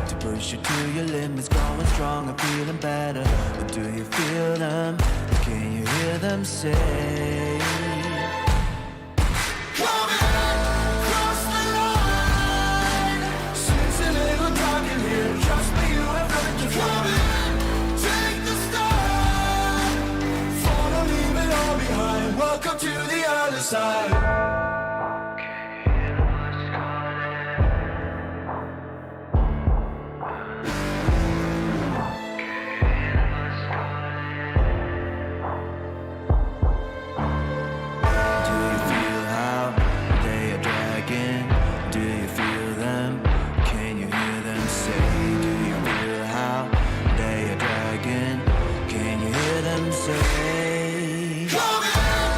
to push you to your limits, going stronger, feeling better. But do you feel them? Can you hear them say? Trust me, you have nothing to come in. Take the start. Follow, leave it all behind. Welcome to the other side. Do you feel how they are dragging? Do you feel them? Can you hear them say? Do you feel how they are dragging? Can you hear them say? Come in,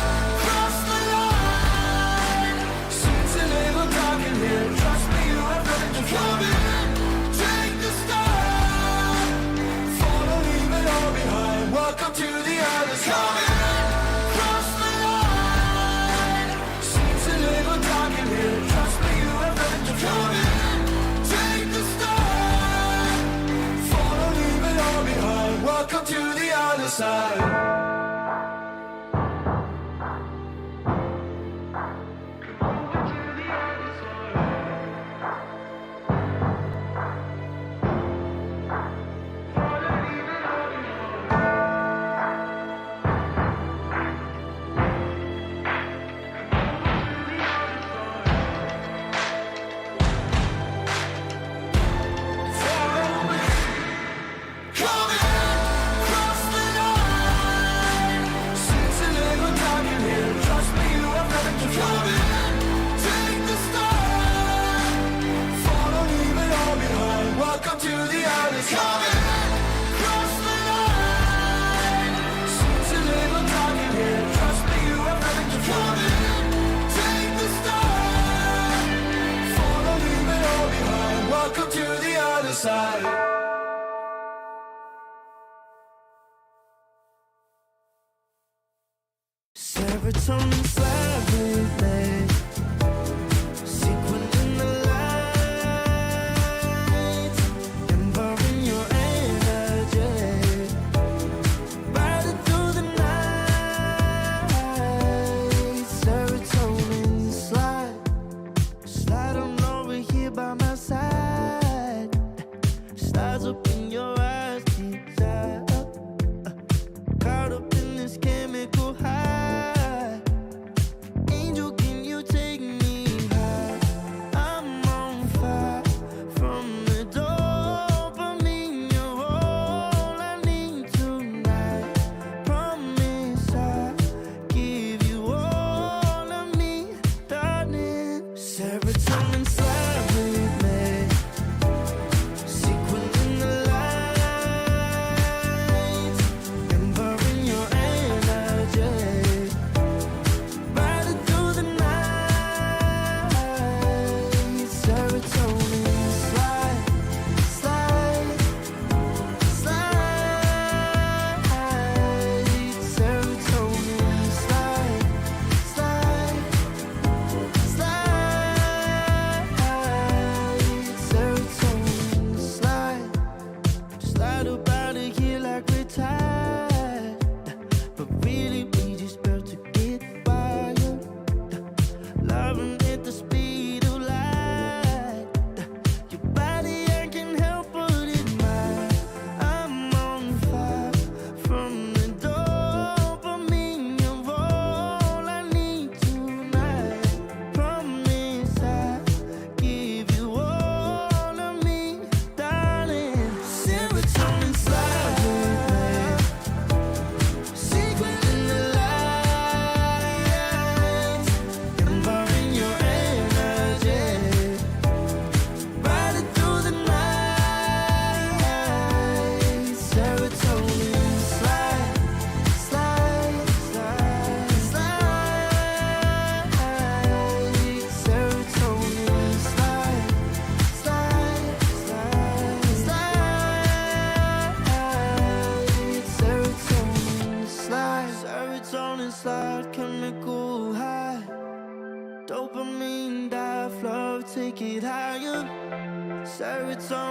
cross the line. Seems a little dark in here. Trust me, you have nothing to come in. Take the start. Follow, leave it all behind. Welcome to the other side. Come in, cross the line. Seems a little dark in here. Trust me, you have nothing to come in. Take the start. Follow, leave it all behind. Welcome to the other side. Come in, cross the line. Seems a little dark in here. Trust me, you have nothing to come in. Take the start. Follow, leave it all behind. Welcome to the other side. Come in, cross the line. Seems a little dark in here. Trust me, you have nothing to come in. Take the start. Follow, leave it all behind. Welcome to the other side. Serotonin slightly sequin in the lights, empowering your energy, riding through the night. Serotonin slide on over here by my side. Stars up in your eyes, deep up, caught up in this chemical high. Angel, can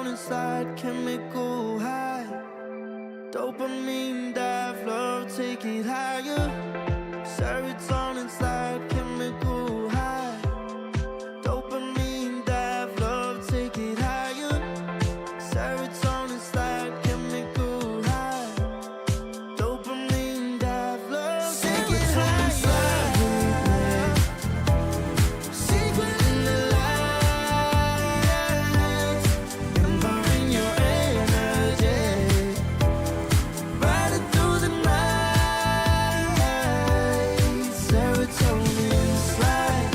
inside, chemical high. Dopamine dive, love, take it higher. Serotonin slide, chemical high. Dopamine dive, love, take it higher. Serotonin slide, chemical high. Dopamine dive, love, take it higher. Secret in the light, empowering your energy. Riding through the night, serotonin slide,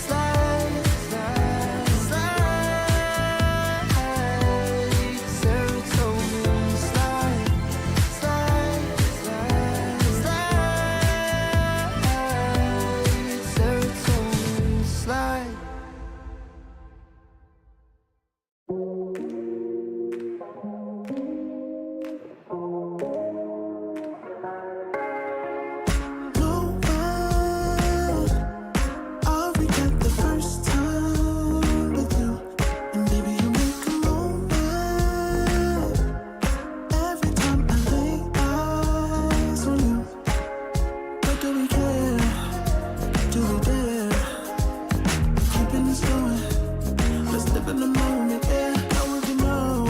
slide, slide, slide. Serotonin slide, slide, slide, slide. Serotonin slide. No way, I'll regret the first time with you. And baby, you make a moment every time I lay eyes on you. But do we care? Do we dare? Keeping this going. Let's live in the moment, yeah. How would you know?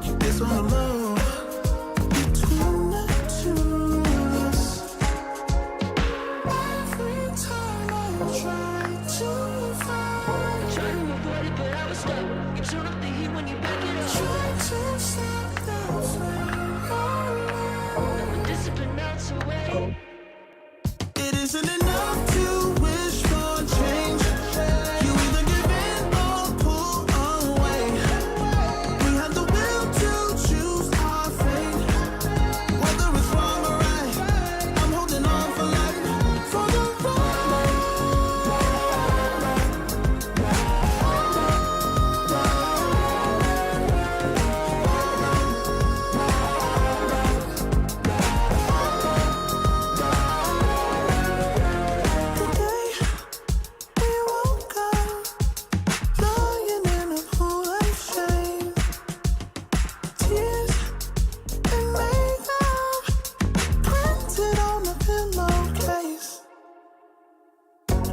Keep this on the low. Between the two of us. Every time I try to find, Trying to avoid it, but I was stuck. You turn up the heat when you back it up. try to stop the flame. The discipline melts away. It isn't enough to wish for change. You either give in or pull away. We have the will to choose our fate. Whether it's wrong or right, I'm holding on for life. For the ride. The day we woke up, lying in a pool of shame. Tears and makeup printed on the pillowcase.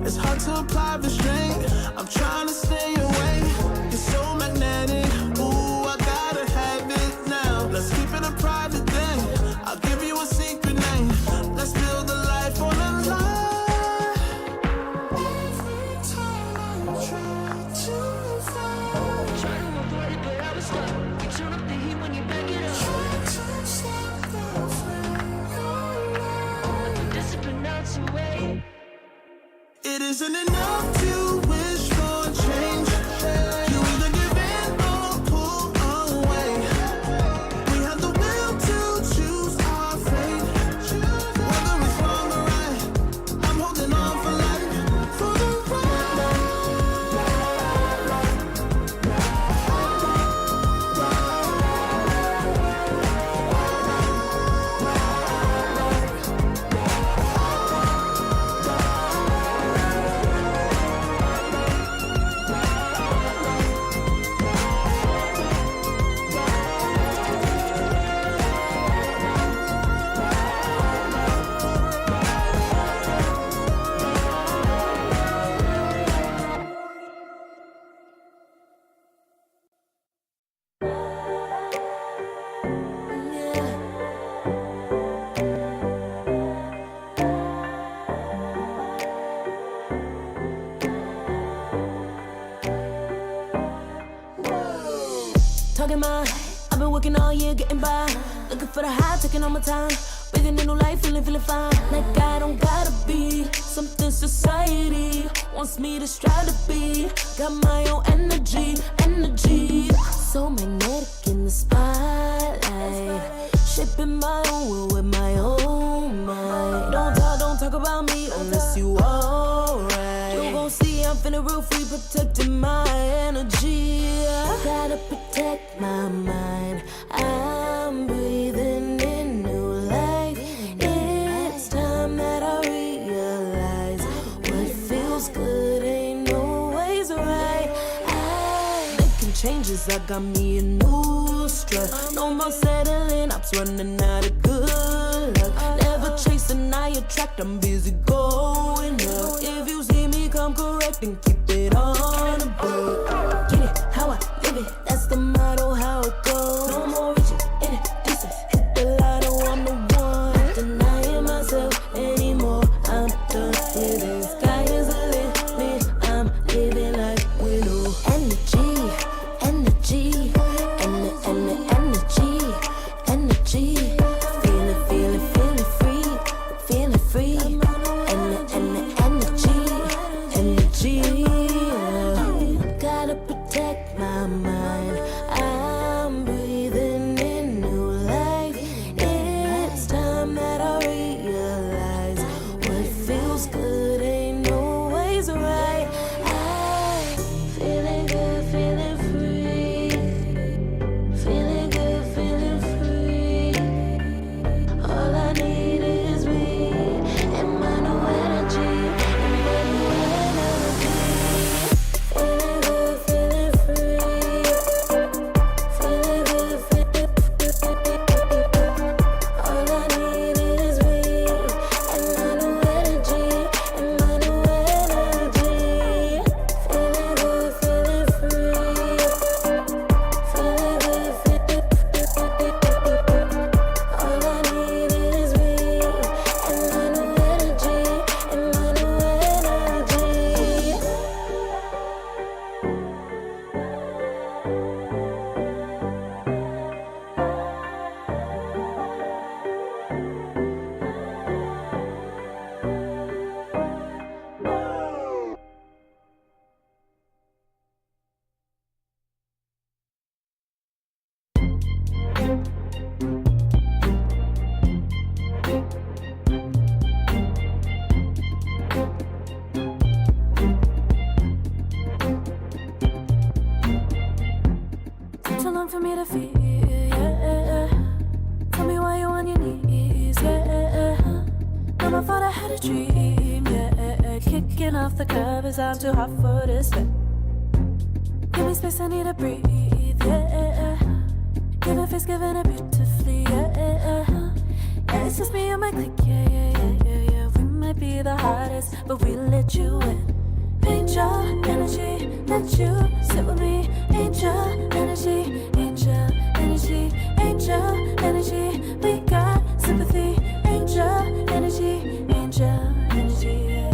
It's hard to apply restraint. I'm trying to stay away. You're so magnetic. Ooh, I gotta have it now. Let's keep it a private thing. I'll give you a secret name. Let's build a life on a lie. Every time I try to find, Trying to avoid it, but I was stuck. You turn up the heat when you back it up. try to stop the flame. The discipline melts away. It isn't enough to wish for change. You either give in or pull away. We have the will to choose our fate. Whether it's wrong or right, I'm holding on for life. For the ride. Talking mine, I've been working all year getting by. Looking for the high, taking all my time. Breathing in new life, feeling fine. Like I don't gotta be something society wants me to strive to be. Got my own energy. So magnetic in the spotlight. Shaping my own world with my own mind. Don't talk about me unless you alright. You gon' see I'm finna real free, protecting my energy. I gotta protect my mind. I'm breathing in new life. It's time that I realize what feels good ain't always right. I'm making changes cause I got me a new strut. No more settling, I'm running out of good luck. Never chasing, I attract, I'm busy going up. If you see me come correct, then keep it on the book. Get it, how I live it, that's the motto, how it goes. No more reaching, in it, decent, hit the lotto, I'm the one. Not denying myself anymore, I'm done with it. Sky is the limit, I'm living like widow. Energy, energy, energy, energy. Feeling free, feeling free. Energy, yeah. Gotta protect my mind. I'm breathing in new life. It's time that I realize what feels good ain't always right. I'm feeling good, feeling free. Feeling good, feeling free. All I need is me and my new energy. And my new energy. Feeling good, feeling free. Feeling good, feeling free. All I need is me and my new energy. And my new energy. Feeling good, feeling free. Feeling good, feeling free. All I need is me and my new energy. And my new energy. Took too long for me to feel, yeah. Tell me why you on your knees, yeah. Mama thought I had a dream, yeah. Kicking off the covers, I'm too hot for this bed. Give me space, I need to breathe, yeah. Give a face, giving it beautifully, yeah. Yeah, it's just me and my clique, yeah. We might be the hottest, but we let you in. Angel energy, let you sit with me. Angel energy, angel energy, angel energy. We got sympathy. Angel energy, angel energy. Yeah.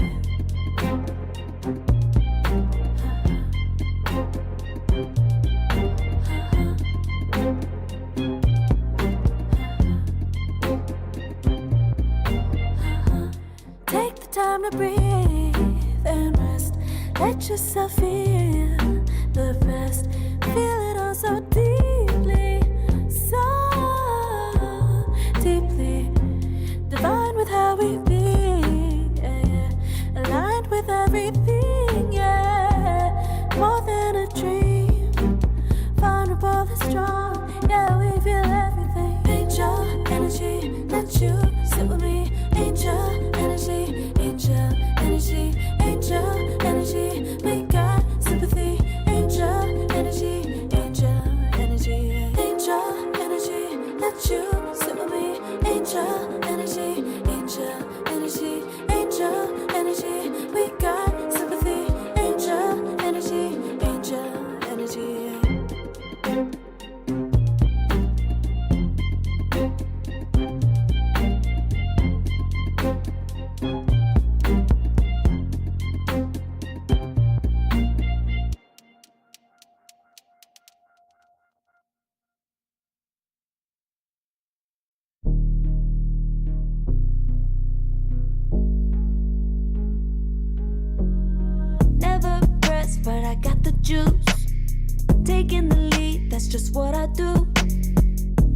Take the time to breathe and rest. Let yourself feel the best. Feel it all so deeply, so deeply. Divine with how we be, yeah. Aligned with everything, yeah. More than a dream, vulnerable and strong, yeah. We feel everything. Angel energy, let you sit with me. Angel energy, angel energy, angel energy. We got sympathy. Angel energy, angel energy. Angel energy, let you sit with me. Angel energy, angel energy, angel energy. We got sympathy. Angel energy, angel energy. Never pressed, but I got the juice. Taking the lead, that's just what I do.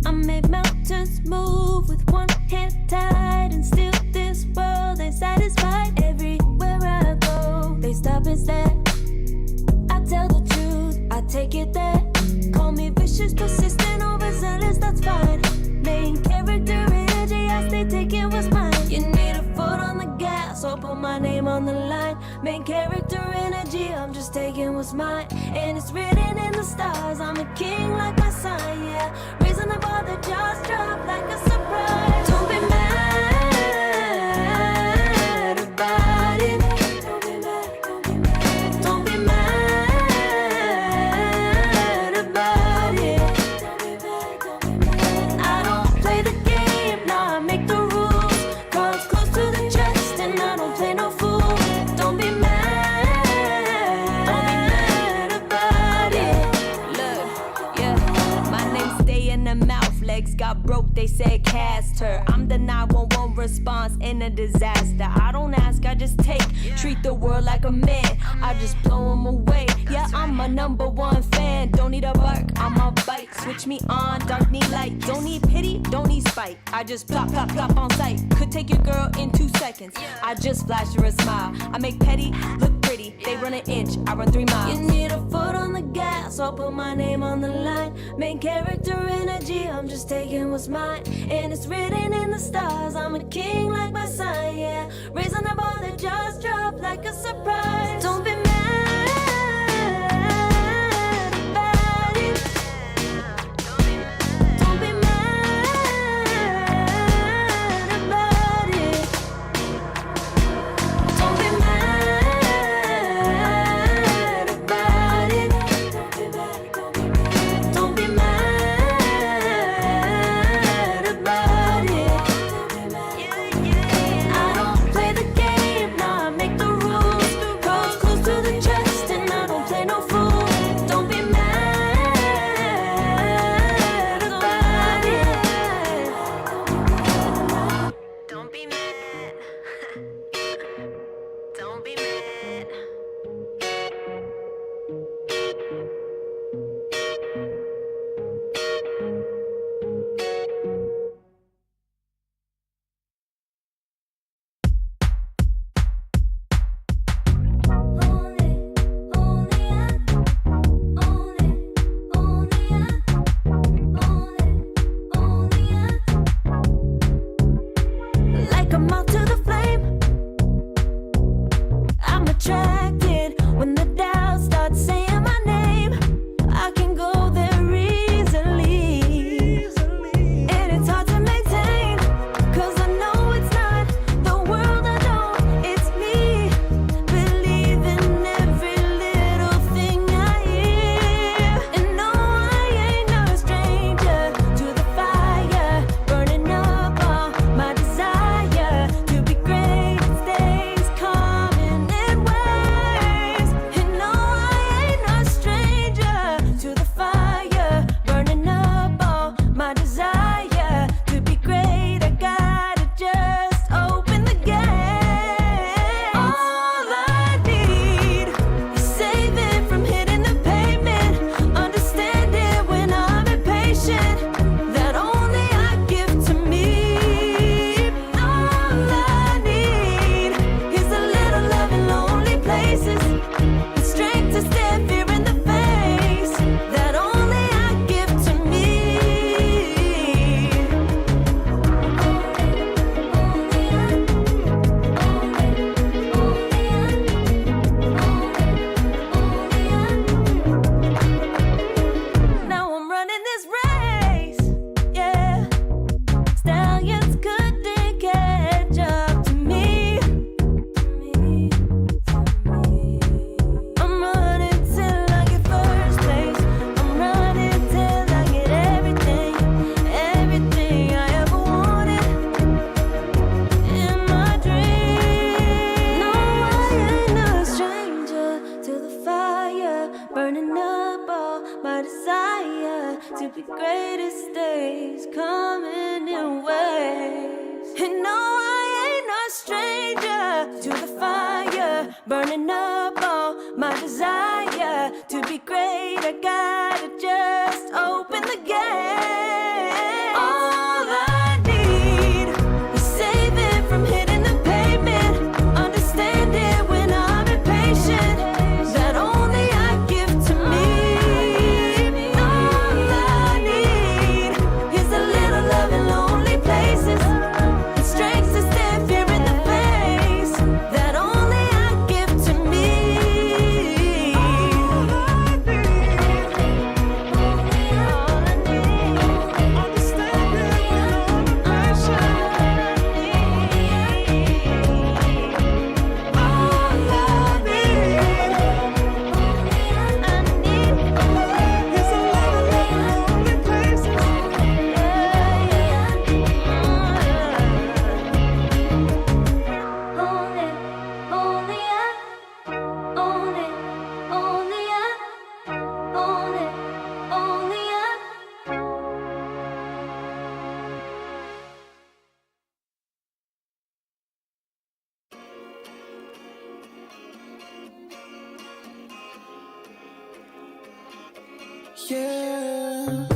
I made mountains move with one hand tied, and still this world ain't satisfied. Everywhere I go, they stop and stare. I tell the truth, I take it there. Call me vicious, persistent, overzealous, that's fine. Main character energy, I stay taking what's mine. You need a foot on the gas, or put my name on the line. Main character energy, I'm just taking what's mine. And it's written in the stars, I'm a king like my sign, yeah. Raising the bar, the jaws drop like a surprise. Don't be mad about it. Don't be mad about it. I don't play the game, nah, I make the rules. Cards close to the chest and I don't play no fool. Don't be mad about it. Look, yeah, my name stay in the mouth. Legs got broke, they said cast her. I'm the 911 response in a disaster. I don't ask, I just take. Treat the world like a man, I just blow them away. Yeah, I'm a #1 fan. Don't need a bark, I'm a bite. Switch me on, dark need light. Don't need pity, don't need spite. I just plop, plop, plop on sight. Could take your girl in 2 seconds. I just flash her a smile. I make petty look pretty. They run an inch, I run 3 miles. You need a foot on the gas, I'll put my name on the line. Main character energy, I'm just taking what's mine. And it's written in the stars, I'm a king like my sign, yeah. Raising the bar, the jaws drop like a surprise. Don't be mad about it. Don't be mad about it. Don't be mad about it. Don't be mad about it. I don't play the game, nah, I make the rules. Cards close to the chest and I don't play no fool. Don't be mad about it. Don't be mad. Don't be mad. Like a moth to the flame, I'm attracted when the doubts start saying my name. I can go there easily, and it's hard to maintain, 'cause I know it's not the world I know, it's me. Believe in every little thing I hear, and no, I ain't no stranger to the fire, burning up all my desire to be great. It stays coming in waves, and no, I ain't no stranger to the fire, burning up all my desire to be great. I gotta just open the gate. All I need is saving from hitting the pavement, understanding when I'm impatient, that only I give to me. All I need is a little love in lonely places, the strength to stare fear in the face, that only I give to me. Now I'm running this race, yeah. Stallions couldn't catch up to me. I'm running till I get first place. I'm running till I get everything, everything I ever wanted in my dream. No, I ain't no stranger to the fire, burning up all my desire to be greatest days coming in waves. And no, I ain't no stranger to the fire, burning up all my desire to be great. I gotta just open the gate. All I need is saving from hitting the pavement, understanding when I'm impatient, that only I give to me. All I need is a little love in lonely places, the strength to stand fear in the face, that only Yeah.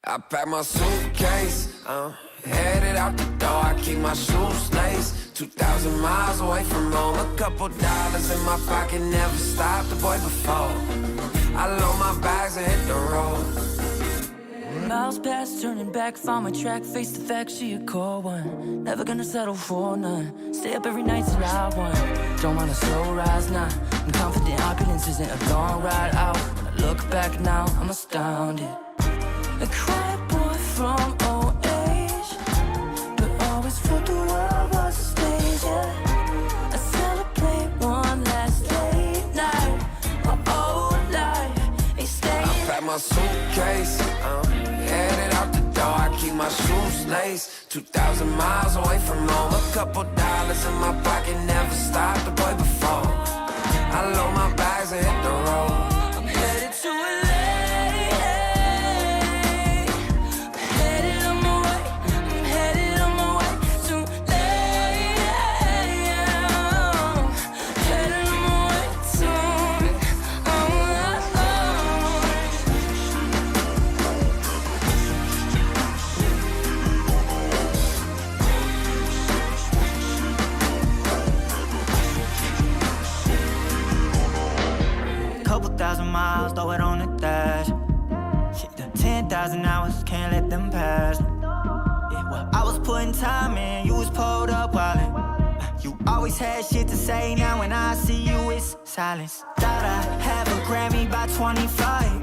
I pack my suitcase, headed out the door, I keep my shoes laced. 2,000 miles away from home, a couple dollars in my pocket, never stopped the boy before. I load my bags and hit the road. Miles past, turning back, found my track, face the fact, she a cold one. Never gonna settle for none, stay up every night till I won. Don't want a slow rise now, I'm confident opulence isn't a long ride out. When I look back now, I'm astounded. A quiet boy from old age, but always thought the world was a stage, yeah. I celebrate one last late night, my old life ain't staying. I pack my suitcase, headed out the door, I keep my shoes laced. 2,000 miles away from home, a couple dollars in my pocket, never stopped the boy before. I load my bags and hit the road. I'm headed to LA. Miles, throw it on the dash. Shit, the 10,000 hours, can't let them pass. Yeah, well, I was putting time in, you was pulled up wildin'. You always had shit to say, now when I see you, it's silence. Thought I'd have a Grammy by 25.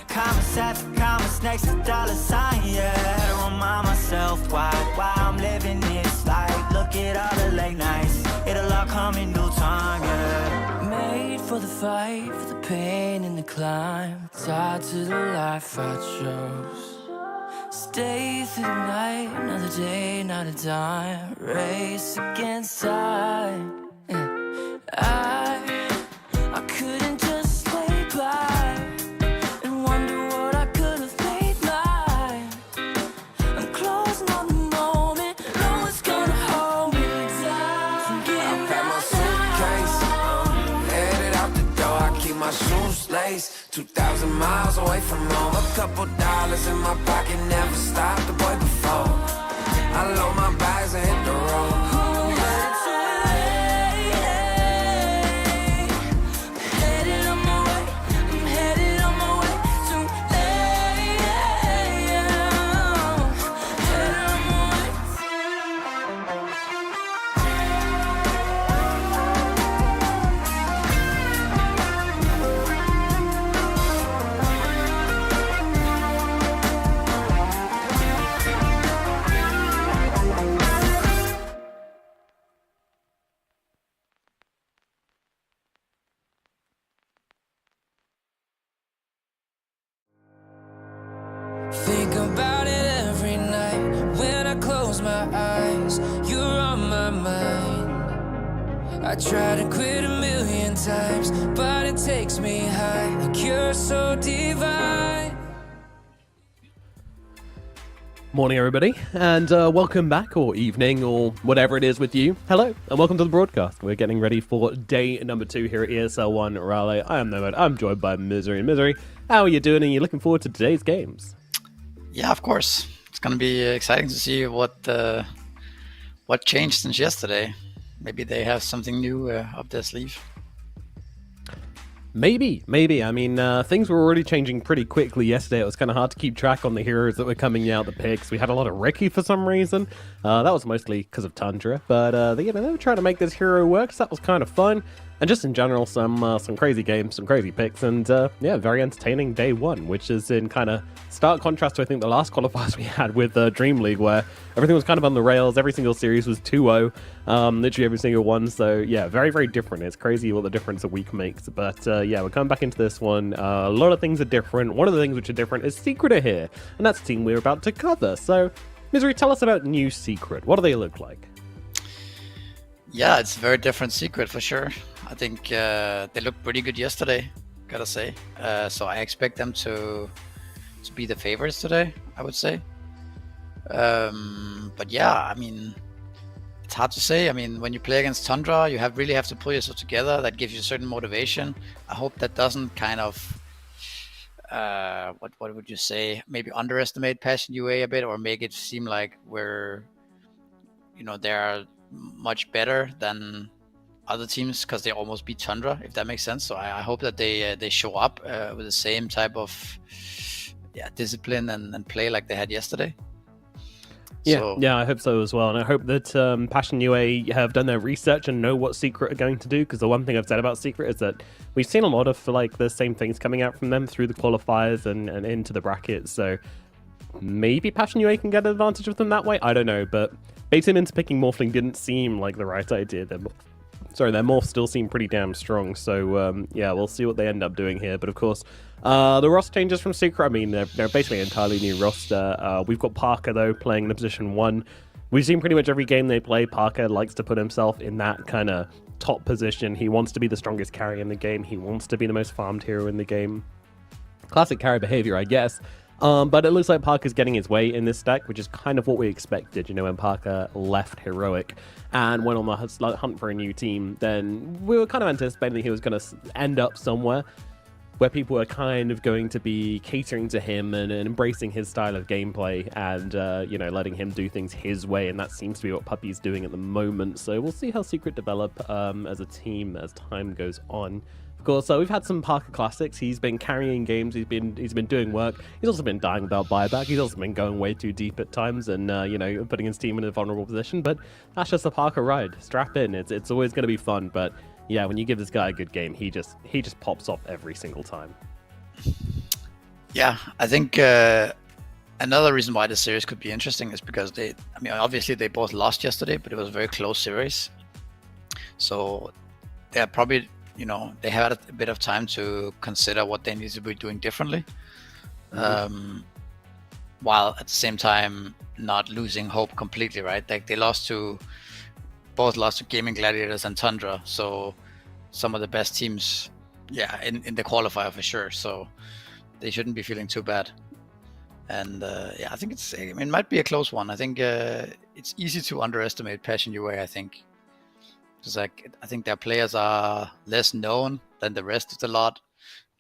Commas after commas, next to dollar sign, yeah. Had to remind myself why I'm living this life. Look at all the late nights, it'll all come in due time, yeah. Made for the fight, for the pain and the climb, tied to the life I chose. Stay through the night, another day, not a dime. Race against time. I couldn't just lay by and wonder 2,000 miles away from home. A couple dollars in my pocket never stopped the boy before. I load my bags and hit the road. Think about it every night when I close my eyes. You're on my mind. I try to quit a million times, but it takes me high. Like you're so divine. Morning, everybody, and welcome back, or evening, or whatever it is with you. Hello, and welcome to the broadcast. We're getting ready for day number 2 here at ESL One Raleigh. I am Nomad. I'm joined by Misery. Misery, how are you doing? And you're looking forward to today's games? Yeah, of course. It's going to be exciting to see what changed since yesterday. Maybe they have something new up their sleeve. Maybe. I mean, things were already changing pretty quickly yesterday. It was kind of hard to keep track on the heroes that were coming out, the picks. We had a lot of Ricky for some reason. That was mostly because of Tundra. But, they were trying to make this hero work, so that was kind of fun. And just in general, some crazy games, some crazy picks, and very entertaining day 1, which is in kind of stark contrast to, I think, the last qualifiers we had with Dream League, where everything was kind of on the rails. Every single series was 2-0, literally every single one. So, yeah, very, very different. It's crazy what the difference a week makes. But, we're coming back into this one. A lot of things are different. One of the things which are different is Secret are here, and that's the team we're about to cover. So, Misery, tell us about New Secret. What do they look like? Yeah, it's a very different Secret for sure. I think they looked pretty good yesterday, gotta say. So I expect them to be the favorites today, I would say. But yeah, I mean, it's hard to say. I mean, when you play against Tundra, you really have to pull yourself together. That gives you a certain motivation. I hope that doesn't kind of, what would you say, maybe underestimate Passion UA a bit, or make it seem like they're much better than other teams because they almost beat Tundra, if that makes sense. So I hope that they show up with the same type of discipline and play like they had yesterday. Yeah, I hope so as well. And I hope that Passion UA have done their research and know what Secret are going to do, because the one thing I've said about Secret is that we've seen a lot of the same things coming out from them through the qualifiers and into the brackets. So maybe Passion UA can get an advantage of them that way. I don't know, but baiting them into picking Morphling didn't seem like the right idea. Their Morphs still seem pretty damn strong. So, we'll see what they end up doing here. But, of course, the roster changes from Secret. I mean, they're basically an entirely new roster. We've got Parker, though, playing in the position 1. We've seen pretty much every game they play, Parker likes to put himself in that kind of top position. He wants to be the strongest carry in the game. He wants to be the most farmed hero in the game. Classic carry behavior, I guess. But it looks like Parker's getting his way in this deck, which is kind of what we expected. When Parker left Heroic and went on the hunt for a new team, then we were kind of anticipating he was going to end up somewhere where people are kind of going to be catering to him and embracing his style of gameplay and, letting him do things his way. And that seems to be what Puppy's doing at the moment. So we'll see how Secret develop as a team as time goes on. Of course, we've had some Parker classics. He's been carrying games. He's been doing work. He's also been dying without buyback. He's also been going way too deep at times and putting his team in a vulnerable position. But that's just a Parker ride. Strap in. It's always going to be fun. But yeah, when you give this guy a good game, he just pops off every single time. Yeah, I think another reason why this series could be interesting is because obviously they both lost yesterday, but it was a very close series. So they're probably, they had a bit of time to consider what they need to be doing differently, while at the same time not losing hope completely, right? Like they both lost to Gaming Gladiators and Tundra, so some of the best teams, in the qualifier for sure. So they shouldn't be feeling too bad. And I think it might be a close one. I think it's easy to underestimate Passion UA, I think. Because I think their players are less known than the rest of the lot.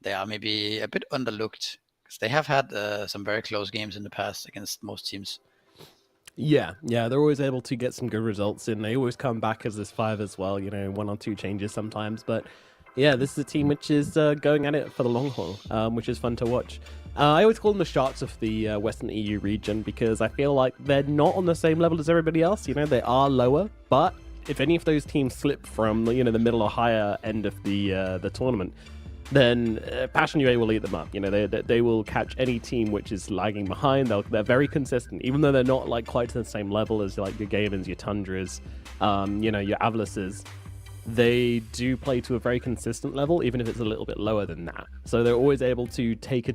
they are maybe a bit underlooked because they have had some very close games in the past against most teams. Yeah, they're always able to get some good results in. They always come back as this 5 as well, you know, 1 or 2 changes sometimes. But yeah, this is a team which is going at it for the long haul, which is fun to watch. I always call them the Sharks of the Western EU region because I feel like they're not on the same level as everybody else. You know, they are lower, but if any of those teams slip from, you know, the middle or higher end of the tournament, then Passion UA will eat them up. You know, they will catch any team which is lagging behind. They're very consistent, even though they're not like quite to the same level as like your Gavins, your Tundras, you know, your Avalases. They do play to a very consistent level, even if it's a little bit lower than that. So they're always able to take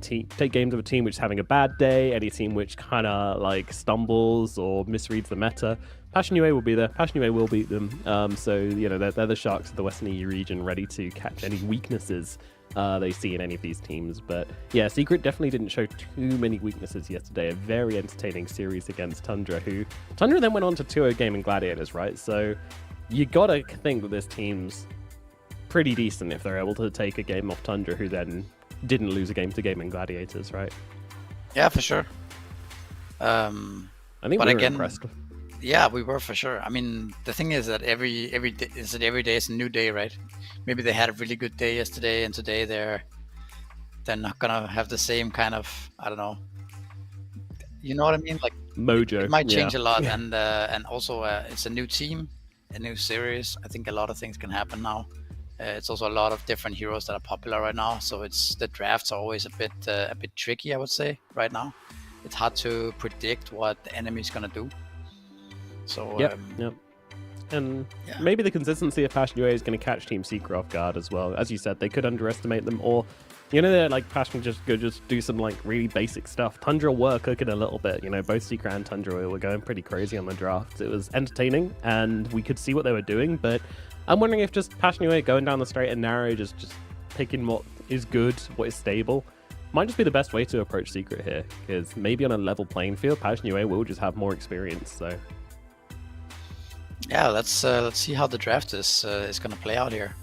games of a team which is having a bad day, any team which kind of like stumbles or misreads the meta. Passion UA will be there. Passion UA will beat them. So, you know, they're the Sharks of the Western EU region, ready to catch any weaknesses they see in any of these teams. But yeah, Secret definitely didn't show too many weaknesses yesterday. A very entertaining series against Tundra, who Tundra then went on to 2-0 Gaming Gladiators, right? So you gotta think that this team's pretty decent if they're able to take a game off Tundra, who then didn't lose a game to Gaming Gladiators, right? Yeah, for sure. I think we were impressed. Yeah, we were for sure. I mean, the thing is that every day is a new day, right? Maybe they had a really good day yesterday, and today they're not gonna have the same kind of, I don't know. You know what I mean? Like mojo. It might change a lot, and also it's a new team, a new series. I think a lot of things can happen now. It's also a lot of different heroes that are popular right now, so the drafts are always a bit tricky, I would say, right now. It's hard to predict what the enemy is gonna do. So yep. And maybe the consistency of Passion UA is going to catch Team Secret off guard as well. As you said, they could underestimate them, or you know, they're like Passion just do some like really basic stuff. Tundra were cooking a little bit. You know, both Secret and Tundra were going pretty crazy on the draft. It was entertaining, and we could see what they were doing. But I'm wondering if just Passion UA going down the straight and narrow, just picking what is good, what is stable, might just be the best way to approach Secret here. Because maybe on a level playing field, Passion UA will just have more experience. So. Yeah, let's see how the draft is going to play out here.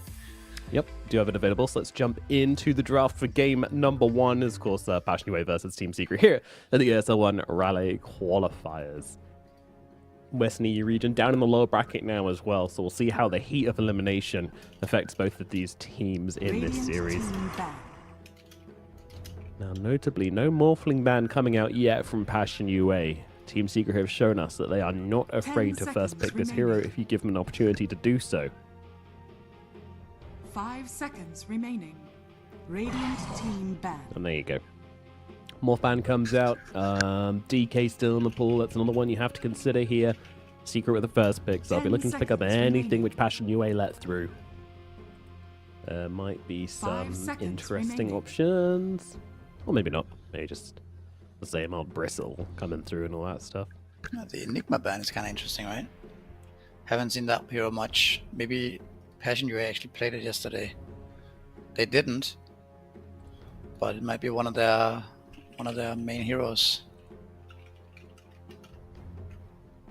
Yep, do have it available, so let's jump into the draft for game number 1. Of course, Passion UA versus Team Secret here at the ESL One Raleigh Qualifiers. Western EU region down in the lower bracket now as well, so we'll see how the heat of elimination affects both of these teams in this series. Now, notably, no Morphling ban coming out yet from Passion UA. Team Secret have shown us that they are not afraid to first pick this hero if you give them an opportunity to do so. 5 seconds remaining. Radiant team ban. And there you go. Morph ban comes out. DK still in the pool. That's another one you have to consider here. Secret with the first pick, so I'll be looking to pick up anything which Passion UA let through. There might be some interesting options. Or maybe not. Maybe just the same old Bristle coming through and all that stuff. The Enigma ban is kind of interesting, right? Haven't seen that hero much. Maybe Passion UA actually played it yesterday. They didn't, but it might be one of their main heroes.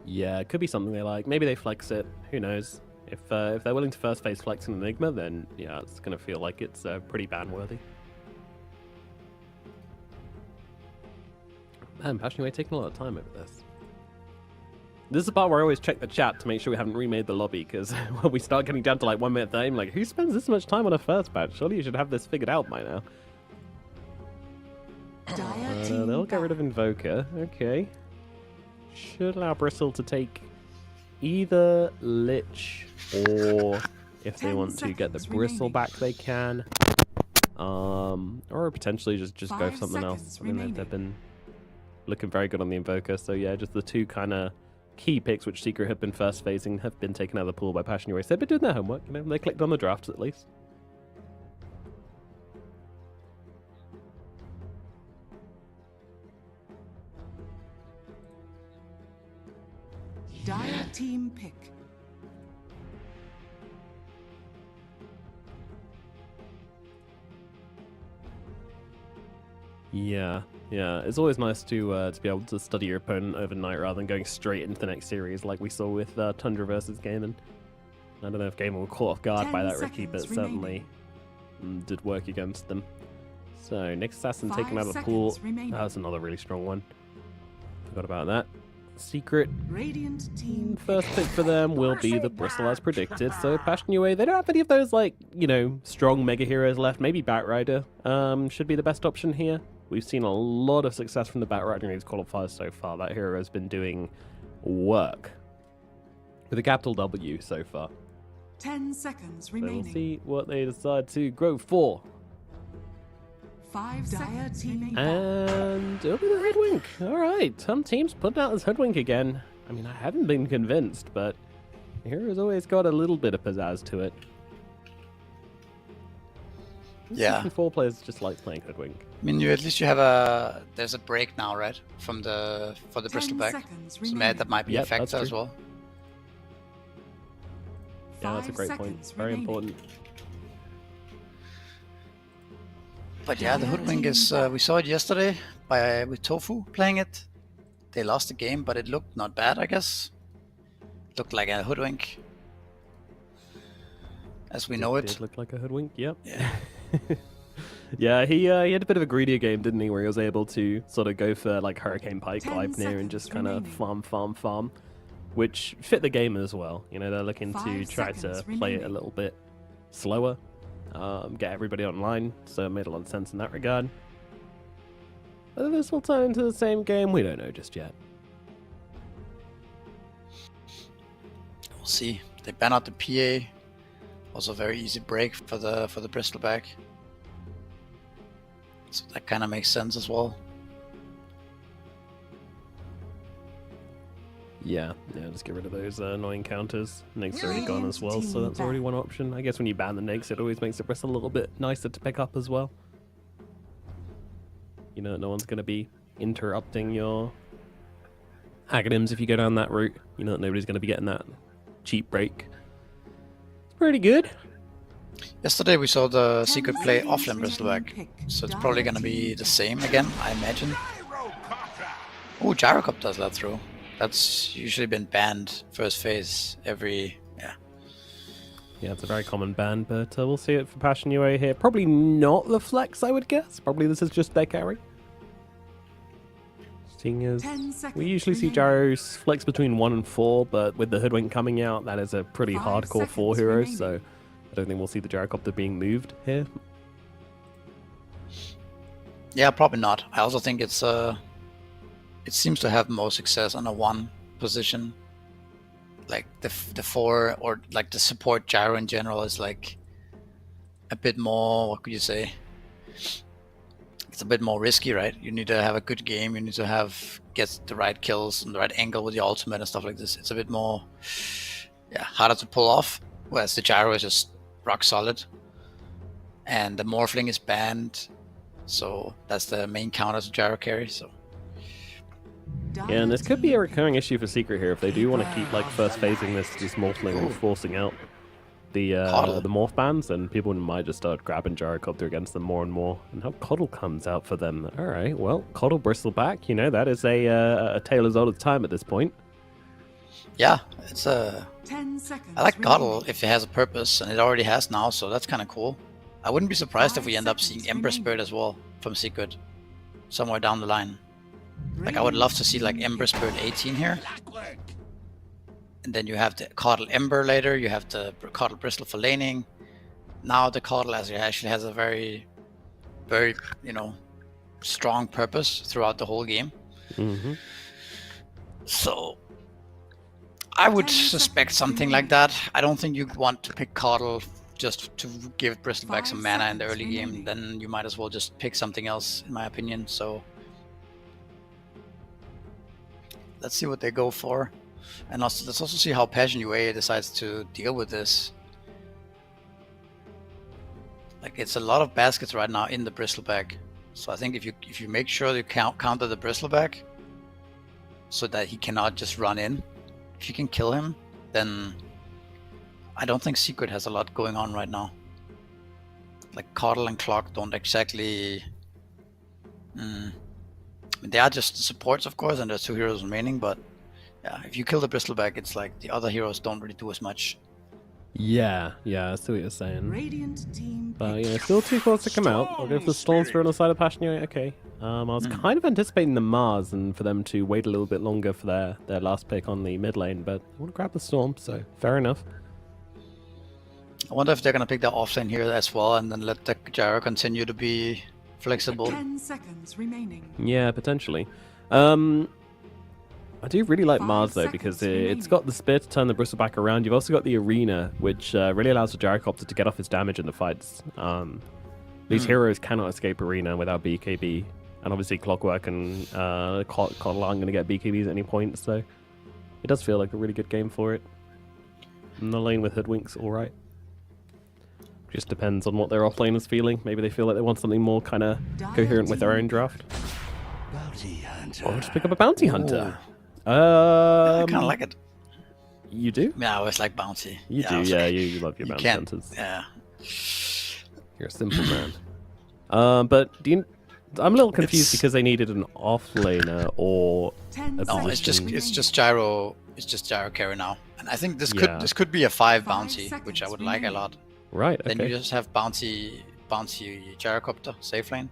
Yeah, it could be something they like. Maybe they flex it. Who knows? If they're willing to first phase flex an Enigma, then yeah, it's gonna feel like it's pretty ban worthy. Man, Passion UA taking a lot of time over this. This is the part where I always check the chat to make sure we haven't remade the lobby, because when we start getting down to like 1 minute time, like, who spends this much time on a first patch? Surely you should have this figured out by now. They'll get rid of Invoker. Okay. Should allow Bristle to take either Lich, or if they want to get the Bristle back, they can. Or potentially just go for something else. I mean, they've been looking very good on the Invoker, so yeah, just the two kind of key picks which Secret have been first phasing have been taken out of the pool by Passion UA. So they've been doing their homework, you know, they clicked on the drafts at least. Dire team pick. Yeah, it's always nice to be able to study your opponent overnight rather than going straight into the next series like we saw with Tundra versus Gaiman. I don't know if Gaiman were caught off guard by that, Ricky, but certainly did work against them. So next assassin 5 taken out of the pool. seconds remaining. That's another really strong one. Forgot about that. Secret. Radiant team First pick for them will be the Bristle as predicted. So Passion UA, they don't have any of those like, strong mega heroes left. Maybe Batrider should be the best option here. We've seen a lot of success from the Batrider in these qualifiers so far. That hero has been doing work with a capital W so far. 10 seconds So remaining. we'll see what they decide to go for. 5 seconds remaining. And it'll be the Hoodwink. All right, some teams putting out this Hoodwink again. I mean, I haven't been convinced, but the hero's always got a little bit of pizzazz to it. Yeah. Season 4 players just like playing Hoodwink. I mean, at least there's a break now, right? For the 10 Bristleback. seconds So remaining. that might be Yep, a factor that's as true. well. Yeah, that's a 5 great point. seconds Very remaining. important. But yeah, the Hoodwink is, we saw it yesterday with Tofu playing it. They lost the game, but it looked not bad, I guess. Looked like a Hoodwink. As we know it. Did look like a Hoodwink, yep. Yeah. Yeah, he had a bit of a greedier game, didn't he, where he was able to sort of go for like Hurricane Pike 10 vibe near and seconds just kind of remaining. farm, which fit the game as well. They're looking to 5 try to seconds play it a remaining. little bit slower, get everybody online, so it made a lot of sense in that regard. Whether this will turn into the same game, we don't know just yet. We'll see. They ban out the PA. Also very easy break for the Bristleback. So that kind of makes sense as well. Yeah, just get rid of those annoying counters. Nake's already gone as well, so that's already one option. I guess when you ban the Nakes, it always makes the Bristle a little bit nicer to pick up as well. No one's going to be interrupting your Aghanims if you go down that route. That nobody's going to be getting that cheap break. It's pretty good. Yesterday we saw the secret play seconds offlane Bristleback. remaining. So it's probably going to be the same again, I imagine. Oh, Gyrocop does that through. That's usually been banned first phase every... Yeah, it's a very common ban, but we'll see it for Passion UA here. Probably not the flex, I would guess. Probably this is just their carry. Seeing as 10 seconds we usually see remaining. Gyros flex between 1 and 4, but with the Hoodwink coming out, that is a pretty 5 hardcore 4 seconds hero, remaining. so I don't think we'll see the Gyrocopter being moved here. Yeah, probably not. I also think it seems to have more success on a 1 position. Like the 4 or like the support gyro in general is like a bit more, what could you say? It's a bit more risky, right? You need to have a good game. You need to get the right kills and the right angle with your ultimate and stuff like this. It's a bit more, harder to pull off. Whereas the gyro is just rock solid, and the morphling is banned, so that's the main counter to gyro carry. So Yeah, and this could be a recurring issue for Secret here if they do want to keep like first phasing this morphling and forcing out the morph bans, and people might just start grabbing Gyrocopter against them more and more. And how Coddle comes out for them. All right, well, Coddle Bristleback, that is a tale as old as time at this point. yeah, it's 10 seconds I like remaining. Coddle if it has a purpose, and it already has now, so that's kind of cool. I wouldn't be surprised if we 5 end up seconds seeing Ember remaining. Spirit as well from Secret somewhere down the line. Like I would love to see like Ember Spirit 18 here. And then you have the Coddle Ember later, you have the Coddle Bristle for laning. Now the Coddle actually has a very, very, strong purpose throughout the whole game. Mm-hmm. So I would suspect something like that. I don't think you want to pick Coddle just to give Bristleback some 5 mana in the seconds early game. remaining. Then you might as well just pick something else, in my opinion. So let's see what they go for. And also, let's also see how Passion UA decides to deal with this. Like, it's a lot of baskets right now in the Bristleback. So I think if you make sure you counter the Bristleback so that he cannot just run in, if you can kill him, then I don't think Secret has a lot going on right now. Like Coddle and Clock don't exactly... They are just supports, of course, and there's 2 heroes remaining, but yeah, if you kill the Bristleback, it's like the other heroes don't really do as much. Yeah, I see what you're saying. Radiant team. But yeah, still 2 cores to come out. I'll go for the Storm Spirit on the side of Passionate. Okay. I was kind of anticipating the Mars and for them to wait a little bit longer for their last pick on the mid lane, but I want to grab the Storm, so fair enough. I wonder if they're gonna pick the offlane here as well, and then let the gyro continue to be flexible. 10 seconds remaining. Yeah, potentially. I do really like 5 Mars though, seconds because remaining. it's got the spear to turn the bristle back around. You've also got the arena, which really allows the gyrocopter to get off his damage in the fights. These heroes cannot escape arena without BKB, and obviously Clockwork and Coddle aren't going to get BKBs at any point, so it does feel like a really good game for it. And the lane with Hoodwink's alright. Just depends on what their offlane is feeling. Maybe they feel like they want something more kind of coherent with their own draft. Bounty hunter. Or just pick up a Bounty Hunter. I kind of like it. You do? Yeah, I always like bounty. You Yeah, do, I was yeah. like, You love your you Bounty can't. Hunters. Yeah. You're a simple man. But do you... I'm a little confused because they needed an offlaner or 10 a No, position. it's just gyro. It's just gyro carry now, and I think this Yeah. could be a 5 5 bounty, which I seconds would like a remaining. lot. Right, Then okay. you just have bounty gyrocopter safe lane.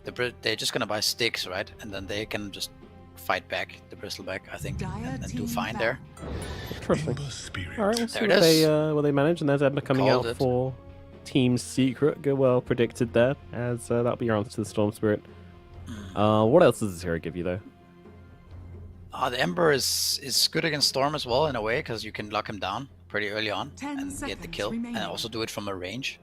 They're just gonna buy sticks, right? And then they can just fight back the bristleback, I think, and do team fine back. there. Interesting. Alright, we'll see There it what they manage, and there's Ember coming Called out it. for Team Secret. Good, well predicted there, as that'll be your answer to the Storm Spirit. What else does this hero give you, though? The Ember is good against Storm as well in a way, because you can lock him down pretty early on 10 and get the seconds kill, remaining. and also do it from a range.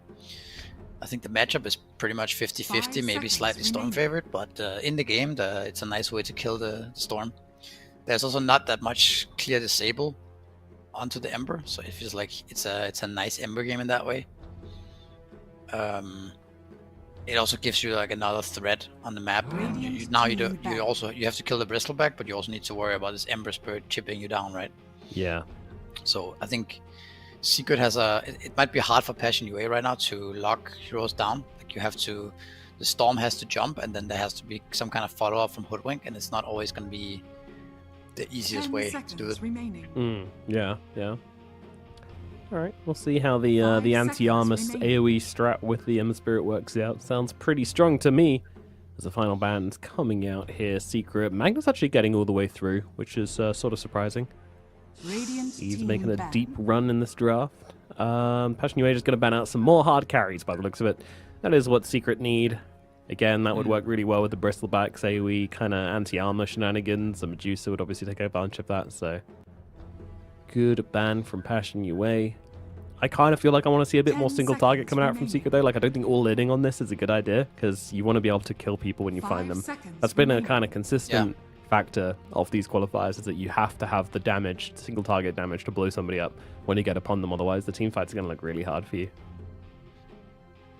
I think the matchup is pretty much 50-50, 5 maybe seconds slightly Storm remaining. favored, but in the game, it's a nice way to kill the Storm. There's also not that much clear disable onto the Ember, so it feels like it's a nice Ember game in that way. It also gives you like another threat on the map. Now you have to kill the bristleback, but you also need to worry about this Ember Spirit chipping you down, right? Yeah. So I think Secret has it might be hard for Passion UA right now to lock heroes down. Like the Storm has to jump, and then there has to be some kind of follow up from Hoodwink, and it's not always going to be the easiest 10 way to seconds do it. remaining. Yeah. Alright, we'll see how the 5 anti-armor seconds AoE strat with the Ember Spirit works out. Sounds pretty strong to me. As the final band's coming out here, Secret. Magnus actually getting all the way through, which is sort of surprising. Radiant He's team making a back. deep run in this draft. Passion UA is going to ban out some more hard carries by the looks of it. That is what Secret need. Again, that would work really well with the Bristlebacks AoE kind of anti-armor shenanigans. The Medusa would obviously take advantage of that, so... Good ban from Passion UA. I kind of feel like I want to see a bit 10 more single target seconds coming out from remaining. Secret though. Like, I don't think all-inning on this is a good idea, because you want to be able to kill people when you 5 find them. seconds That's been a remaining. kind of consistent factor of these qualifiers, is that you have to have the damage, single target damage, to blow somebody up when you get upon them. Otherwise, the team fights are going to look really hard for you.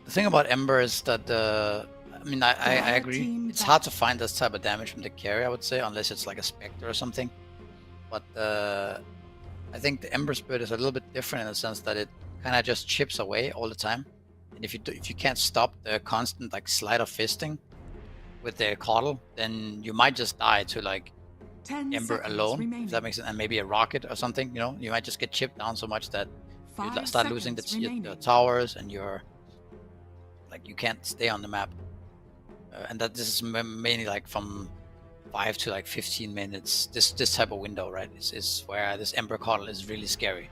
The thing about Ember is that I agree. team It's back. hard to find this type of damage from the carry, I would say, unless it's like a Spectre or something. But I think the Ember Spirit is a little bit different in the sense that it kind of just chips away all the time. And if you can't stop the constant like slide of fisting with the Coddle, then you might just die to like 10 Ember seconds alone, remaining. if that makes sense, and maybe a rocket or something. You know, you might just get chipped down so much that you 5 start losing the seconds remaining. towers, and you're like you can't stay on the map. And that this is mainly like from 5 to like 15 minutes. This type of window, right, is where this Ember Coddle is really scary.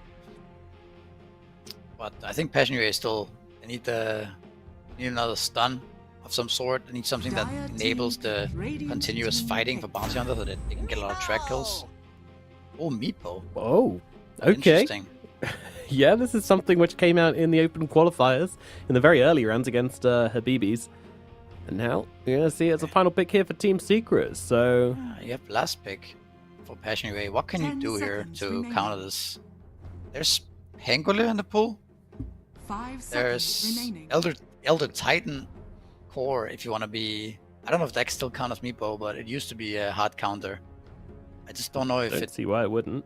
But I think Passion UA is still. They need another stun of some sort. They need something that Dire enables team, the Radiant continuous team fighting pick. for Bounty Hunter so that they can get a lot of track kills. Oh, Meepo. Oh, okay. Interesting. Yeah, this is something which came out in the open qualifiers in the very early rounds against Habibis. And now you're going to see it as a final pick here for Team Secret. So, You have last pick for Passion UA. What can you 10 do here seconds to remaining. counter this? There's Pangolin in the pool. 5 seconds There's remaining. Elder Titan core if you want to be. I don't know if that still counts as Meepo, but it used to be a hard counter. I just don't know if don't it's see why it wouldn't.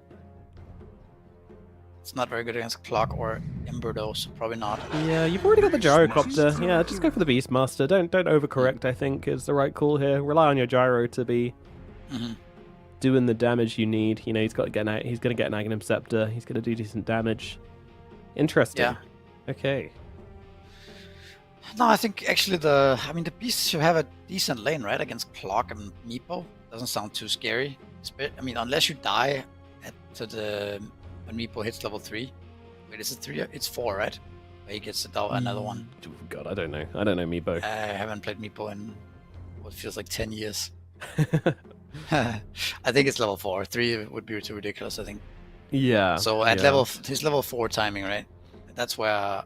not very good against Clock or Ember though, so probably not. Yeah, you've already got the Gyrocopter. Yeah, just go for the Beastmaster. Don't overcorrect, I think, is the right call here. Rely on your Gyro to be doing the damage you need. You know, he's going to get an Aghanim Scepter. He's going to do decent damage. Interesting. Yeah. Okay. No, I think actually the beasts should have a decent lane, right, against Clock and Meepo. Doesn't sound too scary. I mean, unless you die when Meepo hits level 3. Wait, is it 3? It's 4, right? Where he gets another one. God, I don't know. I don't know Meepo. I haven't played Meepo in what feels like 10 years. I think it's level 4. 3 would be too ridiculous, I think. Yeah. So at his level 4 timing, right? That's where.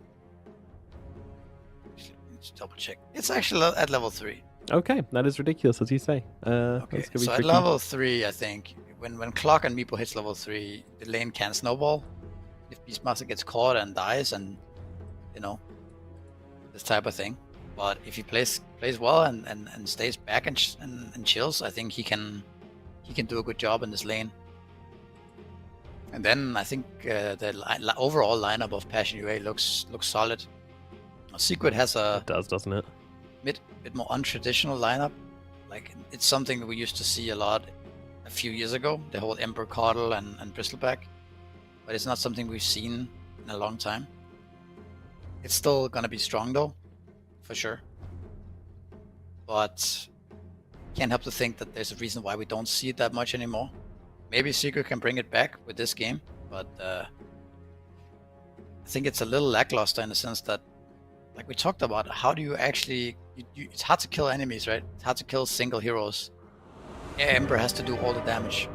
Let's double check. It's actually at level 3. Okay, that is ridiculous, as you say. Okay, so at level 3, I think when Clock and Meepo hits level 3, the lane can snowball. If Beastmaster gets caught and dies, and this type of thing. But if he plays well and stays back and chills, I think he can do a good job in this lane. And then I think the overall lineup of Passion UA looks solid. Secret has it does, doesn't it? Bit more untraditional lineup. Like, it's something we used to see a lot a few years ago, the whole Ember Coddle and Bristleback. But it's not something we've seen in a long time. It's still gonna be strong though, for sure. But can't help to think that there's a reason why we don't see it that much anymore. Maybe Secret can bring it back with this game, but I think it's a little lackluster in the sense that, like we talked about, how do you actually... it's hard to kill enemies, right? It's hard to kill single heroes. Yeah, Ember has to do all the damage.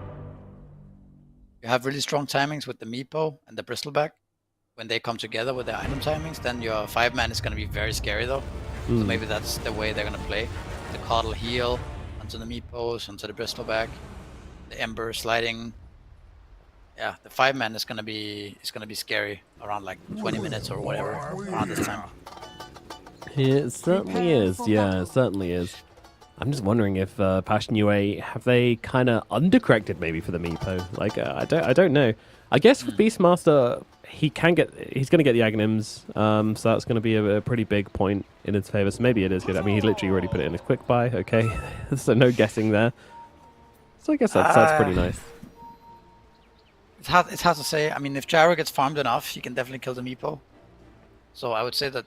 You have really strong timings with the Meepo and the Bristleback. When they come together with their item timings, then your 5-man is going to be very scary though. So maybe that's the way they're going to play. The Coddle heal onto the Meepos, onto the Bristleback. The Ember sliding. Yeah, the 5-man is gonna be scary around like 20 minutes or whatever around this time. It certainly is. Yeah, it certainly is. I'm just wondering if Passion UA have they kind of undercorrected maybe for the Meepo. Like I don't know. I guess with Beastmaster he's going to get the Aghanims, so that's going to be a pretty big point in his favor. So maybe it is good. I mean, he literally already put it in his quick buy. Okay, so no guessing there. So I guess that's pretty nice. It's hard to say. I mean, if Gyro gets farmed enough, he can definitely kill the Meepo. So I would say that.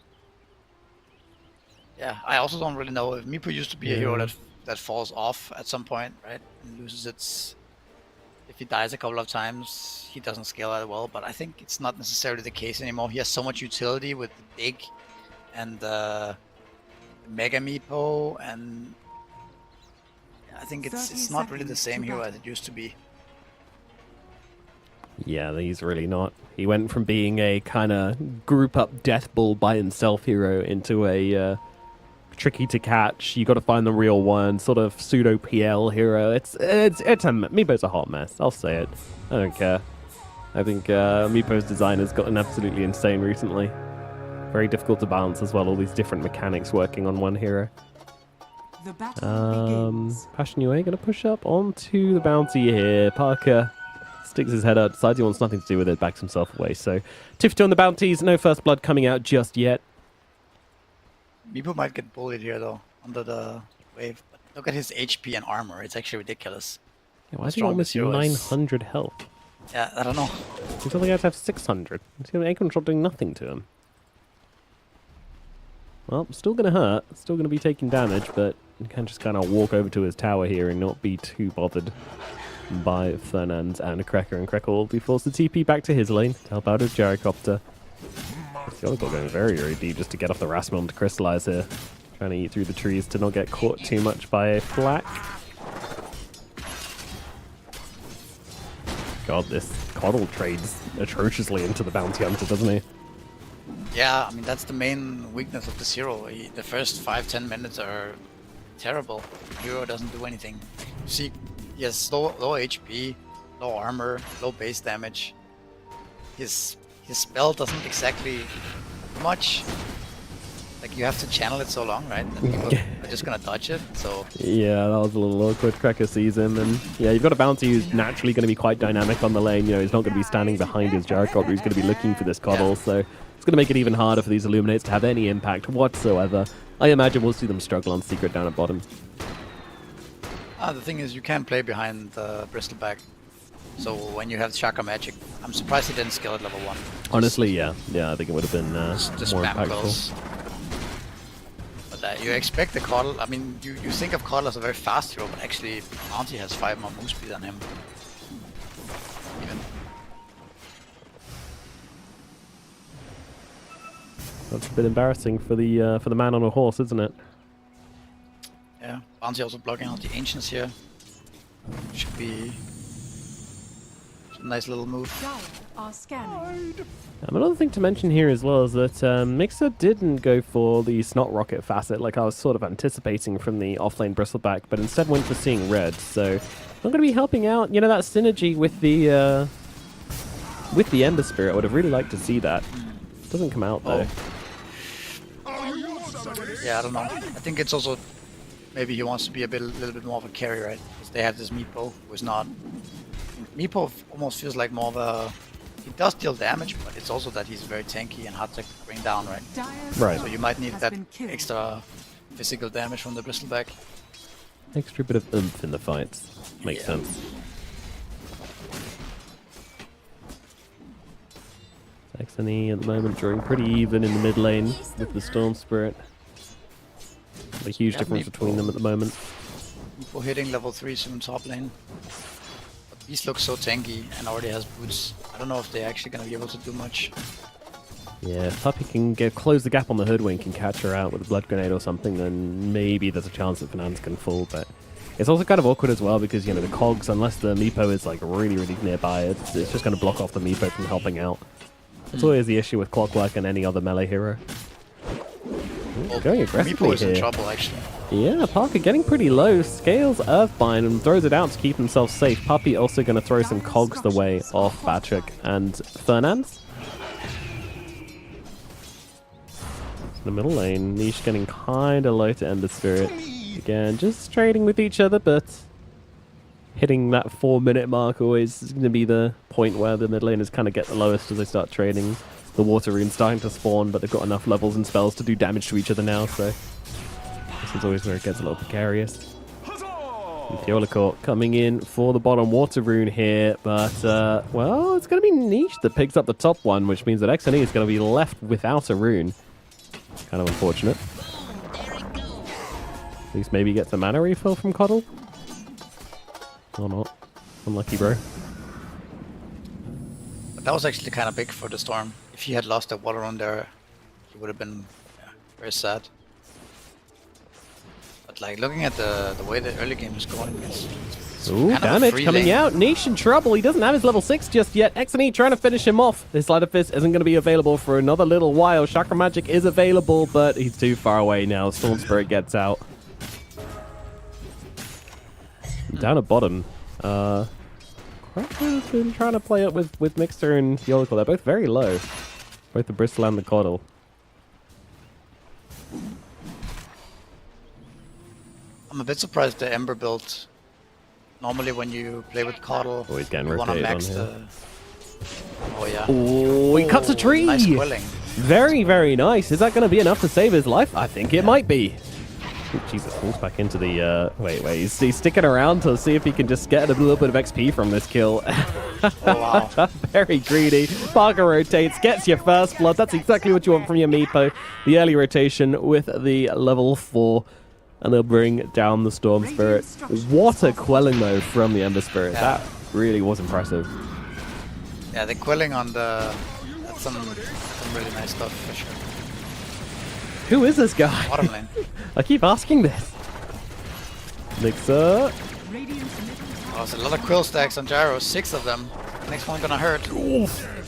Yeah, I also don't really know if Meepo used to be a hero that falls off at some point, right? And loses its... If he dies a couple of times, he doesn't scale that well, but I think it's not necessarily the case anymore. He has so much utility with the Dig and the Mega Meepo, and I think it's not really the same hero as it used to be. Yeah, he's really not. He went from being a kind of group up death ball by himself hero into a tricky to catch, you got to find the real one, sort of pseudo PL hero. Meepo's a hot mess. I'll say it. I don't care. I think Meepo's design has gotten absolutely insane recently. Very difficult to balance as well. All these different mechanics working on one hero. The battle begins. Passion UA gonna push up onto the bounty here. Parker sticks his head out, decides he wants nothing to do with it, backs himself away. So Tiff on the bounties, no first blood coming out just yet. Meepo might get bullied here though, under the wave. But look at his HP and armor, it's actually ridiculous. Yeah, why is he almost 900 health? Yeah, I don't know. He's only got to have 600. Acorn Shot doing nothing to him. Well, still going to hurt, still going to be taking damage, but you can just kind of walk over to his tower here and not be too bothered by Fernand and Cracker, and Cracker will be forced to TP back to his lane to help out his Gyrocopter. He's going very, very deep just to get off the Rasmon to crystallize here. Trying to eat through the trees to not get caught too much by a flak. God, this Coddle trades atrociously into the Bounty Hunter, doesn't he? Yeah, I mean, that's the main weakness of this hero. The first 5-10 minutes are terrible. The hero doesn't do anything. You see, he has low HP, low armor, low base damage. His spell doesn't exactly do much. Like, you have to channel it so long, right? And people are just gonna dodge it, so... Yeah, that was a little awkward. Cracker sees him, and yeah, you've got a Bounty who's naturally going to be quite dynamic on the lane. You know, he's not going to be standing behind his Gyrocopter, he's going to be looking for this Coddle, so it's going to make it even harder for these Illuminates to have any impact whatsoever. I imagine we'll see them struggle on Secret down at bottom. The thing is, you can play behind Bristleback So when you have Chakra Magic, I'm surprised he didn't skill at level 1. Honestly, yeah. Yeah, I think it would have been Just more spam impactful. kills. But you expect the Coddle, I mean, you think of Coddle as a very fast hero, but actually Bounty has 5 more move speed than him. Even. That's a bit embarrassing for the man on a horse, isn't it? Yeah, Bounty also blocking out the Ancients here. Should be a nice little move. Dire are scanning. Another thing to mention here as well is that Mixer didn't go for the Snot Rocket facet like I was sort of anticipating from the offlane Bristleback, but instead went for Seeing Red. So I'm going to be helping out, you know, that synergy with the Ember Spirit. I would have really liked to see that. Doesn't come out though. Yeah, I don't know. I think it's also maybe he wants to be a little bit more of a carry, right? Because they have this Meepo who is not. Meepo almost feels like more of a. He does deal damage, but it's also that he's very tanky and hard to bring down, right? Dire's Right. So you might need has that been killed. extra physical damage from the Bristleback. Extra bit of oomph in the fights. Makes Yeah. sense. Saxony at the moment drawing pretty even in the mid lane with the Storm Spirit. A huge Yeah, difference Meepo. between them at the moment. Meepo hitting level 3 soon top lane. But these look so tanky and already has boots. I don't know if they're actually going to be able to do much. Yeah, if Puppy can close the gap on the Hoodwink and catch her out with a Blood Grenade or something, then maybe there's a chance that Fernandes can fall, but it's also kind of awkward as well because, you know, the cogs, unless the Meepo is like really, really nearby, it's just going to block off the Meepo from helping out. That's always the issue with Clockwork and any other melee hero. Ooh, going aggressively Meepo is in here. trouble, actually. Yeah, Parker getting pretty low. Scales Earthbind and throws it out to keep himself safe. Puppy also going to throw some cogs the way of Patrick and Fernandes. The middle lane, Niche getting kind of low to Ember Spirit. Again, just trading with each other, but hitting that 4-minute mark always is going to be the point where the mid laners kind of get the lowest as they start trading. The Water Rune's starting to spawn, but they've got enough levels and spells to do damage to each other now, so this is always where it gets a little precarious. Yolakort coming in for the bottom Water Rune here, but, well, it's going to be Niche that picks up the top one, which means that XNE is going to be left without a rune. Kind of unfortunate. At least maybe get some mana refill from Coddle. Or not. Unlucky, bro. But that was actually kind of big for the Storm. If he had lost that water run there, he would have been very sad. But like looking at the way the early game is going, it's Ooh, kind of a damage free coming lane. out. Niche in trouble. He doesn't have his level 6 just yet. XNE trying to finish him off. His Sleight of Fist isn't going to be available for another little while. Chakra Magic is available, but he's too far away now. Storm Spirit gets out. Down at bottom. Cracker's been trying to play up with Mixer and Yolakor. They're both very low. Both the Bristle and the Coddle. I'm a bit surprised the Ember build. Normally when you play with Coddle, Oh, he's getting you want to rotated max on the... Oh yeah. Oh, he cuts a tree! Nice quelling. Very, very nice. Is that going to be enough to save his life? I think it might be. Ooh, Jesus, falls back into the... Wait, he's sticking around to see if he can just get a little bit of XP from this kill. Oh wow. Very greedy. Parker rotates, gets your first blood. That's exactly what you want from your Meepo. The early rotation with the level 4. And they'll bring down the Storm Spirit. What a quelling, though, from the Ember Spirit. Yeah. That really was impressive. Yeah, the quelling on the... That's some really nice stuff for sure. Who is this guy? Bottom lane. I keep asking this. Mixer. Radiant's middle Oh, tower there's a lot of quill stacks on Gyro, 6 of them. Next one gonna hurt.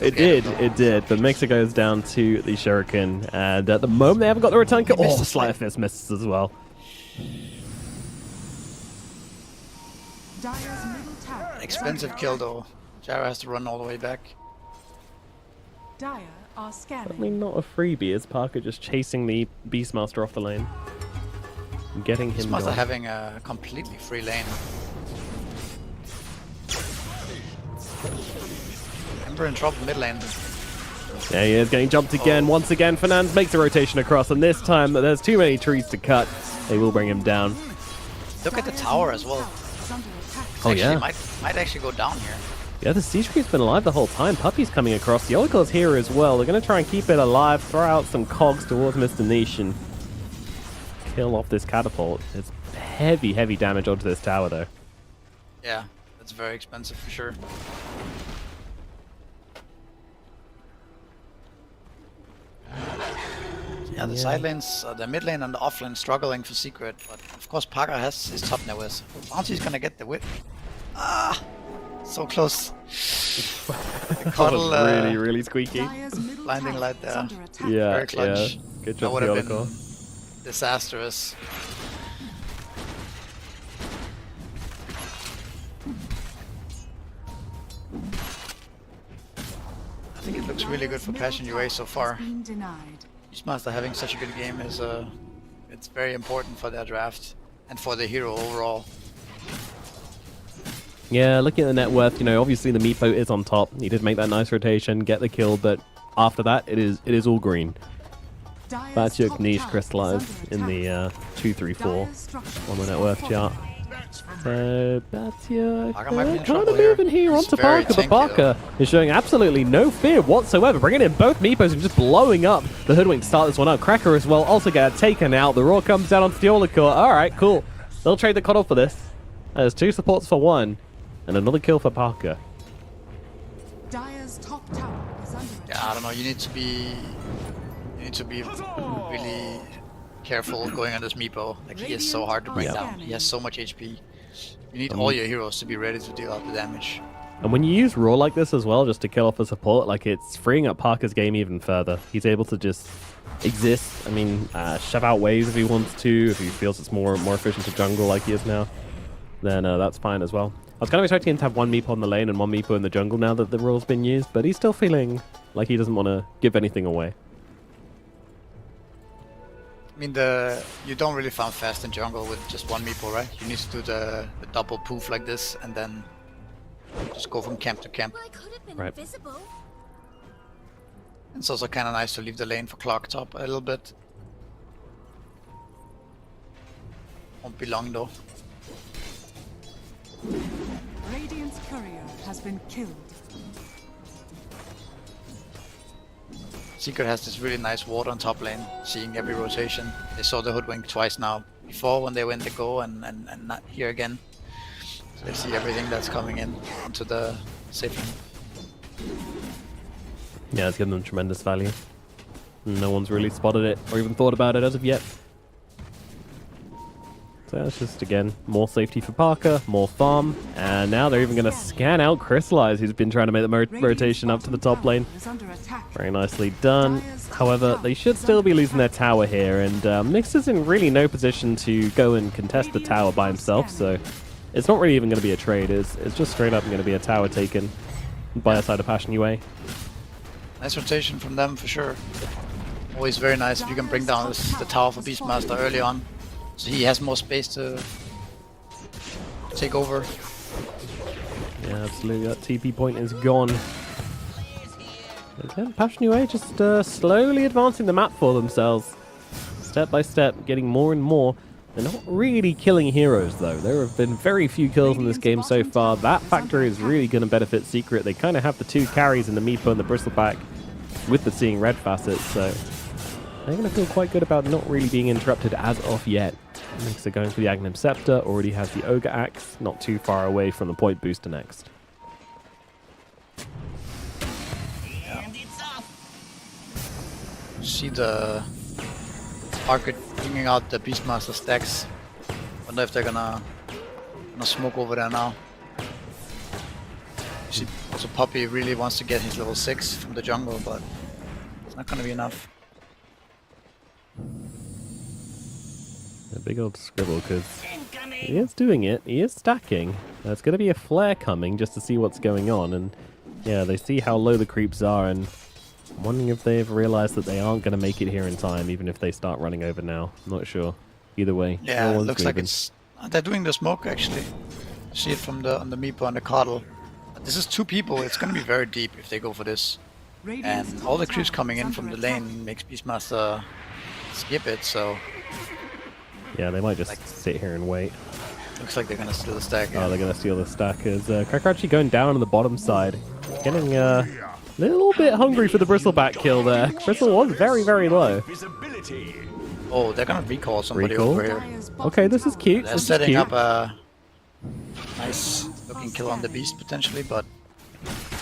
It did. But Mixer goes down to the Shuriken. And at the moment, they haven't got the return kill. Oh, Sleight of Fist misses as well. Dire's middle tower. Expensive kill though. Gyro has to run all the way back. Dire are I scanning. mean, not a freebie. Is Parker just chasing the Beastmaster off the lane? And getting him Master gone. having a completely free lane. Ember in trouble mid lane. There he is, getting jumped again. Once again, Fernandes makes a rotation across, and this time there's too many trees to cut. They will bring him down. Look at the tower as well. It's under attack. Oh, Actually, yeah. might actually go down here. Yeah, the siege creep's been alive the whole time. Puppy's coming across. The Olicor's here as well. They're going to try and keep it alive, throw out some cogs towards Mr. Niche and kill off this catapult. It's heavy, heavy damage onto this tower, though. Yeah, that's very expensive for sure. Yeah, the side lanes, the mid lane and the off lane struggling for secret, but of course Parker has his top nowhere. Bounty's gonna get the whip. Ah, so close. The cuddle, really, really squeaky. blinding light there. Yeah, Very clutch. yeah. Good That job, would the have been Olicor. disastrous. I think it looks really good for Passion UA so far. Beastmaster having such a good game is it's very important for their draft and for the hero overall. Yeah, looking at the net worth, you know, obviously the Meepo is on top. He did make that nice rotation, get the kill, but after that, it is all green. Batyuk Niche crystallized in the 2-3-4 on the net worth chart. So Batyuk kind of moving here onto Parker, but Parker is showing absolutely no fear whatsoever, bringing in both Meepos and just blowing up the Hoodwink to start this one out. Cracker as well also get taken out. The Roar comes down onto the Olicor. Alright, cool. They'll trade the cuddle for this. There's 2 supports for 1, and another kill for Parker. Dire's top tower is under attack. Yeah, I don't know, you need to be really careful going on this Meepo. Like, he is so hard to bring down. He has so much HP. You need all your heroes to be ready to deal out the damage. And when you use Roar like this as well, just to kill off a support, like, it's freeing up Parker's game even further. He's able to just exist. I mean, shove out waves if he wants to, if he feels it's more efficient to jungle like he is now, then that's fine as well. I was kind of expecting him to have 1 Meepo on the lane and 1 Meepo in the jungle now that the Roar's been used, but he's still feeling like he doesn't want to give anything away. I mean, you don't really farm fast in jungle with just 1 Meepo, right? You need to do the double poof like this and then just go from camp to camp. Right. It's also kind of nice to leave the lane for clock top a little bit. Won't be long though. Radiant's courier has been killed. Secret has this really nice ward on top lane, seeing every rotation. They saw the Hoodwink twice now. Before when they went to go and not here again. So they see everything that's coming in onto the safe lane. Yeah, it's given them tremendous value. No one's really spotted it or even thought about it as of yet. So that's just, again, more safety for Parker, more farm, and now they're even going to scan out Crystallize, who's been trying to make the rotation up to the top lane. Very nicely done. However, they should still be losing their tower here, and Mix is in really no position to go and contest the tower by himself, so it's not really even going to be a trade. It's just straight up going to be a tower taken by a side of Passion UA. Nice rotation from them for sure. Always very nice if you can bring down the tower for Beastmaster early on. So he has more space to take over. Yeah, absolutely. That TP point is gone. Again, Passion UA just slowly advancing the map for themselves. Step by step, getting more and more. They're not really killing heroes, though. There have been very few kills in this game so far. That factor is really going to benefit Secret. They kind of have the 2 carries in the Meepo and the Bristleback with the Seeing Red facets, so they're going to feel quite good about not really being interrupted as of yet. Next, they're going for the Aghanim Scepter, already has the Ogre Axe, not too far away from the point booster next. See the Parker bringing out the Beastmaster stacks. Wonder if they're gonna smoke over there now. You see, also Poppy really wants to get his level 6 from the jungle, but it's not gonna be enough. A big old scribble, because he is doing it. He is stacking. There's going to be a flare coming just to see what's going on. And yeah, they see how low the creeps are. And I'm wondering if they've realized that they aren't going to make it here in time, even if they start running over now. I'm not sure. Either way. Yeah, no it looks moving. like it's... They're doing the smoke, actually. See it from on the Meepo and the Coddle. This is 2 people. It's going to be very deep if they go for this. And all the creeps coming in from the lane makes Beastmaster skip it, so... Yeah, they might just sit here and wait. Looks like they're gonna steal the stack. Oh, they're going to steal the stack. As Cracker actually going down on the bottom side. Getting a little bit hungry for the Bristleback kill there. Bristle was very, very low. Oh, they're gonna recall somebody Recall? over here. Dire's bottom Okay, this is tower cute. They're This is setting cute. up a nice looking kill on the beast potentially, but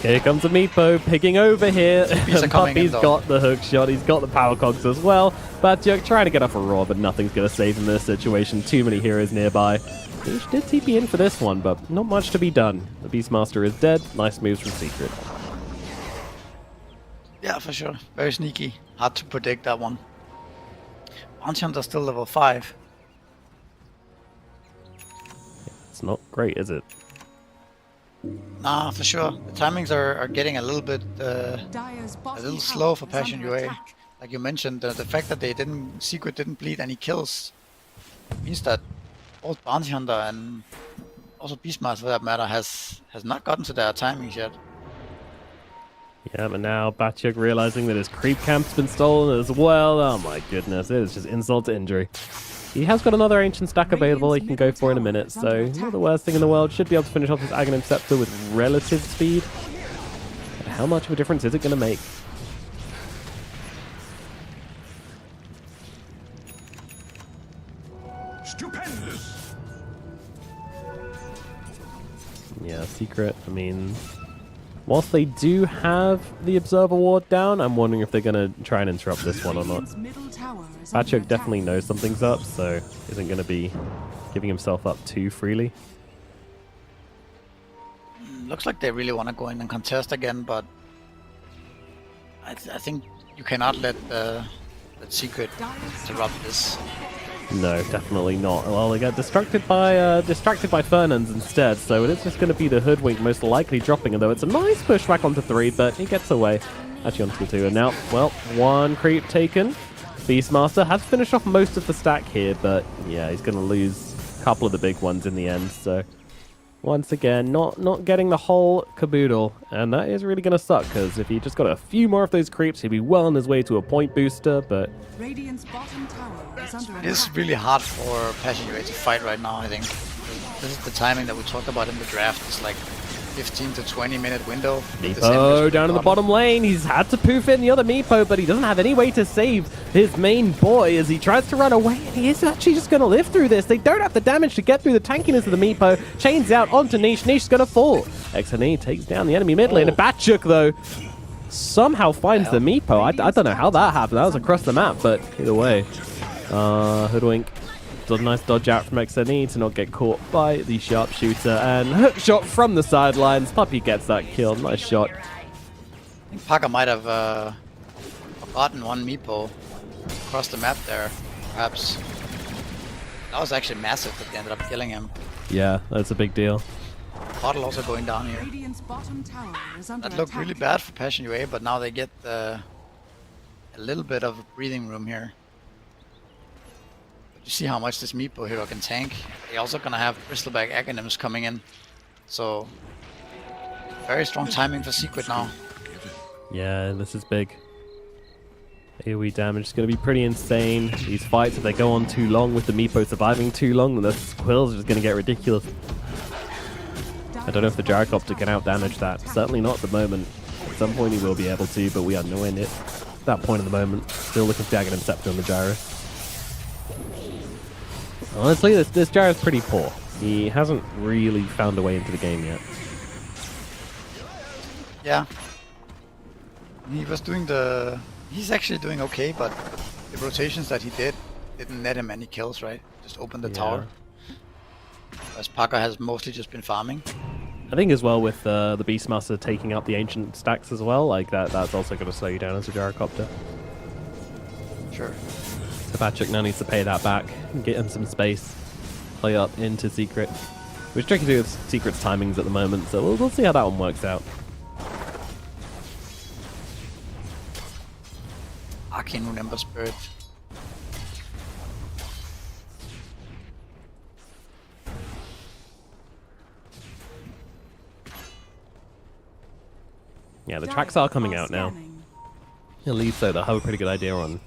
Here comes a Meepo picking over here. Bees are coming in, Puppy's though. got the hook shot. He's got the power cogs as well. Batjuk trying to get off a roar, but nothing's going to save him in this situation. Too many heroes nearby. He did TP in for this one, but not much to be done. The Beastmaster is dead. Nice moves from Secret. yeah, for sure. Very sneaky. Hard to predict that one. Bounty Hunter's still level 5. It's not great, is it? Nah, for sure. The timings are getting a little bit Dire's a bottom little tower slow for is Passion under UA. attack. Like you mentioned, the fact that they Secret didn't bleed any kills means that both Bounty Hunter and also Beastmaster for that matter has not gotten to their timings yet. Yeah, but now Batjuk realizing that his creep camp's been stolen as well. Oh my goodness, it is just insult to injury. He has got another ancient stack available he can go for in a minute, so not the worst thing in the world. Should be able to finish off this Aghanim Scepter with relative speed. But how much of a difference is it going to make? Stupendous. Yeah, Secret, I mean... Whilst they do have the Observer Ward down, I'm wondering if they're going to try and interrupt this one or not. Radiant's middle tower is under Batjuk attack. definitely knows something's up, so isn't going to be giving himself up too freely. Looks like they really want to go in and contest again, but I think you cannot let that Secret interrupt this. No, definitely not. Well, they got distracted by Fernands instead, so it is just going to be the Hoodwink most likely dropping, although it's a nice push back onto 3, but he gets away. Actually onto 2, and now, well, 1 creep taken. Beastmaster has finished off most of the stack here, but yeah, he's going to lose a couple of the big ones in the end, so... Once again, not getting the whole caboodle, and that is really going to suck, because if he just got a few more of those creeps, he'd be well on his way to a point booster, but... Radiant's bottom tower is under It is attack. really hard for Passion UA to fight right now, I think. This is the timing that we talked about in the draft. It's like 15 to 20 minute window. Meepo down in the bottom lane. He's had to poof in the other Meepo, but he doesn't have any way to save his main boy as he tries to run away. And he is actually just going to live through this. They don't have the damage to get through the tankiness of the Meepo. Chains out onto Niche. Niche's going to fall. XNE takes down the enemy mid lane. And Batjuk, though, somehow finds the Meepo. I don't know how that happened. That was across the map, but either way. Hoodwink does a nice dodge out from XNE to not get caught by the sharpshooter, and hook shot from the sidelines. Puppy gets that kill. Nice shot. I think Parker might have forgotten one Meepo across the map there, perhaps. That was actually massive that they ended up killing him. Yeah, that's a big deal. Bottle also going down here. Radiant's bottom tower is under That looked attack. really bad for Passion UA, but now they get a little bit of breathing room here. But you see how much this Meepo hero can tank. They're also gonna have Bristleback Aghanims coming in, so very strong timing for Secret now. Yeah, this is big. AoE damage is going to be pretty insane. These fights, if they go on too long with the Meepo surviving too long, then the Squills are just going to get ridiculous. I don't know if the Gyrocopter can out-damage that. Certainly not at the moment. At some point he will be able to, but we are nowhere near that point at the moment. Still looking for Aghanim Scepter on the Gyro. Honestly, this Gyro's pretty poor. He hasn't really found a way into the game yet. Yeah. He was doing he's actually doing okay, but the rotations that he didn't net him any kills, right? Just opened the tower. Whereas Parker has mostly just been farming. I think as well with the Beastmaster taking up the ancient stacks as well, like that's also going to slow you down as a Gyrocopter. Sure. So Batjuk now needs to pay that back and get him some space. Play up into Secret. Which tricky to do with Secret's timings at the moment, so we'll see how that one works out. Arcane Remember Spirit. Yeah, the tracks are coming out now. At least so they'll have a pretty good idea on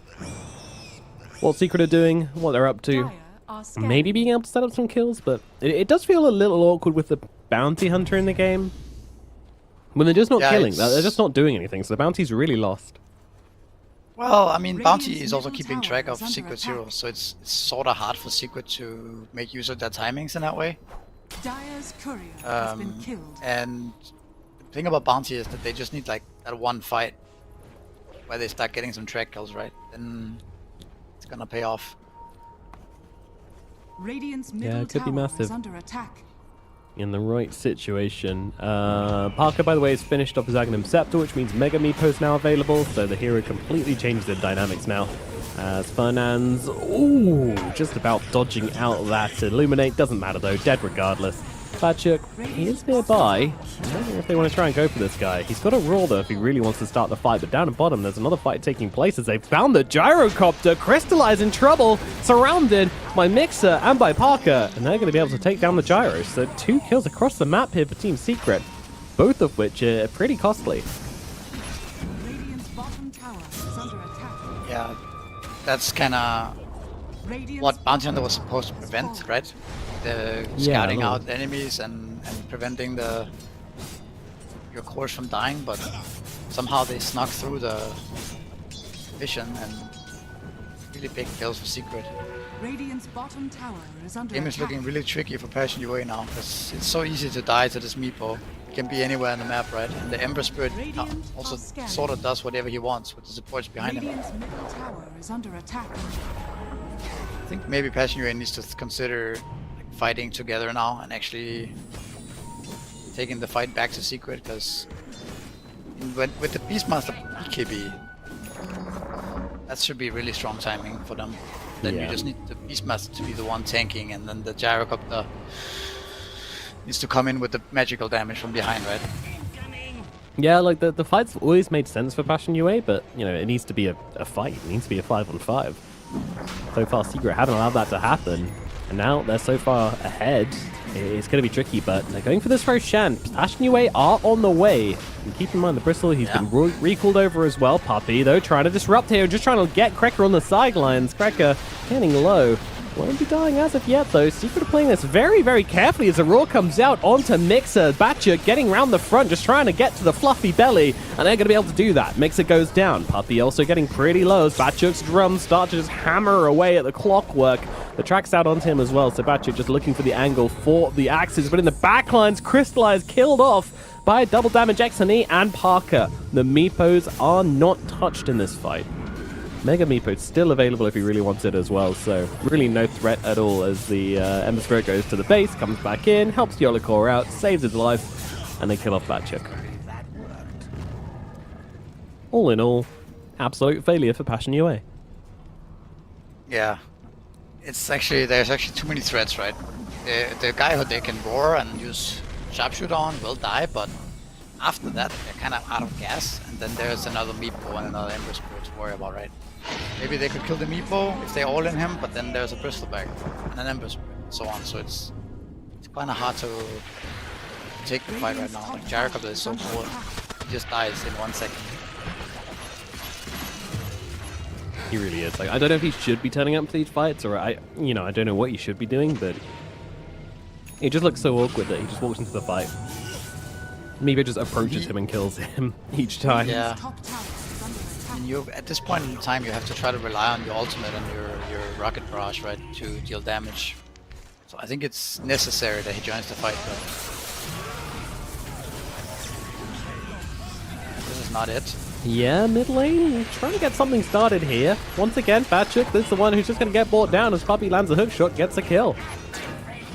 what Secret are doing, what they're up to. Last scan. maybe being able to set up some kills, but it does feel a little awkward with the bounty hunter in the game. When they're just not killing, they're just not doing anything, so the bounty's really lost. Well, I mean, Bounty Radiant's is also middle keeping tower track of is under Secret's attack. heroes, so it's sort of hard for Secret to make use of their timings in that way. Dire's courier has been killed. And the thing about Bounty is that they just need like that one fight where they start getting some track kills, right? Then it's gonna pay off. Radiant's middle it could be tower massive. is under attack. In the right situation. Parker, by the way, has finished off his Agnum Scepter, which means Mega Meepo is now available, so the hero completely changed the dynamics now. As Fernand's, just about dodging out that Illuminate. Doesn't matter though, dead regardless. Batchuk, he is nearby. I don't know if they want to try and go for this guy. He's got a roll though if he really wants to start the fight, but down at bottom there's another fight taking place as they've found the Gyrocopter. Crystallize in trouble, surrounded by Mixer and by Parker, and they're going to be able to take down the Gyro. So 2 kills across the map here for Team Secret, both of which are pretty costly. Radiant's bottom tower is under attack. Yeah, that's kind of Radiant's what Bounty Hunter bottom was supposed to tower is prevent, falling. right? The Yeah, scouting no. out enemies and preventing your cores from dying, but somehow they snuck through the vision and really big kills for Secret. Radiant's bottom tower is under Game is attack. looking really tricky for Passion UA now, because it's so easy to die to this meepo. It can be anywhere on the map, right? And the Ember Spirit also sort of does whatever he wants with the supports behind him. Radiant's middle tower is under attack. I think maybe Passion UA needs to consider like, fighting together now and actually taking the fight back to Secret, because with the Beastmaster BKB, that should be really strong timing for them. Then you just need the Beastmaster to be the one tanking, and then the Gyrocopter needs to come in with the magical damage from behind, right? Yeah, like the fights always made sense for Passion UA, but you know, it needs to be a fight. It needs to be a 5-on-5. So far, Secret haven't allowed that to happen, and now they're so far ahead. It's going to be tricky, but they're going for this Roshan. Passion UA are on the way. And keep in mind the Bristle, he's been recalled over as well. Puppy, though, trying to disrupt here, just trying to get Krekker on the sidelines. Krekker getting low. Won't be dying as of yet, though. Secret are playing this very, very carefully as the Roar comes out onto Mixer. Batcher getting round the front, just trying to get to the fluffy belly, and they're going to be able to do that. Mixer goes down. Puppy also getting pretty low as Batchuk's drums start to just hammer away at the clockwork. The track's out onto him as well, so Batchuk just looking for the angle for the axes, but in the backlines, Crystallize killed off by double damage XNE and Parker. The Meepos are not touched in this fight. Mega Meepo still available if he really wants it as well, so really no threat at all as the Ember Spirit goes to the base, comes back in, helps Yolokor out, saves his life, and they kill off Batchuk. All in all, absolute failure for Passion UA. Yeah, there's actually too many threats, right? The guy who they can roar and use sharpshooter on will die, but after that they're kind of out of gas, and then there's another Meepo and another Ember Spirit to worry about, right? Maybe they could kill the Meepo if they're all in him, but then there's a Bristleback and an Ember Spirit and so on, so it's kind of hard to take the fight right now. Like Gyrocopter is so cool, he just dies in 1 second. He really is. Like, I don't know if he should be turning up to these fights, or I don't know what he should be doing, but he just looks so awkward that he just walks into the fight. Meepo just approaches him and kills him each time. Yeah. Top tower is under attack. And at this point in time, you have to try to rely on your ultimate and your rocket barrage, right, to deal damage. So I think it's necessary that he joins the fight, but this is not it. Yeah, mid lane, trying to get something started here. Once again, Batchuk, this is the one who's just going to get brought down as Puppy lands a hook shot, gets a kill.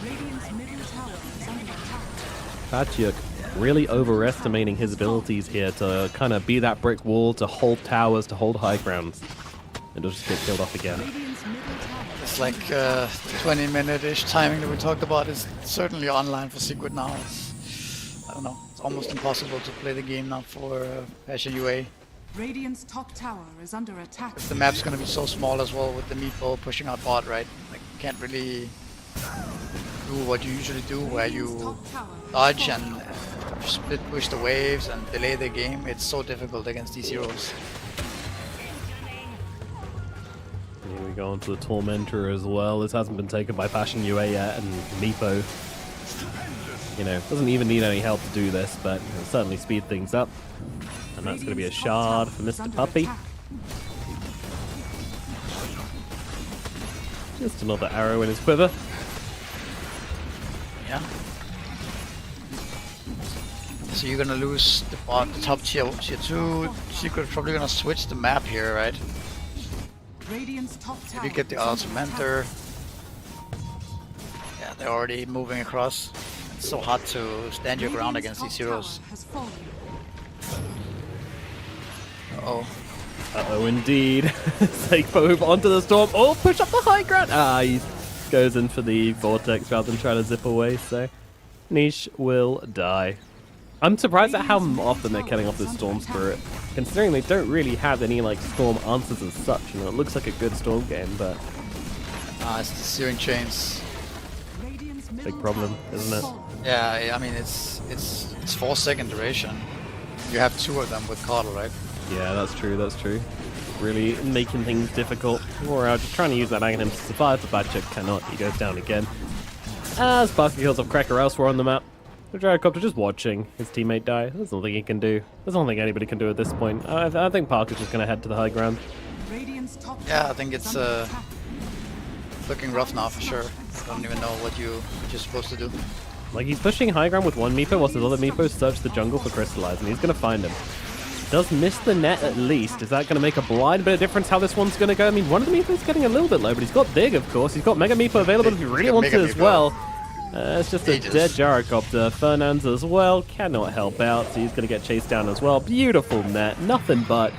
Radiant's middle tower is under attack. Batchuk really overestimating his abilities here to kind of be that brick wall, to hold towers, to hold high grounds. And he'll just get killed off again. Radiant's middle tower. It's like 20-minute-ish timing that we talked about is certainly online for Secret now. I don't know, it's almost impossible to play the game now for Passion UA. Radiant's top tower is under attack. The map's gonna be so small as well with the Meepo pushing out bot, right? Like, you can't really do what you usually do, where you dodge and split push the waves and delay the game. It's so difficult against these heroes. Here we We go on to the Tormentor as well. This hasn't been taken by Passion UA yet, and Meepo, you know, doesn't even need any help to do this, but it'll certainly speed things up. And that's going to be a shard for Mr. Puppy. Just another arrow in his quiver. Yeah. So you're gonna lose the bot, the top tier 2. Secret probably gonna switch the map here, right? Radiant's top tower. You get the Ultimator. Yeah, they're already moving across. It's so hard to stand your ground against these heroes. Uh-oh. Uh-oh, indeed. Seikpo onto the storm. Oh, push up the high ground. Ah, he goes in for the vortex rather than trying to zip away, so Niche will die. I'm surprised at how often they're killing off this Storm Spirit, considering they don't really have any like Storm answers as such. You know, it looks like a good Storm game, but It's the Searing Chains. big problem, isn't it? Yeah, I mean it's 4-second duration. You have 2 of them with Cardle, right? Yeah, that's true, that's true. Really making things difficult. We're out just trying to use that Aghanim to survive, the bad check cannot. He goes down again. As Parker kills off Cracker elsewhere on the map. The Gyrocopter just watching his teammate die. There's nothing he can do. There's nothing anybody can do at this point. I think Parker's just going to head to the high ground. Yeah, I think it's looking rough now for sure. I don't even know what you're supposed to do. Like, he's pushing high ground with one Meepo, whilst his other Meepo search the jungle for Crystallize, and he's going to find him. Does miss the net at least. Is that going to make a blind bit of difference how this one's going to go? I mean, one of the Meepo's getting a little bit low, but he's got Big, of course. He's got Mega Meepo available if he really wants it as well. It's just a dead Gyrocopter. Fernandes as well cannot help out, so he's going to get chased down as well. Beautiful net. Nothing but.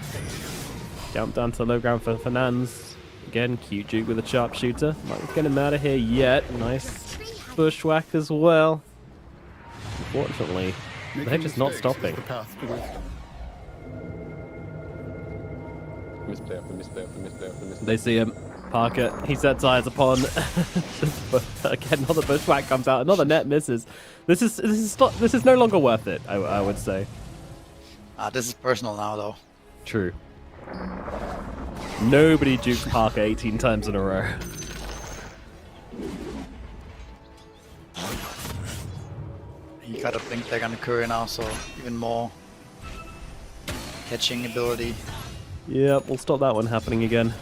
Jump down to the low ground for Fernandes. Again, cute Duke with a sharpshooter. Not get him out of here yet. Nice bushwhack as well. Unfortunately, they're just not stopping. They see him. Parker, he sets eyes upon. Again, another bushwhack comes out. Another net misses. This is no longer worth it. I would say. This is personal now, though. True. Nobody jukes Parker 18 times in a row. He got a blink tag on the Courier now, so even more catching ability. Yep, we'll stop that one happening again.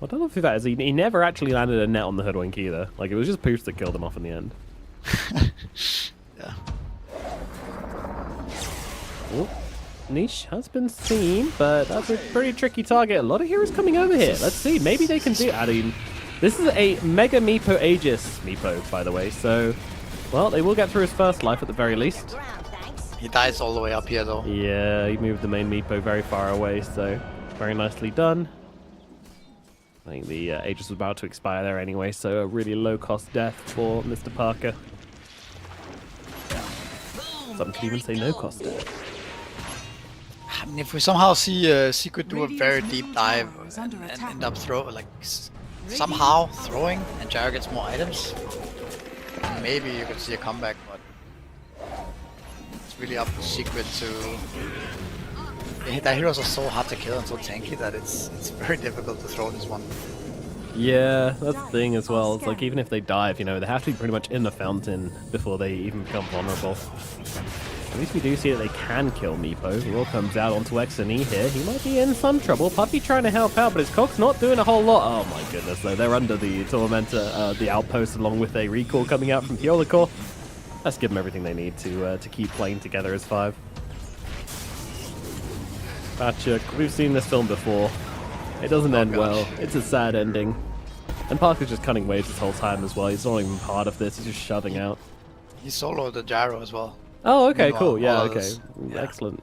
I don't know who that is. He never actually landed a net on the Hoodwink either. Like, it was just Pooch that killed him off in the end. Yeah. Oh, Niche has been seen, but that's a pretty tricky target. A lot of heroes coming over here. Let's see. Maybe they can do... I mean, this is a Mega Meepo Aegis Meepo, by the way. So, well, they will get through his first life at the very least. He dies all the way up here, though. Yeah, he moved the main Meepo very far away, so very nicely done. I think the Aegis was about to expire there anyway, so a really low-cost death for Mr. Parker. Some could even say no-cost death. I mean, if we somehow see Secret do a very deep dive and end up somehow throwing, and Gyro gets more items, maybe you could see a comeback, but it's really up to Secret to... The heroes are so hard to kill and so tanky that it's very difficult to throw this one. Yeah, that's the thing as well. It's like, even if they dive, you know, they have to be pretty much in the fountain before they even become vulnerable. At least we do see that they can kill Meepo. Raw comes out onto X and E here. He might be in some trouble. Puppy trying to help out, but his Cog's not doing a whole lot. Oh my goodness, though. They're under the Tormentor, the outpost, along with a recall coming out from Piola Core. Let's give them everything they need to keep playing together as 5. Batchuk, we've seen this film before. It doesn't end well. It's a sad ending. And Parker's just cutting waves this whole time as well. He's not even part of this. He's just shoving out. He soloed the gyro as well. Oh, okay, cool. Yeah, okay. Yeah. Excellent.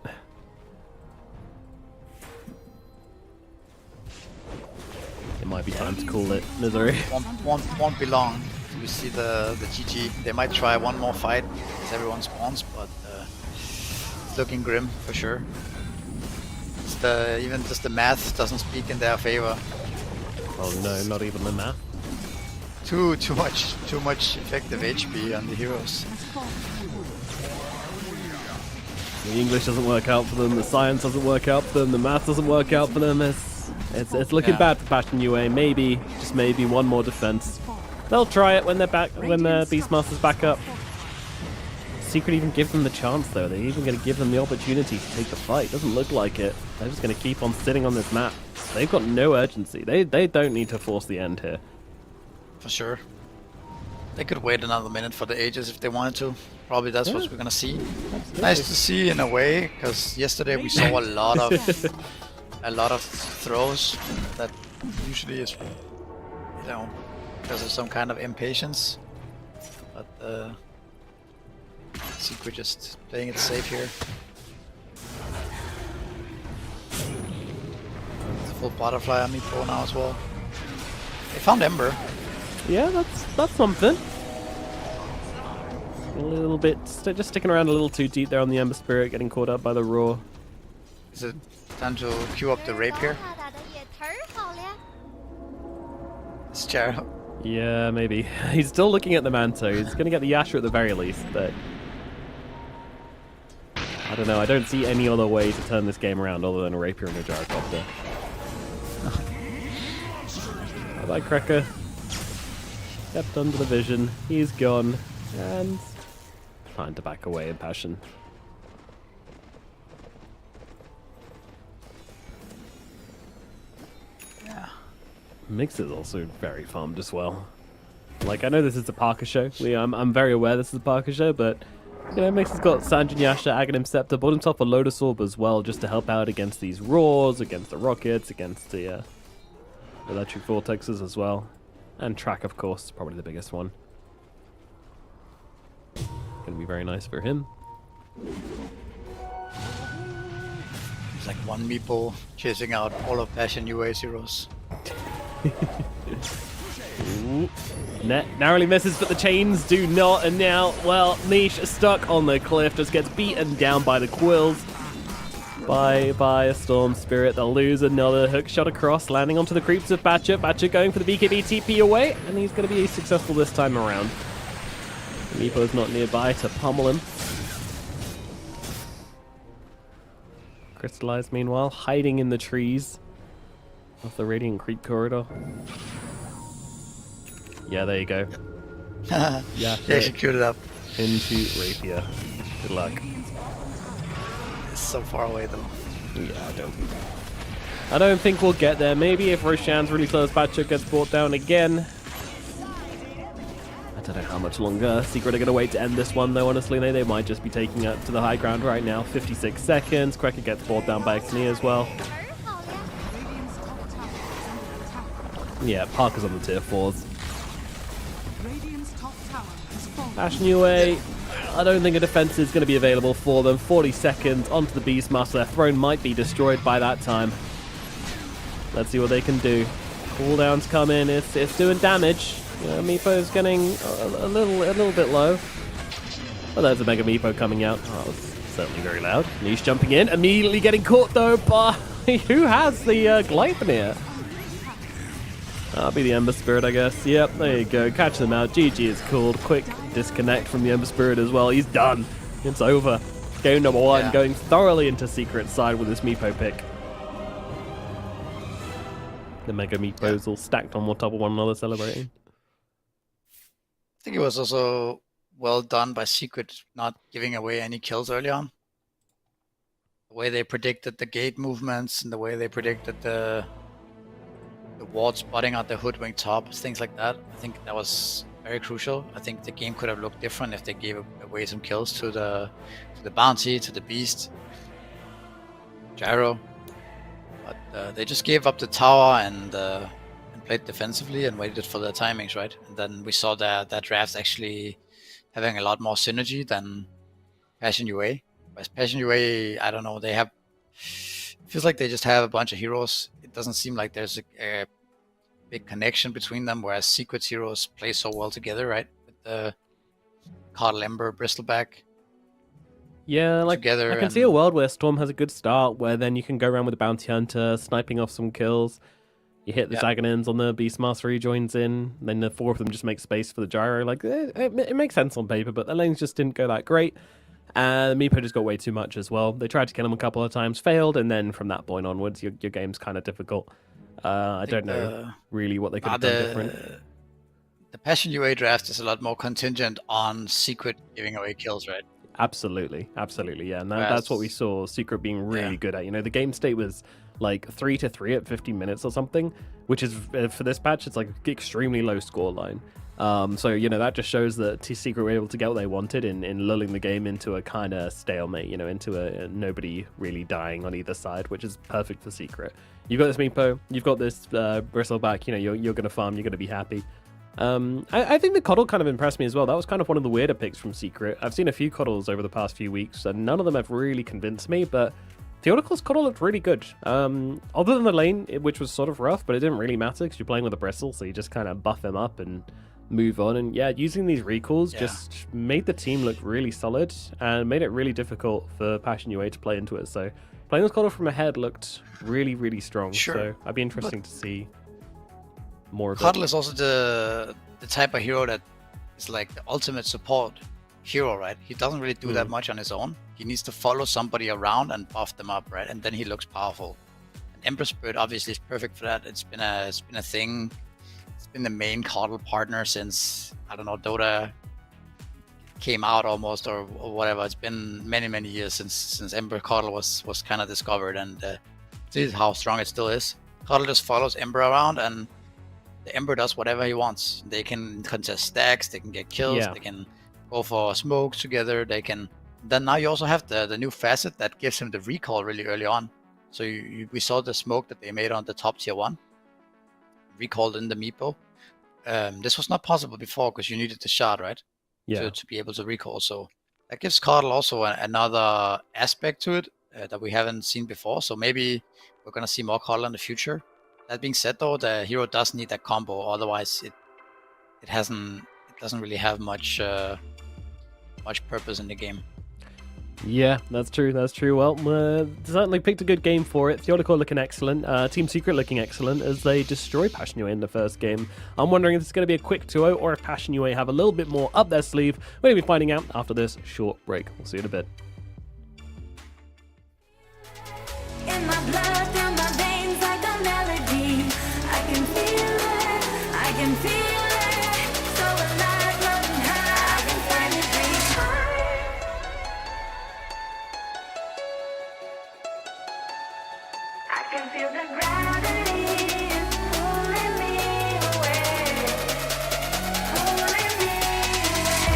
It might be time to call it Misery. Won't be long. We see the GG. They might try one more fight as everyone spawns, but it's looking grim for sure. Even just the math doesn't speak in their favor. Oh no, not even the math. Too much effective HP on the heroes. The English doesn't work out for them, the science doesn't work out for them, the math doesn't work out for them. It's looking bad for Passion UA. Maybe, just maybe, one more defense. They'll try it when they're back, when the Beastmaster's back up. Secret even give them the chance though. They're even going to give them the opportunity to take the fight. Doesn't look like it. They're just going to keep on sitting on this map. They've got no urgency. They don't need to force the end here. For sure. They could wait another minute for the Aegis if they wanted to. Probably that's what we're gonna see. Absolutely. Nice to see in a way, because yesterday we saw a lot of throws that usually is, you know, because of some kind of impatience. But Secret just playing it safe here. It's a full butterfly on Meatball now as well. They found Ember. Yeah, that's something. A little bit, just sticking around a little too deep there on the Ember Spirit, getting caught up by the Roar. Is it time to queue up the Rapier? It's Jaro. Yeah, maybe. He's still looking at the Manto. He's going to get the Yasha at the very least, but I don't know. I don't see any other way to turn this game around other than a Rapier and a Gyrocopter. Bye-bye, Cracker. Stepped under the vision. He's gone. And trying to back away in Passion. Yeah. Mix is also very farmed as well. Like, I know this is the Parker show. I'm very aware this is the Parker show, but you know, Mix has got Sanjin Yasha, Aghanim Scepter, bought himself a Lotus Orb as well, just to help out against these Roars, against the Rockets, against the Electric Vortexes as well. And Track, of course, probably the biggest one. Gonna be very nice for him. It's like one meeple chasing out all of Passion UA heroes. Ooh. Narrowly misses, but the chains do not. And now, well, Niche stuck on the cliff, just gets beaten down by the Quills. By a Storm Spirit. They'll lose another hook shot across, landing onto the creeps of Batcher. Batcher going for the BKB TP away, and he's going to be successful this time around. Meepo's not nearby to pummel him. Crystallized, meanwhile, hiding in the trees of the Radiant Creep corridor. Yeah, there you go. Yeah, he executed up. Into Rapier. Good luck. It's so far away though. Yeah, I don't think we'll get there. Maybe if Roshan's really close, Batcher gets brought down again. I don't know how much longer Secret are going to wait to end this one, though, honestly. They might just be taking it to the high ground right now. 56 seconds. Cracker gets brought down by Xenia as well. Yeah, Parker's on the tier 4s. Passion UA, I don't think a defense is going to be available for them. 40 seconds onto the Beastmaster. Their throne might be destroyed by that time. Let's see what they can do. Cooldowns come in. It's doing damage. Meepo's getting a little bit low. Well, there's a Mega Meepo coming out. Oh, that was certainly very loud. Niche jumping in, immediately getting caught though by who has the Gleipnir? That'll be the Ember Spirit, I guess. Yep, there you go. Catch them out. GG is called. Quick disconnect from the Ember Spirit as well. He's done. It's over. Game number 1, going thoroughly into Secret's side with this Meepo pick. The Mega Meepos all stacked on top of one another, celebrating. I think it was also well done by Secret not giving away any kills early on. The way they predicted the gate movements and the way they predicted the ward spotting out the hoodwink top, things like that. I think that was very crucial. I think the game could have looked different if they gave away some kills to the bounty, to the beast, Gyro. But they just gave up the tower and played defensively and waited for their timings, right? And then we saw that draft actually having a lot more synergy than Passion UA. Whereas Passion UA, I don't know, they have, feels like they just have a bunch of heroes. It doesn't seem like there's a big connection between them, whereas Secret's heroes play so well together, right? With the Cardle Ember, Bristleback. Yeah, like together, I can see a world where Storm has a good start, where then you can go around with a Bounty Hunter, sniping off some kills. You hit the Zaganins on the Beastmaster, he joins in. Then the 4 of them just make space for the Gyro. Like, it makes sense on paper, but the lanes just didn't go that great. And Meepo just got way too much as well. They tried to kill him a couple of times, failed, and then from that point onwards, your game's kind of difficult. I don't know really what they could have done different. The Passion UA draft is a lot more contingent on Secret giving away kills, right? Absolutely, yeah, and that's what we saw Secret being really good at. You know, the game state was like 3-3 at 50 minutes or something, which is for this patch, it's like extremely low score line. So you know, that just shows that Secret were able to get what they wanted in lulling the game into a kind of stalemate. You know, into a nobody really dying on either side, which is perfect for Secret. You've got this Meepo, you've got this Bristleback. You know, you're gonna farm, you're gonna be happy. I think the Coddle kind of impressed me as well. That was kind of one of the weirder picks from Secret. I've seen a few Coddles over the past few weeks, and none of them have really convinced me, but Theodical's Coddle looked really good. Other than the lane, which was sort of rough, but it didn't really matter because you're playing with a Bristle, so you just kind of buff him up and move on. And yeah, using these recalls just made the team look really solid and made it really difficult for Passion UA to play into it. So playing with Coddle from ahead looked really, really strong. Sure. So I'd be interesting to see more of Coddle it. is also the type of hero that is like the ultimate support hero, right? He doesn't really do that much on his own. He needs to follow somebody around and buff them up, right? And then he looks powerful. And Ember Spirit obviously is perfect for that. It's been a thing. It's been the main Coddle partner since, I don't know, Dota came out almost, or whatever. It's been many years since Ember Coddle was kind of discovered, and this is how strong it still is. Coddle just follows Ember around, and the Ember does whatever he wants. They can contest stacks, they can get kills, they can go for smokes together, they can... Then now you also have the new facet that gives him the recall really early on. So we saw the smoke that they made on the top tier 1. Recalled in the Meepo. This was not possible before because you needed the shot, right? Yeah. To be able to recall. So that gives Coddle also another aspect to it that we haven't seen before. So maybe we're going to see more Coddle in the future. That being said, though, the hero does need that combo. Otherwise, it doesn't really have much purpose in the game. Yeah, that's true. Well, certainly picked a good game for it. Theodical looking excellent. Team Secret looking excellent as they destroy Passion UA in the first game. I'm wondering if it's going to be a quick 2-0 or if Passion UA have a little bit more up their sleeve. We're going to be finding out after this short break. We'll see you in a bit. In my blood, down my veins like a melody. I can feel it, I can feel it. So alive, floating high, I can finally breathe high. I can feel the gravity is pulling me away, pulling me away.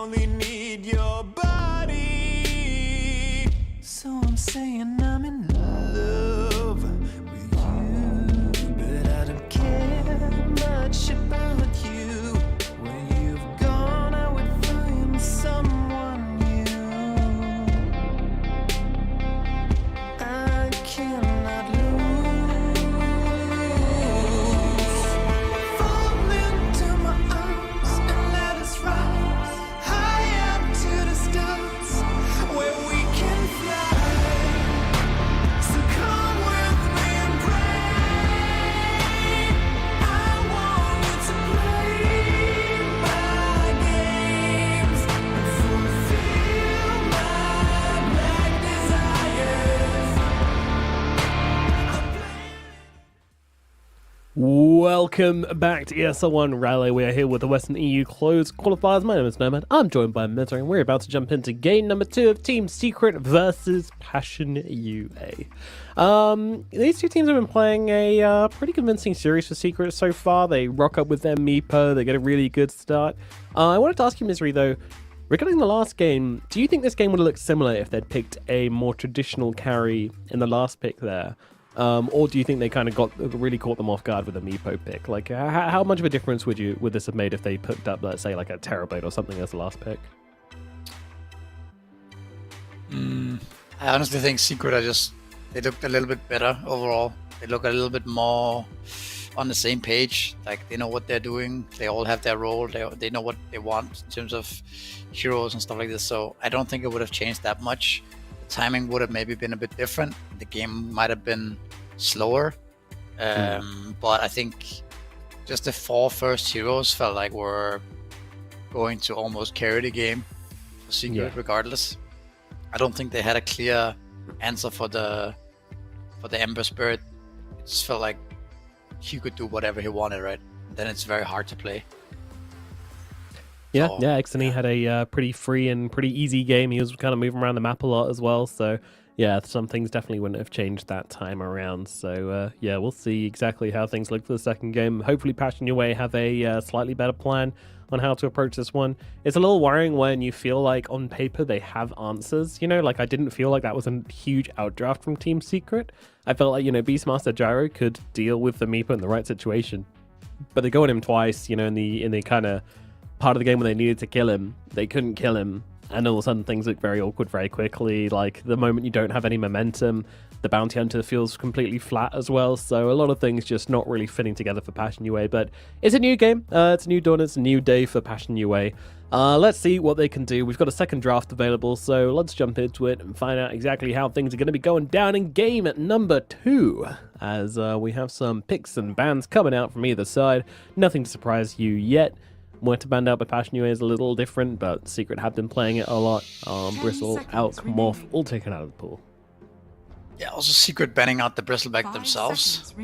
only need your body. So I'm saying I'm in love with you, but I don't care much about you. When you've gone, I would find someone new. I cannot lose. Fall into my arms and let us rise high up to the stars where we can fly. So come with me and pray. I want you to play my games and fulfill my black desires. Welcome back to ESL One Raleigh. We are here with the Western EU closed qualifiers. My name is Nomad. I'm joined by Misery, and we're about to jump into game number 2 of Team Secret versus Passion UA. These two teams have been playing a pretty convincing series for Secret so far. They rock up with their Meepo, they get a really good start. I wanted to ask you, Misery, though, regarding the last game, do you think this game would have looked similar if they'd picked a more traditional carry in the last pick there? Or do you think they kind of really caught them off guard with a Meepo pick? Like, how much of a difference would this have made if they picked up, let's say, like a Terrorblade or something as the last pick? I honestly think Secret they looked a little bit better overall. They look a little bit more on the same page. Like, they know what they're doing. They all have their role. They know what they want in terms of heroes and stuff like this. So I don't think it would have changed that much. The timing would have maybe been a bit different. The game might have been slower. But I think just the 4 first heroes felt like were going to almost carry the game for Secret regardless. I don't think they had a clear answer for the Ember Spirit. It just felt like he could do whatever he wanted, right? Then it's very hard to play. Yeah, XNE had a pretty free and pretty easy game. He was kind of moving around the map a lot as well. So, yeah, some things definitely wouldn't have changed that time around. So, yeah, we'll see exactly how things look for the second game. Hopefully, Passion UA have a slightly better plan on how to approach this one. It's a little worrying when you feel like on paper they have answers. You know, like I didn't feel like that was a huge outdraft from Team Secret. I felt like, Beastmaster Gyro could deal with the Meepo in the right situation. But they go at him twice, in the kind of part of the game when they needed to kill him, they couldn't kill him, and all of a sudden things look very awkward very quickly. Like, the moment you don't have any momentum, the bounty hunter feels completely flat as well. So a lot of things just not really fitting together for Passion UA. But it's a new game, it's a new dawn, it's a new day for Passion UA. Let's see what they can do. We've got a second draft available, so let's jump into it and find out exactly how things are going to be going down in game at number 2, as we have some picks and bans coming out from either side. Nothing to surprise you yet. Winter banned out by Passion UA is a little different, but Secret have been playing it a lot. Bristle, Alk, Morph, all taken out of the pool. Yeah, also Secret banning out the Bristleback themselves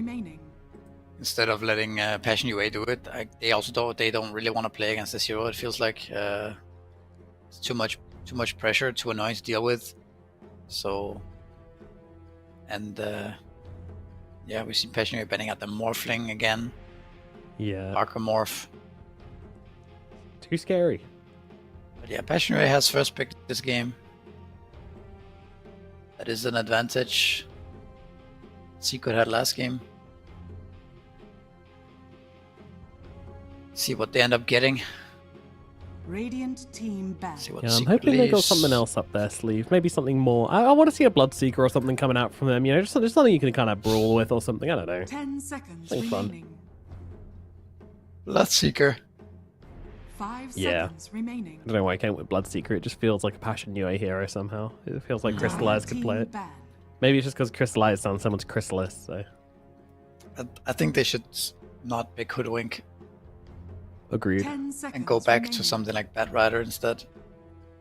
instead of letting Passion UA do it. They don't really want to play against this hero. It feels like it's too much pressure, too annoying to deal with. So, and yeah, we see Passion UA banning out the Morphling again. Yeah, Archimorph. Too scary. But yeah, Passion UA has first pick this game. That is an advantage Secret had last game. See what they end up getting. Radiant team back. See what Yeah, I'm Secret hoping they got leaves. something else up their sleeve. Maybe something more. I want to see a Bloodseeker or something coming out from them. Just something you can kind of brawl with or something. I don't know. 10 seconds Something fun. remaining. Bloodseeker. 5 Yeah. seconds remaining. I don't know why I came with Bloodseeker. It just feels like a Passion UA hero somehow. It feels like Crystallize could play it. Banned. Maybe it's just because Crystallize sounds similar to Chrysalis. So I think they should not pick Hoodwink agreed. 10 seconds and go back remaining. to something like Bat Rider instead,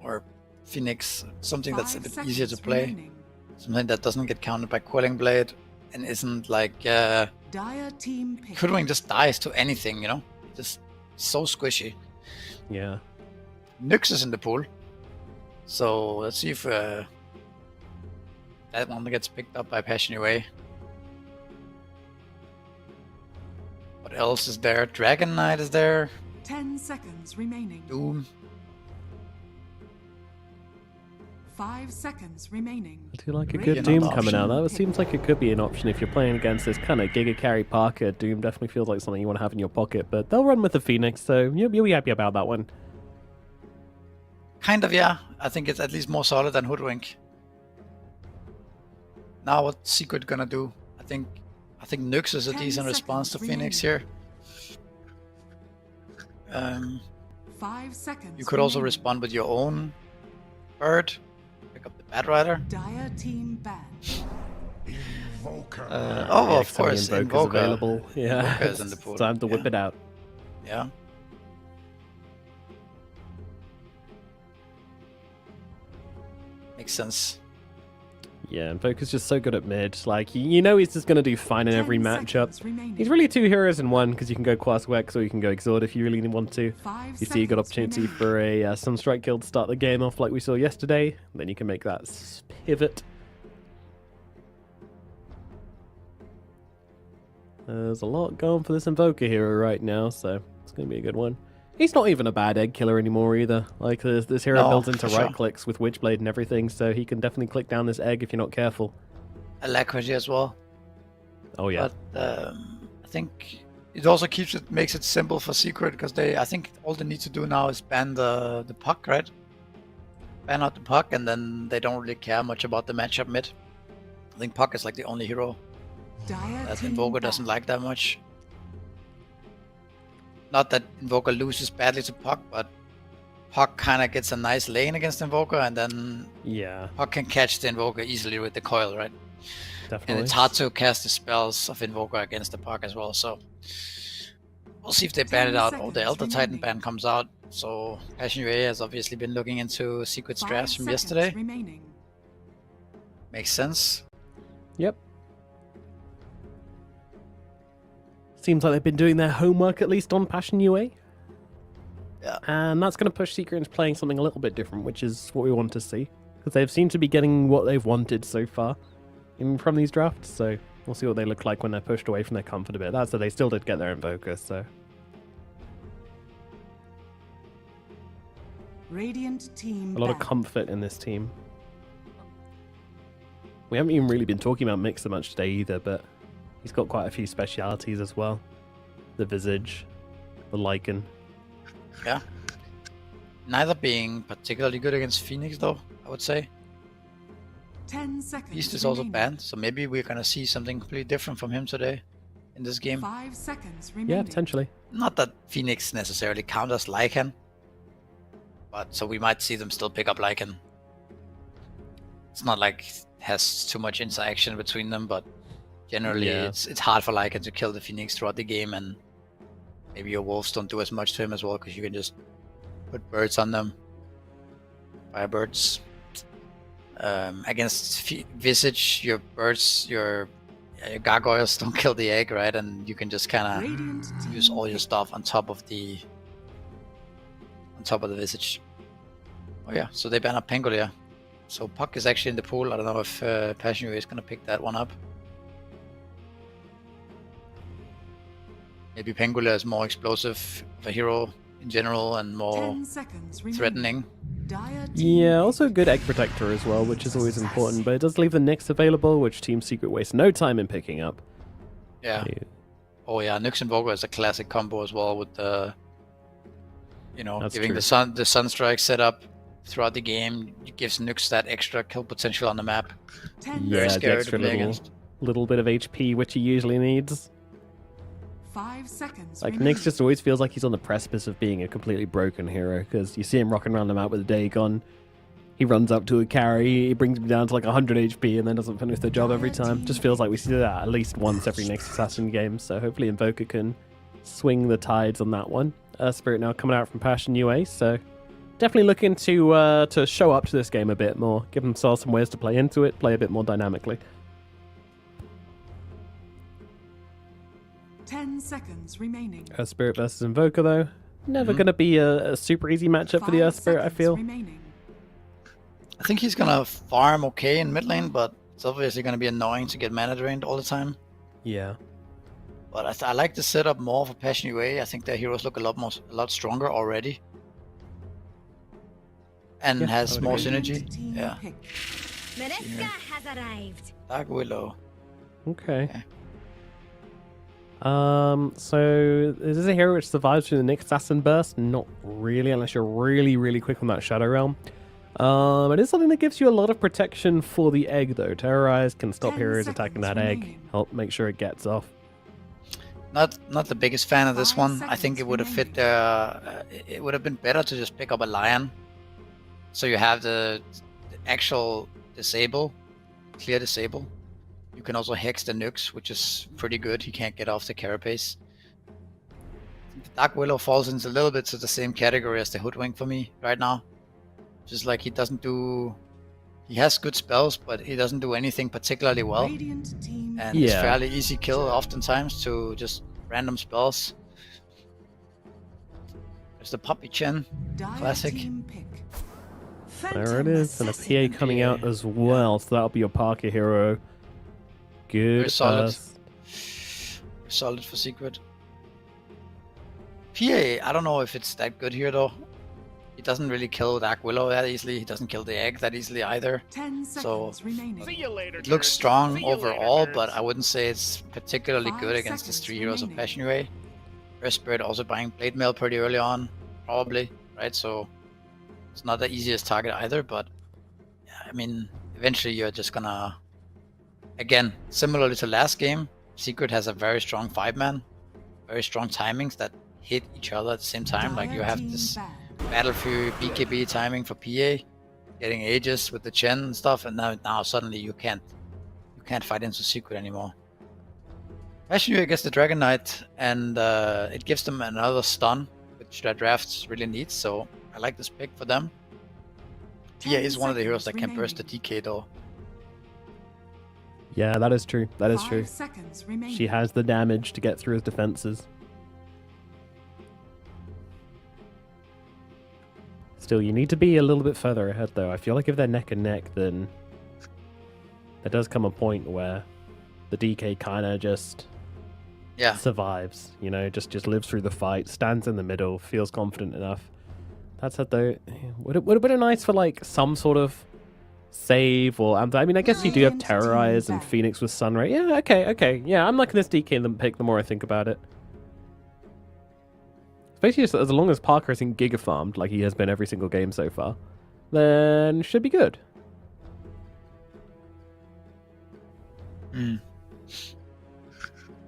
or Phoenix, something that's a 5 bit easier to seconds play, remaining. something that doesn't get countered by Quelling Blade and isn't like Dire team pick. Hoodwink just dies to anything, just so squishy. Yeah. Nyx is in the pool, so let's see if that one gets picked up by Passion UA. What else is there? Dragon Knight is there. 10 seconds remaining. Doom. 5 seconds remaining. I do like a Radiant good Doom option. coming out. That seems like it could be an option if you're playing against this kind of Giga Carry Parker. Doom definitely feels like something you want to have in your pocket, but they'll run with the Phoenix, so you'll be happy about that one. Kind of, yeah. I think it's at least more solid than Hoodwink. Now what's Secret gonna do? I think Nyx is a 10 decent response to seconds Phoenix here. 5 seconds. You could also remaining. respond with your own bird. Pick up the Bat Rider. Dire team ban. Of XP course, Invoker's Invoker. available. Yeah, Invoker is in the pool. it's time to whip it out. Yeah. Makes sense. Yeah, Invoker's just so good at mid. Like, you know he's just going to do fine in 10 every matchup. seconds remaining. He's really 2 heroes in one, because you can go Quaswex or you can go Exhort if you really want to. 5 You see a good seconds opportunity remaining. for a Sunstrike kill to start the game off like we saw yesterday. Then you can make that pivot. There's a lot going for this Invoker hero right now, so it's going to be a good one. He's not even a bad egg killer anymore either. Like, this hero No, builds into for sure. right clicks with Witchblade and everything, so he can definitely click down this egg if you're not careful. Alacrity as well. Oh yeah. But I think it also makes it simple for Secret, because I think all they need to do now is ban the puck, right? Ban out the puck, and then they don't really care much about the matchup mid. I think puck is like the only hero Dire that team Invoker ban. doesn't like that much. Not that Invoker loses badly to puck, but puck kind of gets a nice lane against Invoker, and then Yeah, puck can catch the Invoker easily with the coil, right? definitely. And it's hard to cast the spells of Invoker against the puck as well, so we'll see if they ban it 10 out. Oh, the seconds Elder Titan remaining. ban comes out, so Passion UA has obviously been looking into Secret 5 strats from seconds yesterday. remaining. Makes sense. Yep. Seems like they've been doing their homework at least on Passion UA. Yeah. And that's going to push Secret into playing something a little bit different, which is what we want to see. Because they've seemed to be getting what they've wanted so far from these drafts, so we'll see what they look like when they're pushed away from their comfort a bit. That said, they still did get their Invoker, so... Radiant team A lot of ban. comfort in this team. We haven't even really been talking about Mix so much today either, but he's got quite a few specialities as well. The Visage, the Lycan. Yeah. Neither being particularly good against Phoenix, though, I would say. 10 seconds. Beast is also remaining. banned, so maybe we're gonna see something completely different from him today in this game. 5 seconds Yeah, remaining. potentially. Not that Phoenix necessarily counters Lycan, but so we might see them still pick up Lycan. It's not like it has too much interaction between them, but generally Yeah. it's hard for Lycan to kill the Phoenix throughout the game, and maybe your wolves don't do as much to him as well, because you can just put birds on them. Firebirds. Against Visage, your birds, your gargoyles don't kill the egg, right? And you can just kind of Radiant team use all your stuff on top of the Visage. Oh yeah, so they ban up Pangolier. So Puck is actually in the pool. I don't know if Passion UA is gonna pick that one up. Maybe Pangolier is more explosive of a hero in general and more 10 seconds remaining. threatening. Dire team Yeah, also a good Egg Protector as well, which is always important, but it does leave the Nyx available, which Team Secret wastes no time in picking up. Yeah. Yeah. Oh yeah, Nyx Invoker is a classic combo as well, with the That's giving true. the Sunstrike setup throughout the game. It gives Nyx that extra kill potential on the map. 10 Yeah, the scary to extra play against. little bit of HP, which he usually needs. 5 seconds Like, remaining. Nyx just always feels like he's on the precipice of being a completely broken hero, because you see him rocking around the map with a Dagon. He runs up to a carry, he brings him down to like 100 HP, and then doesn't finish the job every time. Just feels like we see that at least once every Nyx Assassin game, so hopefully Invoker can swing the tides on that one. Spirit now coming out from Passion UA, so definitely looking to show up to this game a bit more, give themselves some ways to play into it, play a bit more dynamically. 10 seconds remaining. Spirit versus Invoker, though. Never going to be a super easy matchup for the 5 Spirit, I seconds feel. remaining. I think he's gonna farm okay in mid lane, but it's obviously gonna be annoying to get mana drained all the time. Yeah. But I like the setup more for Passion UA. I think their heroes look a lot stronger already. and Yeah, has I would more agree. synergy. Team Yeah. picked. Mereska has arrived. Dark Willow. Okay. Okay. So is this a hero which survives through the next assassin burst? Not really, unless you're really, really quick on that Shadow Realm. It is something that gives you a lot of protection for the egg, though. Terrorize can stop 10 heroes attacking that seconds egg, remaining. help make sure it gets off. Not the biggest fan of this 5 one. I think seconds it would have fit. remaining. It would have been better to just pick up a lion. So you have the actual disable, clear disable. You can also hex the nukes, which is pretty good. He can't get off the carapace. Dark Willow falls into a little bit to the same category as the Hoodwink for me right now. Just like he doesn't do. He has good spells, but he doesn't do anything particularly well. Radiant team And it's Yeah. fairly easy kill oftentimes to just random spells. There's the Puppy Chin. Dire Classic. team pick. There it is, and a Phantom PA coming out as well, so that'll be your Parker hero. Good. Very solid. Solid for Secret. PA, I don't know if it's that good here though. He doesn't really kill Dark Willow that easily. He doesn't kill the egg that easily either. 10 So, seconds remaining. It looks strong overall, but I wouldn't say it's particularly good 5 against these seconds 3 heroes of remaining. Passion UA. First Spirit also buying Blade Mail pretty early on, probably, right? So it's not the easiest target either, but yeah, I mean, eventually you're just gonna, again, similarly to last game, Secret has a very strong 5-man, very strong timings that hit each other at the same time. Like you Dire have team this banned. Battle Fury BKB timing for PA, getting Aegis with the Chen and stuff, and now suddenly you can't fight into Secret anymore. Passion UA gets the Dragon Knight, and it gives them another stun, which their drafts really needs. So I like this pick for them. PA 10 is one of the heroes that seconds can burst the remaining. DK though. Yeah, that is true. That is 5 true. seconds remaining. She has the damage to get through his defenses. Still, you need to be a little bit further ahead, though. I feel like if they're neck and neck, then there does come a point where the DK kind of just Yeah, survives. You know, just lives through the fight, stands in the middle, feels confident enough. That said, though, would it have been nice for like some sort of save or I mean, I guess you do have Terrorize and Phoenix with Sunray. Yeah, okay. Yeah, I'm liking this DK pick the more I think about it. Especially as long as Parker isn't Giga farmed like he has been every single game so far, then should be good.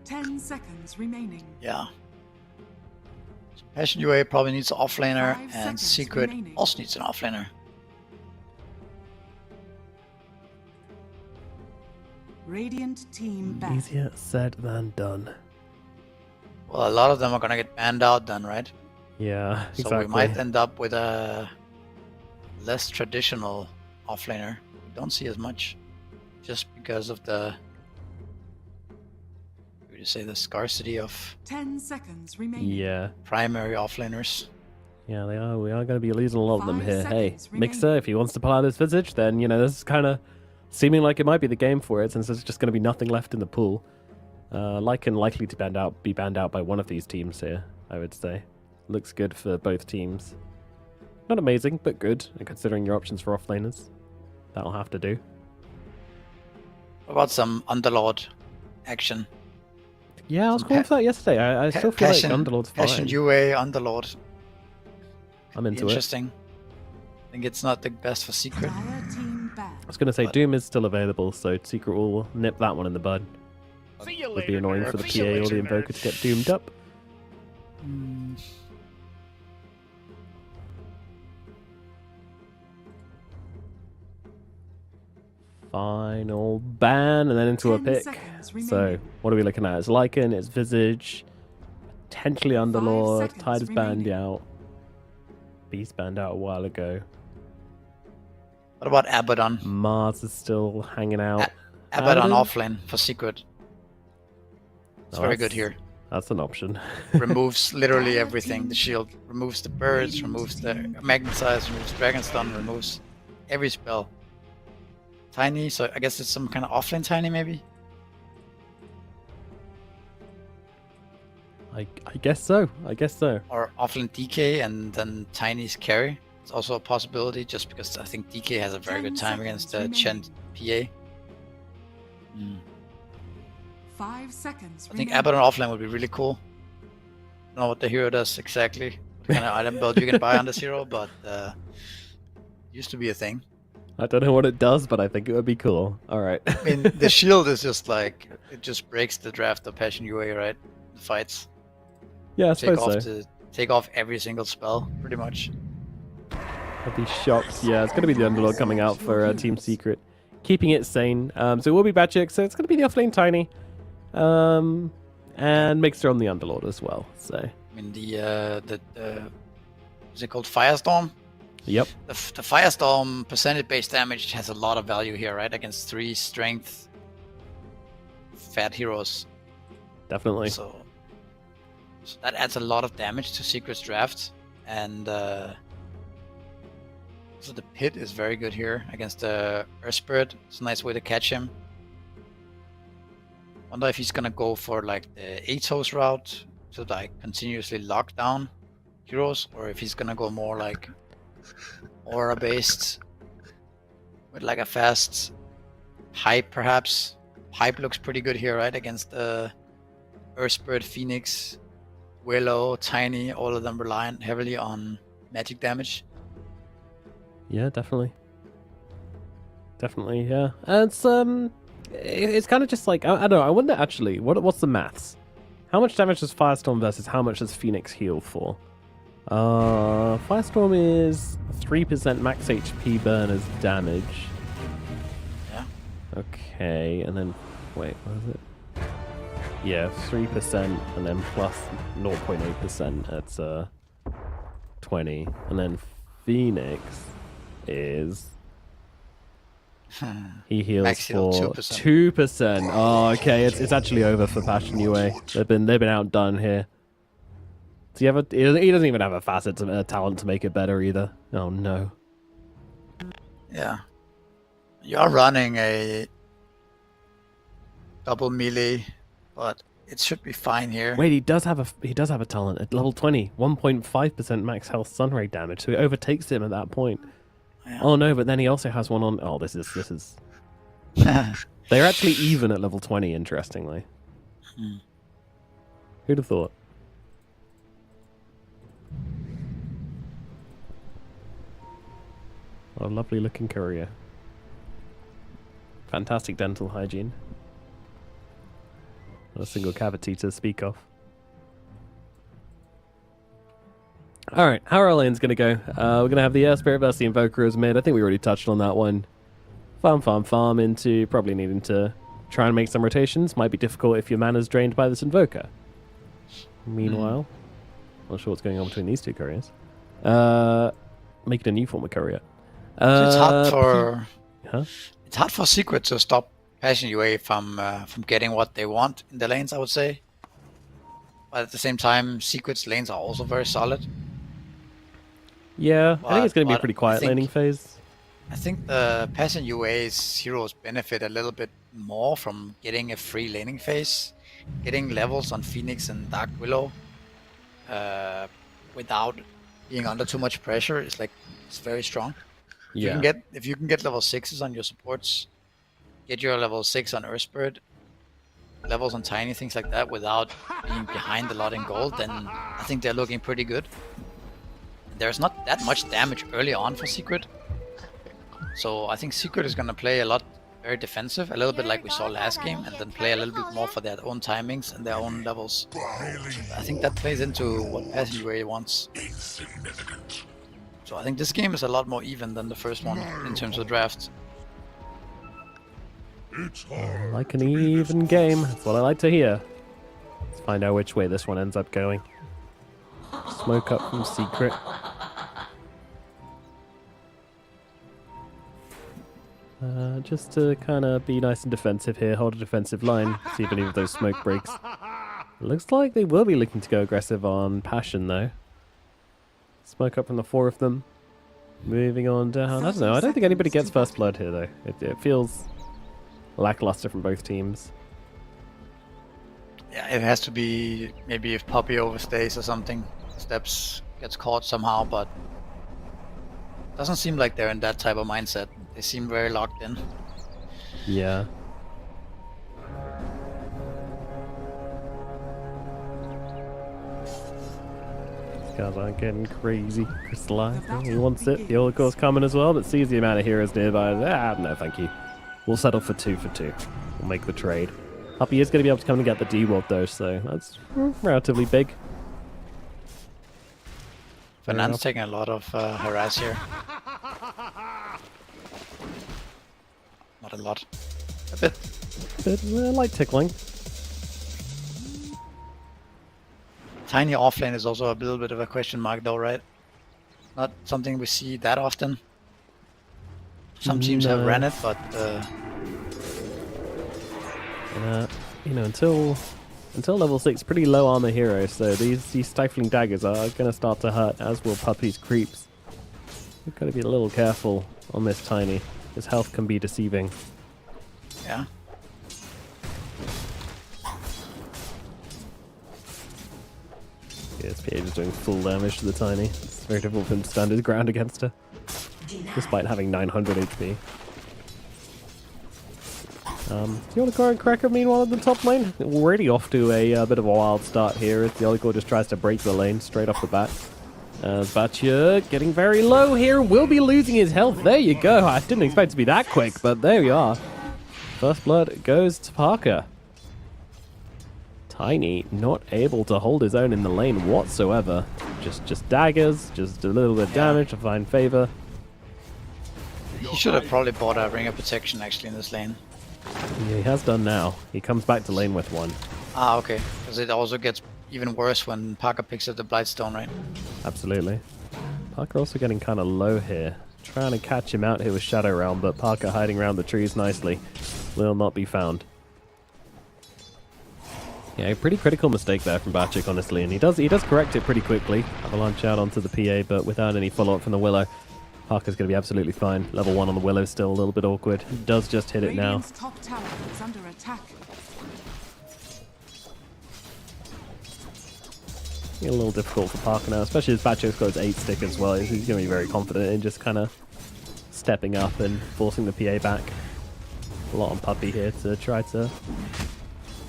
10 seconds remaining. yeah. Passion UA probably needs an offlaner, 5 and seconds Secret remaining. also needs an offlaner. Radiant team banned. Easier said than done. Well, a lot of them are gonna get banned out then, right? Yeah, So exactly. we might end up with a less traditional offlaner. We don't see as much, just because of the, would you say, the scarcity of 10 seconds remaining. Yeah. primary offlaners. Yeah, they are. We are going to be losing a lot of them 5 here. Hey, seconds remaining. Mixer, if he wants to pull out his Visage, then, you know, this is kind of seeming like it might be the game for it, since there's just going to be nothing left in the pool. Lycan likely to be banned out by one of these teams here, I would say. Looks good for both teams. Not amazing, but good, and considering your options for offlaners. That'll have to do. What about some Underlord action? Yeah, I was Some calling for that yesterday. I still feel like Underlord's fine. Passion UA Underlord. I'm into it. Interesting. I think it's not the best for Secret. Dire team banned. I was going to say But- Doom is still available, so Secret will nip that one in the bud. Would be annoying for the PA or the Invoker to get doomed up. Final ban, and then into a 10 pick. seconds So, remaining. what are we looking at? It's Lycan, it's Visage, potentially Underlord, seconds Tide is banned remaining. out. Beast banned out a while ago. What about Abaddon? Mars is still hanging out. Abaddon Abaddon? offlane for Secret. It's Oh, very that's- good here. That's an option. Removes literally everything. The shield removes the birds, removes the magnetize, removes dragon stun, removes every spell. Tiny, so I guess it's some kind of offlane tiny maybe. I guess so. Or offlane DK and then Tiny's carry. That's also a possibility, just because I think DK has a very good time against Chen PA. 5 seconds. I think Abaddon offline would be really cool. I don't know what the hero does exactly. What kind of item build you can buy on this hero, but used to be a thing. I don't know what it does, but I think it would be cool. All right. I mean, the shield is just like, it just breaks the draft of Passion UA, right? The fights. Yeah, I suppose so. Take off every single spell, pretty much. I'd be shocked. Yeah, it's going to be the underlord coming out for Team Secret. Keeping it sane. So it will be Badgik, so it's going to be the offlane Tiny. And Mixer on the underlord as well. So I mean, is it called Firestorm? Yep. The Firestorm percentage-based damage has a lot of value here, right? Against 3 strength fat heroes. Definitely. So that adds a lot of damage to Secret's draft, and so the Pit is very good here against the Earth Spirit. It's a nice way to catch him. Wonder if he's gonna go for like the Atos route to like continuously lock down heroes, or if he's gonna go more like aura based with like a fast hype perhaps. Hype looks pretty good here, right? Against the Earth Spirit, Phoenix, Willow, Tiny, all of them relying heavily on magic damage. Yeah, definitely. Definitely, yeah. And it's kind of just like, I don't know, I wonder actually, what's the maths? How much damage does Firestorm versus how much does Phoenix heal for? Firestorm is 3% max HP burn as damage. Yeah. Okay, and then, wait, what is it? Yeah, 3% and then plus 0.8%, that's 20. And then Phoenix is... he heals Max heal for 2%. 2%. Oh, okay, it's actually over for Passion UA. They've been outdone here. So he doesn't even have a talent to make it better either. Oh no. Yeah. You're running a double melee, but it should be fine here. Wait, he does have a talent at level 20, 1.5% max health sunray damage, so he overtakes him at that point. Yeah. Oh no, but then he also has one on. Oh, this is. They're actually even at level 20. Interestingly, who'd have thought? What a lovely looking courier. Fantastic dental hygiene. Not a single cavity to speak of. Alright, how our lane's going to go? We're going to have the Air Spirit versus the Invoker as mid. I think we already touched on that one. Farm into probably needing to try and make some rotations. Might be difficult if your mana's drained by this Invoker. Meanwhile, not sure what's going on between these two couriers. Making a new form of courier. So it's hard for Huh? It's hard for Secret to stop Passion UA from getting what they want in the lanes, I would say. But at the same time, Secret's lanes are also very solid. Yeah, I think it's going to be a pretty quiet laning phase. I think the Passion UA's heroes benefit a little bit more from getting a free laning phase, getting levels on Phoenix and Dark Willow without being under too much pressure. It's very strong. Yeah. If you can get level 6s on your supports, get your level 6 on Earth Spirit, levels on Tiny, things like that, without being behind a lot in gold, then I think they're looking pretty good. There's not that much damage early on for Secret, so I think Secret is going to play a lot very defensive, a little bit like we saw last game, and then play a little bit more for their own timings and their own levels. I think that plays into what Passion UA wants. So I think this game is a lot more even than the first one in terms of draft. Like an even game. That's what I like to hear. Let's find out which way this one ends up going. Smoke up from Secret. Just to kind of be nice and defensive here, hold a defensive line, see if any of those smoke breaks. Looks like they will be looking to go aggressive on Passion though. Smoke up from the 4 of them. Moving on down. I don't know. I don't think anybody gets first blood here though. It feels lackluster from both teams. Yeah, it has to be maybe if Poppy overstays or something, Steps gets caught somehow, but Doesn't seem like they're in that type of mindset. They seem very locked in. Yeah. These guys aren't getting crazy crystallized. He wants it. The Oracle coming as well, but sees the amount of heroes nearby. No, thank you. We'll settle for 2 for 2. We'll make the trade. Puppy is going to be able to come and get the D-Ward though, so that's relatively big. Fernand's taking a lot of harass here. Not a lot. A bit. Light tickling. Tiny offlane is also a little bit of a question mark though, right? Not something we see that often. Some teams have ran it, but you know, until level 6, pretty low armor heroes, so these stifling daggers are going to start to hurt, as will Puppy's creeps. We've got to be a little careful on this Tiny. His health can be deceiving. yeah. Yes, PH is doing full damage to the Tiny. It's very difficult for him to stand his ground against her, despite having 900 HP. Yolicore and Cracker, meanwhile, in the top lane, already off to a bit of a wild start here as Yolicore just tries to break the lane straight off the bat. Batya getting very low here, will be losing his health. There you go. I didn't expect it to be that quick, but there we are. First blood goes to Parker. Tiny not able to hold his own in the lane whatsoever. Just daggers, just a little bit of damage to find favor. He should have probably bought a ring of protection actually in this lane. Yeah, he has done now. He comes back to lane with one. Ah, okay. Because it also gets even worse when Parker picks up the Blightstone, right? Absolutely. Parker also getting kind of low here. Trying to catch him out here with Shadow Realm, but Parker hiding around the trees nicely. Will not be found. Yeah, a pretty critical mistake there from Batchik, honestly, and he does correct it pretty quickly. Avalanche out onto the PA, but without any follow-up from the Willow. Parker's going to be absolutely fine. Level 1 on the Willow still a little bit awkward. He does just hit it now. Radiant's top tower is under attack. A little difficult for Parker now, especially as Batchik's got his 8 stick as well. He's going to be very confident in just kind of stepping up and forcing the PA back. A lot on Puppy here to try to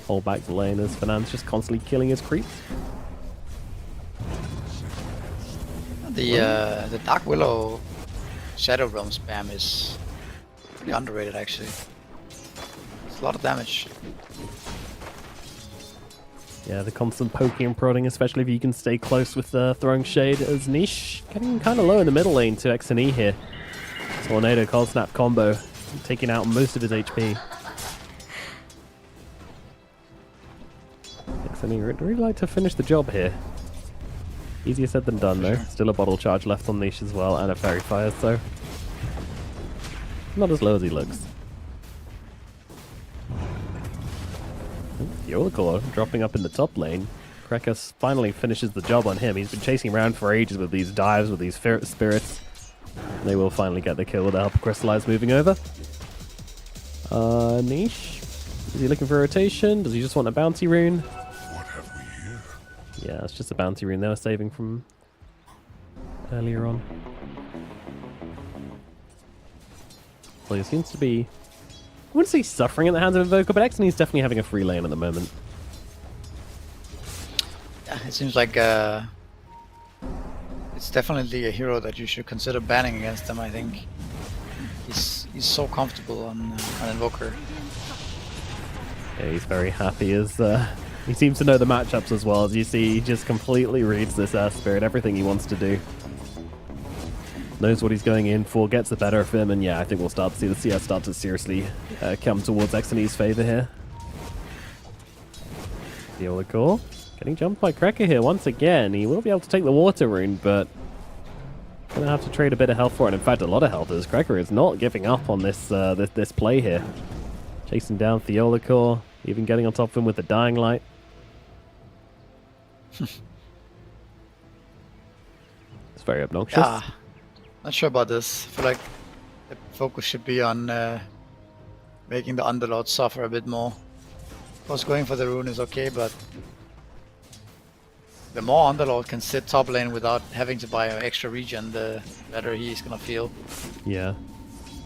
hold back the lane as Fernand's just constantly killing his creeps. The Dark Willow Shadow Realm spam is pretty underrated actually. It's a lot of damage. Yeah, the constant poking and prodding, especially if you can stay close with throwing shade, as Niche getting kind of low in the middle lane to XNE here. Tornado Cold Snap combo, taking out most of his HP. XNE would really like to finish the job here. Easier said than done though. Still a bottle charge left on Niche as well, and a Fairy Fire, so not as low as he looks. Yolicore dropping up in the top lane. Krekas finally finishes the job on him. He's been chasing around for ages with these dives, with these spirits. And they will finally get the kill with the help of Crystallize moving over. Niche. Is he looking for a rotation? Does he just want a bounty rune? What have we here? Yeah, it's just a bounty rune they were saving from earlier on. Well, he seems to be, I wouldn't say suffering at the hands of Invoker, but XNE's definitely having a free lane at the moment. Yeah, it seems like it's definitely a hero that you should consider banning against them. I think he's so comfortable on Invoker. Yeah, he's very happy as he seems to know the matchups as well. As you see, he just completely reads this Spirit, everything he wants to do. Knows what he's going in for, gets the better of him, and yeah, I think we'll start to see the CS start to seriously come towards XNE's favor here. Yolicore getting jumped by Krecker here once again. He will be able to take the water rune, but gonna have to trade a bit of health for it. In fact, a lot of health, as Krecker is not giving up on this this play here. Chasing down Theolicore, even getting on top of him with the Dying Light. It's very obnoxious. Yeah, not sure about this. I feel like the focus should be on making the Underlord suffer a bit more. Of course, going for the rune is okay, but the more Underlord can sit top lane without having to buy an extra regen, the better he's gonna feel. Yeah.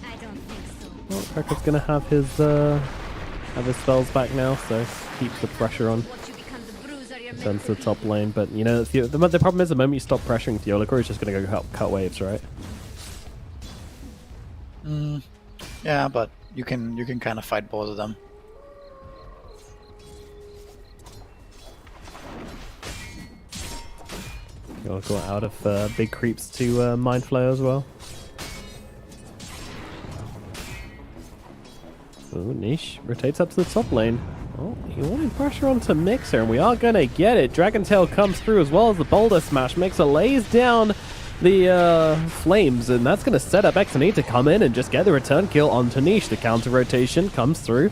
I don't think so. Well, Cracker's gonna have his spells back now, so keeps the pressure on. What you become the bruiser you're Turns to the top lane, but you know the problem is the moment you stop pressuring Theologor, he's just gonna go cut waves, right? Yeah, but you can kind of fight both of them. Theologor out of big creeps to Mind Flayer as well. Ooh, Niche rotates up to the top lane. Oh, he wanted pressure onto Mixer, and we are gonna get it. Dragon Tail comes through as well as the Boulder Smash. Mixer lays down the flames, and that's gonna set up XNE to come in and just get the return kill onto Niche. The counter rotation comes through,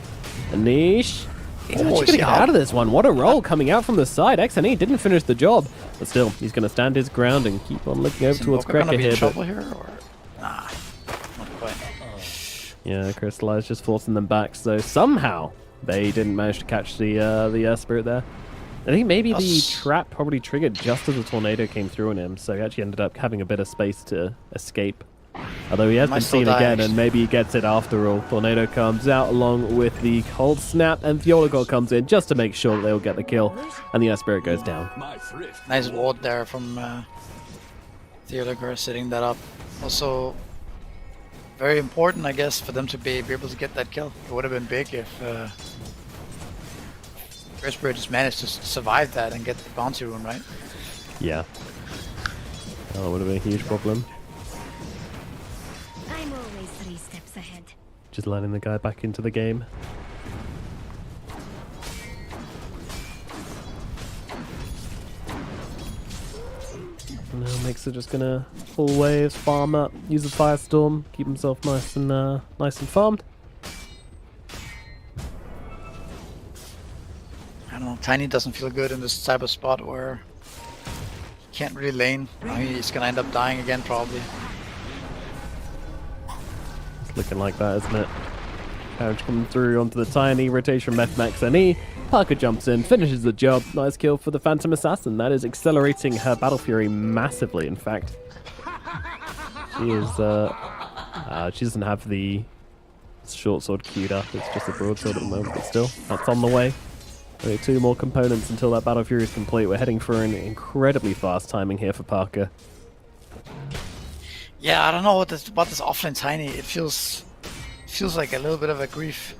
and Niche is actually gonna get out of this one. What a roll coming out from the side. XNE didn't finish the job, but still, he's gonna stand his ground and keep on looking over towards Cracker here. Trouble here, or nah, not quite. Yeah, Crystallize just forcing them back, so somehow they didn't manage to catch the Spirit there. I think maybe the trap probably triggered just as the tornado came through on him, so he actually ended up having a bit of space to escape. Although he has been seen again, and maybe he gets it after all. Tornado comes out along with the Cold Snap, and Theologor comes in just to make sure that they'll get the kill, and the Spirit goes down. Nice ward there from Theologor setting that up. Also, very important, I guess, for them to be able to get that kill. It would have been big if Spirit just managed to survive that and get the bounty rune, right? Yeah. That would have been a huge problem. I'm always 3 steps ahead. Just letting the guy back into the game. Now Mixer just gonna pull waves, farm up, use a Firestorm, keep himself nice and farmed. I don't know, Tiny doesn't feel good in this type of spot where he can't really lane. He's gonna end up dying again probably. It's looking like that, isn't it? Carriage coming through onto the Tiny, rotation Meth Max NE. Parker jumps in, finishes the job. Nice kill for the Phantom Assassin. That is accelerating her Battle Fury massively, in fact. She is, she doesn't have the short sword queued up. It's just a broadsword at the moment, but still, that's on the way. Only 2 more components until that Battle Fury is complete. We're heading for an incredibly fast timing here for Parker. Yeah, I don't know what this offlane Tiny. It feels like a little bit of a grief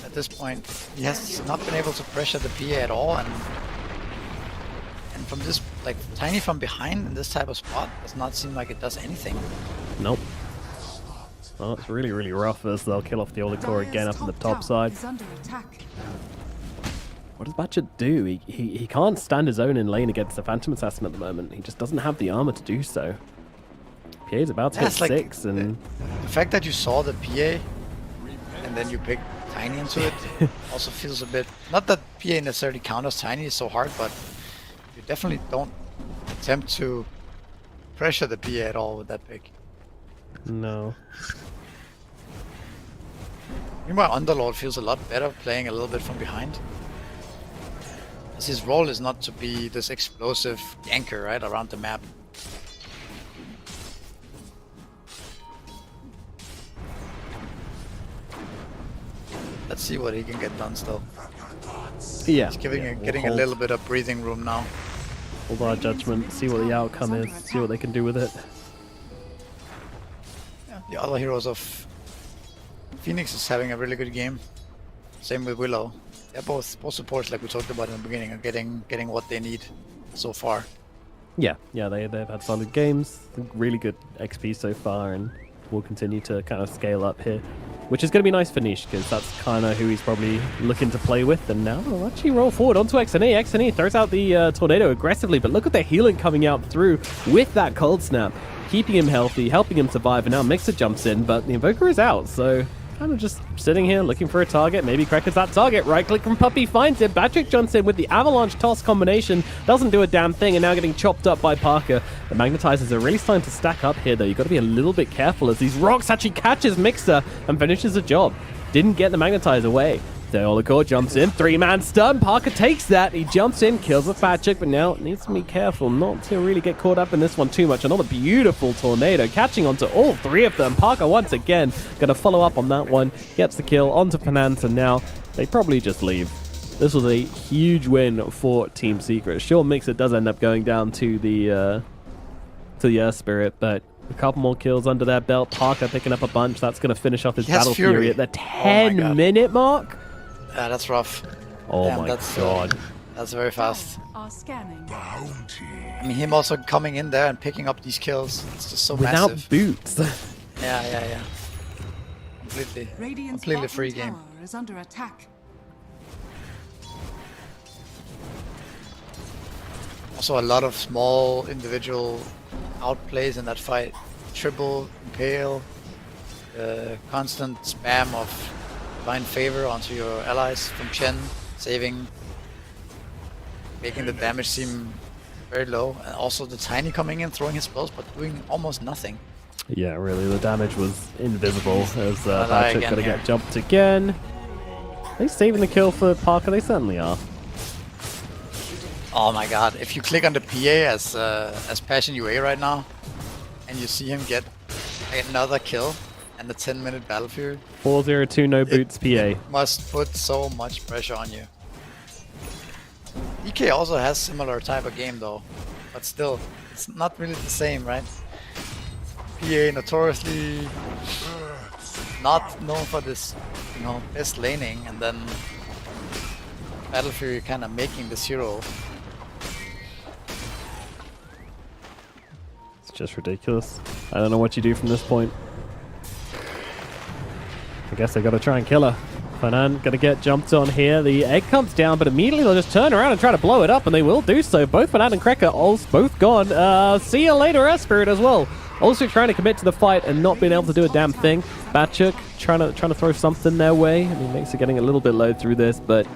at this point. He has not been able to pressure the PA at all, and from this, like, Tiny from behind in this type of spot does not seem like it does anything. Nope. Well, it's really, really rough as they'll kill off the Theologor again up on the top side. What does Batchet do? He can't stand his own in lane against the Phantom Assassin at the moment. He just doesn't have the armor to do so. PA's about to hit 6, and the fact that you saw the PA and then you picked Tiny into it also feels a bit, not that PA necessarily counters Tiny so hard, but you definitely don't attempt to pressure the PA at all with that pick. No. Meanwhile, Underlord feels a lot better playing a little bit from behind. As his role is not to be this explosive anchor right around the map. Let's see what he can get done still. Yeah. He's getting a little bit of breathing room now. Hold our judgment, see what the outcome is, see what they can do with it. Yeah, the other heroes of Phoenix is having a really good game. Same with Willow. They're both supports, like we talked about in the beginning, are getting what they need so far. Yeah, they've had solid games, really good XP so far, and will continue to kind of scale up here, which is going to be nice for Niche, because that's kind of who he's probably looking to play with. And now they'll actually roll forward onto XNE. XNE throws out the tornado aggressively, but look at the healing coming out through with that cold snap, keeping him healthy, helping him survive, and now Mixer jumps in, but the Invoker is out, so kind of just sitting here looking for a target. Maybe Cracker's that target. Right click from Puppy finds it. Patrick jumps in with the avalanche toss combination. Doesn't do a damn thing, and now getting chopped up by Parker. The magnetizers are really starting to stack up here, though. You've got to be a little bit careful as these rocks actually catches Mixer and finishes the job. Didn't get the magnetizer away. Theolicore jumps in, 3-man stun. Parker takes that. He jumps in, kills the fat chick, but now needs to be careful not to really get caught up in this one too much. Another beautiful tornado catching onto all 3 of them. Parker once again going to follow up on that one. Gets the kill onto Penance, and now they probably just leave. This was a huge win for Team Secret. Sure, Mixer does end up going down to the Earth Spirit, but a couple more kills under their belt. Parker picking up a bunch. That's going to finish off his Battle Fury at the 10-minute mark. Yeah, that's rough. Oh Damn, my god. That's very fast. Are scanning. I mean, him also coming in there and picking up these kills. It's just so Without massive. boots. Yeah. Completely free game. Is under attack. Also a lot of small individual outplays in that fight. Triple, Impale, constant spam of Divine Favor onto your allies from Chen, saving, making the damage seem very low. And also the Tiny coming in, throwing his spells, but doing almost nothing. Yeah, really, the damage was invisible as Patrick Patrick going to get jumped again. Are they saving the kill for Parker? They certainly are. Oh my god, if you click on the PA as Passion UA right now, and you see him get another kill and the 10-minute Battle Fury. 402 no boots PA. It must put so much pressure on you. DK also has similar type of game though, but still, it's not really the same, right? PA notoriously not known for this, you know, best laning, and then Battle Fury kind of making this hero. It's just ridiculous. I don't know what you do from this point. I guess they got to try and kill her. Fanan gonna get jumped on here. The egg comes down, but immediately they'll just turn around and try to blow it up, and they will do so. Both Fanan and Krekker are both gone. See you later, Earth-Spirit as well. Also trying to commit to the fight and not being able to do a damn thing. Batchuk trying to throw something their way. I mean, makes it getting a little bit low through this, but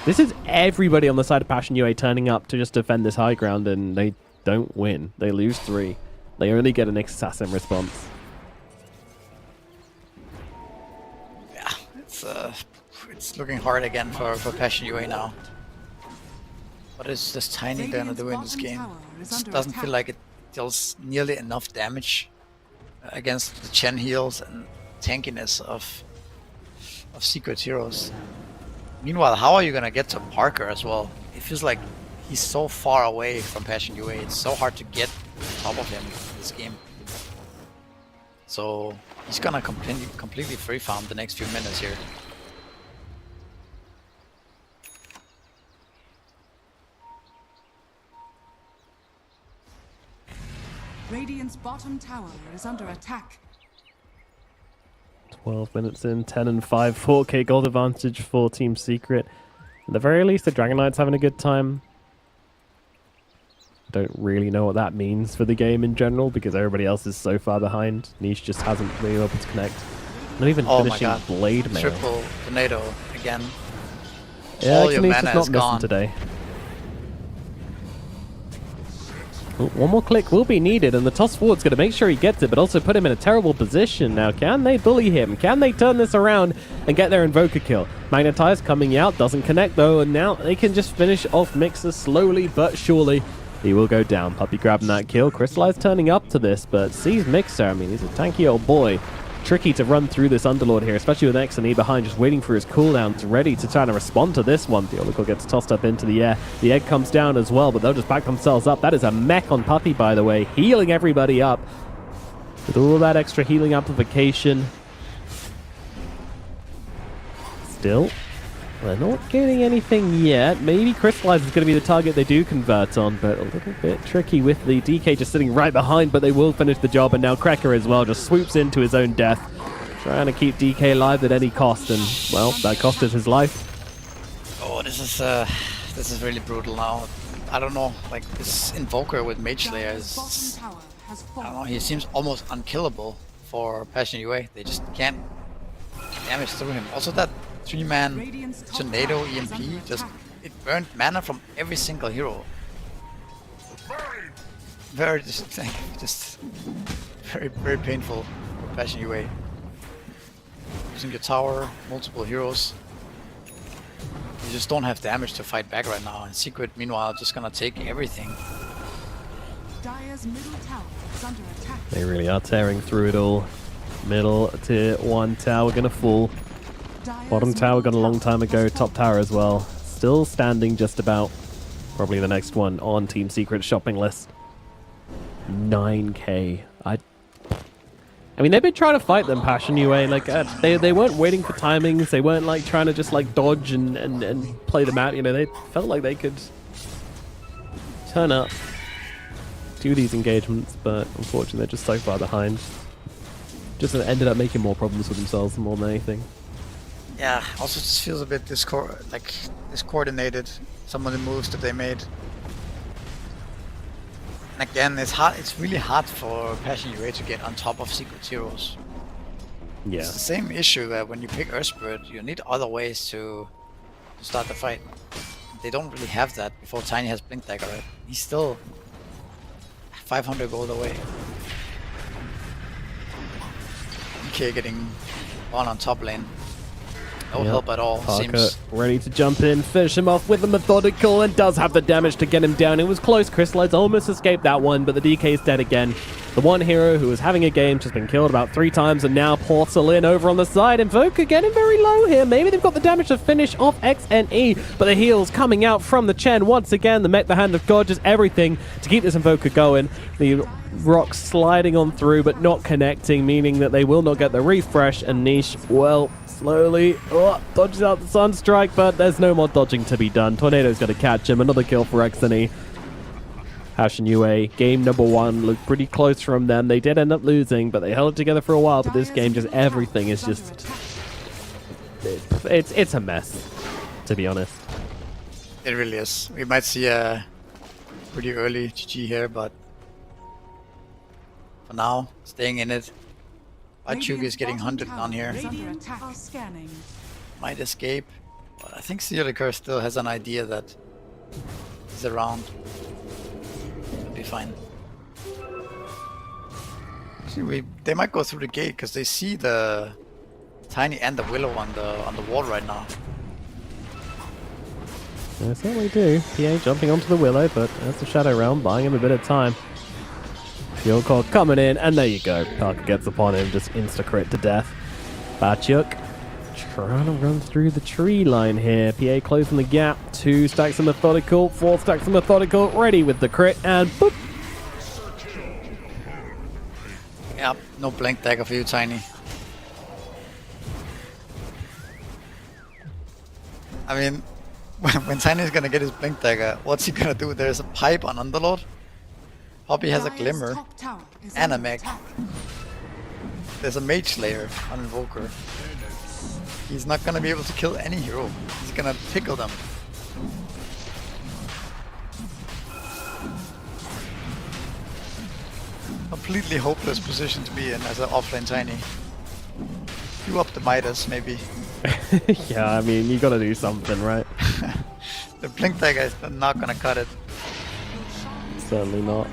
this is everybody on the side of Passion UA turning up to just defend this high ground, and they don't win. They lose 3. They only get an assassin response. It's looking hard again for Passion UA now. What is this Tiny gonna do in this game? It doesn't feel like it deals nearly enough damage against the Chen heals and tankiness of Secret heroes. Meanwhile, how are you gonna get to Parker as well? It feels like he's so far away from Passion UA. It's so hard to get on top of him in this game. So he's gonna completely free farm the next few minutes here. Radiant's bottom tower is under attack. 12 minutes in, 10 and 5, 4k gold advantage for Team Secret. At the very least, the Dragon Knight's having a good time. Don't really know what that means for the game in general, because everybody else is so far behind. Niche just hasn't been able to connect. Not even finishing Blade Mail. Triple tornado again. Yeah, all your Niche mana is not is missing gone today. Ooh, one more click will be needed, and the toss forward's going to make sure he gets it, but also put him in a terrible position. Now, can they bully him? Can they turn this around and get their Invoker kill? Magnetize coming out, doesn't connect though, and now they can just finish off Mixer slowly but surely. He will go down. Puppy grabbing that kill. Crystallize turning up to this, but sees Mixer. I mean, he's a tanky old boy. Tricky to run through this Underlord here, especially with X and E behind, just waiting for his cooldowns, ready to try to respond to this one. The Oracle gets tossed up into the air. The egg comes down as well, but they'll just back themselves up. That is a mech on Puppy, by the way, healing everybody up. With all that extra healing amplification. Still, they're not getting anything yet. Maybe Crystallize is going to be the target they do convert on, but a little bit tricky with the DK just sitting right behind, but they will finish the job, and now Krekker as well just swoops into his own death, trying to keep DK alive at any cost, and, well, that costed his life. Oh, this is really brutal now. I don't know, like, this Invoker with Mage Slayer is, I don't know, he seems almost unkillable for Passion UA. They just can't damage through him. Also that 3-man tornado EMP, it burned mana from every single hero. Very just very painful for Passion UA. Using your tower, multiple heroes, You just don't have damage to fight back right now, and Secret, meanwhile, just gonna take everything. Dire's middle tower is under attack. They really are tearing through it all. Middle tier 1 tower gonna fall. Bottom tower got a long time ago. Top tower as well. Still standing just about. Probably the next one on Team Secret's shopping list. 9k. I mean, they've been trying to fight them, Passion UA. Like, they weren't waiting for timings. They weren't like trying to just like dodge and play them out. You know, they felt like they could turn up, do these engagements, but unfortunately they're just so far behind. Just ended up making more problems for themselves more than anything. Yeah, also just feels a bit discoordinated, some of the moves that they made. And again, it's really hard for Passion UA to get on top of Secret Heroes. Yeah. It's the same issue that when you pick Earth Spirit, you need other ways to start the fight. They don't really have that before Tiny has Blink Dagger, right? He's still 500 gold away. DK getting on top lane. No help at all, Parker seems. ready to jump in, finish him off with a methodical, and does have the damage to get him down. It was close. Crystallites almost escaped that one, but the DK is dead again. The one hero who was having a game just been killed about 3 times, and now Porcelain over on the side. Invoker getting very low here. Maybe they've got the damage to finish off XNE, but the heals coming out from the Chen once again. The mech, the Hand of God, just everything to keep this Invoker going. The rocks sliding on through, but not connecting, meaning that they will not get the refresh, and Niche, well, slowly dodges out the Sunstrike, but there's no more dodging to be done. Tornado's going to catch him. Another kill for XNE. Passion UA, game number 1, looked pretty close from them. They did end up losing, but they held it together for a while. But this game, just everything is just... It's a mess, to be honest. It really is. We might see a pretty early GG here, but for now, staying in it. Achug is getting hunted down here. Might escape, but I think Sealiker still has an idea that he's around. It'll be fine. Actually, they might go through the gate because they see the Tiny and the Willow on the wall right now. They certainly do. PA jumping onto the Willow, but that's the Shadow Realm, buying him a bit of time. Fuel Core coming in, and there you go. Parker gets upon him, just insta-crit to death. Bachuk trying to run through the tree line here. PA closing the gap. 2 stacks of Methodical, 4 stacks of Methodical, ready with the crit, and boop! Yep, no Blink Dagger for you, Tiny. I mean, when Tiny's gonna get his Blink Dagger, what's he gonna do? There's a pipe on Underlord. Poppy has a Glimmer and a mech. There's a Mage Slayer on Invoker. He's not gonna be able to kill any hero. He's gonna pickle them. Completely hopeless position to be in as an offlane Tiny. You up the Midas, maybe. Yeah, I mean, you gotta do something, right? The Blink Dagger is not gonna cut it. Certainly not.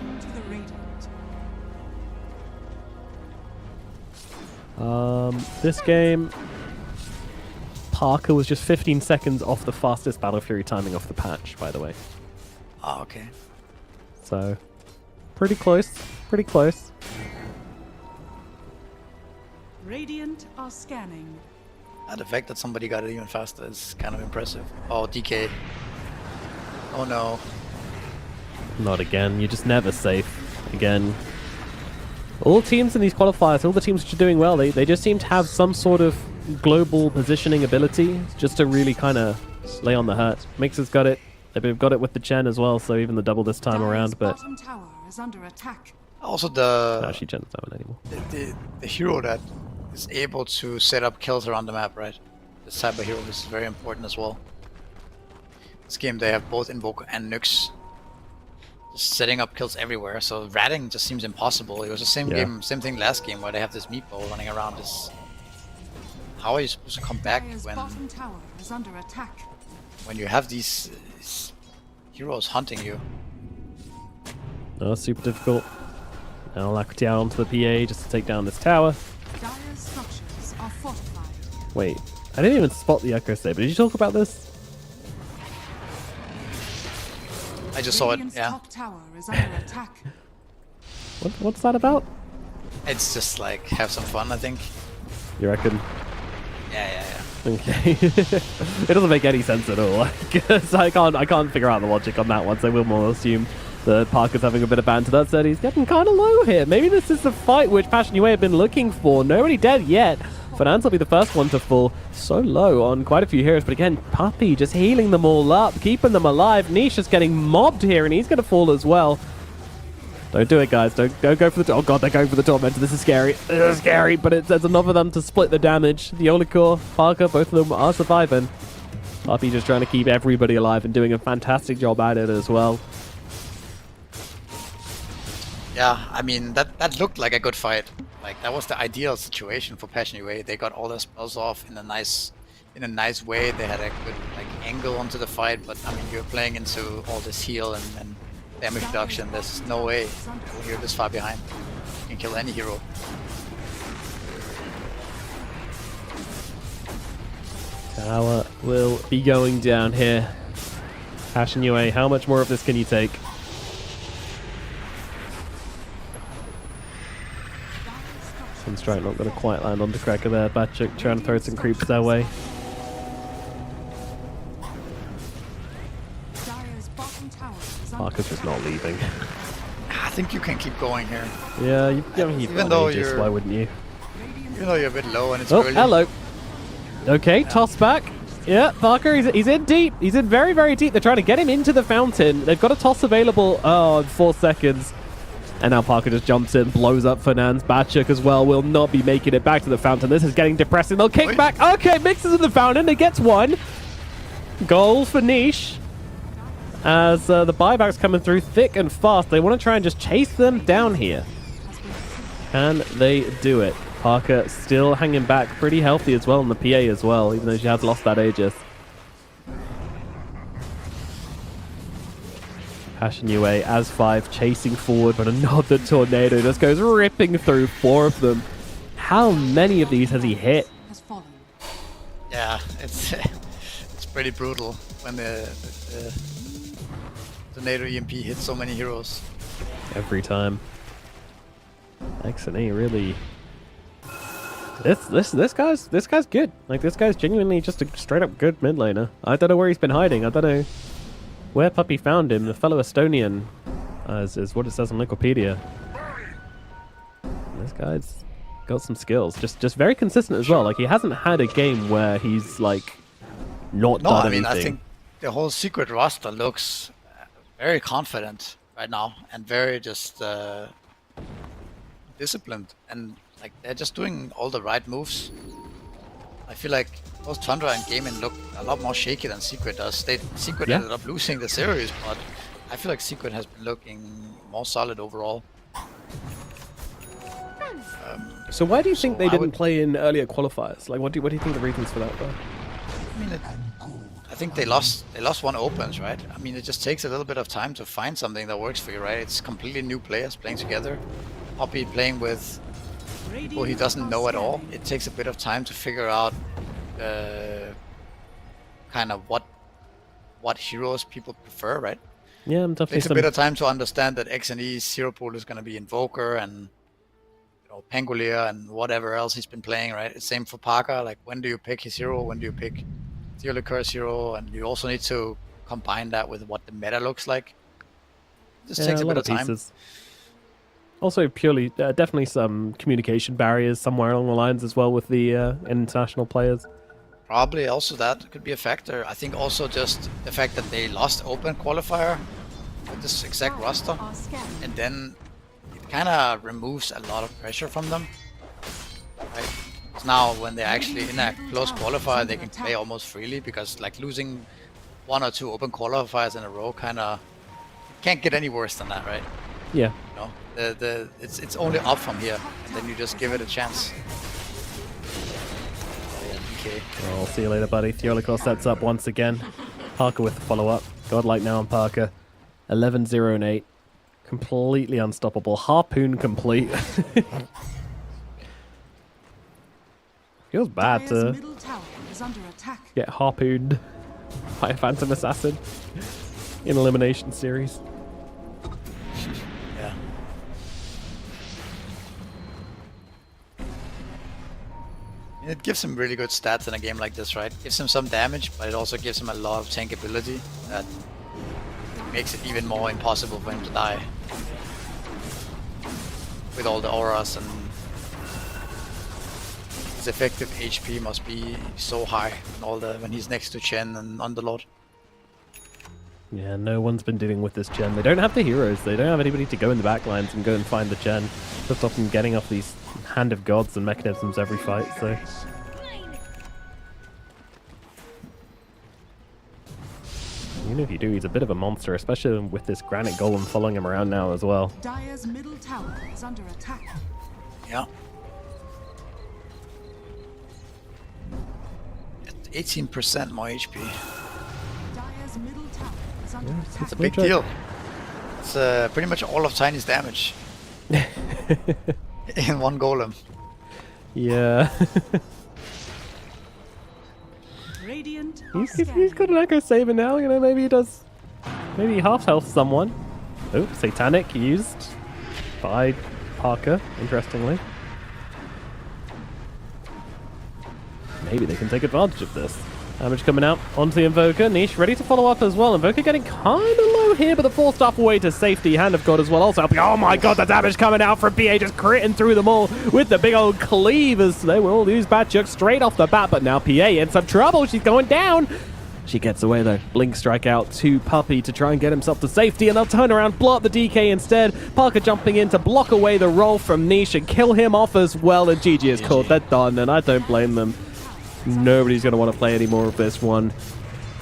This game, Parker was just 15 seconds off the fastest Battle Fury timing off the patch, by the way. Oh, okay. So, pretty close, pretty close. Radiant are scanning. The fact that somebody got it even faster is kind of impressive. Oh, DK. Oh no. Not again, you're just never safe. Again. All teams in these qualifiers, all the teams which are doing well, they just seem to have some sort of global positioning ability just to really kind of lay on the hurt. Mixer's got it. They've got it with the Chen as well, so even the double this time around, but... Bottom tower is under attack. Also the... No, she Chen's that one anymore. The hero that is able to set up kills around the map, right? This type of hero is very important as well. This game they have both Invoker and Nyx. Just setting up kills everywhere, so ratting just seems impossible. It was the same game, same thing last game where they have this meatball running around. How are you supposed to come back Bottom tower is under attack. when you have these heroes hunting you? No, super difficult. Now Lacritia onto the PA just to take down this tower. Dire structures are fortified. Wait, I didn't even spot the Echo Saber. Did you talk about this? I just saw it, Radiant's yeah. top tower is under attack. What's that about? It's just like, have some fun, I think. You reckon? Yeah. Okay. It doesn't make any sense at all. Because I can't figure out the logic on that one, so we'll more assume that Parker's having a bit of banter. That said, he's getting kind of low here. Maybe this is the fight which Passion Yue have been looking for. Nobody dead yet. Finance will be the first one to fall so low on quite a few heroes. But again, Puppey just healing them all up, keeping them alive. Niche is getting mobbed here, and he's going to fall as well. Don't do it, guys. Don't go for the... Oh, God, they're going for the Tormentor. This is scary. This is scary, but there's enough of them to split the damage. The Olikor, Parker, both of them are surviving. Puppey just trying to keep everybody alive and doing a fantastic job at it as well. Yeah, I mean, that looked like a good fight. Like, that was the ideal situation for Passion Yue. They got all their spells off in a nice way. They had a good like angle onto the fight, but I mean, you're playing into all this heal and damage reduction. There's no way you're this far behind. You can kill any hero. Tower will be going down here. Passion Yue, how much more of this can you take? Sunstrike not going to quite land on the cracker there. Batchuk trying to throw some creeps their way. Parker's just not leaving. I think you can keep going here. Yeah, you've even though you're... Why wouldn't you? Even though you're a bit low and it's oh, early. Hello. Okay, toss back. Yeah, Parker, he's in deep. He's in very, very deep. They're trying to get him into the fountain. They've got a toss available in 4 seconds. And now Parker just jumps in, blows up Fernand's. Batchuk as well will not be making it back to the fountain. This is getting depressing. They'll kick back. Okay, mixes in the fountain. It gets one. Goal for Niche. As the buyback's coming through thick and fast. They want to try and just chase them down here. And they do it. Parker still hanging back pretty healthy as well on the PA as well, even though she has lost that Aegis. Passion Yue as 5 chasing forward, but another tornado just goes ripping through 4 of them. How many of these has he hit? Yeah, it's pretty brutal when the tornado EMP hits so many heroes. Every time. XNA really... This guy's good. Like, this guy's genuinely just a straight up good mid laner. I don't know where he's been hiding. I don't know where Puppey found him. The fellow Estonian, is what it says on Wikipedia. This guy's got some skills. Just very consistent as well. Like, he hasn't had a game where he's like not done anything. I think the whole secret roster looks very confident right now and very just disciplined, and like they're just doing all the right moves. I feel like both Tundra and Gaming look a lot more shaky than Secret does. Secret ended up losing the series, but I feel like Secret has been looking more solid overall. So why do you think they didn't play in earlier qualifiers? Like, what do you think the reasons for that were? I mean, I think they lost one opens, right? I mean, it just takes a little bit of time to find something that works for you, right? It's completely new players playing together. Puppey playing with people he doesn't know at all. It takes a bit of time to figure out kind of what heroes people prefer, right? Yeah, I'm definitely. It takes a bit of time to understand that X and E's hero pool is going to be Invoker and Pangolier and whatever else he's been playing, right? It's same for Parker. Like, when do you pick his hero? When do you pick the Olikir's hero? And you also need to combine that with what the meta looks like. It just takes a bit of time. Pieces. Also, purely, definitely some communication barriers somewhere along the lines as well with the international players. Probably also that could be a factor. I think also just the fact that they lost open qualifier with this exact roster, and then it kind of removes a lot of pressure from them. Right? So now when they're actually in a close qualifier, they can play almost freely, because like losing 1 or 2 open qualifiers in a row kind of can't get any worse than that, right? Yeah. You know, it's only up from here, and then you just give it a chance. Okay. Well, see you later, buddy. Theolicor sets up once again. Parker with the follow-up. Godlike now on Parker. 11-0 and 8. Completely unstoppable. Harpoon complete. Feels bad to get harpooned by a Phantom Assassin. in Elimination Series. Yeah. It gives him really good stats in a game like this, right? Gives him some damage, but it also gives him a lot of tankability that makes it even more impossible for him to die. With all the auras, and his effective HP must be so high when he's next to Chen and Underlord. Yeah, no one's been dealing with this gen. They don't have the heroes. They don't have anybody to go in the backlines and go and find the gen. Just often getting off these Hand of Gods and mechanisms every fight, so... Even if you do, he's a bit of a monster, especially with this Granite Golem following him around now as well. Dire's middle tower is under attack. Yeah. At 18% more HP. Dire's middle tower is under attack. It's a big deal. It's pretty much all of Tiny's damage. In one golem. Yeah. Radiant he's got an echo saber now, you know, maybe he does. Maybe he half health someone. Oh, Satanic used by Parker, interestingly. Maybe they can take advantage of this. Damage coming out onto the Invoker. Niche ready to follow up as well. Invoker getting kind of low here, but the full stuff away to safety. Hand of God as well also helping. Oh my god, the damage coming out from PA, just critting through them all with the big old cleave as they will lose Bad Chuck straight off the bat. But now PA in some trouble. She's going down. She gets away though. Blink strike out to Puppey to try and get himself to safety, and they'll turn around, blow up the DK instead. Parker jumping in to block away the roll from Niche and kill him off as well, and GG is called. They're done, and I don't blame them. Nobody's going to want to play any more of this one.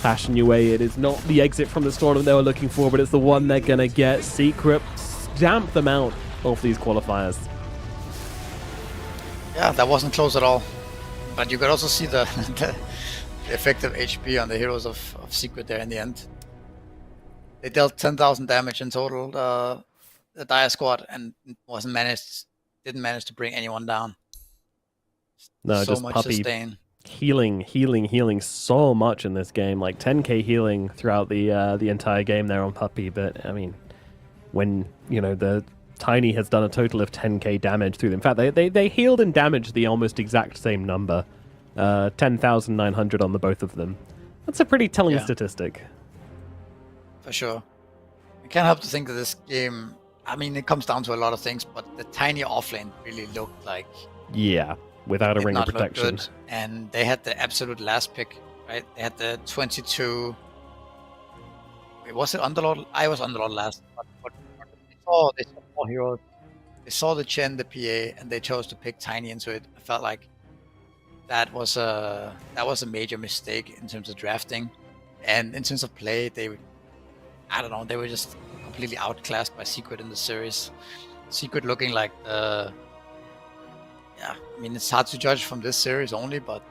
Passion UA, it is not the exit from the tournament they were looking for, but it's the one they're going to get. Secret stamp them out of these qualifiers. Yeah, that wasn't close at all. But you could also see the effective HP on the heroes of Secret there in the end. They dealt 10,000 damage in total, the Dire squad, and didn't manage to bring anyone down. No, so just much Puppey sustain. healing so much in this game, like 10k healing throughout the entire game there on Puppey. But I mean, when you know the Tiny has done a total of 10k damage through them. In fact, they healed and damaged the almost exact same number, 10,900 on the both of them. That's a pretty telling statistic. For sure. I can't help to think that this game, I mean, it comes down to a lot of things, but the Tiny offlane really looked like without a ring of protection. Good. And they had the absolute last pick, right? They had the 22. Wait, was it Underlord? I was Underlord last. But they saw four heroes. They saw the Chen, the PA, and they chose to pick Tiny into it. I felt like that was a major mistake in terms of drafting, and in terms of play, they were just completely outclassed by Secret in the series. Secret looking like I mean, it's hard to judge from this series only, but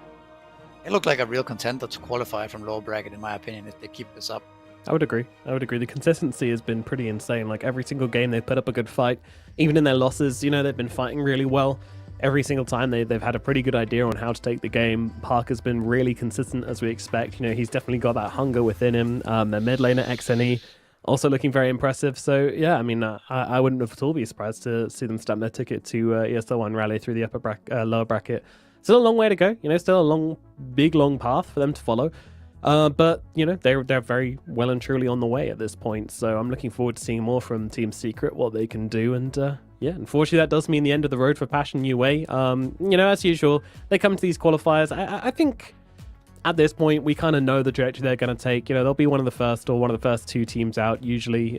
they look like a real contender to qualify from lower bracket, in my opinion, if they keep this up. I would agree. The consistency has been pretty insane. Like, every single game they've put up a good fight. Even in their losses, you know, they've been fighting really well. Every single time they've had a pretty good idea on how to take the game. Parker's been really consistent, as we expect. You know, he's definitely got that hunger within him. Their mid laner, XNE, also looking very impressive. So, yeah, I mean, I wouldn't have at all be surprised to see them stamp their ticket to ESL One Raleigh through the lower bracket. Still a long way to go. You know, still a long path for them to follow. But, you know, they're very well and truly on the way at this point. So I'm looking forward to seeing more from Team Secret, what they can do. And, yeah, unfortunately, that does mean the end of the road for Passion UA. You know, as usual, they come to these qualifiers. I think at this point, we kind of know the trajectory they're going to take. You know, they'll be one of the first two teams out, usually.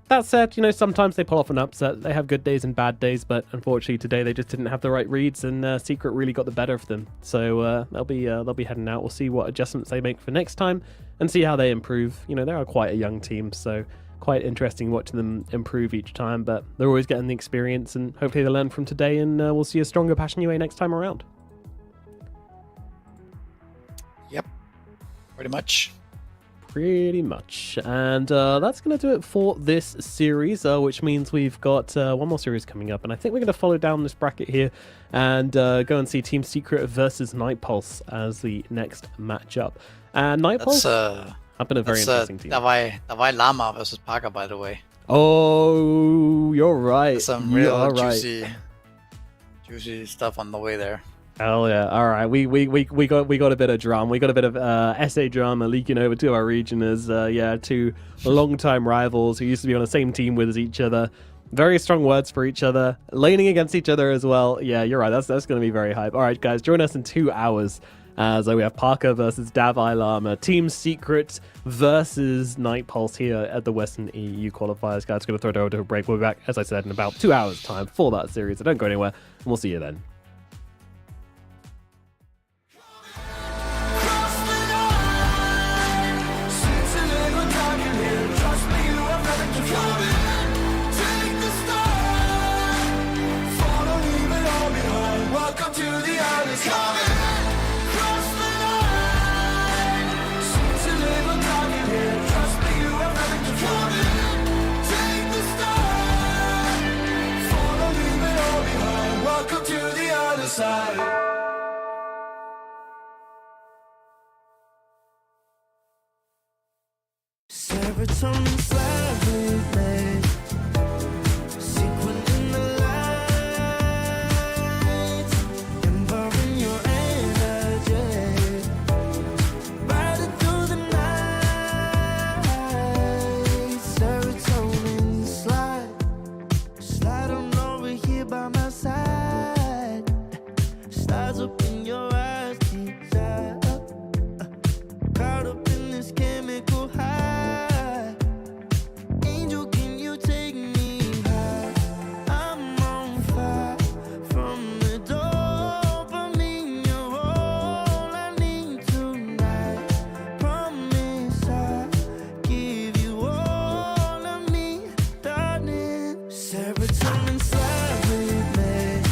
That said, you know, sometimes they pull off an upset. They have good days and bad days, but unfortunately today they just didn't have the right reads, and Secret really got the better of them. So they'll be heading out. We'll see what adjustments they make for next time and see how they improve. You know, they are quite a young team, so quite interesting watching them improve each time, but they're always getting the experience, and hopefully they learn from today, and we'll see a stronger Passion UA next time around. Yep, pretty much. And that's going to do it for this series, which means we've got one more series coming up, and I think we're going to follow down this bracket here and go and see Team Secret versus Night Pulse as the next matchup. And Night Pulse, Up in a very interesting team. Davai Lama versus Parker, by the way. Oh, you're right. Some real juicy stuff on the way there. Hell yeah! All right, we got a bit of drama. We got a bit of SA drama leaking over to our region as two long-time rivals who used to be on the same team with each other. Very strong words for each other, laning against each other as well. Yeah, you're right. That's going to be very hype. All right, guys, join us in 2 hours. So we have Parker versus Davai Lama, Team Secret versus Night Pulse here at the Western EU qualifiers. Guys, going to throw it over to a break. We'll be back, as I said, in about 2 hours' time for that series. So don't go anywhere, and we'll see you then. Serotonin slide with me. Sequin in the lights, empowering your energy. Riding through the night. Serotonin slide on over here by my side. Stars up in your eyes, desire. Caught up in this chemical high. Angel, can you take me high? I'm on fire from the dopamine. You're all I need tonight. Promise I'll give you all of me, darling. Serotonin slide with me.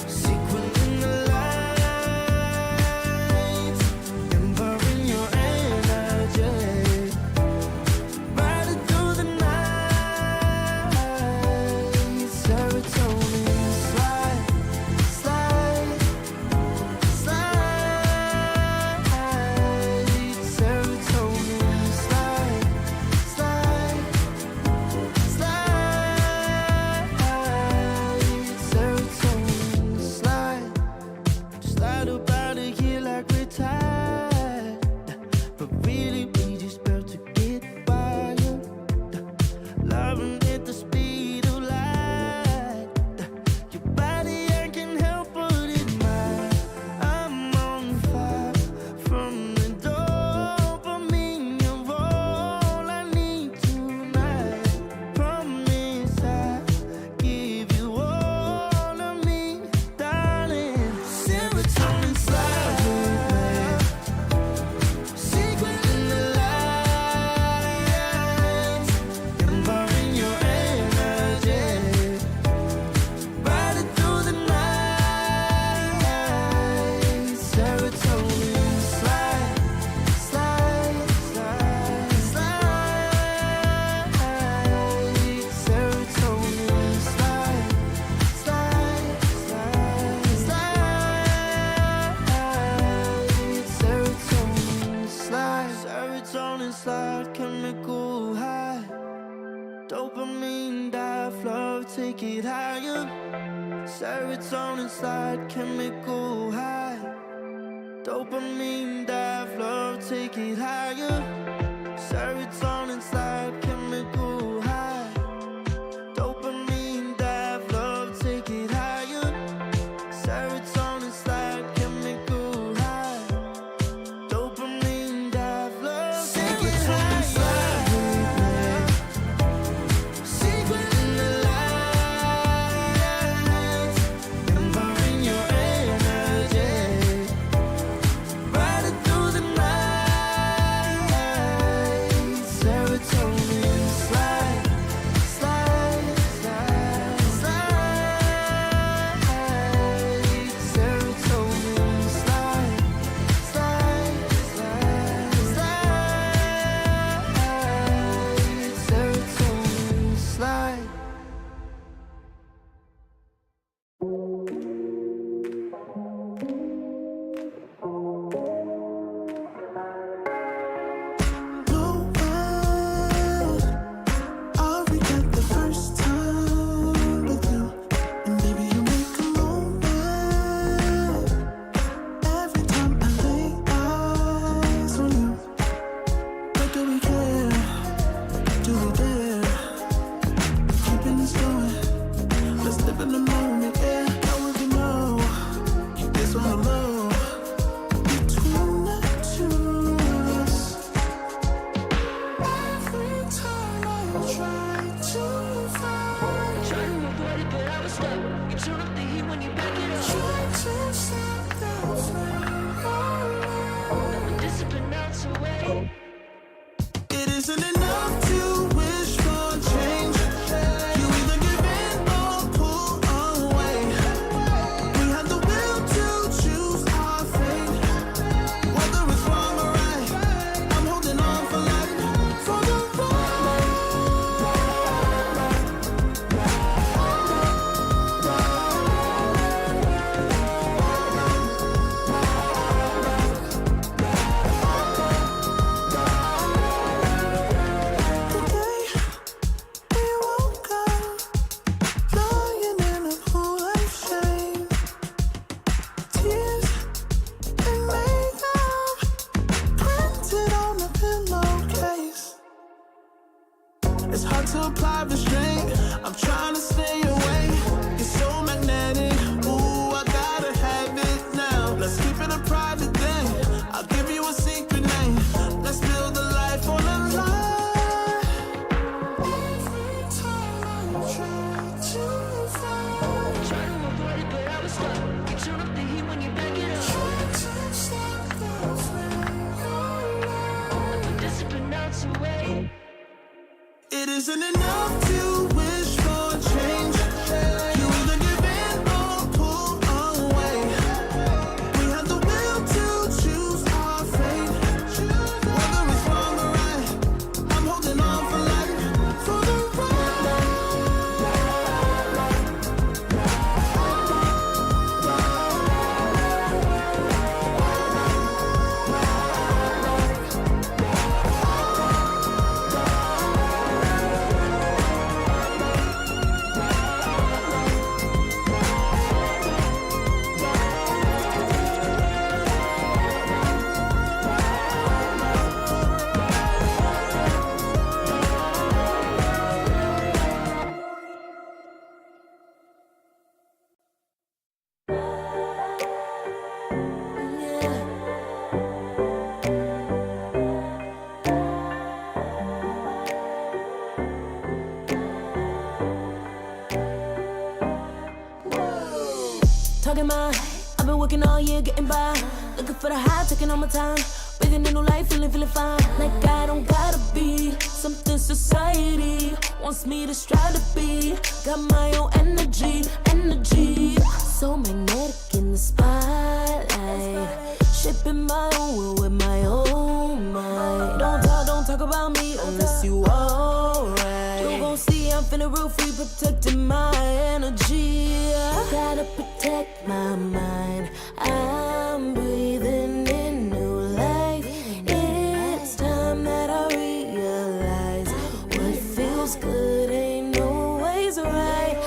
Sequin in the lights, empowering your energy. Riding through the night. Serotonin slide. Serotonin slide. Serotonin slide. Slide up out of here like we're tired, but really we just about to get wild. Loving at the speed of light. Your body, I can help but admire. I'm on fire from the dopamine. You're all I need tonight. Promise I'll give you all of me, darling. Serotonin slide with me. Secret in the lights, empowering your energy. Riding through the night. Serotonin slide. Serotonin slide. Serotonin slide, chemical high. Dopamine dive, love, take it higher. Serotonin slide, chemical high. Dopamine dive, love, take it higher. Serotonin slide, chemical high. Dopamine dive, love, take it higher. Serotonin slide, chemical high. Dopamine dive, love, take it higher. Secret in the lights, empowering your energy. Riding through the night. Serotonin ever stop. You turn up the heat when you back it up. Never discipline melts away. It isn't enough to wish for change. You either give in or pull away. We have the will to choose our fate. Whether it's wrong or right, I'm holding on for life. For the it's hard to apply restraint. I'm trying to stay away. You're so magnetic. Ooh, I gotta have it now. Let's keep it a private thing. I'll give you a secret name. Let's build a life on a lie. Every time I try to find, Try to avoid it, but I was stuck. You turn up the heat when you back it up. just like the flame. Never discipline melts away. It isn't enough to wish for change. You either give in or pull away. We have the will to choose our fate. Whether it's wrong or right, I'm holding on for life. For the Talking my, I've been working all year getting by. Looking for the high, taking all my time. Breathing in new life, feeling fine. Like I don't gotta be something society wants me to strive to be. Got my own energy. So magnetic in the spotlight. Shaping my own world with my own mind. Don't talk about me unless you alright. You gon' see I'm finna real free, protecting my energy. Gotta protect my mind. I'm breathing in new life. It's time that I realize what feels good ain't always right.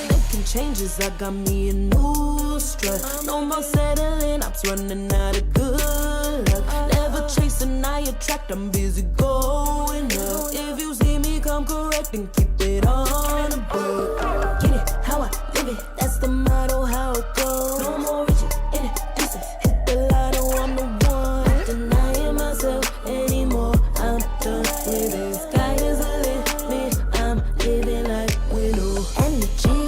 Making changes, I got me a new strut. No more settling, I'm running out of good luck. Never chasing, I attract, I'm busy going up. If you see me, come correct and keep it on the book. Get it, how I live it, that's the motto, how it goes. No more reaching, in it, distance, hit the lotto, I'm the one. Not denying myself anymore, I'm done with it. Sky is the limit, I'm living like widow. Energy,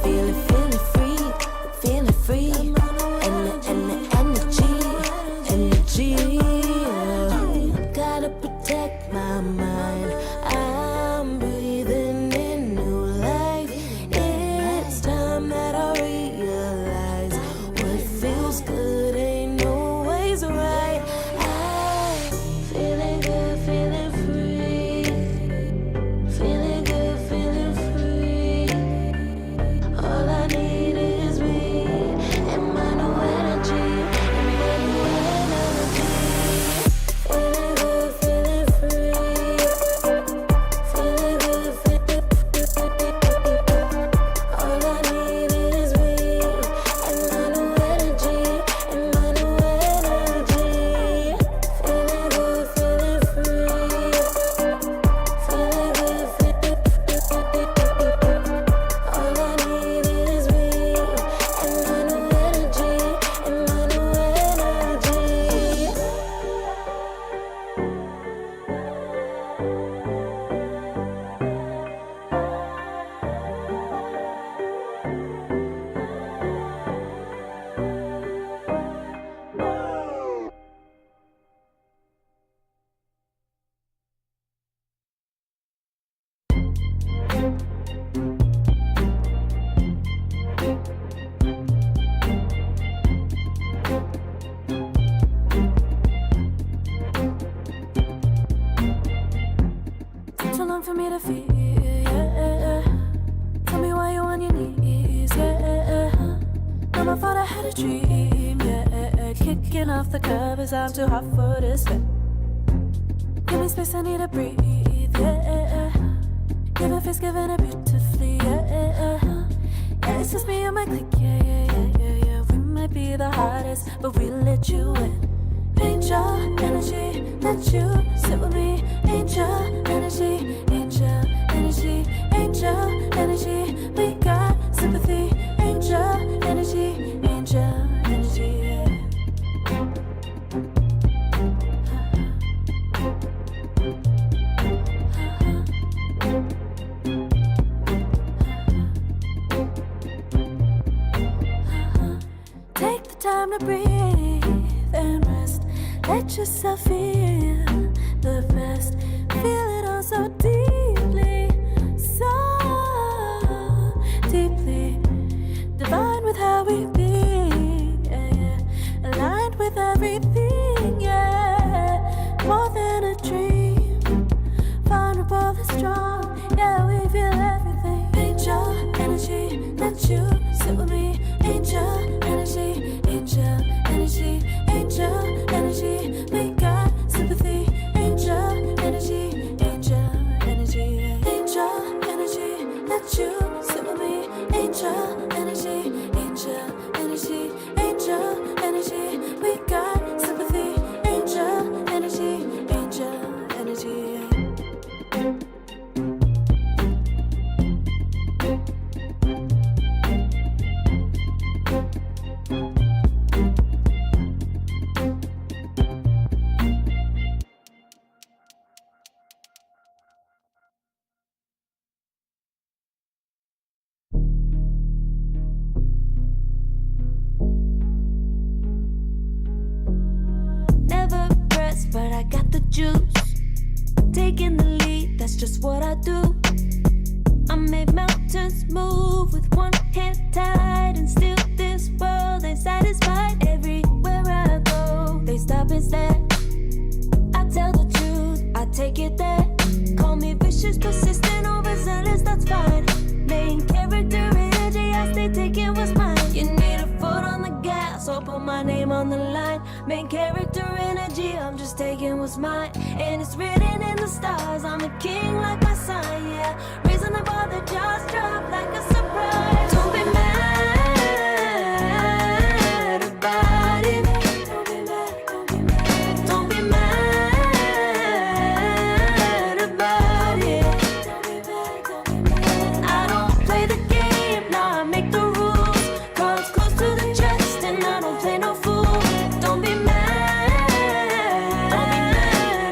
feeling free. Energy, gotta protect my mind. I'm breathing in new life. It's time that I realize what feels good ain't always right. I'm feeling good, feeling free. Feeling good, feeling free. All I need is me and my new energy. Feeling good, feeling free. Too long for me to feel, yeah. Tell me why you on your knees, yeah. Not my fault I had a dream, yeah. Kicking off the covers, I'm too hot for this bed. Give me space, I need to breathe, yeah. Give a face, giving it beautifully, yeah. Yeah, it's just me and my clique, yeah. We might be the hottest, but we let you in. Angel energy, let you sit with me. Angel energy, angel energy, angel energy. We got sympathy. Angel energy, angel energy. Take the time to breathe and rest. Let yourself feel the best. Feel it all so deeply, so deeply. Divine with how we be, yeah. Aligned with everything, yeah. More than a dream. Vulnerable and strong, yeah. We feel everything. Angel energy, let you sit with me. Angel energy, angel energy, angel energy. We got sympathy. Angel energy, angel energy, angel energy. Let you sit with me. Angel energy, angel energy, angel energy. We got sympathy. Angel energy, angel energy. Never pressed, but I got the juice. Taking the lead, that's just what I do. I made mountains move with one hand tied, and still this world ain't satisfied. Everywhere I go, they stop and stare. I tell the truth, I take it there. Call me vicious, persistent, overzealous, that's fine. Main character energy, I stay taking what's mine. You need a foot on the gas, or put my name on the line. Main character energy, I'm just taking what's mine. And it's written in the stars, I'm a king like my sign, yeah. Reason the bar, the jaws drop like a surprise. Don't be mad about it. Don't be mad, don't be mad. Don't be mad about it. Don't be mad, don't be mad. I don't play the game, now I make the rules. Cards close to the chest and I don't play no fool. Don't be mad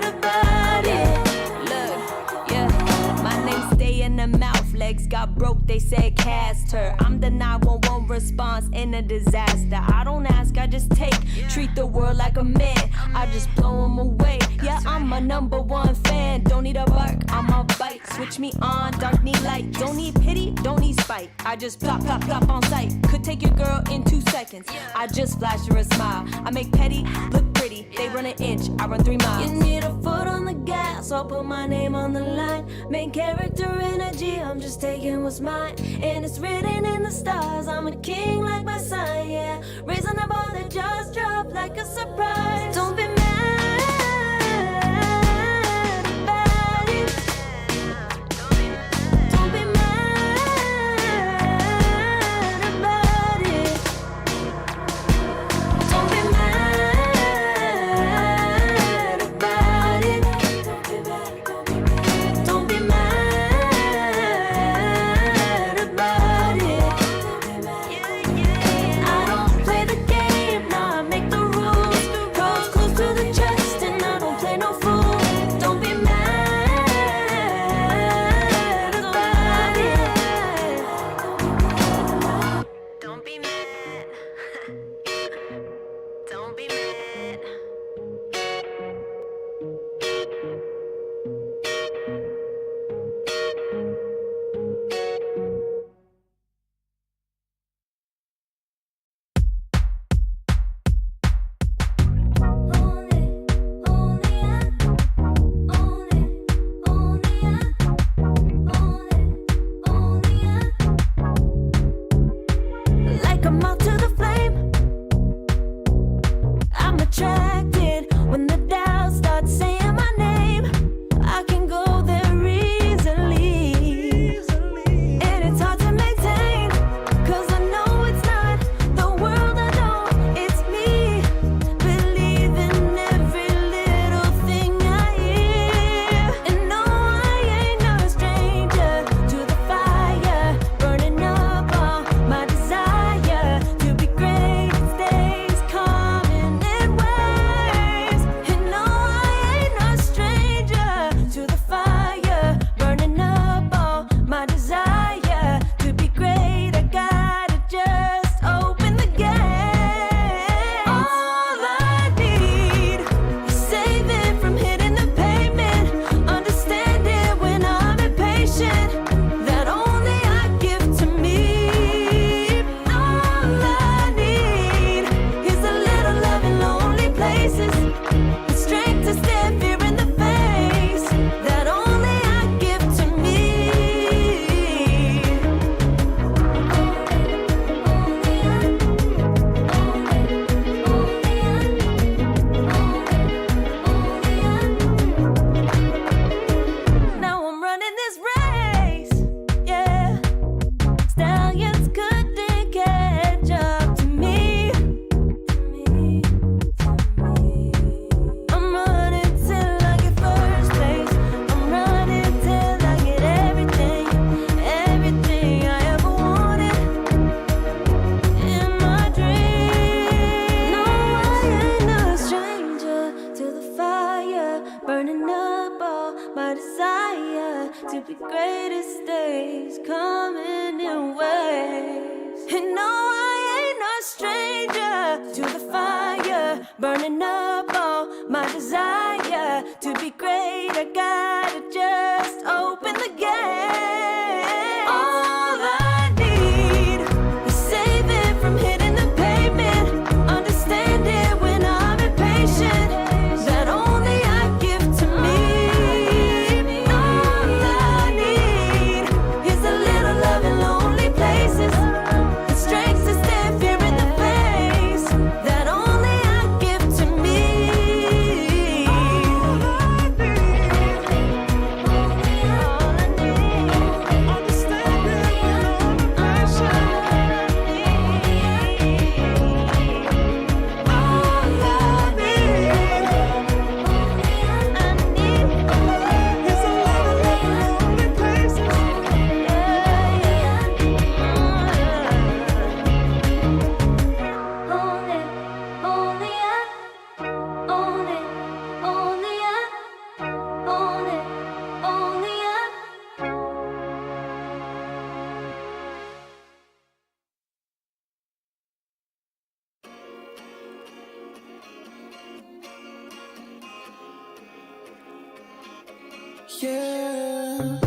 about it. Look, yeah, my name stay in the mouth. Legs got broke, they said cast her. I'm the 911 response in a disaster. I don't ask, I just take. Treat the world like a man, I just blow them away. Yeah, I'm a #1 fan. Don't need a bark, I'm a bite. Switch me on, dark need light. Don't need pity, don't need spite. I just plop, plop, plop on sight. Could take your girl in 2 seconds. I just flash her a smile. I make petty look pretty. They run an inch, I run 3 miles. You need a foot on the gas, I'll put my name on the line. Main character energy, I'm just taking what's mine. And it's written in the stars, I'm a king like my sign, yeah. Raising the bar, the jaws drop like a surprise. Don't be mad about it. Don't be mad about it. Don't be mad about it. Don't be mad about it. I don't play the game, now I make the rules. Close to desire to be greatest days coming in waves. And no, I ain't no stranger to the fire, burning up all my desire to be great. I gotta just open the gate. All I need is saving from hitting the pavement, understanding when I'm impatient, that only I give to me. All I need is a little love in lonely places, the strength to stand fear in the face, that only I give to me. All I need, understanding when I'm Yeah.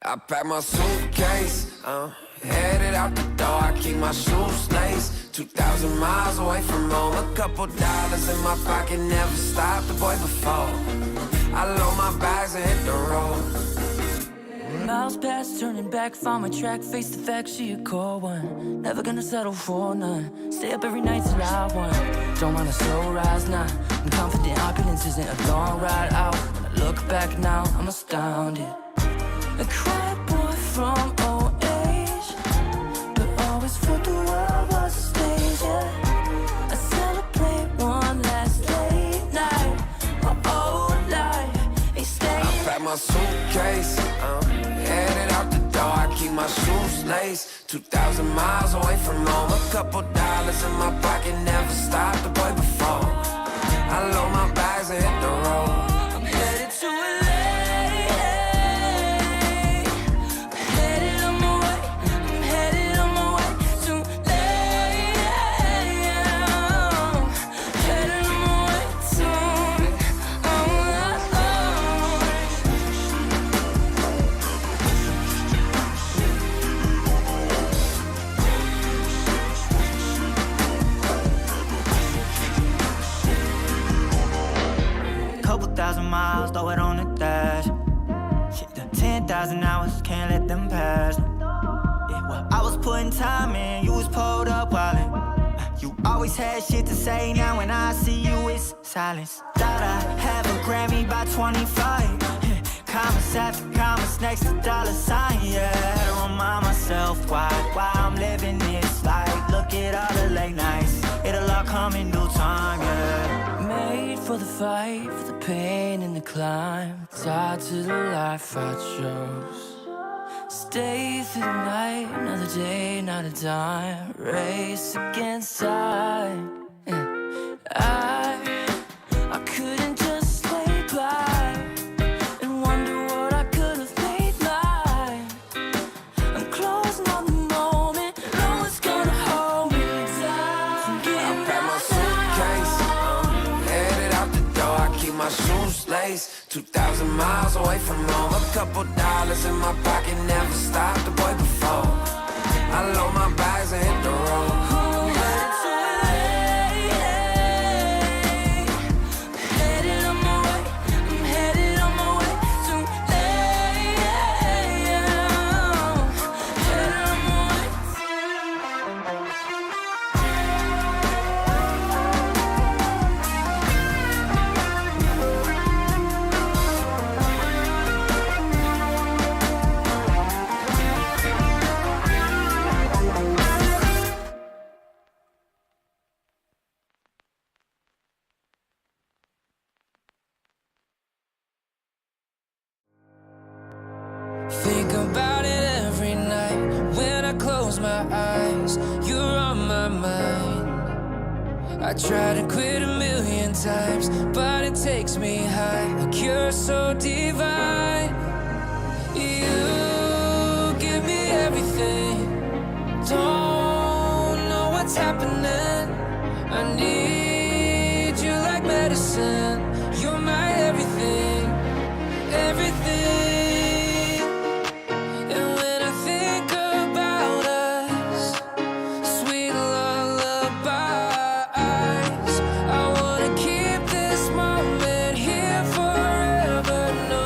I pack my suitcase, headed out the door. I keep my shoes laced. 2,000 miles away from home. A couple dollars in my pocket, never stopped the boy before. I load my bags and hit the road. Miles past, turning back, found my track, face the fact, she a cold one. Never gonna settle for none. Stay up every night till I won. Don't want a slow rise now. I'm confident opulence isn't a long ride out. When I look back now, I'm astounded. A quiet boy from old age, but always thought the world was a stage, yeah. I celebrate one last late night. My old life ain't staying. I pack my my suitcase, headed out the door, I keep my shoes laced. 2,000 miles away from home, a couple dollars in my pocket, never stopped the boy before. I load my bags and hit the road. I'm headed to LA. I'm headed on my way. I'm headed on my way to LA. Headed on my way soon. Couple thousand miles, throw it on the dash. Shit, the 10,000 hours, can't let them pass. Yeah, well, I was putting time in, you was pulled up wildin'. You always had shit to say, now when I see you, it's silence. Thought I'd have a Grammy by 25. Commas after commas next to dollar sign, yeah. Had to remind myself why I'm living this life. Look at all the late nights, it'll all come in due time, yeah. Made for the fight, for the pain and the climb. Tied to the life I chose. Stay through the night, another day, not a dime. Race against time. I couldn't just lay by and wonder what I could have made mine. I'm closing on the moment, no one's gonna hold me down. I pack my suitcase, headed out the door, I keep my shoes laced. 2,000 miles away from home, a couple dollars in my pocket, never stopped the boy before. I load my bags and hit the road. Think about it every night when I close my eyes. You're on my mind. I try to quit a million times, but it takes me high. Like you're so divine. You give me everything. Don't know what's happening. I need you like medicine. You're my everything, everything. I wanna keep this moment here forever. No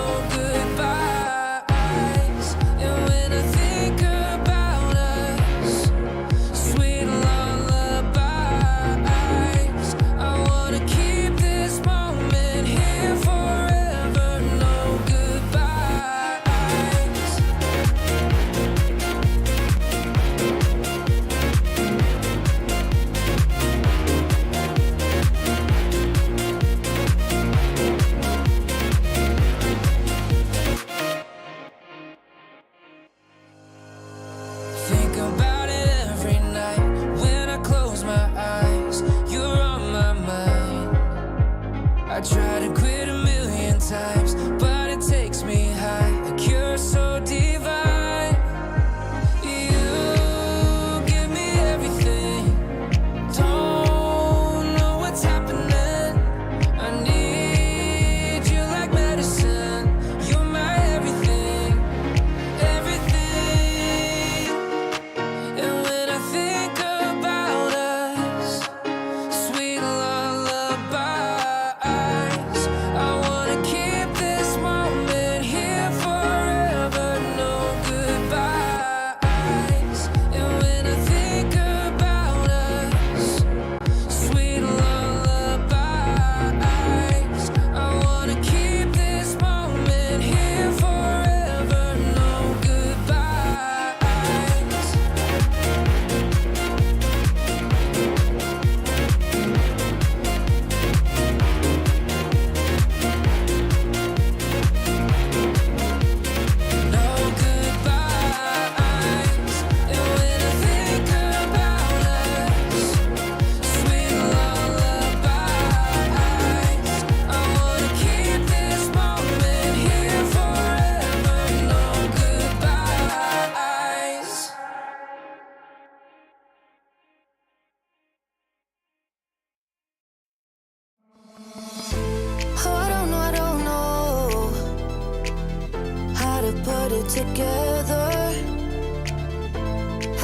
to put it together.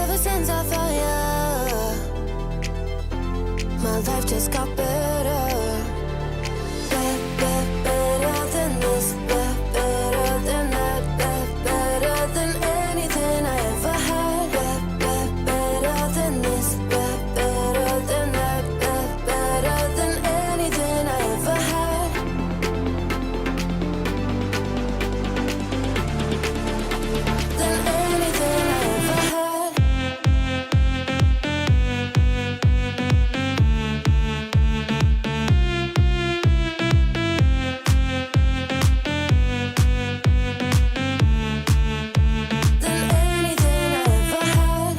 Ever since I found you, my life just got better. Better than this, better than that, better than anything I ever had. Better than this, better than that, better than anything I ever had. Than anything I ever had. Than anything I ever had.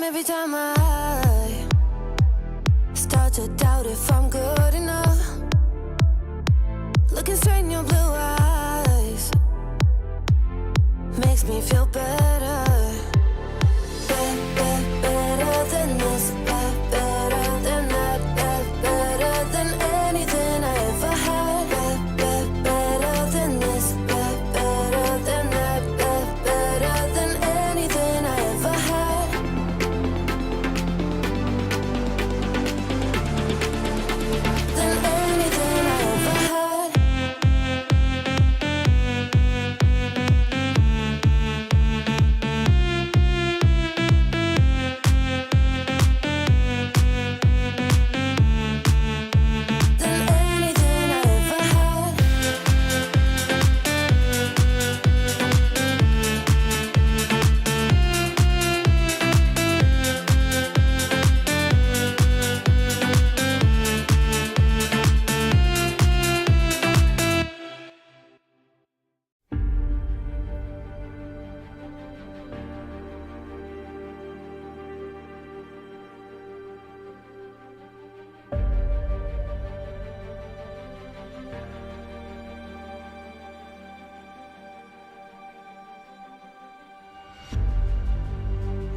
Every time I start to doubt if I'm good enough, looking straight in your blue eyes makes me feel better. Better than this, better than that, better than anything I ever had. Better than this, better than that, better than anything I ever had. Than anything I ever had. Than anything I ever had.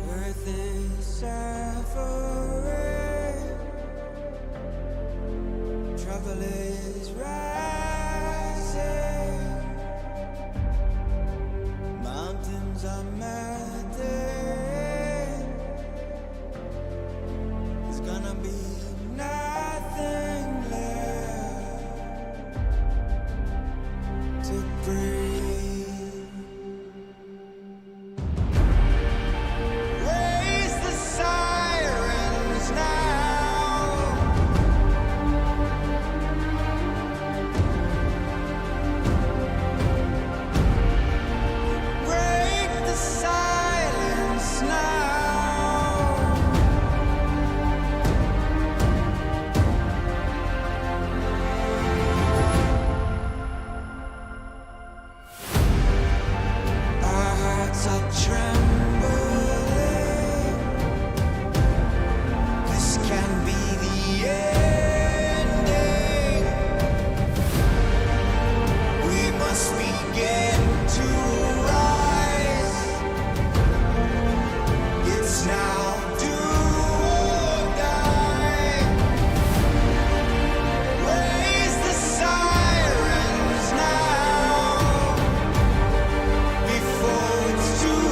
Earth is suffering, trouble is rising, mountains are melting, there's gonna be nothing left to breathe. Raise the sirens now. Break the silence now. Our hearts are trembling. This can be the ending. We must begin to rise. It's now do or die. Raise the sirens now before it's too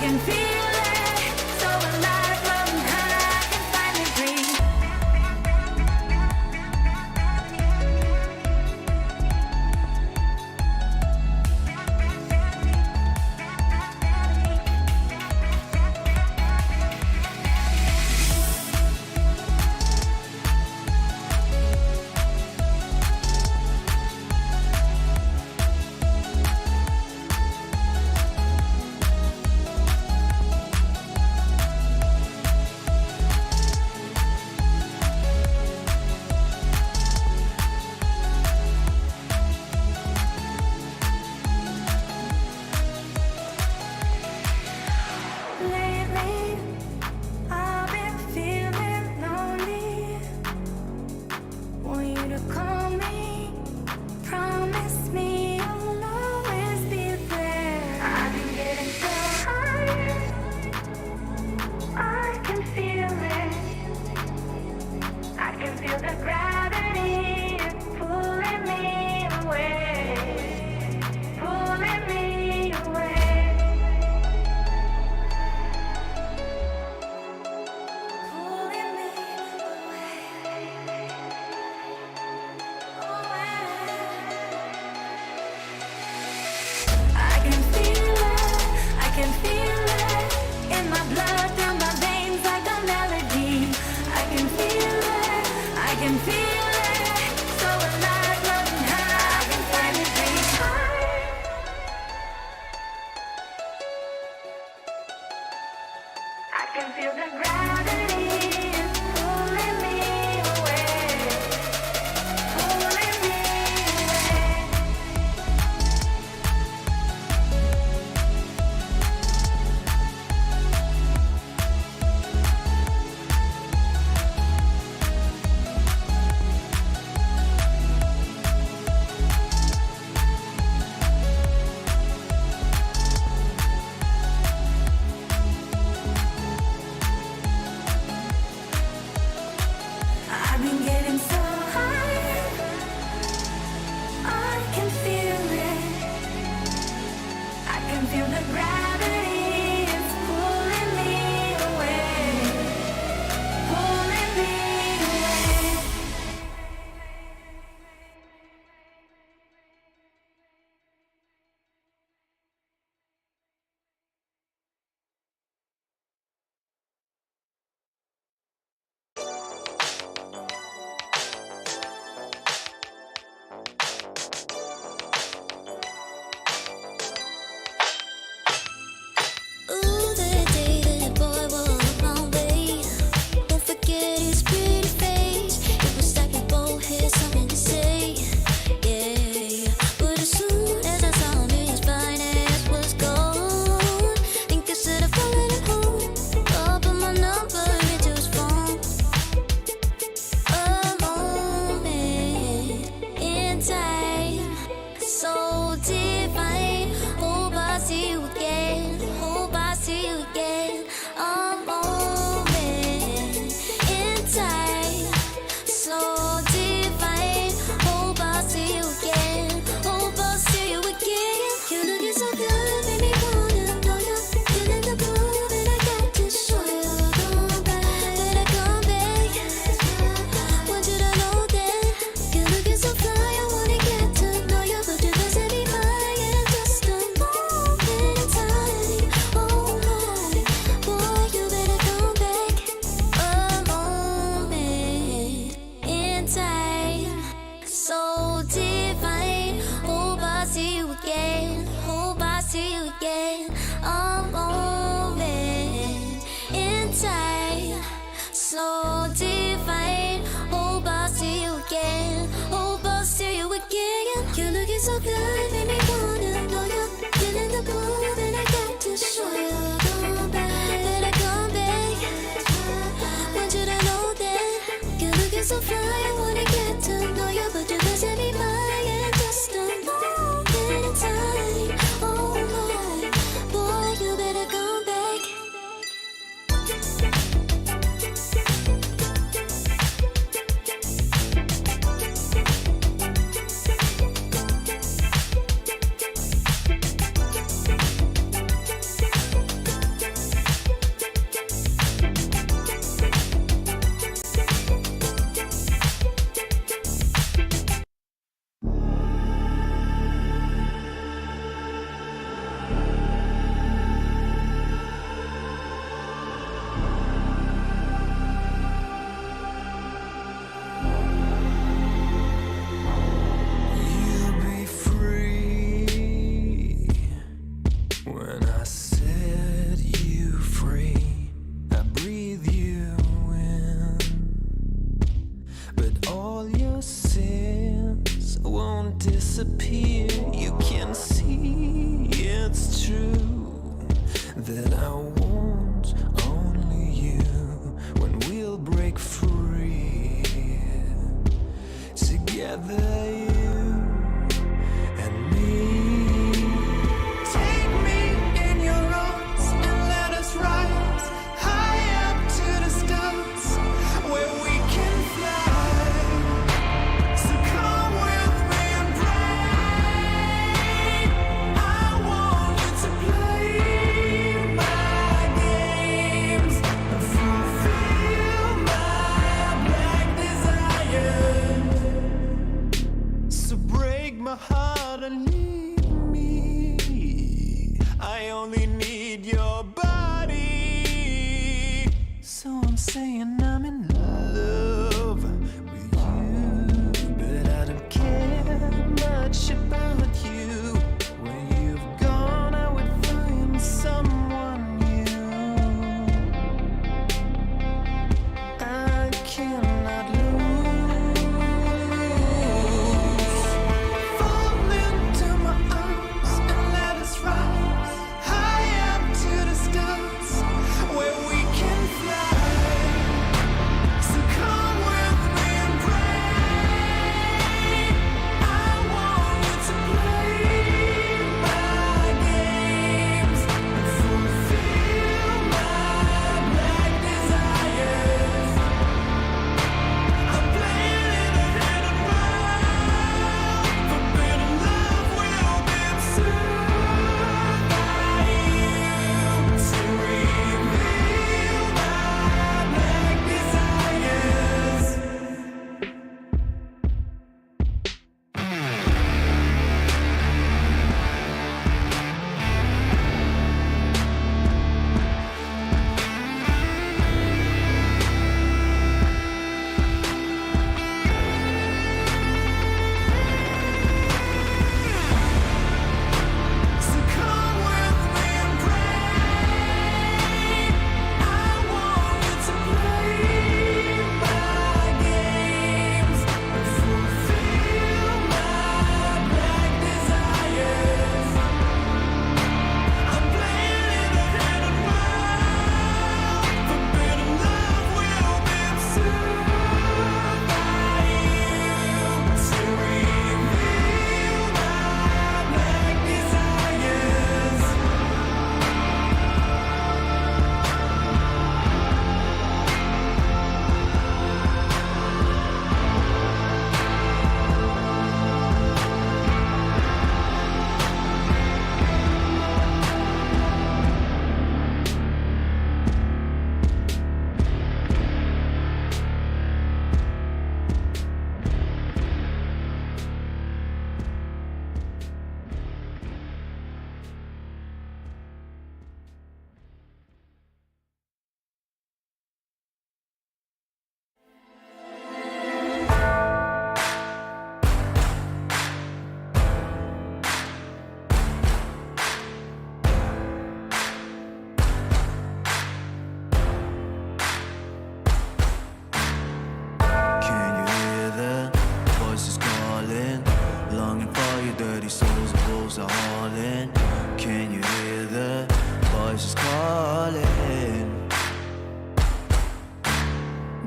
can feel it, so alive, floating high, I can finally breathe. Lately, I've been feeling lonely. Want you to call me, promise me you'll always be there. I've been getting so high, I can feel it. I can feel the gravity is pulling me away, pulling me away. Pulling me I can feel it in my blood, down my veins like a melody. I can feel it, so alive, floating high, I can finally breathe. I can feel the gravity is pulling me away, pulling me away. I've been getting so high, I can feel it. I can feel the gravity is pulling me away, pulling me away. Ooh, the day that boy walked my way. Won't forget his pretty face. It was like we both had something to say. Yeah, but as soon as I saw his fine ass was gone, think I should have followed him home. Or put my number into his phone. A moment in time, so divine. Hope I see you again. Hope I see you again. A moment in time, so divine. Hope I see you again. Hope I see you again. You looking so good, made me wanna know you. Feeling the groove, and I got to show you. Come back, better come back. Want you to know that you're looking so fly. I wanna get to know you, but you doesn't be mine. Yeah, just a moment in time. Oh my, boy, you better come back. A moment in time, so divine. Hope I see you again. Hope I see you again. A moment in time, so divine. Hope I see you again. Hope I see you again. You're looking so good, made me wanna know you. Feeling the groove, and I got to show you. Come back, better come back. Want you to know that you're looking so fly. I wanna get to know you, but you doesn't be mine. Yeah, just a moment in time. Oh my, boy, you better come back. that I want only you when we'll break free together, you and me. Take me in your arms and let us rise high up to the stars where we can fly. So come with me and pray. I want you to play my games and fulfill my black desires. So break my heart and leave me. I only need your body. So I'm saying I'm in love with you, but I don't care much about you. When you've gone, I would find someone new. I cannot lose. Fall into my arms and let us rise high up to the stars where we can fly. So come with me and pray. I want you to play my games and fulfill my black desires. I'm playing in a hidden world, forbidden love will be absurd by you to reveal my black desires. So come with me and pray. I want you to play my games and fulfill my black desires. I'm playing in a hidden world, forbidden love will be absurd by you to reveal my black desires. Can you hear the voices calling? Longing for your dirty souls, the wolves are hauling. Can you hear the voices calling?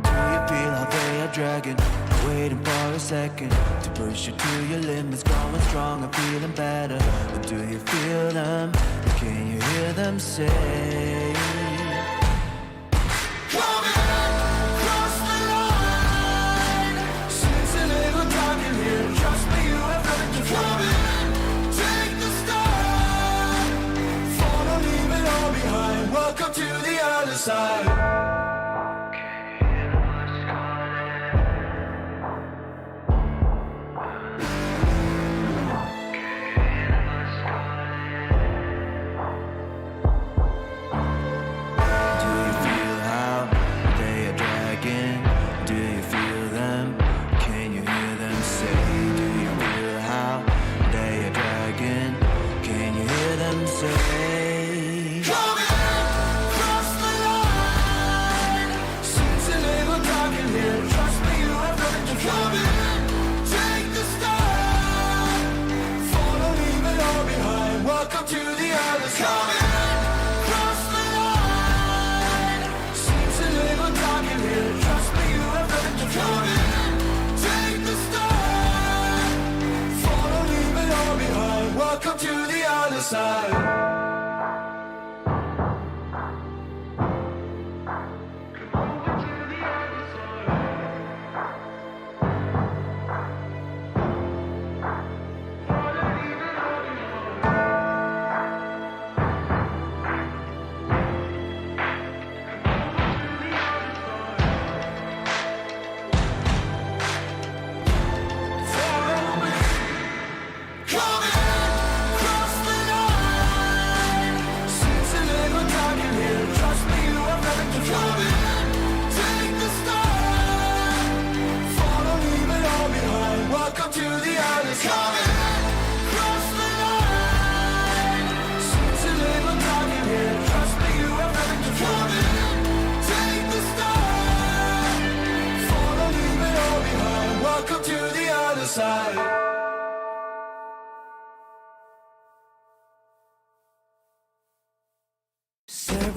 Do you feel how they are dragging? Waiting for a second to push you to your limits, going stronger, feeling better. But do you feel them? Can you hear them say? Cross the line. Since a little dark in here, trust me, you have nothing to come in. Take the start. Follow, leave it all behind. Welcome to the other side. Do you feel how they are dragging? Do you feel them? Can you hear them say? Do you feel how they are dragging? Can you hear them say? Come in, cross the line.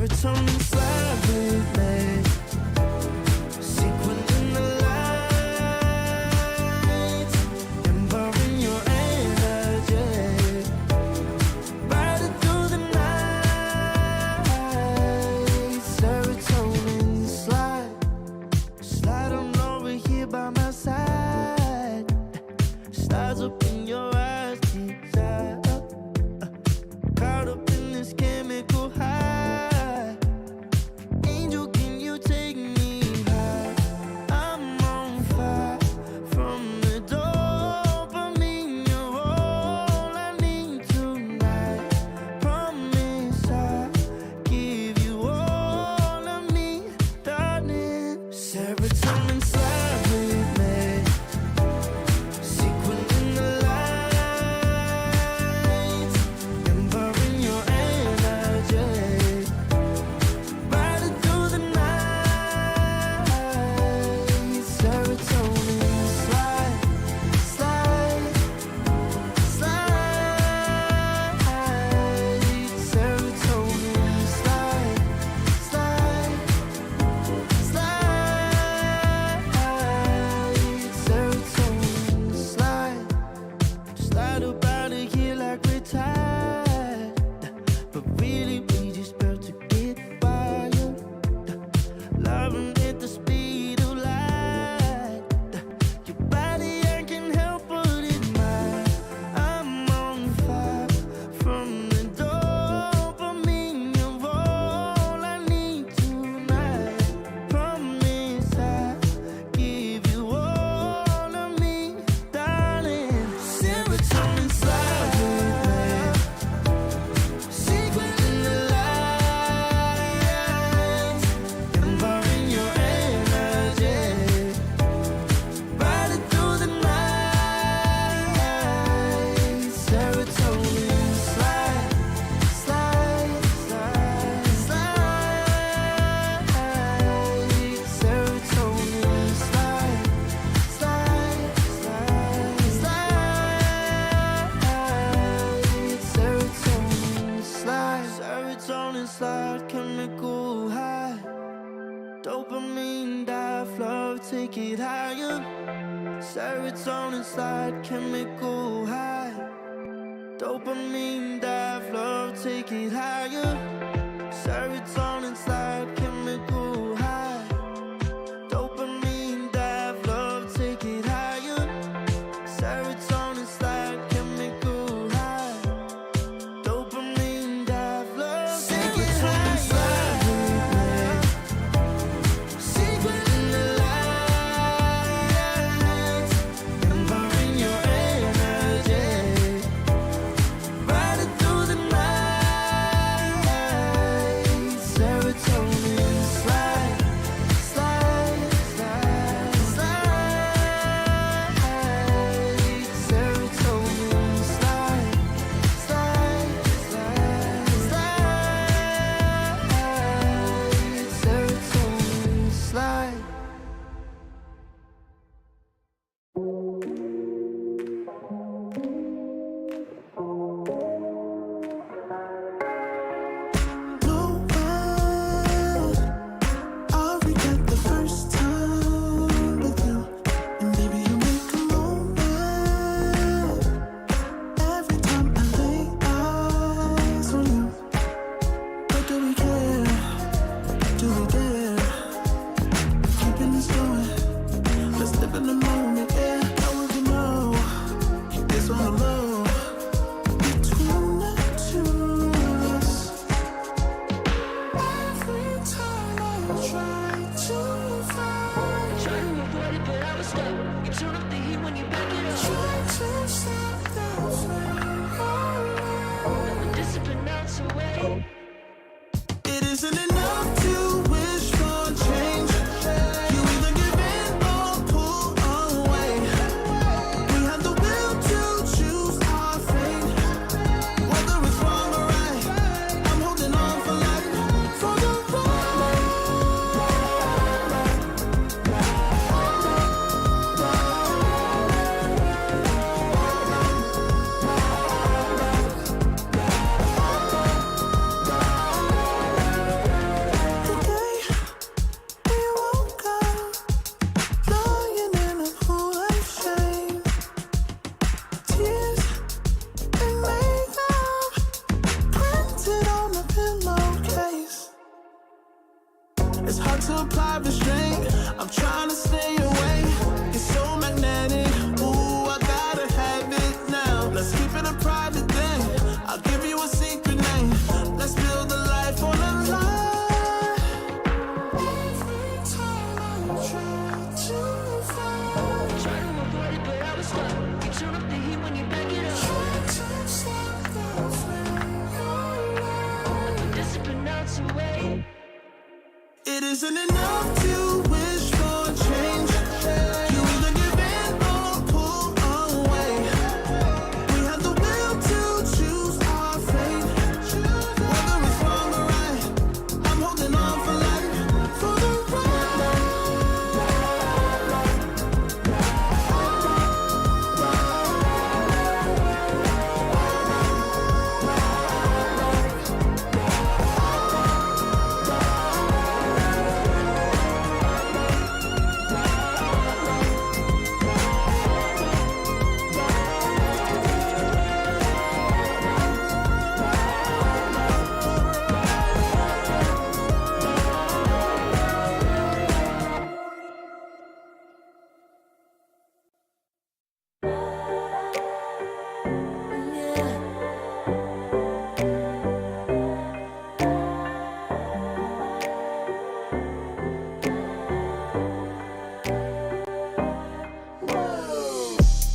serotonin slide with me. Sequin in the lights, embarking your energy. Riding through the night, serotonin slide. Slide on over here by my side. Stars up in your eyes, desire. Caught up in this chemical high. Angel, can you take me high? I'm on fire from the dopamine. You're all I need tonight. Promise I'll give you all of me, darling. Serotonin slide with me. Sequin in the lights, embarking your energy. Riding through the night, serotonin slide, slide, slide. Serotonin slide, slide, slide. Serotonin slide. Slide up out of here like we're tired, but really we just about to get wild. Loving at the speed of light. Your body, I can help but admire. I'm on fire from the dopamine. You're all I need tonight. Promise I'll give you all of me, darling. Serotonin slide with me. Secret in the lights, embarking your energy. Riding through the night, serotonin slide, slide, slide, slide. Serotonin slide, slide, slide, slide. Serotonin slide, serotonin slide, chemical high. Dopamine dive, love, take it higher. Serotonin slide, chemical high. Dopamine dive, love, take it higher. Serotonin slide, chemical high. Dopamine dive, love, take it higher. Serotonin slide, chemical high. Dopamine dive, love, take it higher. Secret in the lights, embarking your energy. Riding through the night, serotonin It's hard to apply restraint. I'm trying to stay away. It's so magnetic. Ooh, I gotta have it now. Let's keep it a private thing. I'll give you a secret name. Let's build a life on a lie. Every time I try to find, try to avoid it, but I was stuck. You turn up the heat when you back it up. Try to stop the flame. Discipline out to wait. It isn't enough to wish for change. You either give in or pull away. We have the will to choose our fate. Whether it's wrong or right, I'm holding on for life. For the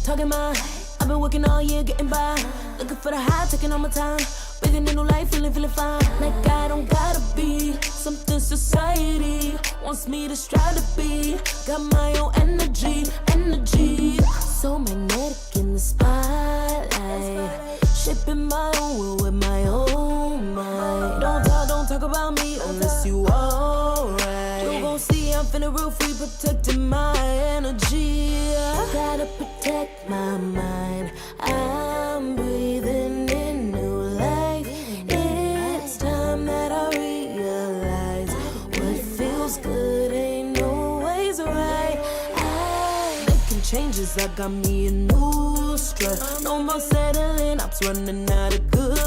talking my, I've been working all year getting by, looking for the high, taking all my time, breathing in new life, feeling fine. Like I don't gotta be something society wants me to strive to be. Got my own energy, so magnetic in the spotlight, shaping my own world with my own mind. Don't talk about me unless you alright. You gon' see I'm finna real free, protecting my energy. Gotta protect my mind. I'm breathing in new life. It's time that I realize what feels good ain't always right. I making changes, I got me a new strut. No more settling, I'm running out of good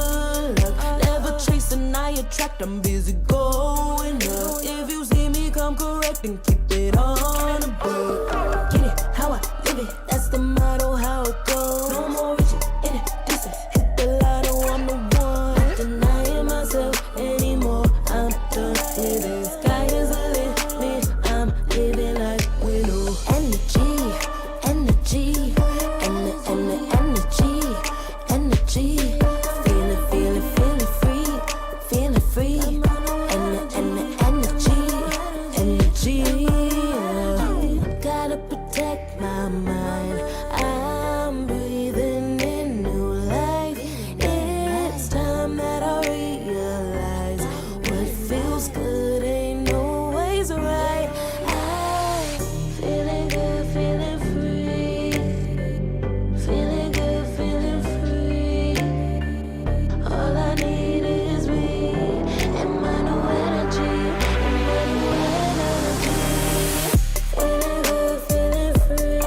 luck. Never chasing, I attract, I'm busy going up. If you see me come correct, then keep it on the book. Get it how I live it, that's the motto, how it goes. No more reaching in it, distance, hit the lotto, I'm the one. Not denying myself anymore, I'm done with it. Sky is the limit, I'm living like widow. Energy, feeling free. Energy, gotta protect my mind. I'm breathing in new life. It's time that I realize what feels good ain't always right. I'm feeling good, feeling free. Feeling good, feeling free. All I need is me and my new energy. Feeling good, feeling free.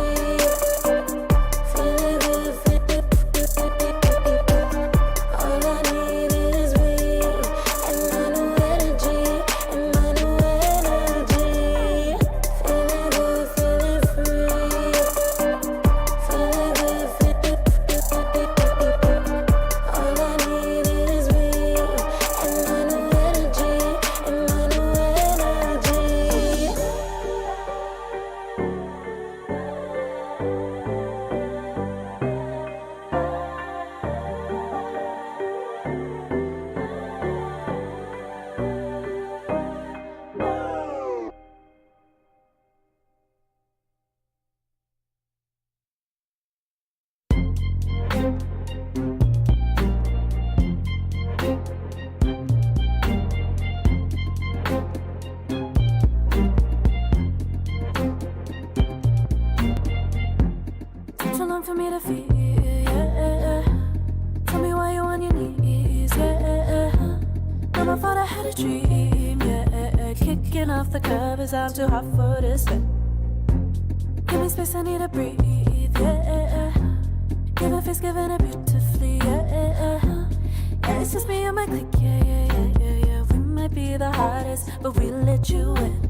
Feeling good, feeling free. All I need is me and my new energy. And my new energy. Feeling good, feeling free. Feeling good, feeling free. All I need is me and my new energy. And my new energy. Too long for me to feel, yeah. Tell me why you on your knees, yeah. Never thought I had a dream, yeah. Kicking off the covers, I'm too hot for this bed. Give me space, I need to breathe, yeah. Give a face, giving it beautifully, yeah. Yeah, it's just me and my clique, yeah. We might be the hardest, but we'll let you in.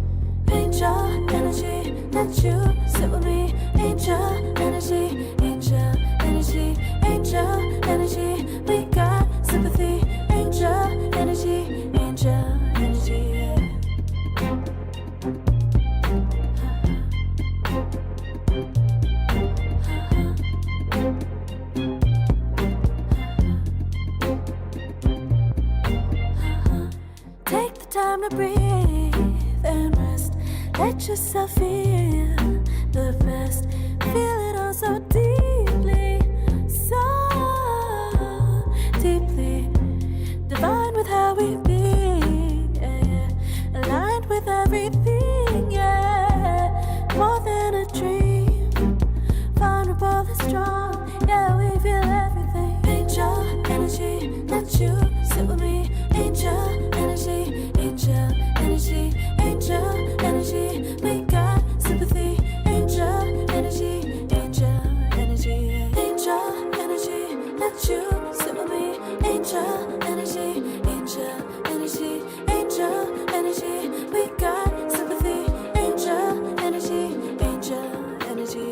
Angel energy, let you sit with me. Angel energy, angel energy, angel energy. We got sympathy. Angel energy, angel energy. Take the time to breathe and rest. Let yourself feel the best. Feel it all so deeply, so deeply. Divine with how we be, yeah. Aligned with everything, yeah. More than a dream, vulnerable and strong, yeah. We feel everything. Angel energy, let you sit with me. Angel energy, angel energy, angel energy. We got sympathy. Angel energy, angel energy, angel energy. Let you sit with me. Angel energy, angel energy, angel energy. We got sympathy. Angel energy, angel energy.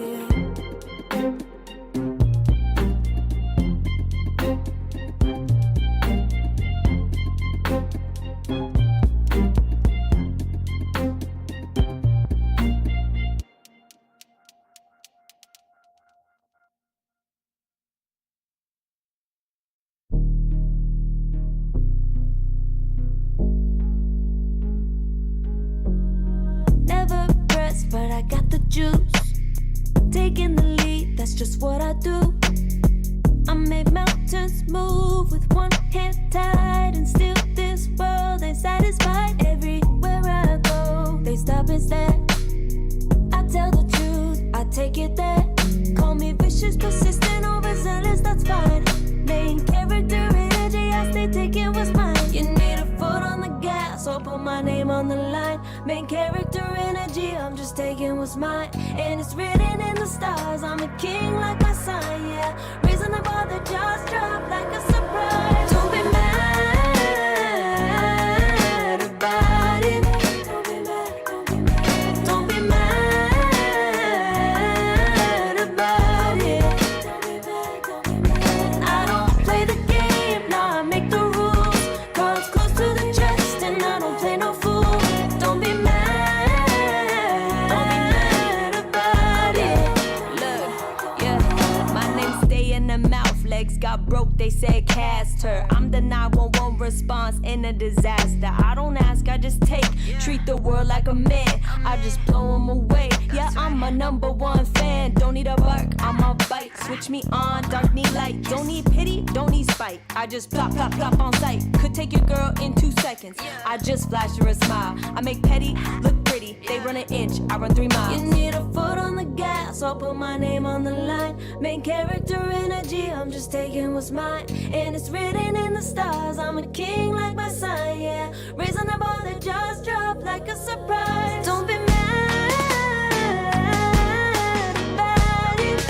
Never pressed, but I got the juice. Taking the lead, that's just what I do. I made mountains move with one hand tied, and still this world ain't satisfied. Everywhere I go, they stop and stare. I tell the truth, I take it there. Call me vicious, persistent, overzealous, that's fine. Main character energy, I stay taking what's mine. You need a foot on the gas, or put my name on the line. Main character energy, I'm just taking what's mine. And it's written in the stars, I'm a king like my sign, yeah. Reason the bar, the jaws drop like a surprise. Don't be mad about it. Don't be mad about it. I don't play the game, nah, I make the rules. Cards close to the chest, and I don't play no fool. Don't be mad about it. Look, yeah, my name stay in the mouth. Legs got broke, they said cast her. I'm the 911 response in a disaster. I don't ask, I just take. Treat the world like a man, I just blow them away. Yeah, I'm a #1 fan. Don't need a bark, I'm a bite. Switch me on, dark need light. Don't need pity, don't need spite. I just plop, plop, plop on sight. Could take your girl in 2 seconds. I just flash her a smile. I make petty look pretty. They run an inch, I run 3 miles. You need a foot on the gas, I'll put my name on the line. Main character energy, I'm just taking what's mine. And it's written in the stars, I'm a king like my sign, yeah. Raising the bar, the jaws drop like a surprise. Don't be mad about it.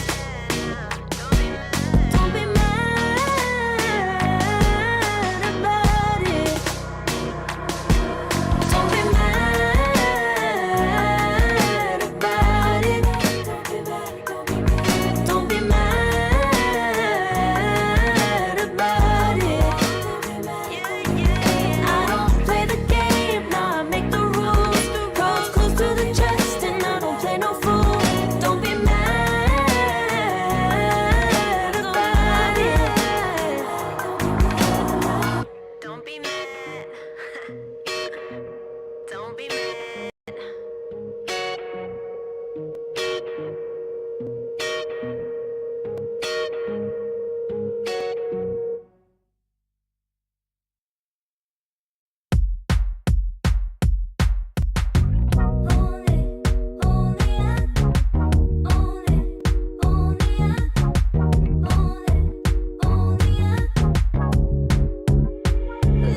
Don't be mad about it. Don't be mad about it. Don't be mad about it. I don't play the game, nah, I make the rules. Cards close to the chest, and I don't play no fool. Don't be mad about it. Don't be mad. Don't be mad.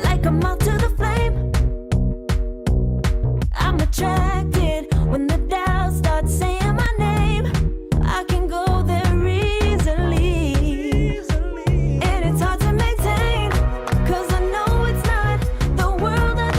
Like a moth to the flame, I'm attracted when the doubts start saying my name. I can go there easily, and it's hard to maintain, 'cause I know it's not the world I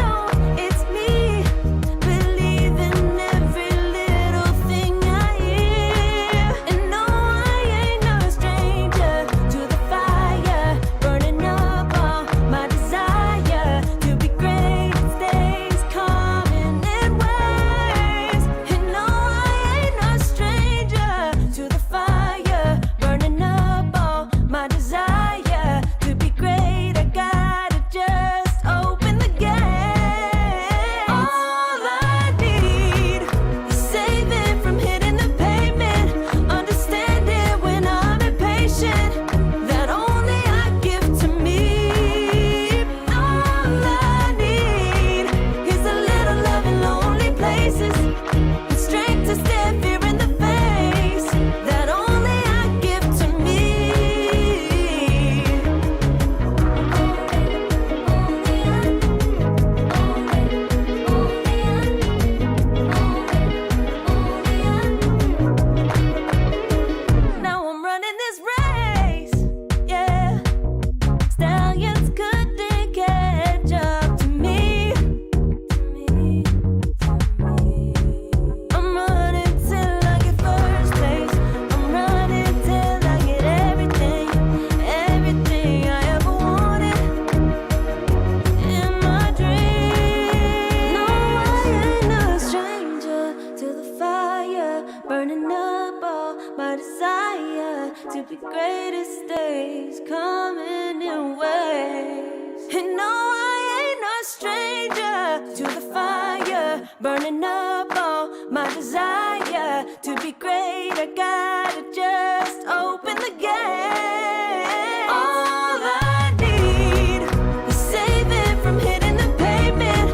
coming in waves. And no, I ain't no stranger to the fire, burning up all my desire to be great. I gotta just open the gate. All I need is saving from hitting the pavement,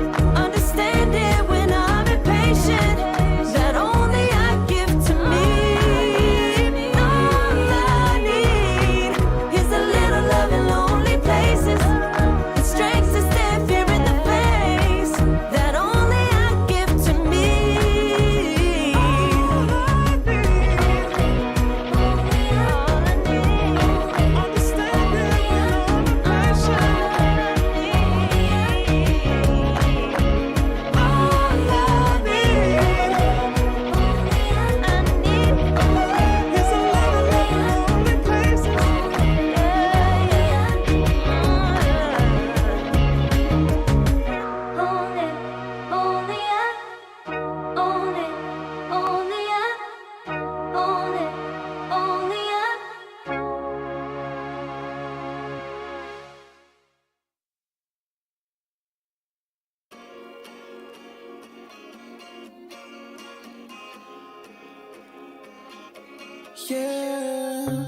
understanding when I'm impatient, that only I give to me. All I need is a little love in lonely places, the strength to stand fear in the face, that only I give to me. Yeah.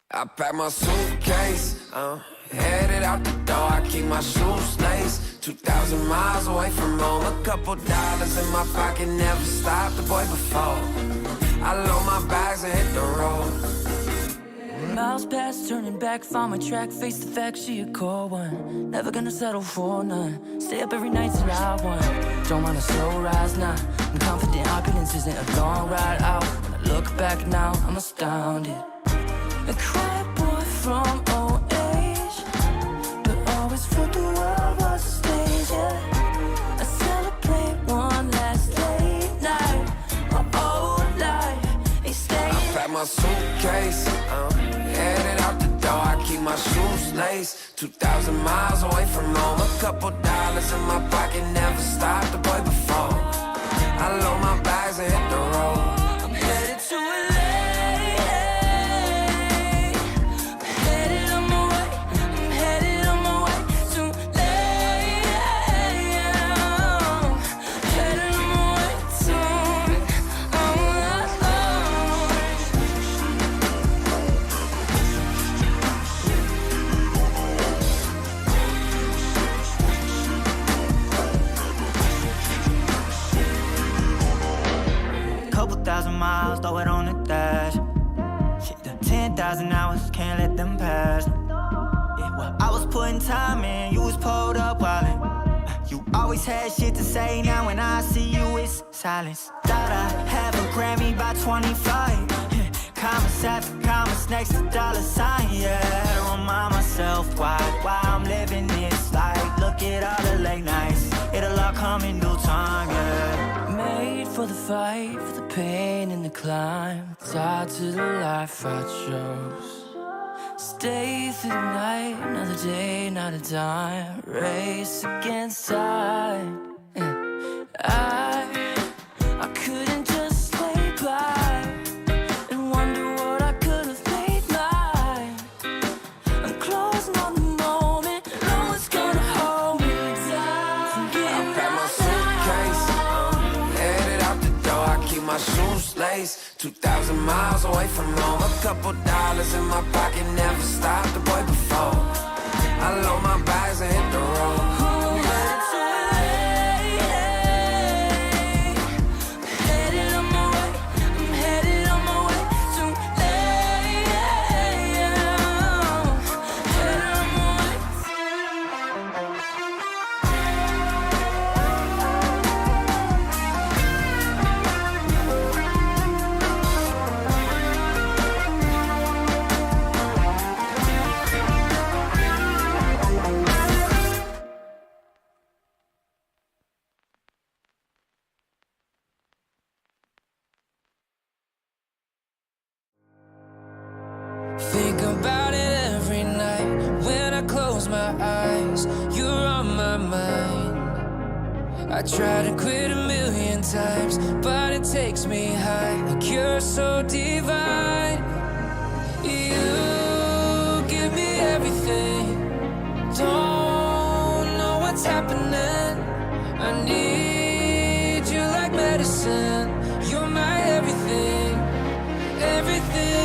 I pack my suitcase, headed out the door. I keep my shoes laced. 2,000 miles away from home. A couple dollars in my pocket, never stopped the boy before. I load my bags and hit the road. Miles past, turning back, found my track, face the fact she a cold one. Never gonna settle for none. Stay up every night till I won. Don't want a slow rise now. I'm confident opulence isn't a long ride out. When I look back now, I'm astounded. A quiet boy from old age, but always felt the world was a stage, yeah. I celebrate one last late night. My old life ain't staying. I pack my suitcase, headed out the door. I my shoes laced. 2,000 miles away from home. A couple dollars in my pocket, never stopped the boy before. I load my bags and hit the road. I'm headed to LA. I'm headed on my way. I'm headed on my way to LA. Headed on my way soon. Couple thousand miles, throw it on the dash. Shit, the 10,000 hours, can't let them pass. Yeah, well, I was putting time in, you was pulled up wildin'. You always had shit to say, now when I see you, it's silence. Thought I have a Grammy by 25. Commas after commas next to dollar sign, yeah. To remind myself why I'm living this life. Look at all the late nights, it'll all come in due time, yeah. Made for the fight, for the pain and the climb. Tied to the life I chose. Stay through the night, another day, not a dime. Race against time. I couldn't just lay by and wonder what I could have made mine. I'm closing on the moment, no one's gonna hold me down. I packed my suitcase, headed out the door. I keep my shoes laced. 2,000 miles away from home. A couple dollars in my pocket, never stopped the boy before. I load my bags and hit the road. Think about it every night when I close my eyes. You're on my mind. I try to quit a million times, but it takes me high. Like you're so divine. You give me everything. Don't know what's happening. I need you like medicine. You're my everything, everything.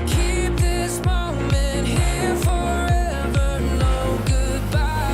Keep this moment here forever, no goodbye.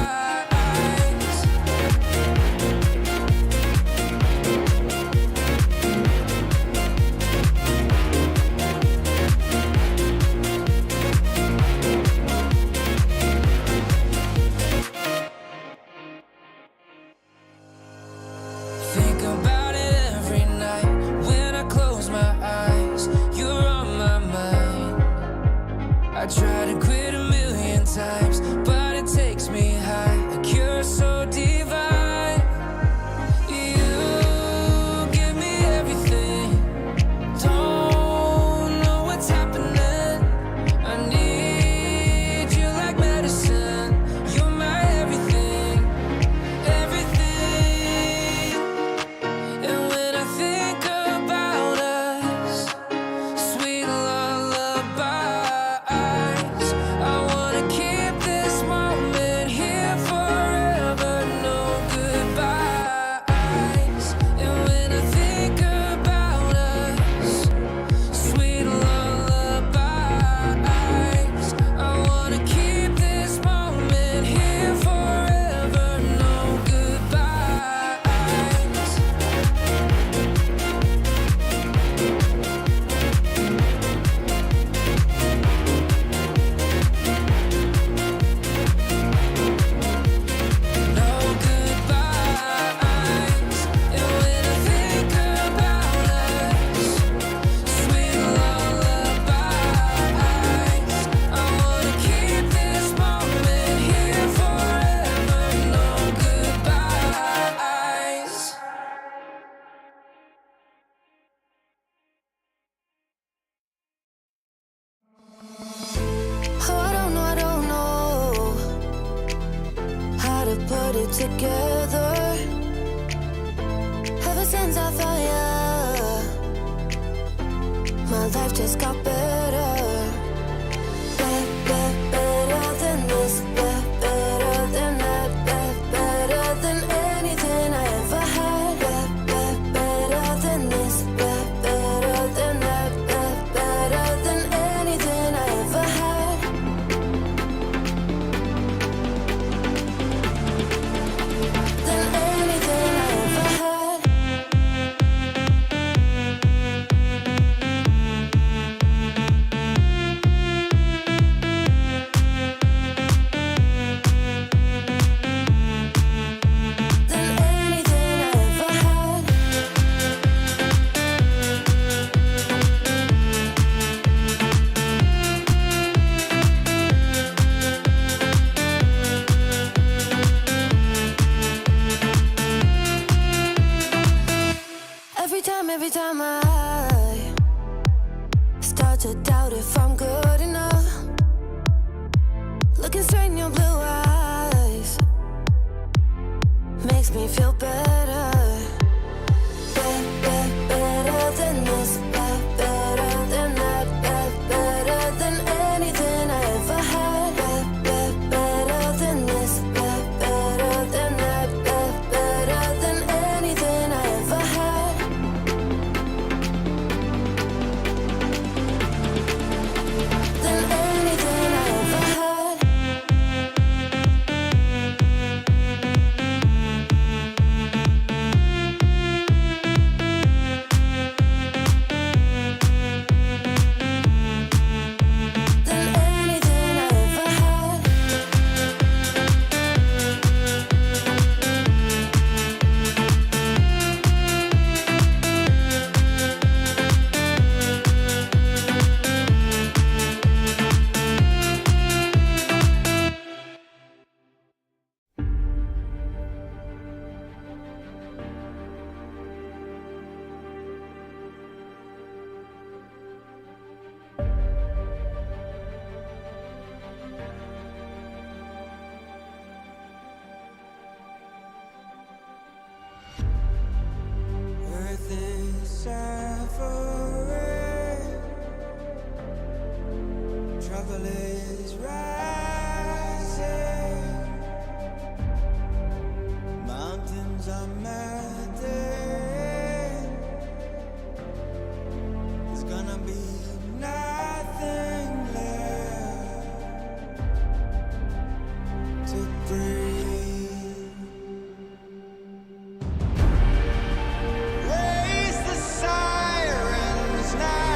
together. Ever since I found you, my life just got better. Better than this, better than that, better than anything I ever had. Better than this, better than that, better than anything I ever had. Than anything I ever had. Than anything I ever had. Every time I start to doubt if I'm good enough, looking straight in your blue eyes makes me feel better. Better than this, better than that, better than anything I ever had. Better than this, better than that, better than anything I ever had. Than anything I ever had. Than anything I ever had. Earth is suffering, trouble is rising, mountains are melting, there's gonna be nothing left to breathe. Raise the sirens now.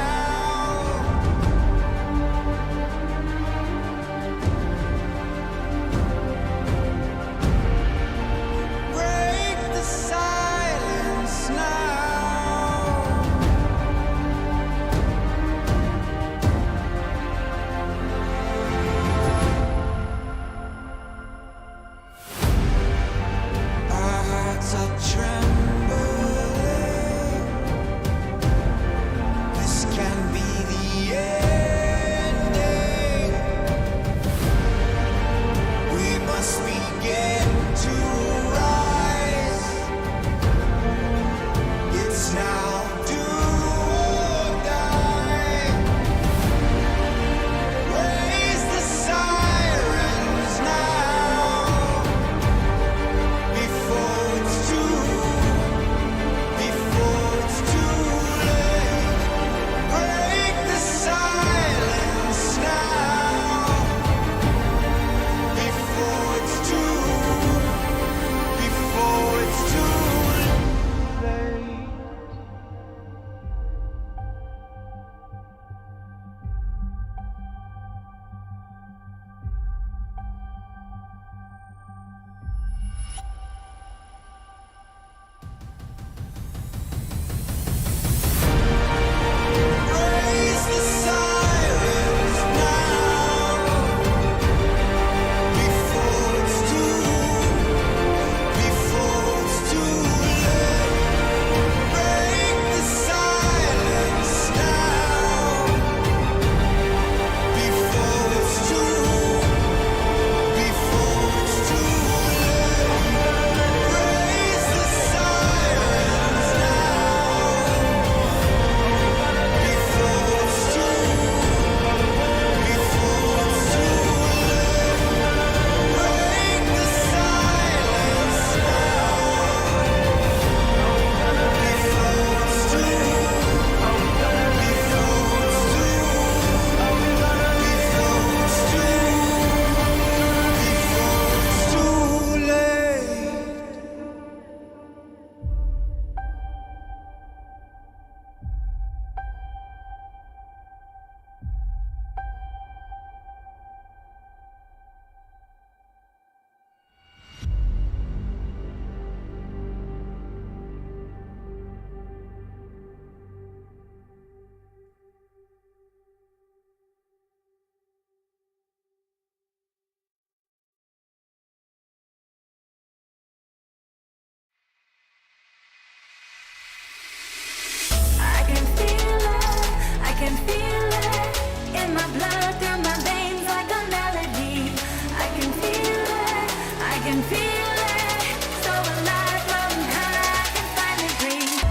my blood, through my veins like a melody. I can feel it, I can feel it. So alive, floating high, I can finally breathe.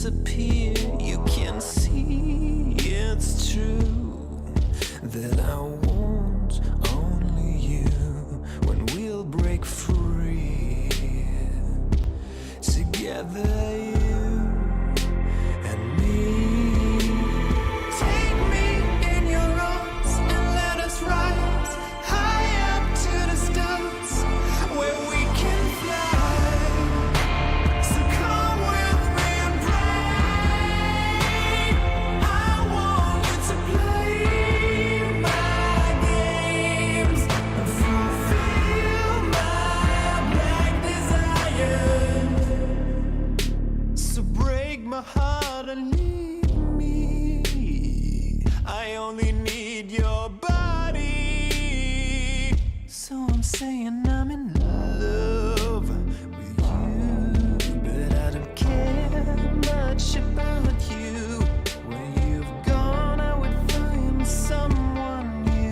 disappear. You can see it's true that I want only you when we'll break free together, you and me. Take me in your arms and let us rise high up to the stars where we can fly. So come with me and pray. I want you to play my games and fulfill my black desires. So break my heart and leave me. I only need your body. So I'm saying I'm in love with you, but I don't care much about you. When you've gone, I would find someone new.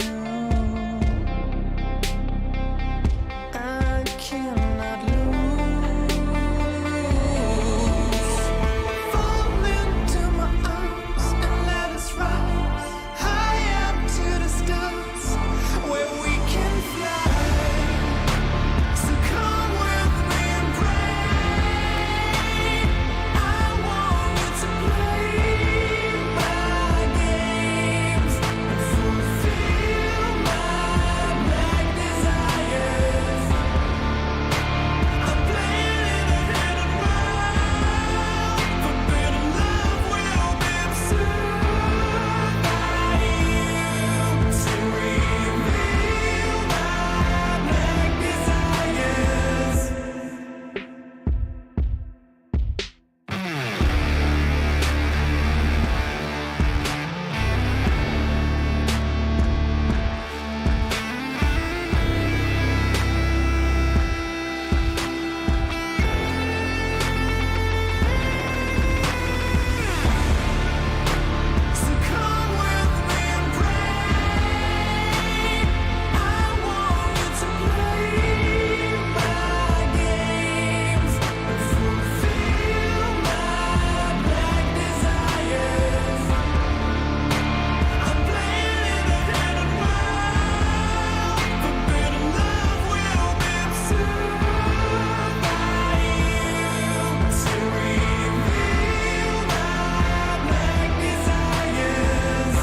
I cannot lose. Fall into my arms and let us rise high up to the stars where we can fly. So come with me and pray. I want you to play my games and fulfill my black desires. I'm playing in a hidden world, forbidden love will be absurd by you to reveal my black desires. So come with me and pray. I want you to play my games and fulfill my black desires. I'm playing in a hidden world, forbidden love will be absurd by you to reveal my black desires.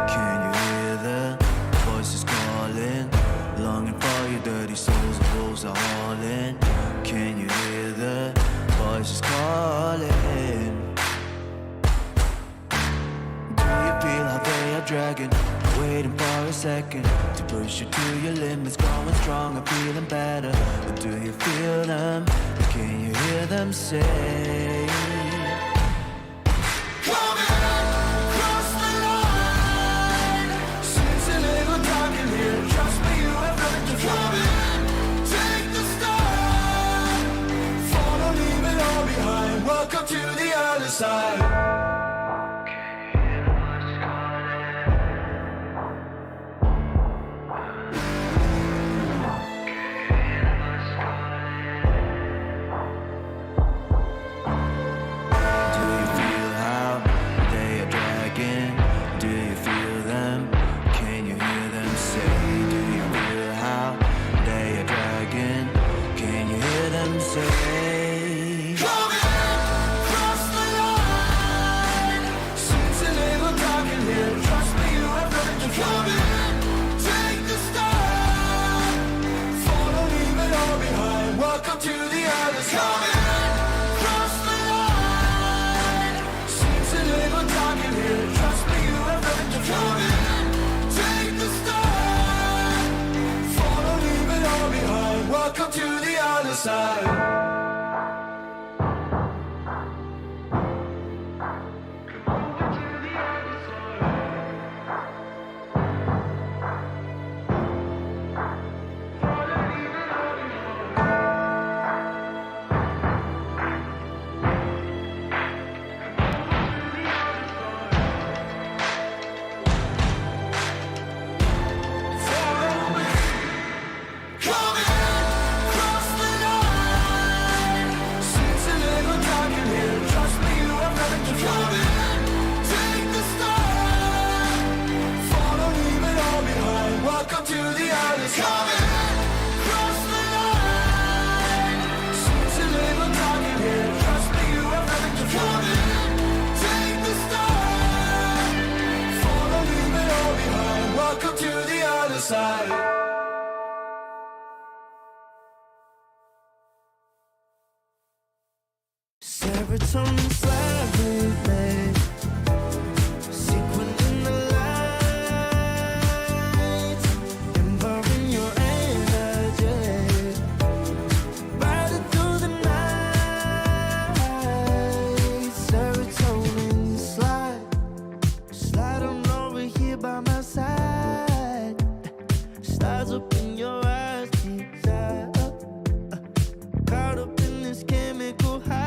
Can you hear the voices calling? Longing for your dirty souls, the wolves are hauling. Can you hear the voices calling? Do you feel how they are dragging? Waiting for a second to push you to your limits, growing stronger, feeling better. But do you feel them? Can you hear them say? Cross the line. Seems a little dark in here. Trust me, you have nothing to fear. Take the start. Follow, leave it all behind. Welcome to the other side. Welcome to the other side. Serotonin slide with me, sequin in the light, embarking your energy, riding through the night. Serotonin slide on over here by my side, stars up in your eyes, deep down, caught up in this chemical high.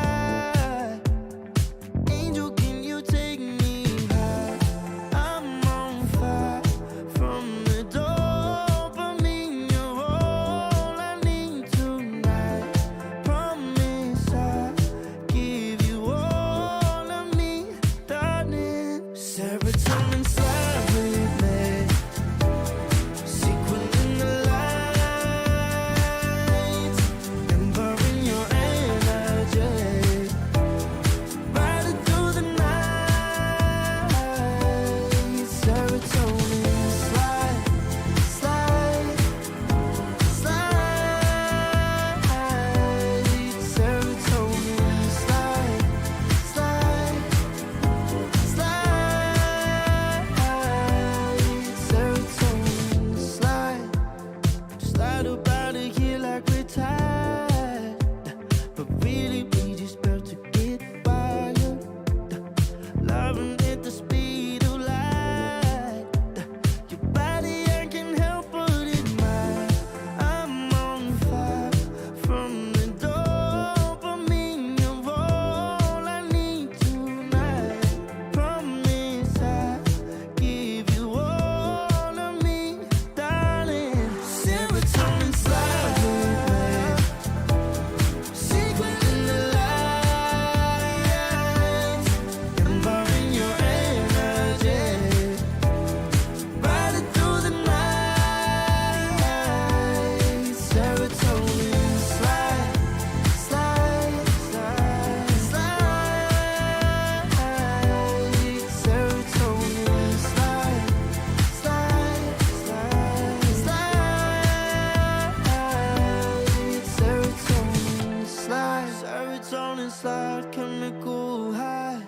Serotonin slide, chemical high.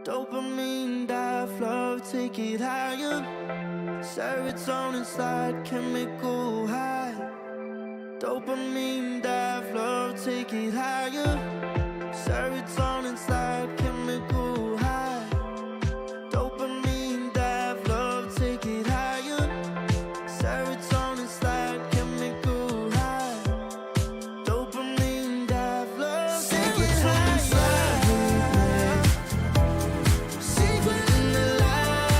Dopamine dive, love, take it higher. Serotonin slide, chemical high. Dopamine dive, love, take it higher. Serotonin slide, chemical high. Dopamine dive, love, take it higher. Slide with me, secret in the light,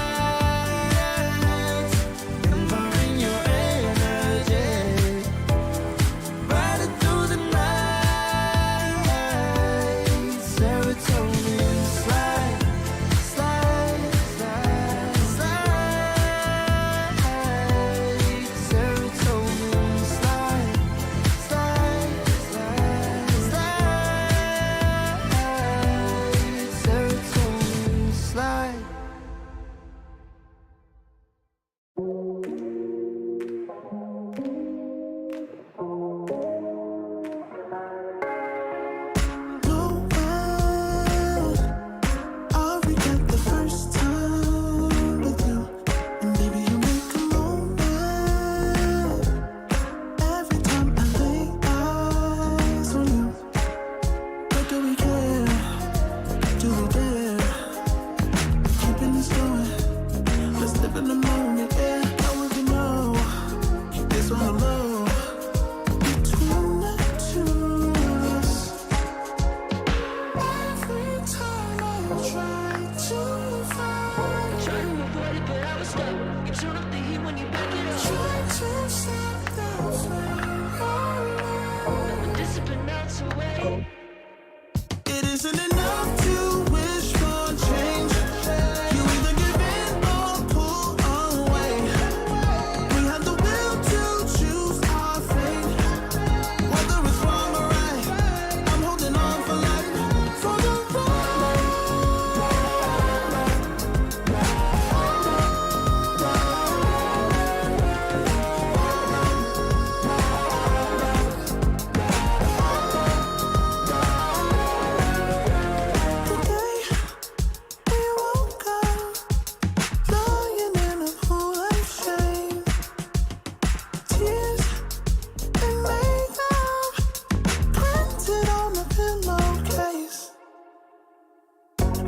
embarking your energy, riding through the night. isn't enough to wish for change. You either give in or pull away. We have the will to choose our fate. Whether it's wrong or right, I'm holding on for life, for the ride. Today we woke up, lying in a pool of shame. Tears and makeup printed on the pillowcase.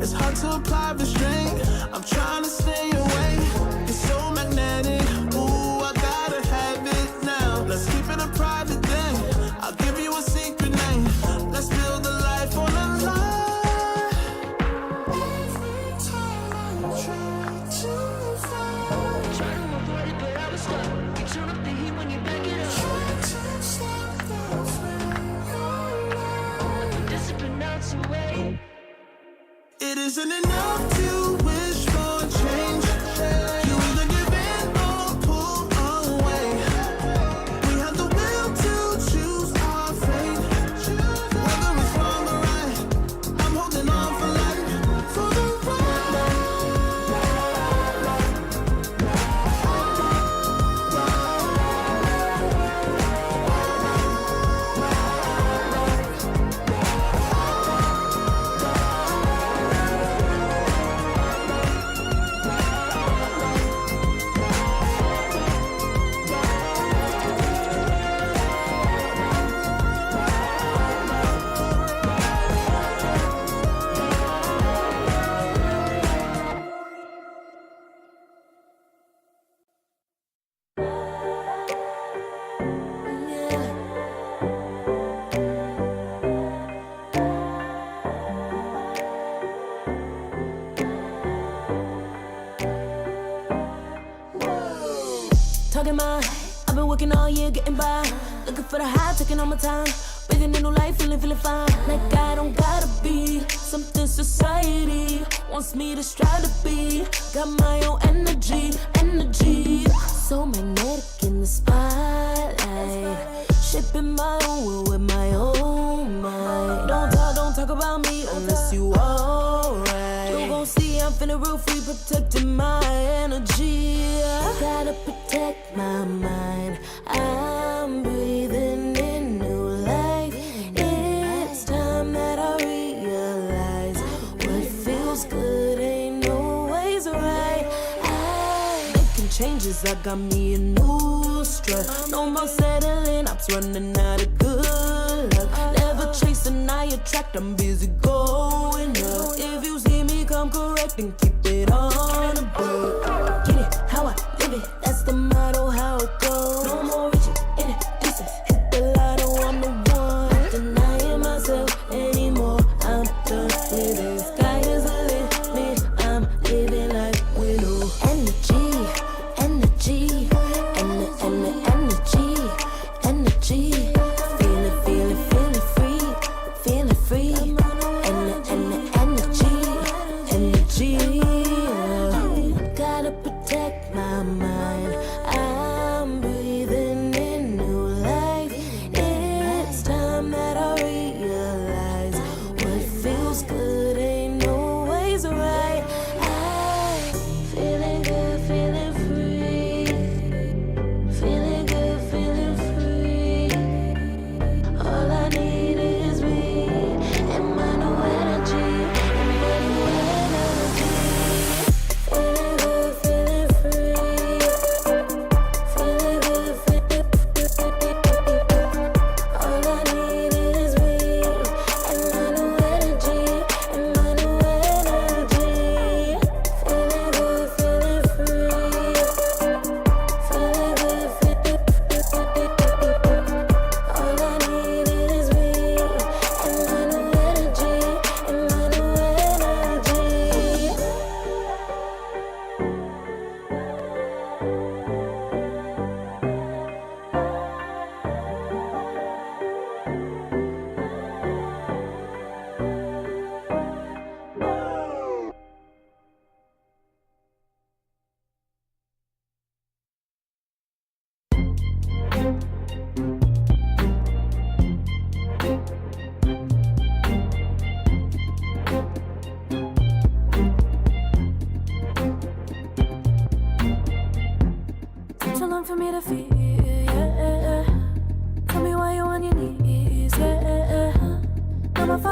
It's hard to apply restraint. I'm trying to stay away. It's so magnetic. Ooh, I gotta have it now. Let's keep it a private thing. I'll give you a secret name. Let's build a life on a lie. Every time I try to find, try to avoid it, but I was stuck. You turn up the heat when you back it up. Try to stop the flame. Discipline melts away. It isn't enough to wish for change. You either give in or pull away. We have the will to choose our fate. Whether it's wrong or right, I'm holding on for life, for the ride. Talking my, I've been working all year getting by. Looking for the high, taking all my time. Breathing in new life, feeling fine. Like I don't gotta be something society wants me to strive to be. Got my own energy. So magnetic in the spotlight. Shaping my own will with my own mind. Don't talk about me unless you alright. You gon' see I'm feeling real free, protecting my energy. I gotta protect my mind. I'm breathing in new life. It's time that I realize what feels good ain't always right. I making changes, I got me a new strut. No more settling, I'm running out of good luck. Never chasing, I attract, I'm busy going up. If you see me, come correct and keep it on the book. Get it, how I live it, that's the motto, how it goes. No more reaching in it, distance, hit the lotto, I'm the one. Not denying myself anymore, I'm done with it. Sky is the limit, I'm living life with no energy. Feeling free, energy. Gotta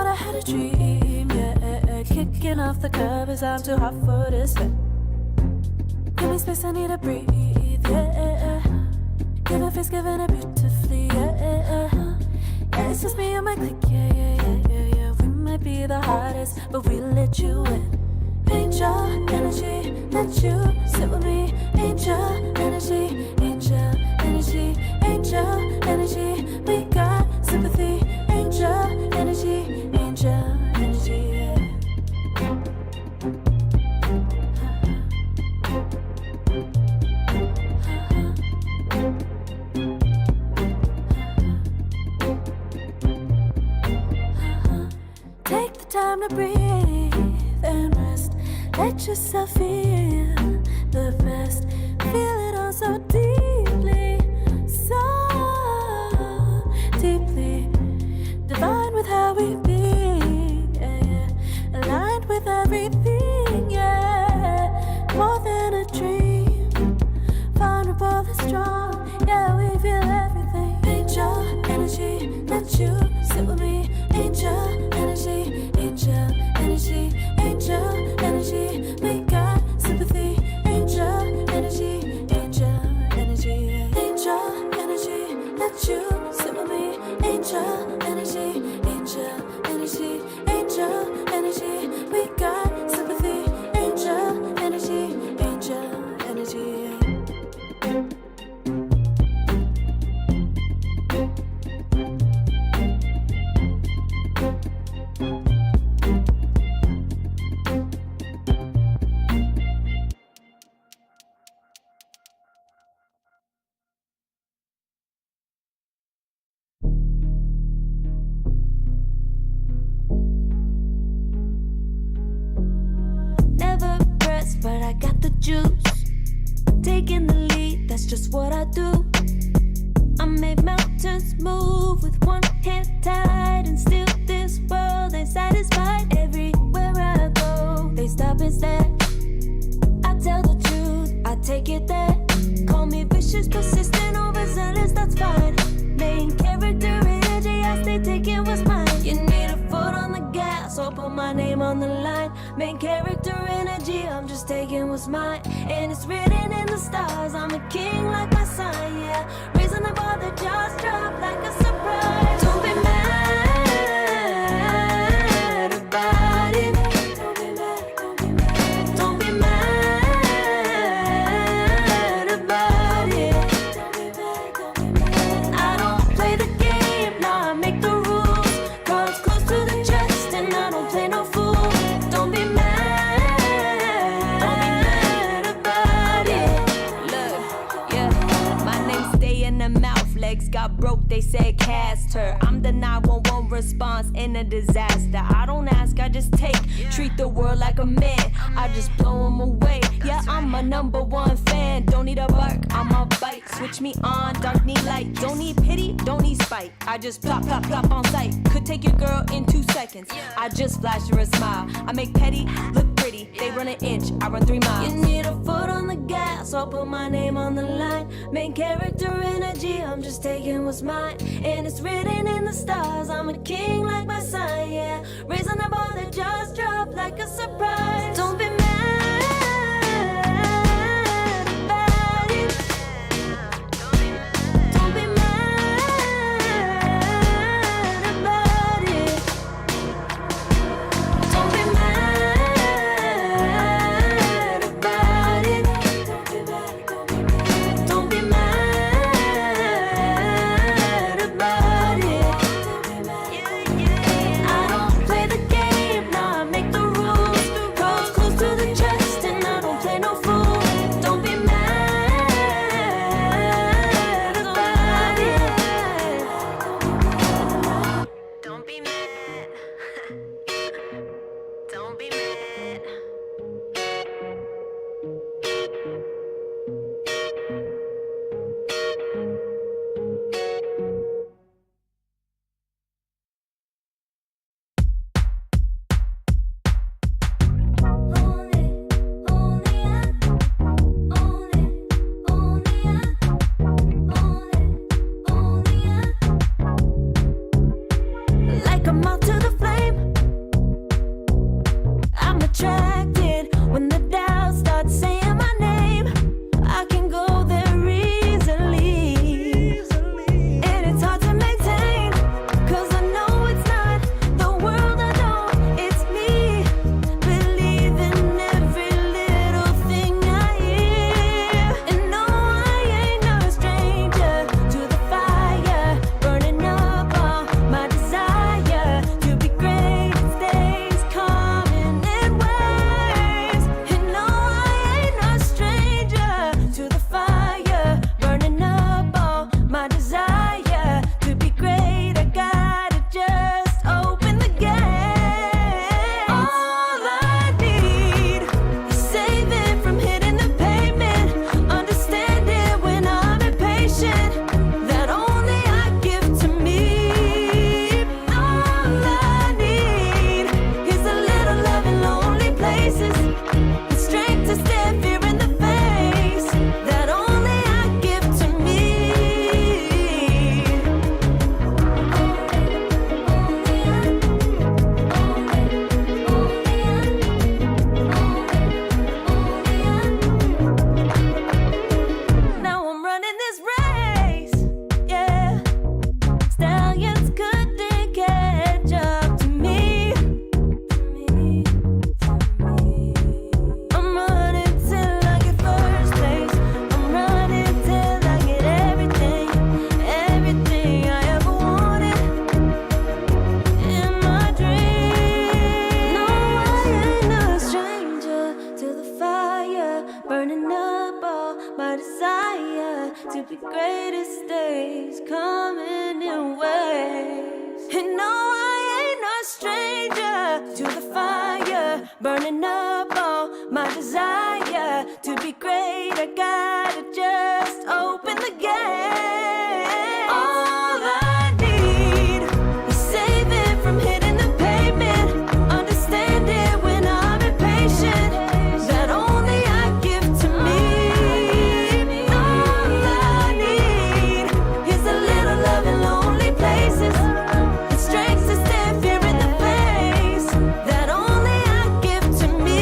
I had a dream, yeah. Kicking off the covers, I'm too hot for this. Give me space, I need to breathe, yeah. Give a face, giving it beautifully, yeah. Yeah, it's just me and my clique, yeah. We might be the hottest, but we let you in. Angel energy, let you sit with me. Angel energy, angel energy, angel energy. We got sympathy. Angel energy, angel energy. Yeah. Take the time to breathe and rest. Let yourself feel the best. Feel it all so deeply, so deeply. Divine with how we be, yeah. Aligned with everything, yeah. More than a dream, vulnerable and strong, yeah. We feel everything. Angel energy, let you sit with me. Angel energy, angel energy, angel energy. We got sympathy. Angel energy, angel energy, angel energy. Let you sit with me. Angel energy, angel energy, angel energy. We got sympathy. Angel energy, angel energy. Never pressed, but I got the juice. Taking the lead, that's just what I do. I make mountains move with one hand tied, and still this world ain't satisfied. Everywhere I go, they stop and stare. I tell the truth, I take it there. Call me vicious, persistent, overzealous, that's fine. Main character energy, I stay taking what's mine. You need a foot on the gas, or put my name on the line. Main character energy, I'm just taking what's mine. And it's written in the stars, I'm a king like my sign, yeah. Raising the bar, the jaws drop like a surprise. Don't be mad about it. Don't be mad, don't be mad. Don't be mad about it. Don't be mad, don't be mad. I don't play the game, nah, I make the rules. Cards close to the chest, and I don't play no fool. Don't be mad about it. Look, yeah, my name stay in the mouth. Legs got broke, they said cast her. I'm the 911 response in a disaster. I don't ask, I just take. Treat the world like a man, I just blow them away. Yeah, I'm a #1 fan. Don't need a bark, I'm a bite. Switch me on, dark need light. Don't need pity, don't need spite. I just plop, plop, plop on sight. Could take your girl in 2 seconds. I just flash her a smile. I make petty look pretty. They run an inch, I run 3 miles. You need a foot on the gas, I'll put my name on the line. Main character energy, I'm just taking what's mine. And it's written in the stars, I'm a king like my sign, yeah. Raising the bar, the jaws drop like a surprise. Don't be mad about it. Don't be mad about it. Don't be mad about it. Don't be mad about it. I don't play the game, nah, I make the rules. Close to the desire to be great. I gotta just open the gate. All I need is saving from hitting the pavement. Understand it when I'm impatient. That only I give to me. All I need is a little love in lonely places. The strength to stand fear in the face. That only I give to me.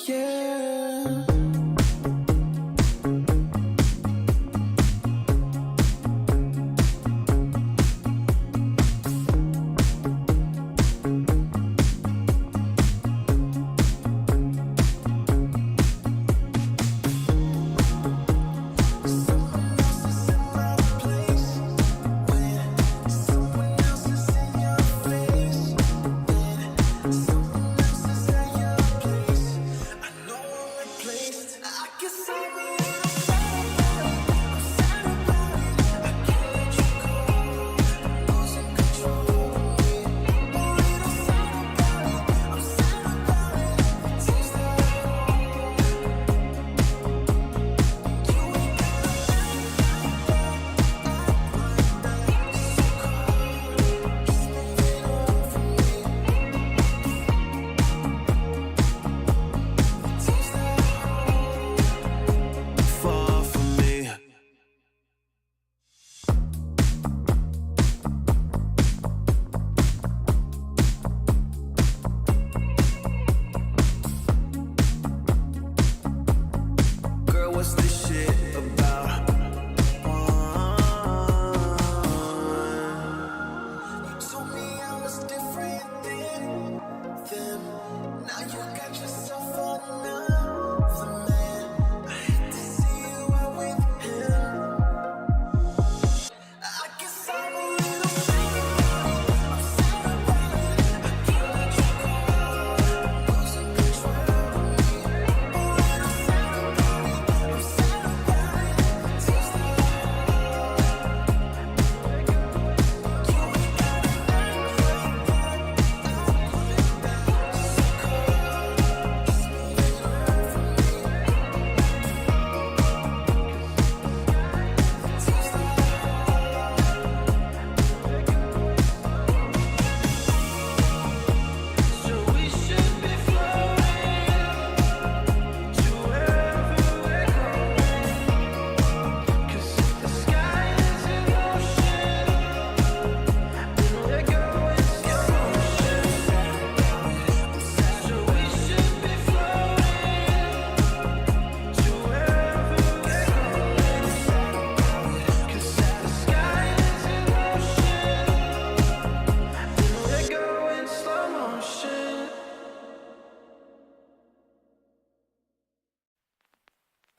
Yeah.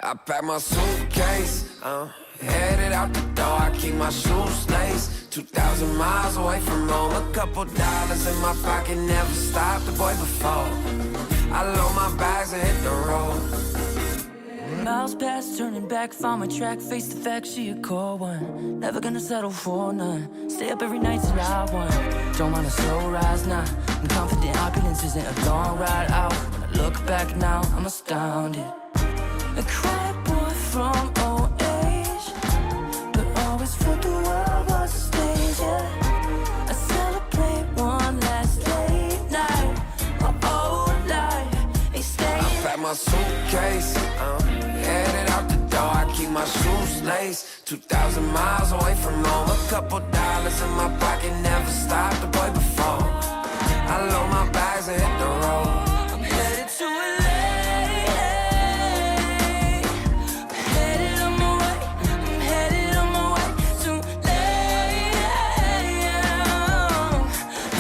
I pack my suitcase, headed out the door. I keep my shoes laced. 2,000 miles away from home. A couple dollars in my pocket, never stopped the boy before. I load my bags and hit the road. Miles past, turning back, found my track. Face the fact, she a cold one. Never gonna settle for none. Stay up every night till I won. Don't want a slow rise now. I'm confident opulence isn't a long ride out. When I look back now, I'm astounded. A quiet boy from old age, but always felt the world was a stage, yeah. I celebrate one last late night. My old life ain't staying. I pack my suitcase, headed out the door. I keep my shoes laced. 2,000 miles away from home. A couple dollars in my pocket, never stopped the boy before. I load my bags bags and hit the road. I'm headed to LA. Headed on my way. I'm headed on my way to LA.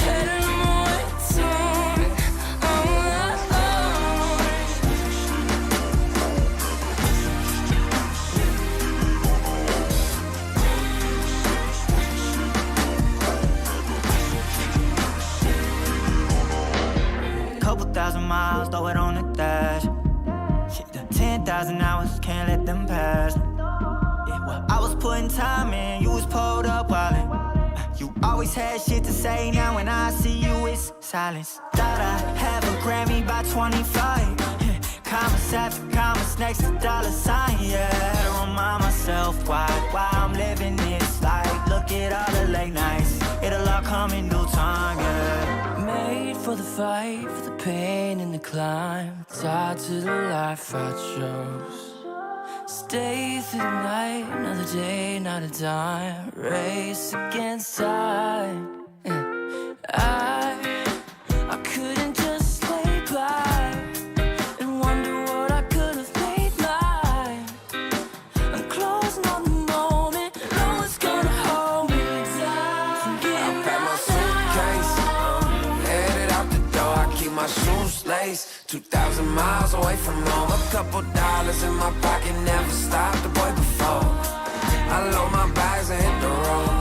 Headed on my way soon. Couple thousand miles, throw it on the dash. Shit, the 10,000 hours, can't let them pass. Yeah, well, I was putting time in, you was pulled up wildin'. You always had shit to say, now when I see you, it's silence. Thought I have a Grammy by 25. Commas after commas next to dollar sign, yeah. Had to remind myself why I'm living this life. Look at all the late nights, it'll all come in due time, yeah. Made for the fight, for the pain and the climb. Tied to the life I chose. Stay through the night, another day, not a dime. Race against time. I couldn't just lay by and wonder what I could have made mine. I'm closing on the moment, no one's gonna hold me down. I pack my suitcase, headed out the door. I keep my shoes laced. 2,000 miles away from home. A couple dollars in my pocket, never stopped the boy before. I load my bags and hit the road.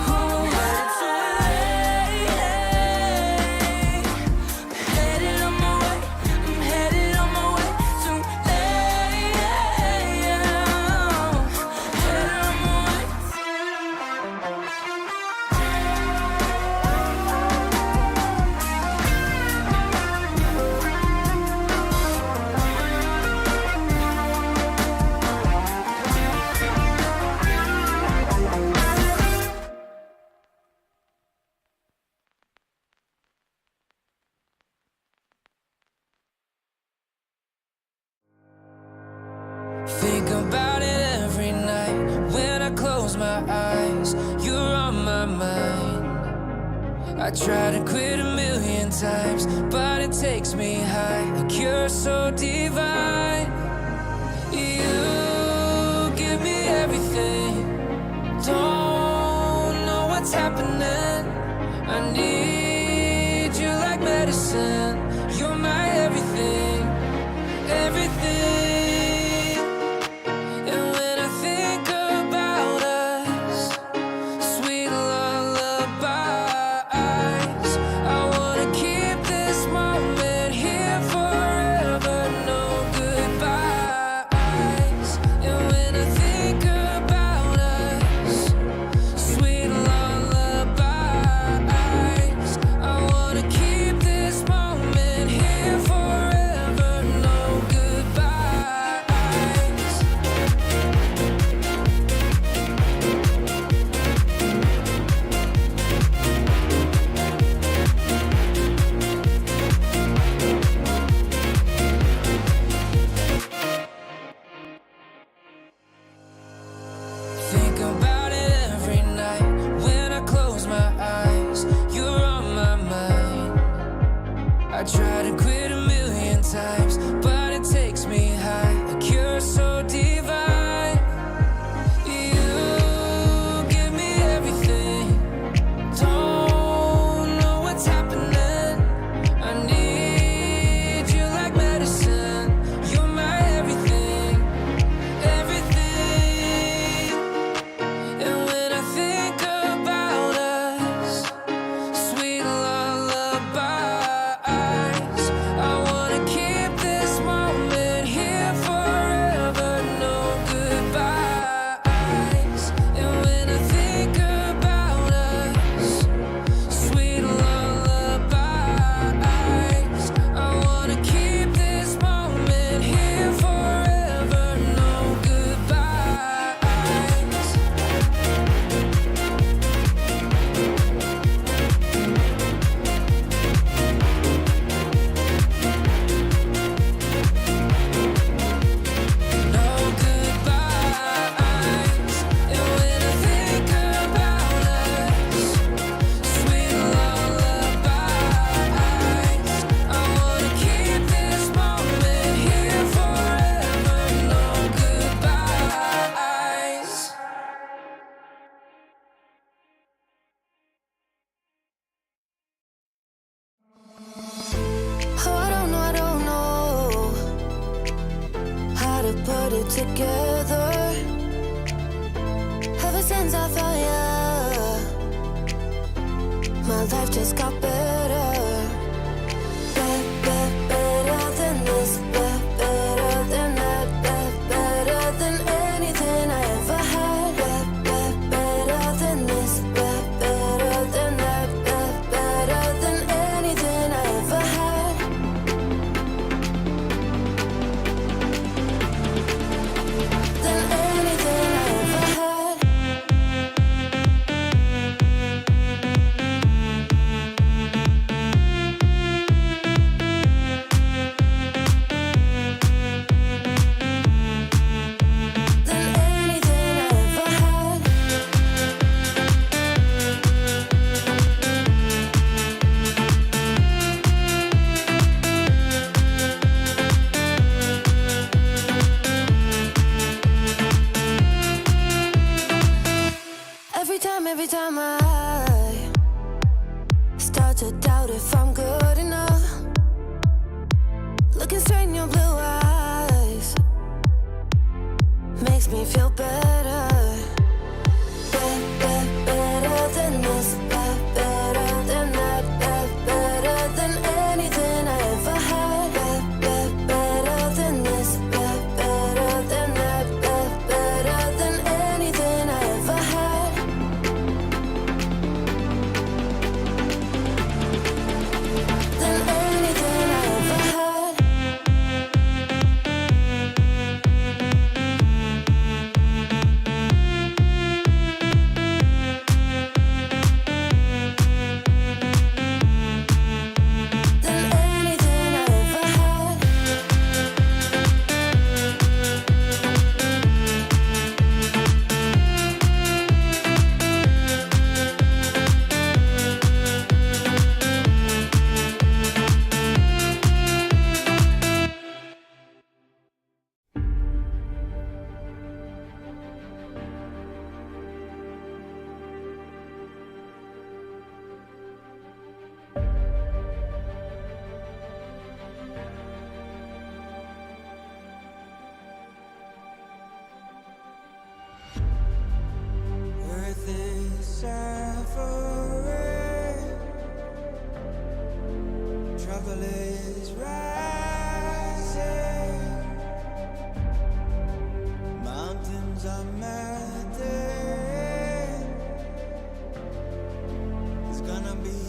Think about it every night when I close my eyes. You're on my mind. I try to quit a million times, but it takes me high. Like you're so divine. You give me everything. Don't know what's happening. I need you like medicine. You're my everything, everything. together. Ever since I found you, my life just got better. Better than this, better than that, better than anything I ever had. Better than this, better than that, better than anything I ever had. Than anything I ever had. Than anything I ever had. Every time I start to doubt if I'm good enough, looking straight in your blue eyes makes me feel better. Better than this, better than that, better than anything I ever had. Better than this, better than that, better than anything I ever had. Than anything I ever had. Than anything I ever had. Earth is suffering, trouble is rising, mountains are melting, there's gonna be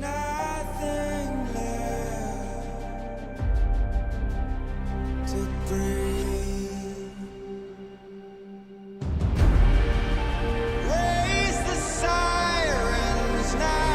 nothing left to breathe. Raise the sirens now.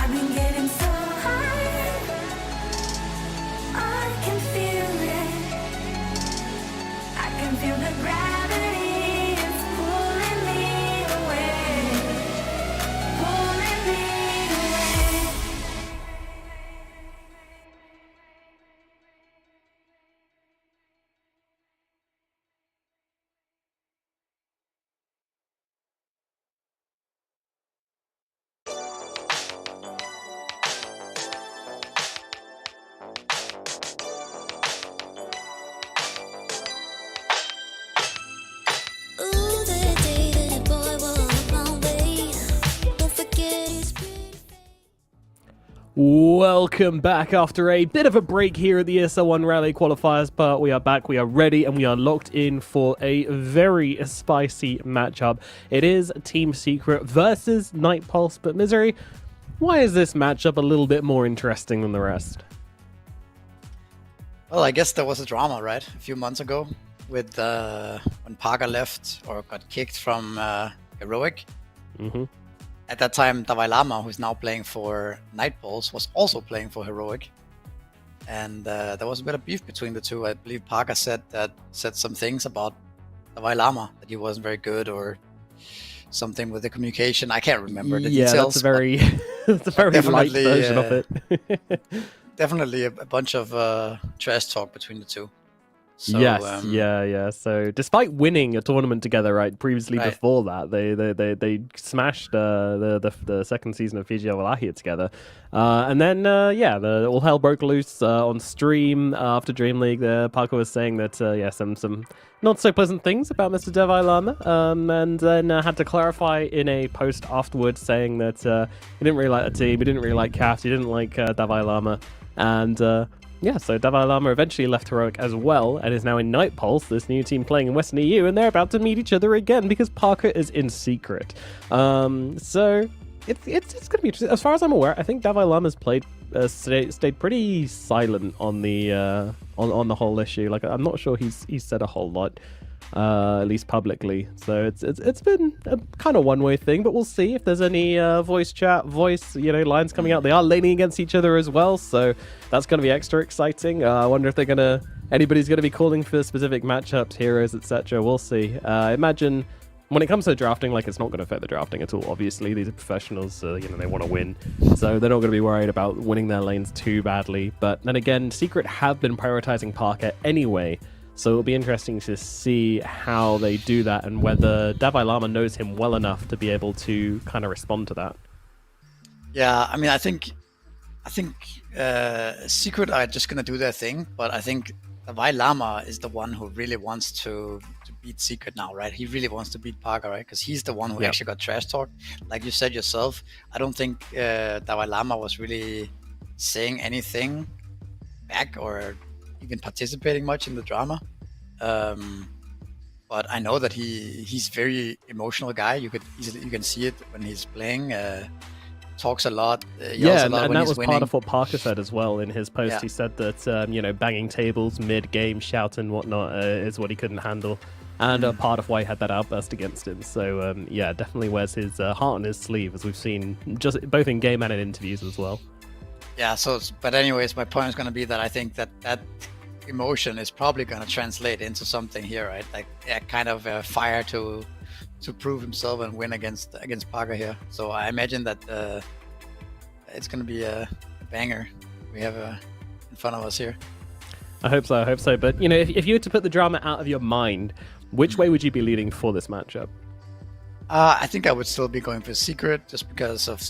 I've been getting so high, I can feel it. I can feel the gravity is pulling me away, pulling me away. Ooh, the day that boy walked my way. Don't forget his pretty face. Welcome back after a bit of a break here at the ESL One Raleigh qualifiers, but we are back, we are ready, and we are locked in for a very spicy matchup. It is Team Secret versus Night Pulse, but Misery, why is this matchup a little bit more interesting than the rest? Well, I guess there was a drama, right? A few months ago with when Parker left or got kicked from Heroic. Mm-hmm. At that time, Dalai Lama, who's now playing for Night Pulse, was also playing for Heroic. And there was a bit of beef between the two. I believe Parker said some things about Dalai Lama, that he wasn't very good or something with the communication. I can't remember the details. Yeah, that's a very, that's a very light version of it. Definitely a bunch of trash talk between the two. So, yes, yeah. So despite winning a tournament together, right, previously Right. before that, they smashed the second season of Fiji Wallachia together, and then all hell broke loose on stream after Dream League. Parker was saying that some not so pleasant things about Mr. Devai Lama, and then had to clarify in a post afterwards saying that he didn't really like the team, he didn't really like Cast, he didn't like Devai Lama, and. So Dalai Lama eventually left Heroic as well and is now in Night Pulse, this new team playing in Western EU, and they're about to meet each other again because Parker is in Secret. So it's going to be interesting. As far as I'm aware, I think Dalai Lama's stayed pretty silent on the on the whole issue. Like, I'm not sure he's said a whole lot. At least publicly. So it's been a kind of one-way thing, but we'll see if there's any voice lines coming out. They are laning against each other as well, so that's going to be extra exciting. I wonder if anybody's going to be calling for specific matchups, heroes, etc. We'll see. I imagine when it comes to drafting, it's not going to affect the drafting at all. Obviously, these are professionals, they want to win, so they're not going to be worried about winning their lanes too badly. But then again, Secret have been prioritizing Parker anyway. So it'll be interesting to see how they do that and whether Dalai Lama knows him well enough to be able to kind of respond to that. Yeah, I mean, I think Secret are just gonna do their thing, but I think Dalai Lama is the one who really wants to beat Secret now, right? He really wants to beat Parker, right? Because he's the one who actually got trash talk. Like you said yourself, I don't think Dalai Lama was really saying anything back or even participating much in the drama, but I know that he's very emotional guy. You can see it when he's playing. Talks a lot, yells a lot and when that he's was winning. part of what Parker said as well in his post. Yeah. He said that banging tables mid-game, shout and whatnot is what he couldn't handle, and part of why he had that outburst against him. So definitely wears his heart on his sleeve, as we've seen just both in game and in interviews as well. Yeah. But anyways, my point is going to be that I think that emotion is probably going to translate into something here, right? Like kind of a fire to prove himself and win against Parker here. So I imagine that it's going to be a banger we have in front of us here. I hope so. But if you were to put the drama out of your mind, which way would you be leading for this matchup? I think I would still be going for Secret, just because of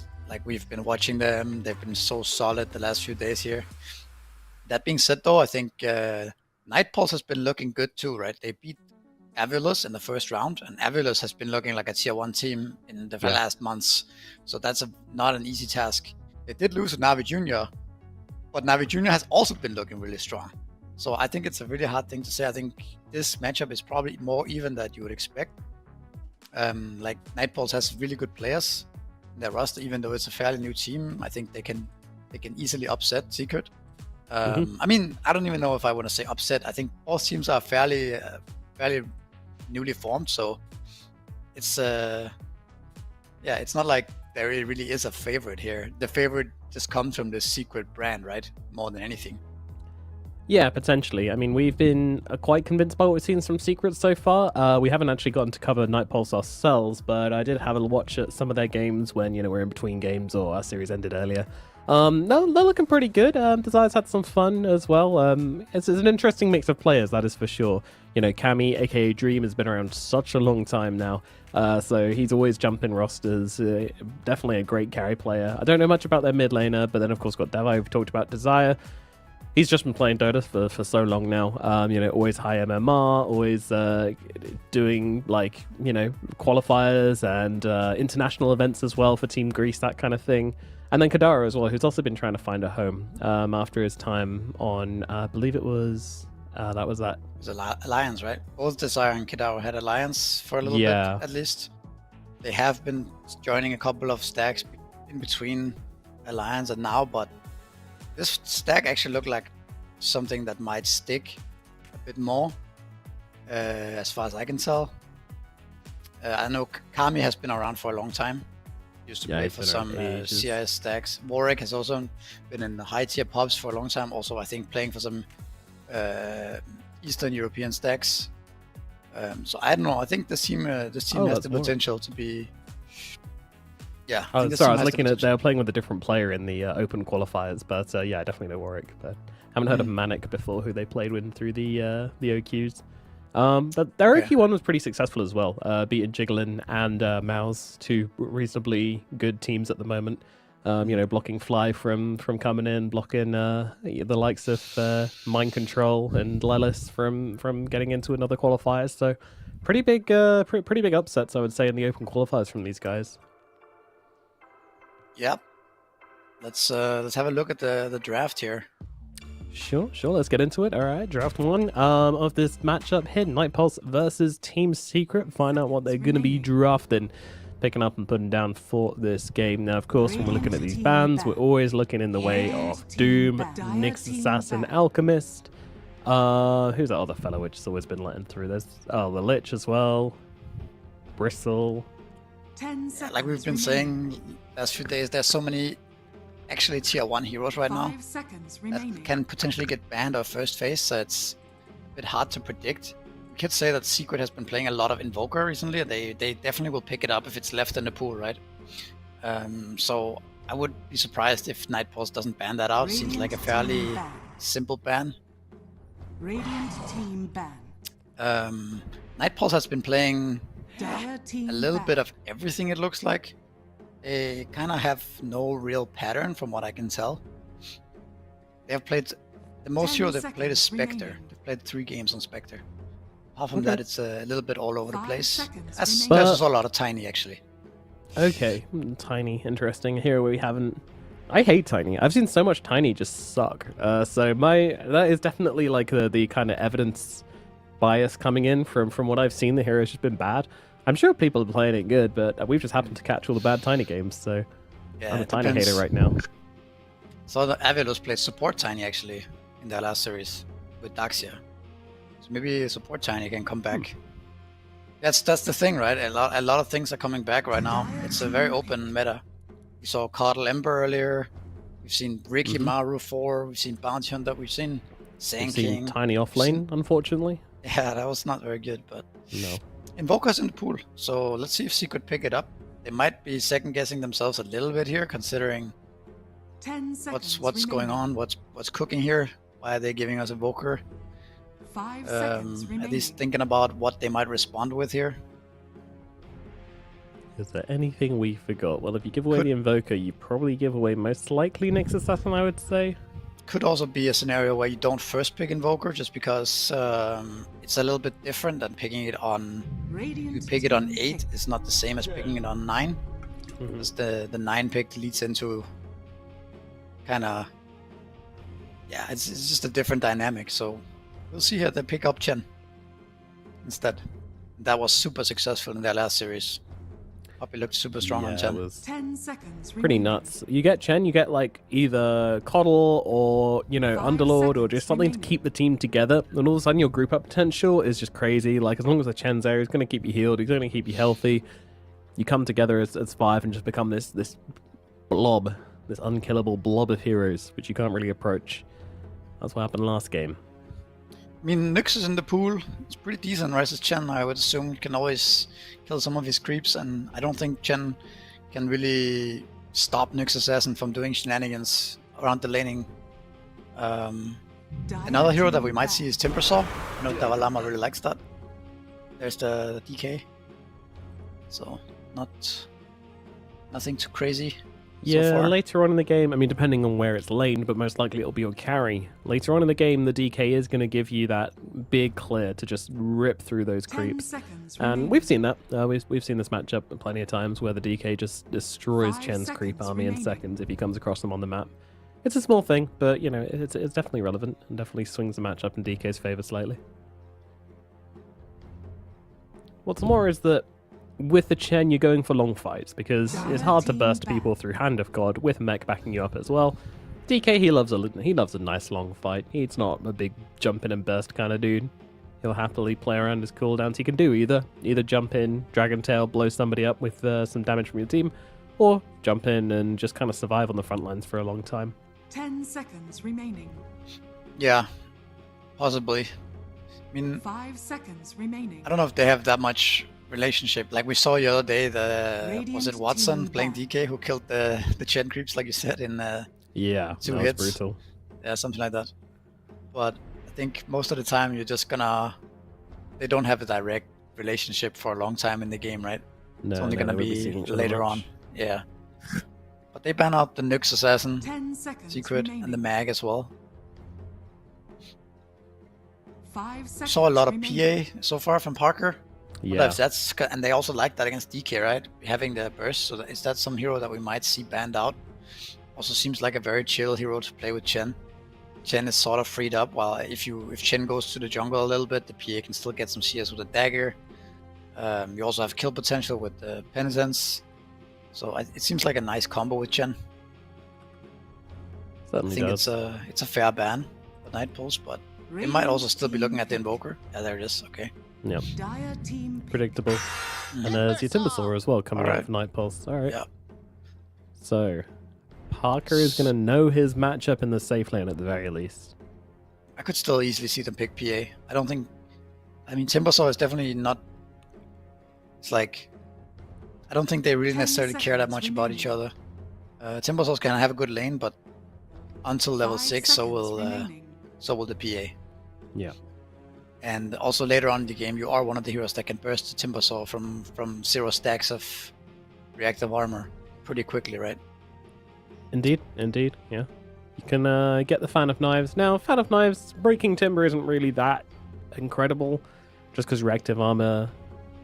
we've been watching them. They've been so solid the last few days here. That being said, though, I think Night Pulse has been looking good too, right? They beat Avilus in the first round, and Avilus has been looking like a tier 1 team in the last months. So that's not an easy task. They did lose to Navi Junior, but Navi Junior has also been looking really strong. So I think it's a really hard thing to say. I think this matchup is probably more even than you would expect. Night Pulse has really good players in their roster, even though it's a fairly new team. I think they can easily upset Secret. I mean, I don't even know if I want to say upset. I think both teams are fairly newly formed, so it's it's not like there really is a favorite here. The favorite just comes from the secret brand, right? More than anything. Yeah, potentially. I mean, we've been quite convinced by what we've seen from Secret so far. We haven't actually gotten to cover Night Pulse ourselves, but I did have a watch at some of their games when, we're in between games or our series ended earlier. No, they're looking pretty good. Desire's had some fun as well. It's an interesting mix of players, that is for sure. Cammy, aka Dream, has been around such a long time now. So he's always jumping rosters. Definitely a great carry player. I don't know much about their mid laner, but then of course got Devi. We've talked about Desire. He's just been playing Dota for so long now. Always high MMR, always doing qualifiers and international events as well for Team Greece, that kind of thing. And then Kadara as well, who's also been trying to find a home after his time on, I believe it was, that was that. It was Alliance, right? Both Desire and Kadara had Alliance for a little bit, at least. They have been joining a couple of stacks in between Alliance and now, but this stack actually looked like something that might stick a bit more, as far as I can tell. I know Kami has been around for a long time. Used to play for some CIS stacks. Warwick has also been in the high tier pubs for a long time. Also, I think playing for some Eastern European stacks. So I don't know. I think this team has the potential to be. Yeah. Oh, sorry, I was looking at they were playing with a different player in the open qualifiers, but yeah, I definitely know Warwick. But haven't heard of Manic before, who they played with through the OQs. But their OQ one was pretty successful as well, beating Jiggling and Mouse, two reasonably good teams at the moment. Blocking Fly from coming in, blocking the likes of Mind Control and Lelis from getting into another qualifiers. So pretty big upsets, I would say, in the open qualifiers from these guys. Yep. Let's have a look at the draft here. Sure. Let's get into it. All right, draft one of this matchup here: Night Pulse versus Team Secret. Find out what they're going to be drafting, picking up and putting down for this game. Now, of course, when we're looking at these bans, we're always looking in the way of Doom, Nyx Assassin, Alchemist. Who's that other fellow which has always been letting through? There's the Lich as well. Bristle. Like we've been saying last few days, there's so many actually tier 1 heroes right now that can potentially get banned or first phase, so it's a bit hard to predict. We could say that Secret has been playing a lot of Invoker recently. They definitely will pick it up if it's left in the pool, right? So I would be surprised if Night Pulse doesn't ban that out. Seems like a fairly simple ban. Radiant team ban. Night Pulse has been playing a little bit of everything, it looks like. They kind of have no real pattern from what I can tell. They have played, the most hero they've played is Spectre. They've played 3 games on Spectre. Apart from that, it's a little bit all over the place. There's also a lot of Tiny, actually. Okay, Tiny, interesting. Here we haven't... I hate Tiny. I've seen so much Tiny just suck. So that is definitely like the kind of evidence bias coming in from what I've seen. The hero's just been bad. I'm sure people are playing it good, but we've just happened to catch all the bad Tiny games, so I'm a Tiny hater right now. So the Avilos played support Tiny actually in their last series with Daxia. So maybe support Tiny can come back. That's the thing, right? A lot of things are coming back right now. It's a very open meta. We saw Cardle Ember earlier. We've seen Ricky Maru 4. We've seen Bounty Hunter. We've seen Sand King. Tiny off lane, unfortunately. Yeah, that was not very good, but no. Invoker's in the pool, so let's see if Secret pick it up. They might be second guessing themselves a little bit here, considering what's going on, what's cooking here. Why are they giving us Invoker? 5 seconds remaining. At least thinking about what they might respond with here. Is there anything we forgot? Well, if you give away the Invoker, you probably give away most likely Nyx Assassin, I would say. Could also be a scenario where you don't first pick Invoker, just because it's a little bit different than picking it on... You pick it on 8, it's not the same as picking it on 9. Because the 9 pick leads into kind of... Yeah, it's just a different dynamic, so we'll see here they pick up Chen instead. That was super successful in their last series. Poppy looked super strong on Chen. It was 10 seconds pretty nuts. You get Chen, you get like either Coddle or, Underlord or just something to keep the team together. And all of a sudden your group up potential is just crazy. Like as long as the Chen's there, he's going to keep you healed. He's going to keep you healthy. you come together as 5 and just become this blob, this unkillable blob of heroes, which you can't really approach. That's what happened last game. I mean, Nyx is in the pool. It's pretty decent versus Chen. I would assume he can always kill some of his creeps, and I don't think Chen can really stop Nyx Assassin from doing shenanigans around the laning. Another hero that we might see is Timbersaw. I know Davalama really likes that. There's the DK. So, nothing too crazy. Yeah, so far. later on in the game, I mean, depending on where it's laned, but most likely it'll be your carry. Later on in the game, the DK is going to give you that big clear to just rip through those creeps. And we've seen that. We've seen this matchup plenty of times where the DK just destroys Chen's creep army in seconds if he comes across them on the map. It's a small thing, but, you know, it's definitely relevant and definitely swings the matchup in DK's favor slightly. What's more is that with the Chen, you're going for long fights, because it's hard to burst people through Hand of God with mech backing you up as well. DK, he loves a nice long fight. He's not a big jump in and burst kind of dude. He'll happily play around his cooldowns. He can do either jump in, Dragon Tail, blow somebody up with some damage from your team, or jump in and just kind of survive on the front lines for a long time. 10 seconds remaining. Yeah, possibly. I mean, 5 seconds remaining. I don't know if they have that much relationship. Like we saw the other day, was it Watson playing DK who killed the Chen creeps, like you said, in 2 that hits. was brutal. Yeah, something like that. But I think most of the time you're just they don't have a direct relationship for a long time in the game, right? No, it's only gonna be later much. on. Yeah. But they ban out the Nyx Assassin 10 seconds secret remaining. and the mag as well. 5 seconds Saw a lot of remaining. PA so far from Parker. Yeah. And they also like that against DK, right? Having the burst. So is that some hero that we might see banned out? Also seems like a very chill hero to play with Chen. Chen is sort of freed up, while if Chen goes to the jungle a little bit, the PA can still get some CS with a dagger. You also have kill potential with the penitence. So it seems like a nice combo with Chen. Certainly I think does. it's a fair ban for Night Pulse, but it might also still be looking at the Invoker. Yeah, there it is. Okay. Yep. Dire team pick. Predictable. And there's your Timbersaw as well coming out of Night Pulse. Alright. Yeah. So, Parker is going to know his matchup in the safe lane at the very least. I could still easily see them pick PA. I mean, Timbersaw is definitely not. It's like, I don't think they really 10 necessarily care that seconds much about each other. remaining. Timbersaw's gonna have a good lane, but until level 5 6, so seconds will the PA. Yeah. And also later on in the game, you are one of the heroes that can burst the Timbersaw from 0 stacks of reactive armor pretty quickly, right? Indeed, yeah. You can get the Fan of Knives. Now, Fan of Knives, breaking timber isn't really that incredible, just because reactive armor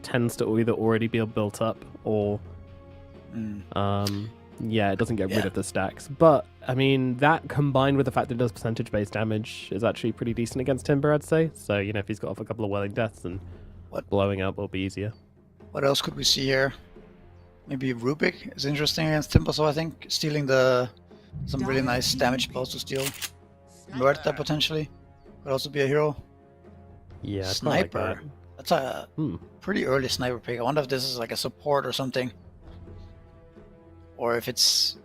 tends to either already be built up or it doesn't get rid of the stacks. But I mean, that combined with the fact that it does percentage based damage is actually pretty decent against timber, I'd say. So, you know, if he's got off a couple of welling deaths, then blowing up will be easier. What else could we see here? Maybe Rubik is interesting against Timbersaw, I think. Stealing some really nice damage spells to steal. Murder potentially could also be a hero. Yeah, Sniper. That's a pretty early sniper pick. I wonder if this is like a support or something. Or if it's...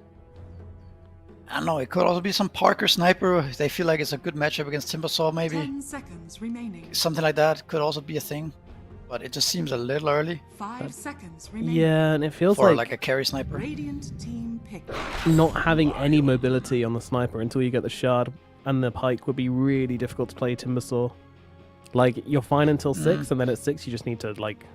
I don't know, it could also be some Parker sniper. They feel like it's a good matchup against Timbersaw, maybe. 10 seconds remaining. Something like that could also be a thing. But it just seems a little early 5 seconds remaining. Yeah, and it feels for like like a carry sniper. Radiant team pick. not having any mobility on the sniper until you get the shard and the pike would be really difficult to play Timbersaw. Like, you're fine until 6, and then at 6 you just need to, like...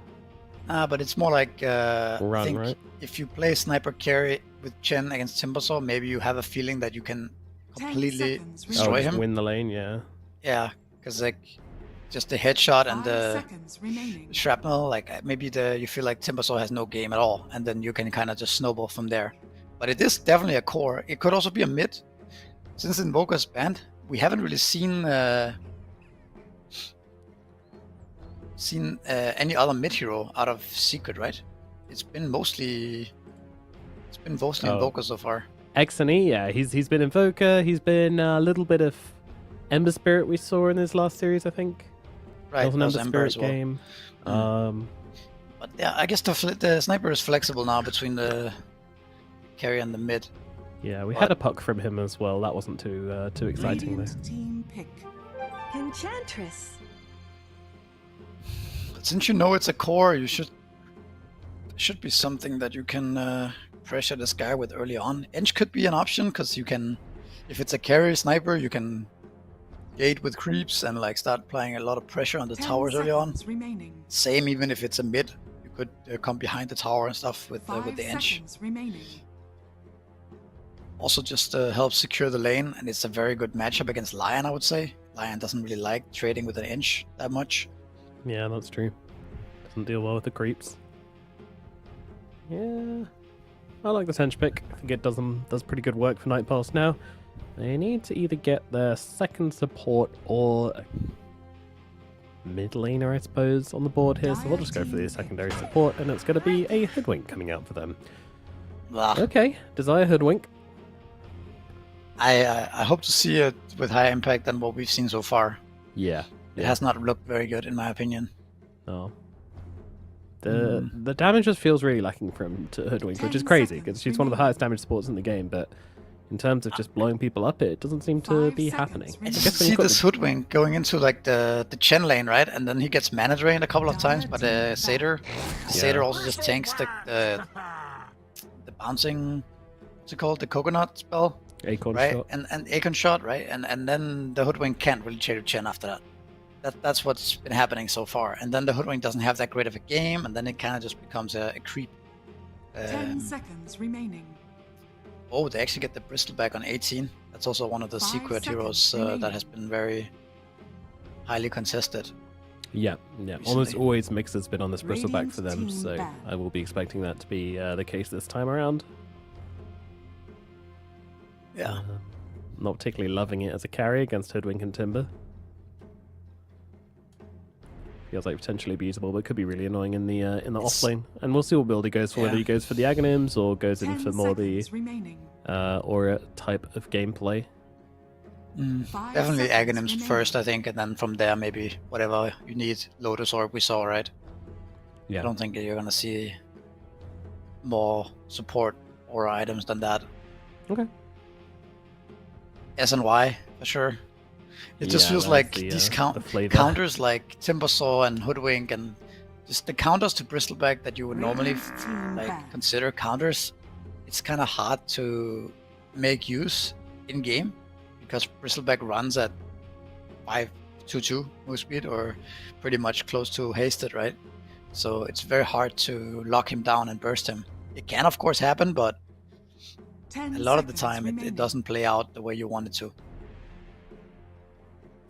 But it's more like, run, I think right? if you play sniper carry with Chen against Timbersaw, maybe you have a feeling that you can 10 completely seconds destroy just him. win the lane, yeah. Yeah, because like, just the headshot and 5 the seconds remaining. shrapnel, like maybe you feel like Timbersaw has no game at all, and then you can kind of just snowball from there. But it is definitely a core. It could also be a mid. Since Invoker's banned, we haven't really seen any other mid hero out of Secret, right? It's been mostly Invoker so far. XNE, yeah, he's been Invoker, he's been a little bit of Ember Spirit we saw in his last series, I think. Right, There was an that was Ember Ember Spirit as well. game. But yeah, I guess the sniper is flexible now between the carry and the mid. Yeah, we had a puck from him as well. That wasn't too exciting though. Radiant team pick. Enchantress. But since you know it's a core, you should be something that you can pressure this guy with early on. Edge could be an option because you can, if it's a carry sniper, you can gate with creeps and like start applying a lot of pressure on the 10 towers early on. seconds remaining. Same even if it's a mid, you could come behind the tower and stuff with 5 the edge. seconds remaining. Also just helps secure the lane, and it's a very good matchup against Lion, I would say. Lion doesn't really like trading with an inch that much. Yeah, that's true. Doesn't deal well with the creeps. Yeah, I like the Tench pick. I think it does pretty good work for Night Pulse now. They need to either get their second support or a mid laner, I suppose, on the board here. So we'll just go for the secondary support, and it's going to be a Hoodwink coming out for them. Blah. Okay, Desire Hoodwink. I hope to see it with higher impact than what we've seen so far. Yeah. It has not looked very good in my opinion. No. The damage just feels really lacking from to Hoodwink, which is crazy because she's one of the highest damage supports in the game, but in terms of just blowing people up, it doesn't seem to be happening. I just see this Hoodwink going into like the Chen lane, right? And then he gets mana drained a couple of times by the Satyr. Satyr also just tanks the bouncing, what's it called? The coconut spell? Acorn right? shot. And Acorn shot, right? And then the Hoodwink can't really trade with Chen after that. That's what's been happening so far. And then the Hoodwink doesn't have that great of a game, and then it kind of just becomes a creep. 10 seconds remaining. Oh, they actually get the Bristol back on 18. That's also one of the 5 secret heroes seconds that has been very highly contested. Yeah. Recently. Almost always Mix has been on this Bristleback Radiant for them, team so ban. I will be expecting that to be the case this time around. Yeah. Not particularly loving it as a carry against Hoodwink and Timber. Feels like potentially be usable, but could be really annoying in the off lane. And we'll see what build he goes for, whether he goes for the Aghanims or goes in 10 for more the seconds remaining. Aura type of gameplay. 5 Definitely seconds Aghanims remaining. first, I think, and then from there maybe whatever you need. Lotus Orb we saw, right? Yeah. I don't think you're gonna see more support or items than that. Okay. S and Y for sure. It just Yeah, feels that's like the, these the flavor. counters like Timbersaw and Hoodwink and just the counters to Bristleback that you would normally Team like ban. consider counters. It's kind of hard to make use in game because Bristleback runs at 5/2/2 move speed or pretty much close to hasted, right? So it's very hard to lock him down and burst him. It can of course happen, but 10 a lot of the seconds time remaining. it doesn't play out the way you want it to.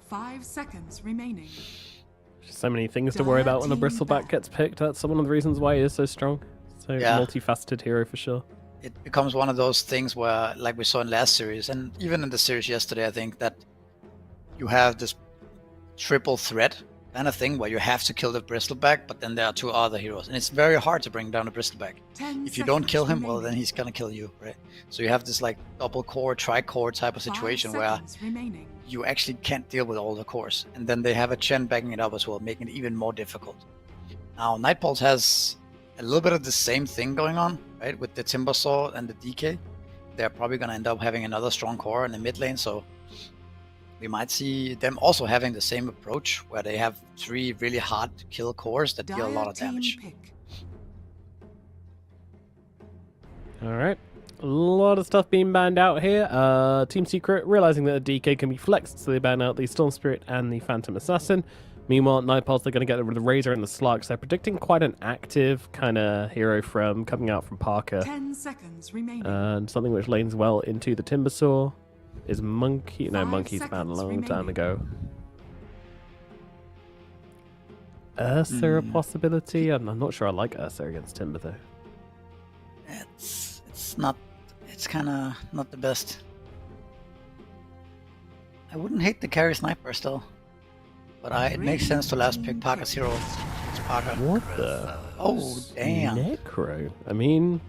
5 seconds remaining. So many things to worry about when the Team Bristleback ban. gets picked. That's one of the reasons why he is so strong. So Yeah. multifaceted hero for sure. It becomes one of those things where, like we saw in last series, and even in the series yesterday, I think that you have this triple threat kind of thing where you have to kill the Bristleback, but then there are two other heroes, and it's very hard to bring down a Bristleback. 10 If you don't kill him, seconds well, then remaining. he's gonna kill you, right? So you have this like double core, tri-core type of 5 situation where seconds remaining. you actually can't deal with all the cores, and then they have a Chen backing it up as well, making it even more difficult. Now, Nightpulse has a little bit of the same thing going on, right? With the Timbersaw and the DK, they're probably gonna end up having another strong core in the mid lane, so we might see them also having the same approach, where they have 3 really hard to kill cores that deal a lot of Dire team damage. pick. Alright. A lot of stuff being banned out here. Team Secret realizing that a DK can be flexed, so they ban out the Storm Spirit and the Phantom Assassin. Meanwhile, Nightpulse, they're going to get rid of the Razor and the Slark, so they're predicting quite an active kind of hero from coming out from Parker. 10 seconds remaining. And something which lanes well into the Timbersaw is Monkey. No, 5 Monkey's banned a seconds long time remaining. ago. Ursa a possibility? I'm not sure I like Ursa against Timber though. It's kind of not the best. I wouldn't hate the carry sniper still, but it makes sense to last pick Parker's hero. It's Parker. What the? Oh damn! Necro. I mean,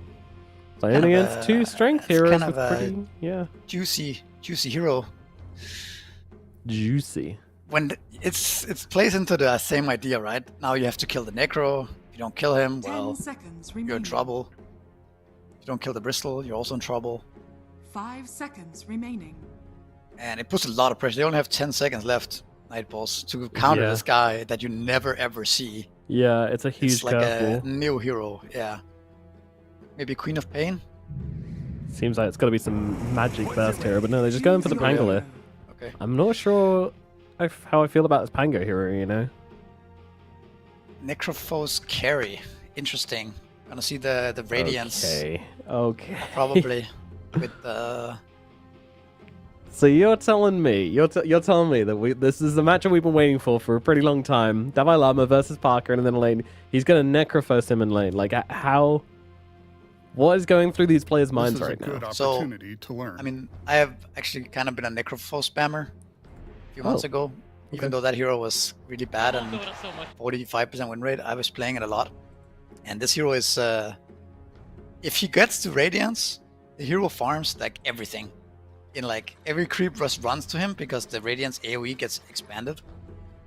playing Kind of against 2 strength it's heroes kind with of a- pretty, yeah, Juicy hero. juicy. When it plays into the same idea, right? Now you have to kill the Necro If you don't kill him, 10 well, seconds you're in remaining. trouble. If you don't kill the Bristol, you're also in trouble. 5 seconds remaining. And it puts a lot of pressure. They only have 10 seconds left, Nightballs, to counter Yeah. this guy that you never ever see. Yeah, it's a huge It's like a curveball. new hero, yeah. Maybe Queen of Pain? Seems like it's got to be some magic burst here, but no, they're just going for the Pangolin. Okay. I'm not sure how I feel about this Pango hero, you know? Necrophos carry. Interesting. Gonna see the Radiance. Okay. Probably. With the... So you're telling me, you're telling me that this is the matchup we've been waiting for a pretty long time. Davai Lama versus Parker, and then lane, he's going to necrophos him in lane. Like, how? What is going through these players' minds right now? So, to learn. I mean, I have actually kind of been a Necrophos spammer a few months ago. Even though that hero was really bad and 45% win rate, I was playing it a lot. And this hero is, if he gets to Radiance, the hero farms like everything. In like every creep just runs to him because the Radiance AoE gets expanded.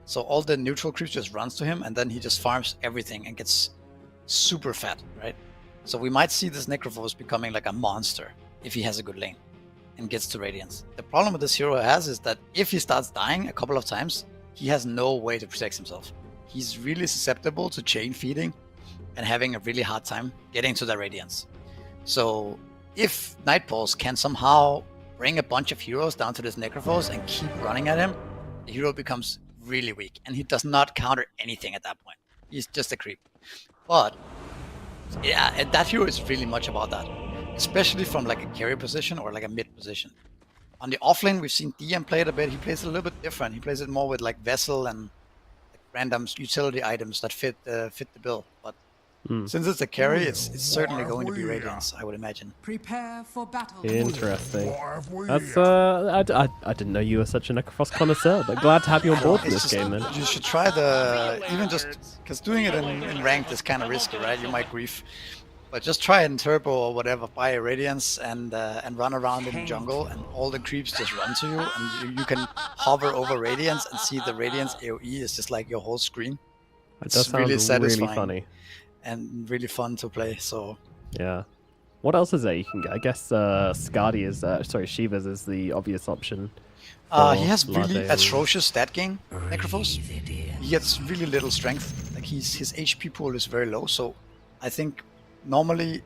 So all the neutral creeps just runs to him and then he just farms everything and gets super fat, right? So we might see this Necrophos becoming like a monster if he has a good lane and gets to Radiance. The problem with this hero has is that if he starts dying a couple of times, he has no way to protect himself. He's really susceptible to chain feeding and having a really hard time getting to the Radiance. So if Nightballs can somehow bring a bunch of heroes down to this Necrophos and keep running at him, the hero becomes really weak and he does not counter anything at that point. He's just a creep. But yeah, and that hero is really much about that, especially from like a carry position or like a mid position. On the offlane, we've seen DM play it a bit. He plays it a little bit different. He plays it more with like Vessel and like random utility items that fit the bill. But since it's a carry, it's certainly going to be Radiance, I would imagine. Prepare for battle. Interesting. That's I didn't know you were such a Necrophos connoisseur, but glad to have you on board for this game then. You should try even just because doing it in ranked is kind of risky, right? You might grief, but just try it in turbo or whatever. Buy a Radiance and run around in the jungle, and all the creeps just run to you, and you can hover over Radiance and see the Radiance AoE is just like your whole screen. It's really satisfying. Really funny. And really fun to play, so... Yeah. What else is there you can get? I guess Skadi is... Shivas is the obvious option. He has really atrocious stat gain, Necrophos. He gets really little strength. Like his HP pool is very low, so I think normally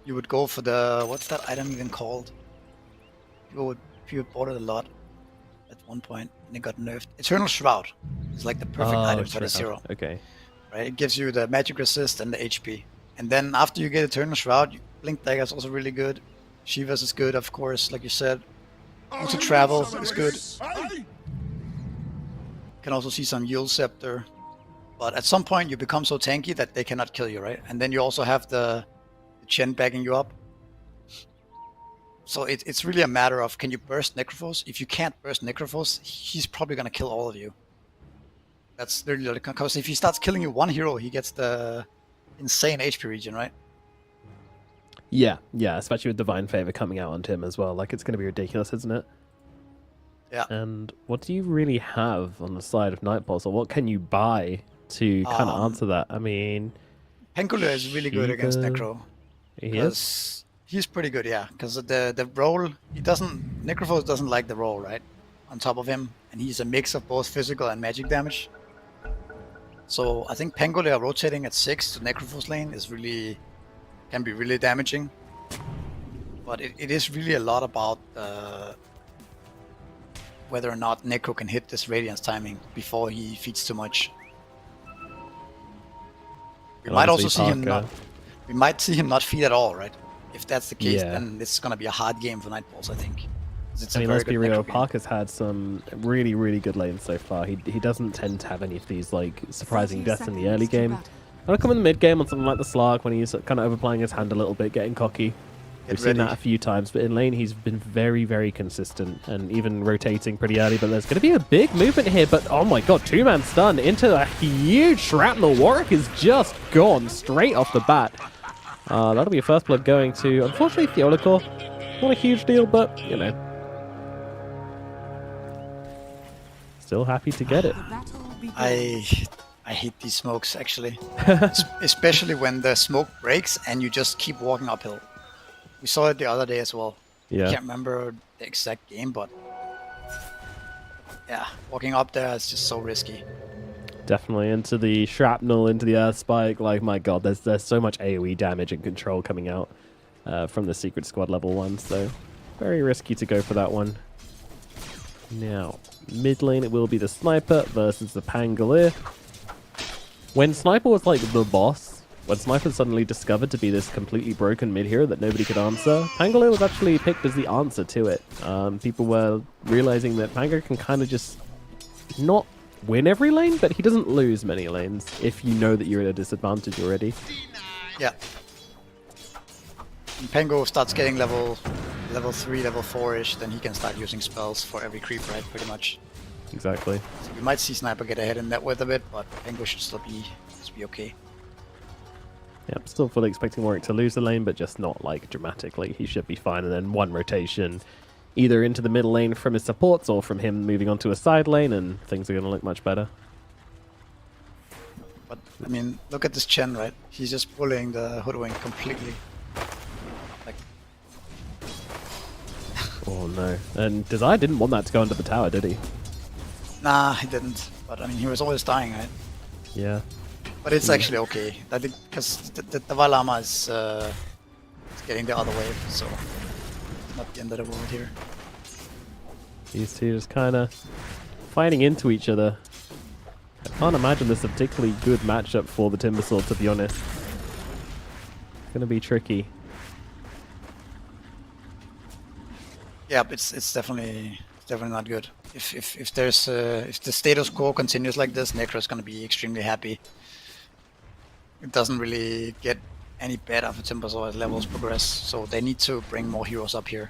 you would go for the... What's that item even called? People bought it a lot at one point, and it got nerfed. Eternal Shroud is like the perfect item for this hero. Okay. Right, it gives you the magic resist and the HP. And then after you get Eternal Shroud, Blink Dagger is also really good. Shivas is good, of course, like you said. Also Travel is good. Can also see some Yield Scepter. But at some point you become so tanky that they cannot kill you, right? And then you also have the Chen backing you up. So it's really a matter of, can you burst Necrophos? If you can't burst Necrophos, he's probably going to kill all of you. That's really because if he starts killing you one hero, he gets the insane HP regen, right? Yeah, especially with Divine Favor coming out onto him as well. Like, it's going to be ridiculous, isn't it? Yeah. And what do you really have on the side of Nightballs, or what can you buy to kind of answer that? I mean... Pengula is really good against Necro. He is? He's pretty good, yeah. Because the roll, Necrophos doesn't like the roll, right? On top of him. And he's a mix of both physical and magic damage. So I think Pangolin rotating at 6 to Necrophos lane can be really damaging. But it is really a lot about whether or not Necro can hit this Radiance timing before he feeds too much. We might also see him not. We might see him not feed at all, right? If that's the case, then it's gonna be a hard game for Nightballs, I think. I mean, let's be real. Parker's had some really, really good lanes so far. He doesn't tend to have any of these like surprising deaths in the early game. I'll come in the mid game on something like the Slark when he's kind of overplaying his hand a little bit, getting cocky. We've seen that a few times, but in lane he's been very, very consistent and even rotating pretty early. But there's going to be a big movement here. But oh my god, 2-man stun into a huge shrapnel. Warwick is just gone straight off the bat. That'll be a first blood going to, unfortunately, Theolicor. Not a huge deal, but you know. Still happy to get it. I hate these smokes, actually. Especially when the smoke breaks and you just keep walking uphill. We saw it the other day as well. Yeah. I can't remember the exact game, but... yeah, walking up there is just so risky. Definitely into the shrapnel, into the earth spike. Like, my god, there's so much AoE damage and control coming out from the secret squad level 1, so very risky to go for that one. Now, mid lane it will be the Sniper versus the Pangolier. When Sniper was like the boss, when Sniper suddenly discovered to be this completely broken mid hero that nobody could answer, Pangolier was actually picked as the answer to it. People were realizing that Pangolier can kind of just not win every lane, but he doesn't lose many lanes if you know that you're at a disadvantage already. Yeah. When Pango starts getting level 3, level 4-ish, then he can start using spells for every creep, right? Pretty much. Exactly. So we might see Sniper get ahead in that with a bit, but Pango should still be okay. Yeah, I'm still fully expecting Warwick to lose the lane, but just not like dramatically. He should be fine, and then one rotation either into the middle lane from his supports or from him moving onto a side lane, and things are going to look much better. But, I mean, look at this Chen, right? He's just pulling the Hoodwink completely. Like... oh no. And Desire didn't want that to go under the tower, did he? Nah, he didn't. But, I mean, he was always dying, right? Yeah. But it's actually okay. I think because the Valama is getting the other wave, so it's not the end of the world here. These two just kind of fighting into each other. I can't imagine this a particularly good matchup for the Timbersaw, to be honest. It's gonna be tricky. Yeah, but it's definitely not good. If there's if the status quo continues like this, Necro's gonna be extremely happy. It doesn't really get any better for Timbersaw as levels progress, so they need to bring more heroes up here.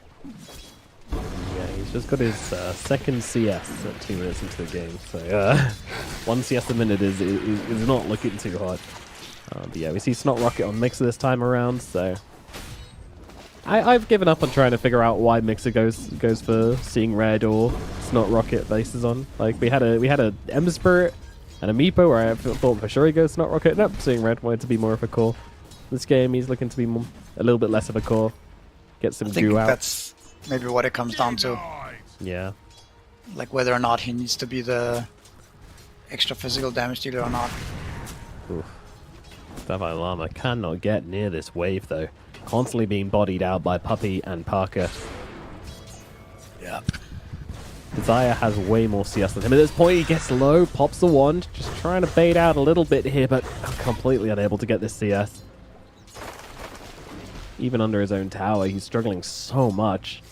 Yeah, he's just got his second CS at 2 minutes into the game, so 1 CS a minute is not looking too hot. But yeah, we see Snot Rocket on Mixer this time around, so I've given up on trying to figure out why Mixer goes for Seeing Red or Snot Rocket bases on. Like we had a Ember Spirit and a Meepo where I thought for sure he goes Snot Rocket. Nope, Seeing Red wanted to be more of a core. This game he's looking to be a little bit less of a core. Get some goo out. That's maybe what it comes down to. Yeah. Like whether or not he needs to be the extra physical damage dealer or not. Oof. Davai Lama cannot get near this wave though. Constantly being bodied out by Puppey and Parker. Yeah. Desire has way more CS than him. At this point he gets low, pops the wand, just trying to bait out a little bit here, but completely unable to get this CS. Even under his own tower, he's struggling so much.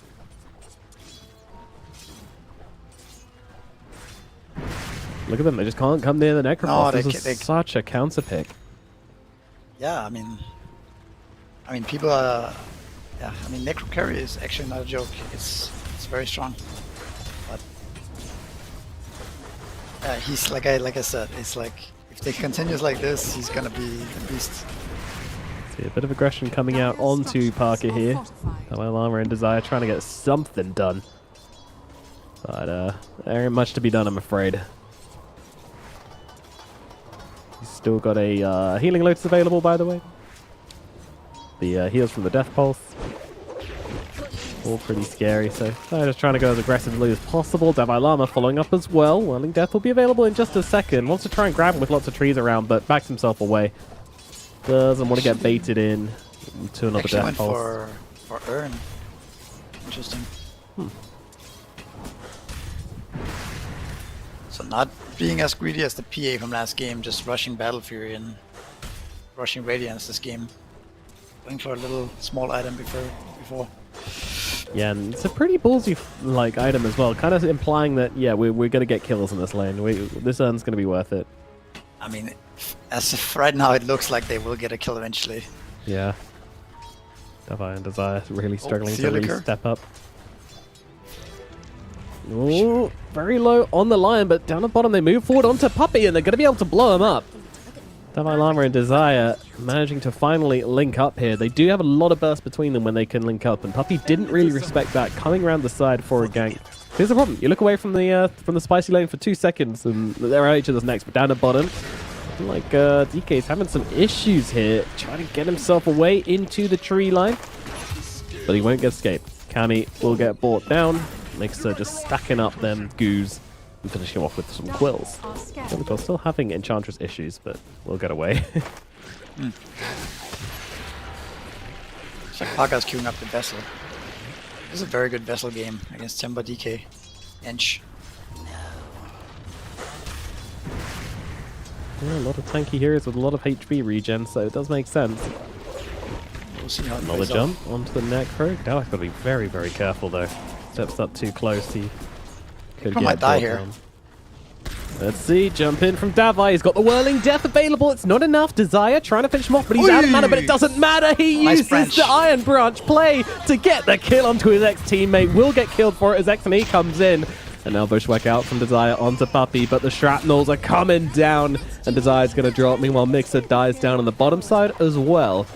Look at them, they just can't come near the Necrophos. No, this is such a counter pick. Yeah, I mean people are... yeah, I mean Necro carry is actually not a joke. It's very strong. But he's like I said, it's like if they continues like this, he's gonna be a beast. See a bit of aggression coming out onto Parker here. Lama and Desire trying to get something done. But there ain't much to be done, I'm afraid. He's still got a healing lotus available, by the way. The heals from the Death Pulse. All pretty scary, so I'm just trying to go as aggressively as possible. Davai Lama following up as well. Whirling Death will be available in just a second. Wants to try and grab him with lots of trees around, but backs himself away. Doesn't want to get baited in to another Actually Death Pulse. for Urn. Interesting. So not being as greedy as the PA from last game, just rushing Battle Fury and rushing Radiance this game. Going for a little small item before. Yeah, and it's a pretty ballsy like item as well, kind of implying that yeah we're gonna get kills in this lane. This Urn's gonna be worth it. I mean, as of right now, it looks like they will get a kill eventually. Yeah. Davai and Desire really struggling to really step up. Ooh, very low on the line, but down at bottom they move forward onto Puppey and they're going to be able to blow him up. Davai Lama and Desire managing to finally link up here. They do have a lot of burst between them when they can link up, and Puppey didn't really respect that, coming around the side for a gank. Here's the problem. You look away from the spicy lane for 2 seconds and they're at each other's necks, but down at bottom, Like DK's having some issues here, trying to get himself away into the tree line, but he won't get escaped. Cammy will get brought down. Mixer just stacking up them goos and finishing him off with some quills. We're still having Enchantress issues, but we'll get away. Parker's queuing up the Vessel. This is a very good Vessel game against Timber DK. Ench. Yeah, a lot of tanky heroes with a lot of HP regen, so it does make sense. We'll see how it Another plays jump out. onto the Necro. Dava's got to be very, very careful though. Steps up too close, he could get might die brought here. down. Let's see, jump in from Davai. He's got the Whirling Death available. It's not enough. Desire trying to finish him off, but he's out of mana, but it doesn't matter. He Nice uses branch. the Iron Branch play to get the kill onto his ex-teammate. Will get killed for it as X&E comes in. And now Bushwhack out from Desire onto Puppy, but the shrapnels are coming down, and Desire's going to drop. Meanwhile, Mixer dies down on the bottom side as well.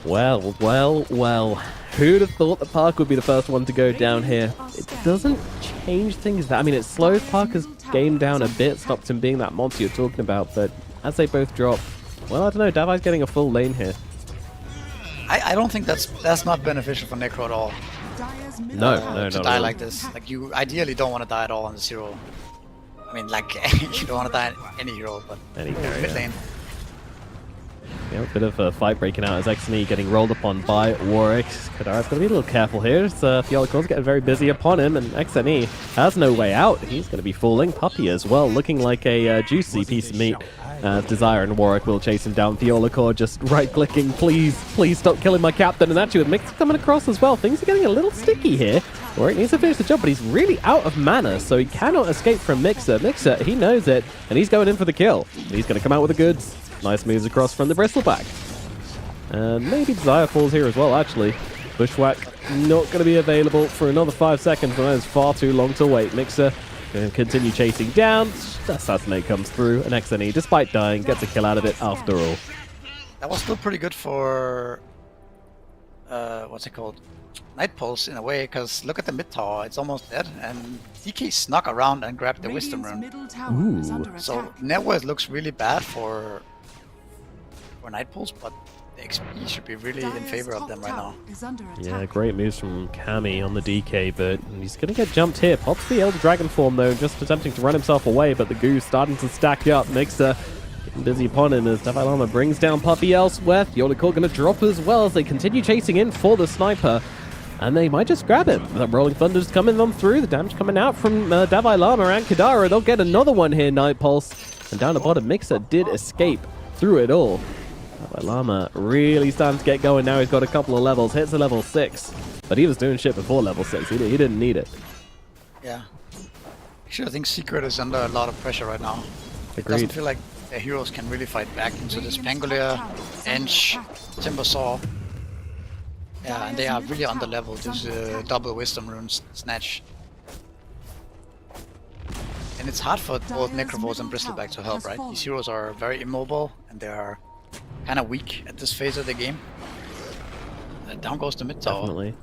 Well. Who'd have thought that Park would be the first one to go down here? It doesn't change things that... I mean, it slows Parker's game down a bit, stops him being that monster you're talking about, but as they both drop... Well, I don't know, Davai's getting a full lane here. I don't think that's not beneficial for Necro at all. No, to die like this. Like, you ideally don't want to die at all on the 0. I mean, like, you don't want to die on any hero, but Any hero, mid yeah. lane. Yeah, a bit of a fight breaking out as X&E getting rolled upon by Warwick. Kadara's got to be a little careful here. Fiolacor's getting very busy upon him, and X&E has no way out. He's going to be falling. Puppy as well, looking like a juicy piece of meat. Desire and Warwick will chase him down. Fiolacor just right-clicking, please stop killing my captain. And actually with Mixer coming across as well, things are getting a little sticky here. Warwick needs to finish the job, but he's really out of mana, so he cannot escape from Mixer. Mixer, he knows it, and he's going in for the kill. He's going to come out with the goods. Nice moves across from the Bristleback. And maybe Desire falls here as well, actually. Bushwhack not going to be available for another 5 seconds, but that is far too long to wait. Mixer going to continue chasing down. Assassinate comes through, and X&E, despite dying, gets a kill out of it after all. That was still pretty good for... what's it called? Night Pulse in a way, because look at the mid tower, it's almost dead, and DK snuck around and grabbed the Wisdom Rune. So Networth looks really bad for Night Pulse, but the XP should be really in favor of them right now. Yeah, great moves from Cammy on the DK, but he's going to get jumped here. Pops the Elder Dragon form though, just attempting to run himself away, but the Goose starting to stack up. Mixer getting busy upon him as Davai Lama brings down Puppy elsewhere. Fiolacor's going to drop as well as they continue chasing in for the sniper. And they might just grab him. The Rolling Thunder's coming on through. The damage coming out from Davai Lama and Kadara. They'll get another one here, Night Pulse. And down the bottom, Mixer did escape through it all. Davai Lama really starting to get going now. He's got a couple of levels. Hits a level 6. But he was doing shit before level 6. He didn't need it. Yeah. Actually, I think Secret is under a lot of pressure right now. Agreed. It doesn't feel like their heroes can really fight back into this Pangolier, Ench, Timbersaw. Yeah, and they are really under level. This double Wisdom Runes Snatch. And it's hard for both Necrophores and Bristleback to help, right? These heroes are very immobile and they are kind of weak at this phase of the game. Down goes the mid tower. Definitely.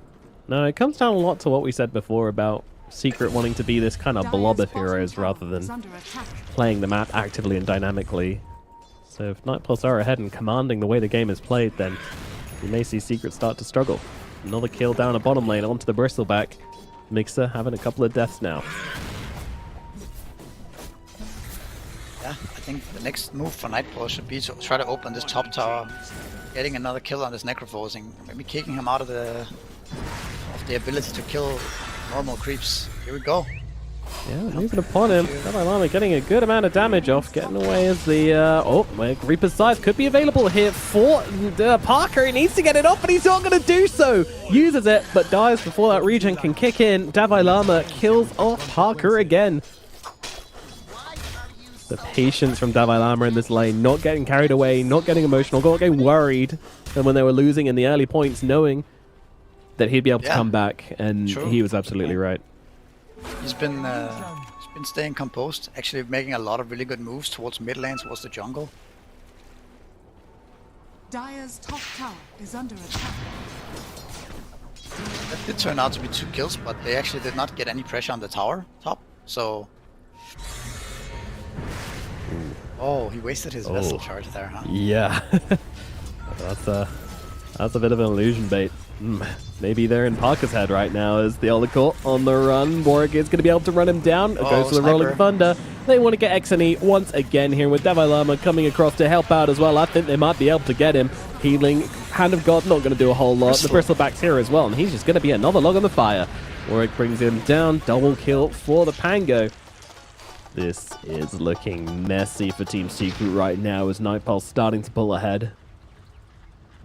No, it comes down a lot to what we said before about Secret wanting to be this kind of blob of heroes rather than playing the map actively and dynamically. So if Night Pulse are ahead and commanding the way the game is played, then you may see Secret start to struggle. Another kill down a bottom lane onto the Bristleback. Mixer having a couple of deaths now. Yeah, I think the next move for Night Pulse should be to try to open this top tower, getting another kill on this Necrophores, and maybe kicking him out of the ability to kill normal creeps. Here we go. Yeah, moving upon him. Davai Lama getting a good amount of damage off, getting away as the... Reaper's Scythe could be available here for Parker. He needs to get it off, but he's not going to do so. Uses it, but dies before that regen can kick in. Davai Lama kills off Parker again. The patience from Davai Lama in this lane, not getting carried away, not getting emotional, not getting worried. And when they were losing in the early points, knowing that he'd be able to come back, and he was absolutely right. He's been staying composed, actually making a lot of really good moves towards mid lane, towards the jungle. Dire's top tower is under attack. That did turn out to be 2 kills, but they actually did not get any pressure on the tower top, so... Oh, he wasted his vessel charge there, huh? Yeah. That's a bit of an illusion bait. Maybe they're in Parker's head right now as the Olicor on the run. Warwick is going to be able to run him down. It goes to the Sniper. Rolling Thunder. They want to get XNE once again here with Davai Lama coming across to help out as well. I think they might be able to get him. Healing, Hand of God, not going to do a whole lot. The Bristleback's here as well, and he's just going to be another log on the fire. Warwick brings him down. Double kill for the Pango. This is looking messy for Team Secret right now as Nightpulse starting to pull ahead.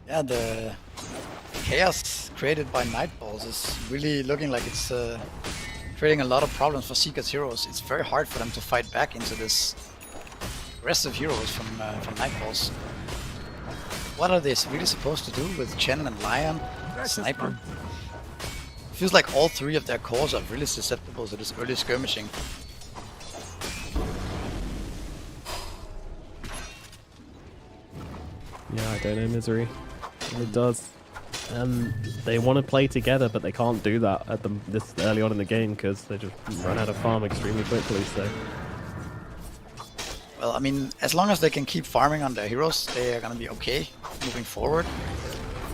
Yeah, the chaos created by Nightballs is really looking like it's creating a lot of problems for Secret's heroes. It's very hard for them to fight back into this aggressive heroes from Nightballs. What are they really supposed to do with Chen and Lion, Sniper? Feels like all three of their cores are really susceptible to this early skirmishing. Yeah, I don't know, Misery. It does. And they want to play together, but they can't do that at this early on in the game because they just run out of farm extremely quickly. So, well, I mean, as long as they can keep farming on their heroes, they are gonna be okay moving forward.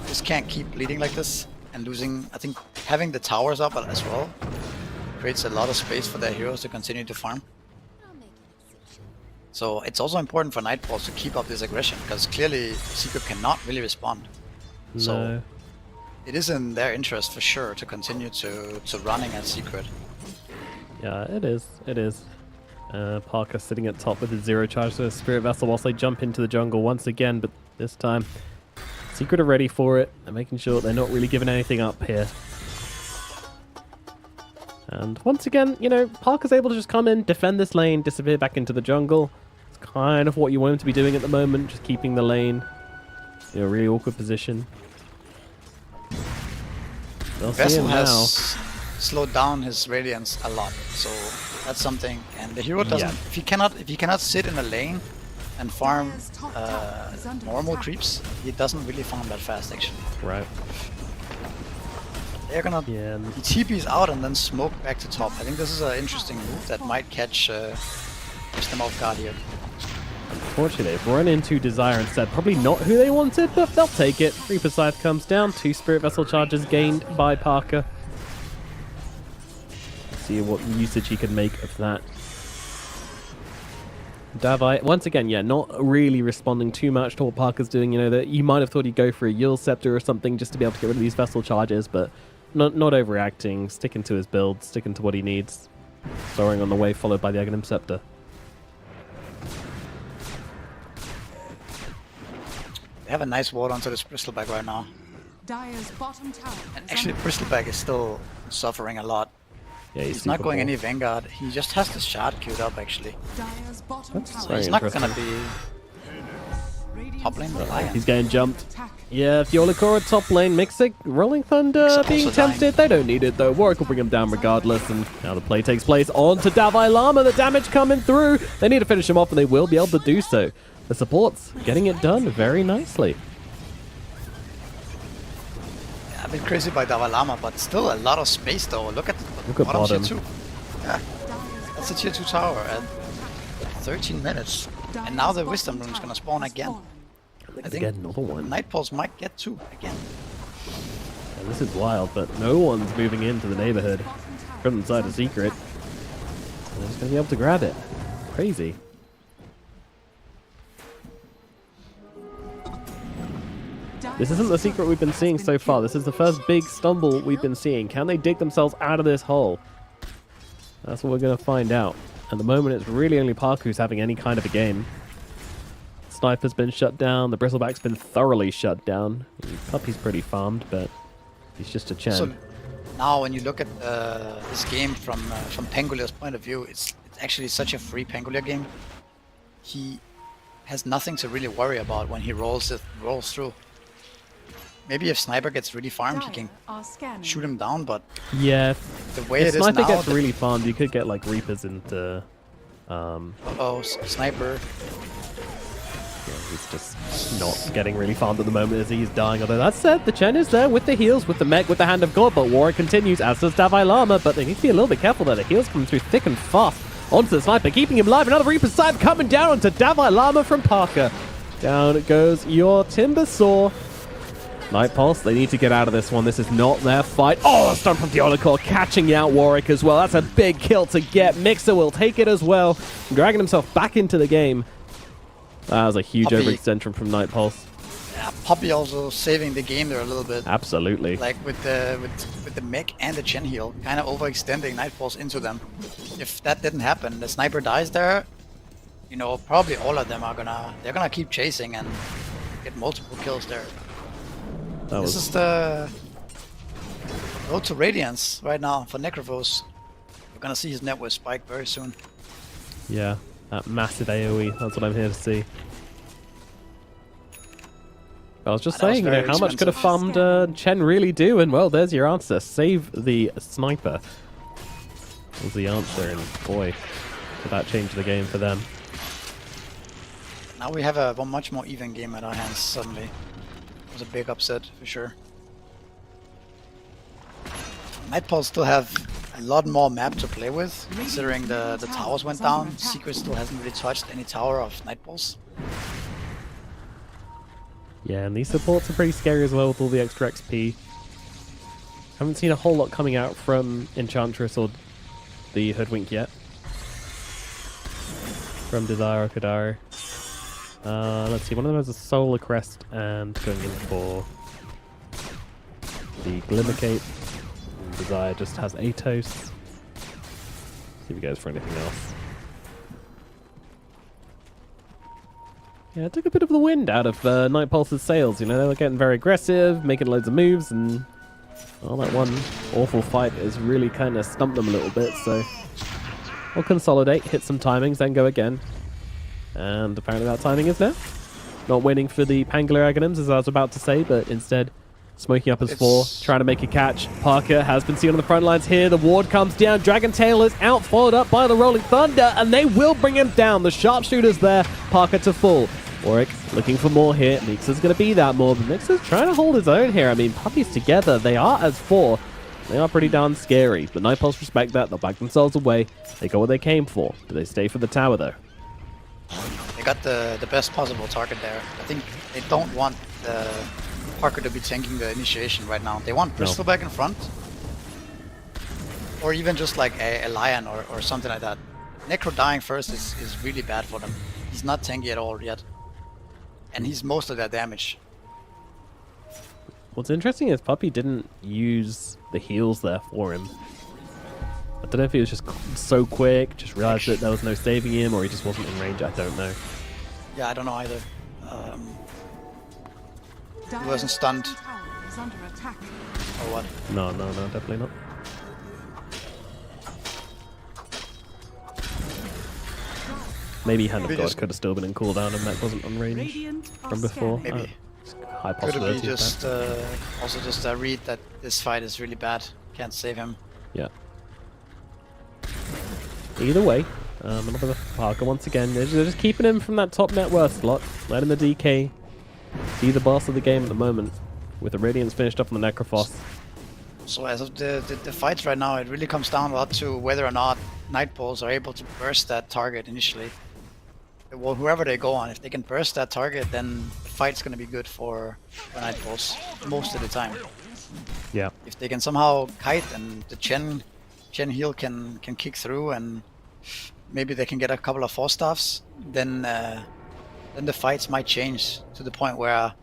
Just can't keep bleeding like this and losing. I think having the towers up as well creates a lot of space for their heroes to continue to farm. So it's also important for Nightballs to keep up this aggression because clearly Secret cannot really respond. no. So it is in their interest for sure to continue to running at Secret. Yeah, it is. It is. Parker sitting at top with his 0 charge to his Spirit Vessel whilst they jump into the jungle once again, but this time Secret are ready for it. They're making sure they're not really giving anything up here. And once again, you know, Parker's able to just come in, defend this lane, disappear back into the jungle. It's kind of what you want him to be doing at the moment, just keeping the lane in a really awkward position. They'll see Vessel him has now. slowed down his radiance a lot, so that's something. And the hero doesn't. Yeah. If he cannot sit in a lane and farm normal creeps, he doesn't really farm that fast actually. Right. They're gonna Yeah. he TPs out and then smoke back to top. I think this is an interesting move that might catch them off guard here. Unfortunately, they've run into Desire instead. Probably not who they wanted, but they'll take it. Reaper Scythe comes down. 2 Spirit Vessel charges gained by Parker. See what usage he can make of that. Davai, once again, yeah, not really responding too much to what Parker's doing. You know, that you might have thought he'd go for a Yule Scepter or something just to be able to get rid of these Vessel charges, but not overreacting, sticking to his build, sticking to what he needs. Soaring on the way, followed by the Aghanim Scepter. They have a nice ward onto this Bristleback right now. Dire's bottom tower. And actually, Bristleback is still suffering a lot. Yeah, He's not going any Vanguard. He just has the shard queued up actually. Dire's bottom tower. very He's not interesting. gonna be top lane reliant. He's getting jumped. Yeah, Theolicor at top lane. Mixic, Rolling Thunder being also tempted. They don't need it though. Warwick will bring him down regardless. And now the play takes place on to Davai Lama. The damage coming through. They need to finish him off and they will be able to do so. The supports getting it done very nicely. A bit crazy by Davai Lama, but still a lot of space though. Look at bottom. tier 2. Yeah, that's a tier 2 tower at 13 minutes. And now the Wisdom Rune is gonna spawn again. I think Get another one. Nightpulse might get 2 again. And this is wild, but no one's moving into the neighborhood from inside a secret. And they're just going to be able to grab it. Crazy. This isn't the secret we've been seeing so far. This is the first big stumble we've been seeing. Can they dig themselves out of this hole? That's what we're going to find out. At the moment, it's really only Parker who's having any kind of a game. Sniper's been shut down. The Bristleback's been thoroughly shut down. Puppy's pretty farmed, but he's just a Chen. So now when you look at this game from Pangolia's point of view, it's actually such a free Pangolia game. He has nothing to really worry about when he rolls through. Maybe if Sniper gets really farmed, he can shoot him down, but yeah, the way if it is Sniper now, gets really farmed, you could get like Reapers into. Sniper. Yeah, he's just not getting really farmed at the moment as he's dying. Although that said, the Chen is there with the heals, with the mech, with the Hand of God, but Warwick continues, as does Davai Lama, but they need to be a little bit careful there. The heals coming through thick and fast Onto the sniper, keeping him alive. Another Reaper Scythe coming down onto Davai Lama from Parker. Down goes your Timber Saw. Night Pulse, they need to get out of this one. This is not their fight. Oh, a stun from the Onacore, catching out Warwick as well. That's a big kill to get. Mixer will take it as well, dragging himself back into the game. That was a huge overextension from Night Pulse. Yeah, Poppy also saving the game there a little bit. Absolutely. Like with the mech and the Chen heal, kind of overextending Night Pulse into them. If that didn't happen, the sniper dies there. You know, probably all of them are they're gonna keep chasing and get multiple kills there. This is the road to Radiance right now for Necrophos. We're gonna see his net with Spike very soon. Yeah, that massive AoE, that's what I'm here to see. I was just saying, you know, how much could a farmed Chen really do? And well, there's your answer. Save the sniper was the answer, and boy, did that change the game for them. Now we have a much more even game at our hands suddenly. It was a big upset for sure. Nightpulse still have a lot more map to play with, considering the towers went down. Secret still hasn't really touched any tower of Nightpulse. Yeah, and these supports are pretty scary as well with all the extra XP. Haven't seen a whole lot coming out from Enchantress or the Hoodwink yet. From Desire or Kadar. Let's see, one of them has a Solar Crest and going in for the Glimmer Cape. Desire just has Atos. See if he goes for anything else. Yeah, it took a bit of the wind out of Night Pulse's sails. You know, they were getting very aggressive, making loads of moves, and well, that one awful fight has really kind of stumped them a little bit. So we'll consolidate, hit some timings, then go again. And apparently that timing is there. Not waiting for the Pangolier Aghanims, as I was about to say, but instead smoking up as 4, trying to make a catch. Parker has been seen on the front lines here. The ward comes down. Dragon Tail is out, followed up by the Rolling Thunder, and they will bring him down. The sharpshooter's there. Parker to full. Warwick looking for more here. Mixer's going to be that more, but Mixer's trying to hold his own here. I mean, puppies together, they are as 4. They are pretty darn scary, but Night Pulse respect that. They'll back themselves away. They got what they came for. Do they stay for the tower, though? They got the best possible target there. I think they don't want Parker to be tanking the initiation right now. They want Bristol back in front. Or even just like a Lion or something like that. Necro dying first is really bad for them. He's not tanky at all yet. And he's most of their damage. What's interesting is Puppy didn't use the heals there for him. I don't know if he was just so quick, just realized that there was no saving him, or he just wasn't in range. I don't know. Yeah, I don't know either. He wasn't stunned. Or what? No, definitely not. Maybe Hand of God could have still been in cooldown and that wasn't on range from before. Maybe. High possibility. Could it be just also just a read that this fight is really bad. Can't save him. Yeah. Either way, another Parker once again. They're just keeping him from that top net worth slot, letting the DK be the boss of the game at the moment, with the Radiance finished up on the Necrophos. So as of the fights right now, it really comes down a lot to whether or not Night Pulse are able to burst that target initially. Well, whoever they go on, if they can burst that target, then the fight's going to be good for Night Pulse most of the time. Yeah. If they can somehow kite and the Chen heal can kick through and maybe they can get a couple of 4-staffs, then the fights might change to the point where,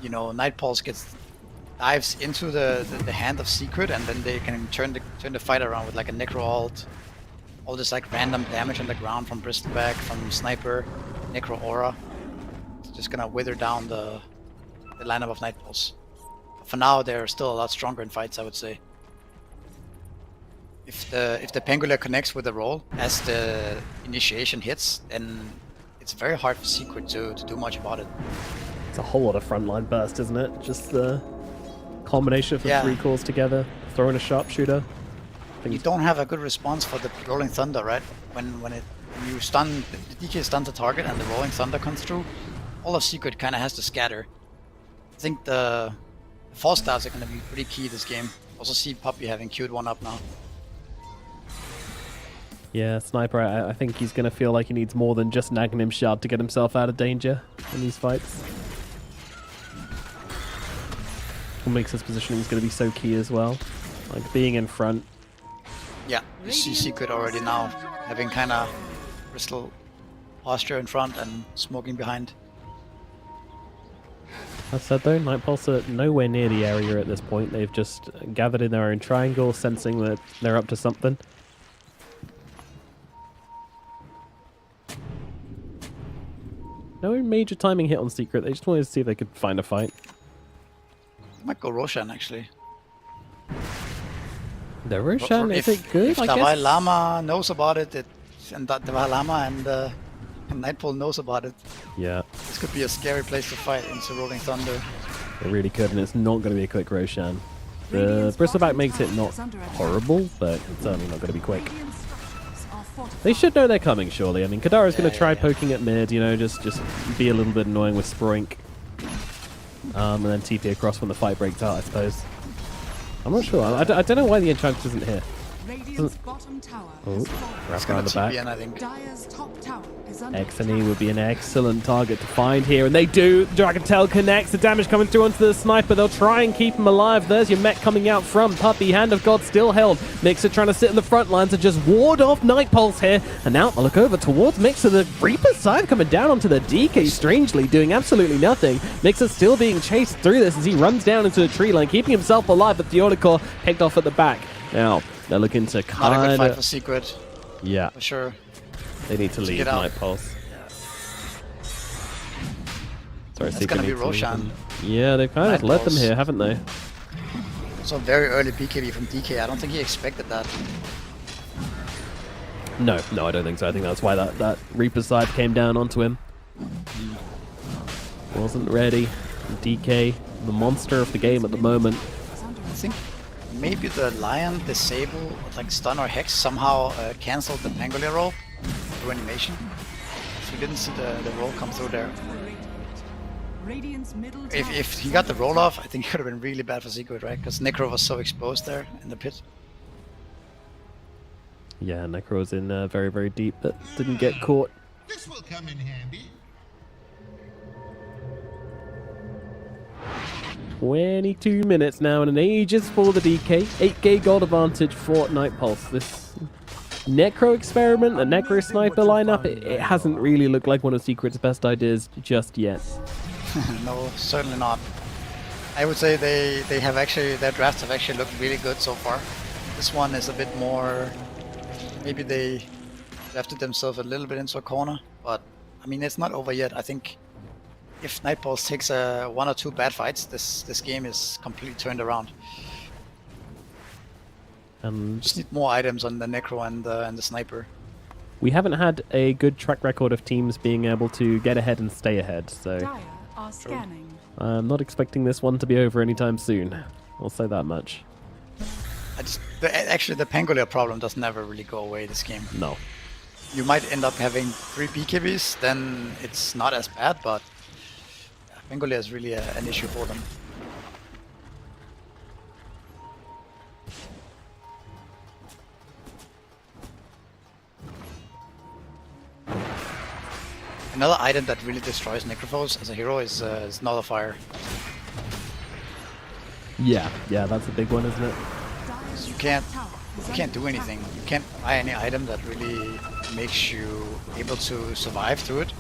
you know, Night Pulse dives into the hand of Secret, and then they can turn the fight around with like a Necro ult, all this like random damage on the ground from Bristleback, from Sniper, Necro Aura. It's just gonna wither down the lineup of Night Pulse. For now, they're still a lot stronger in fights, I would say. If the Pangolier connects with the roll as the initiation hits, then it's very hard for Secret to do much about it. It's a whole lot of frontline burst, isn't it? Just the combination of the 3 calls together, throwing a sharpshooter. You don't have a good response for the Rolling Thunder, right? When you stun, the DK stuns the target and the Rolling Thunder comes through, all of Secret kind of has to scatter. I think the 4-stars are going to be pretty key this game. Also see Puppy having queued one up now. Yeah, Sniper, I think he's going to feel like he needs more than just nagging him shard to get himself out of danger in these fights. What makes his positioning is going to be so key as well. Like being in front. Yeah, you see Secret already now, having kind of crystal posture in front and smoking behind. That said though, Nightpulse are nowhere near the area at this point. They've just gathered in their own triangle, sensing that they're up to something. No major timing hit on Secret. They just wanted to see if they could find a fight. Might go Roshan actually. The Roshan, is it good? If I Dalai guess. Lama knows about it, and that Dalai Lama and Nightfall knows about it, Yeah, this could be a scary place to fight into Rolling Thunder. it really could, and it's not going to be a quick Roshan. The Bristleback makes it not horrible, but it's certainly not going to be quick. They should know they're coming, surely. I mean, Kadara's going to try poking at mid, you know, just be a little bit annoying with Sproink. And then TP across when the fight breaks out, I suppose. I'm not sure. I don't know why the Enchantress isn't here. Radiant's bottom tower has fallen. Wrap around the back. TP in, I think. Dire's top tower is under Exony would be an excellent target to find here, and they do. Dragon Tail connects. The damage coming through onto the Sniper. They'll try and keep him alive. There's your mech coming out from Puppy. Hand of God still held. Mixer trying to sit in the front lines and just ward off Night Pulse here. And now I'll look over towards Mixer. The Reaper's side coming down onto the DK, strangely doing absolutely nothing. Mixer still being chased through this as he runs down into the tree line, keeping himself alive, but Theodore picked off at the back. Now, they're looking to Not a good kind fight for of... Secret, Yeah, for sure. they need to leave get out. Night Pulse. Sorry, That's Secret gonna be needs to leave Roshan. them. Yeah, they've kind of Night led them Pulse. here, haven't they? So very early BKB from DK. I don't think he expected that. No, I don't think so. I think that's why that Reaper side came down onto him. Wasn't ready. DK, the monster of the game at the moment. I think maybe the Lion disable, like stun or hex, somehow cancelled the Pangolier roll through animation. So we didn't see the roll come through there. Radiant's middle tower. If he got the roll off, I think it could have been really bad for Secret, right? Because Necro was so exposed there in the pit. Yeah, Necro's in very, very deep, but didn't get caught. This will come in handy. 22 minutes now and an ages for the DK. 8k gold advantage for Night Pulse. This Necro experiment, the Necro Sniper lineup, it hasn't really looked like one of Secret's best ideas just yet. No, certainly not. I would say they have actually, their drafts have actually looked really good so far. This one is a bit more, maybe they drafted themselves a little bit into a corner, but I mean, it's not over yet. I think if Night Pulse takes one or two bad fights, this game is completely turned around. Just need more items on the Necro and the Sniper. We haven't had a good track record of teams being able to get ahead and stay ahead, so Dire are scanning. I'm not expecting this one to be over anytime soon. I'll say that much. Actually, the Pangolier problem does never really go away this game. No. You might end up having 3 BKBs, then it's not as bad, but Pangolier is really an issue for them. Another item that really destroys Necrophos as a hero is Nullifier. Yeah, that's a big one, isn't it? You can't do anything. You can't buy any item that really makes you able to survive through it.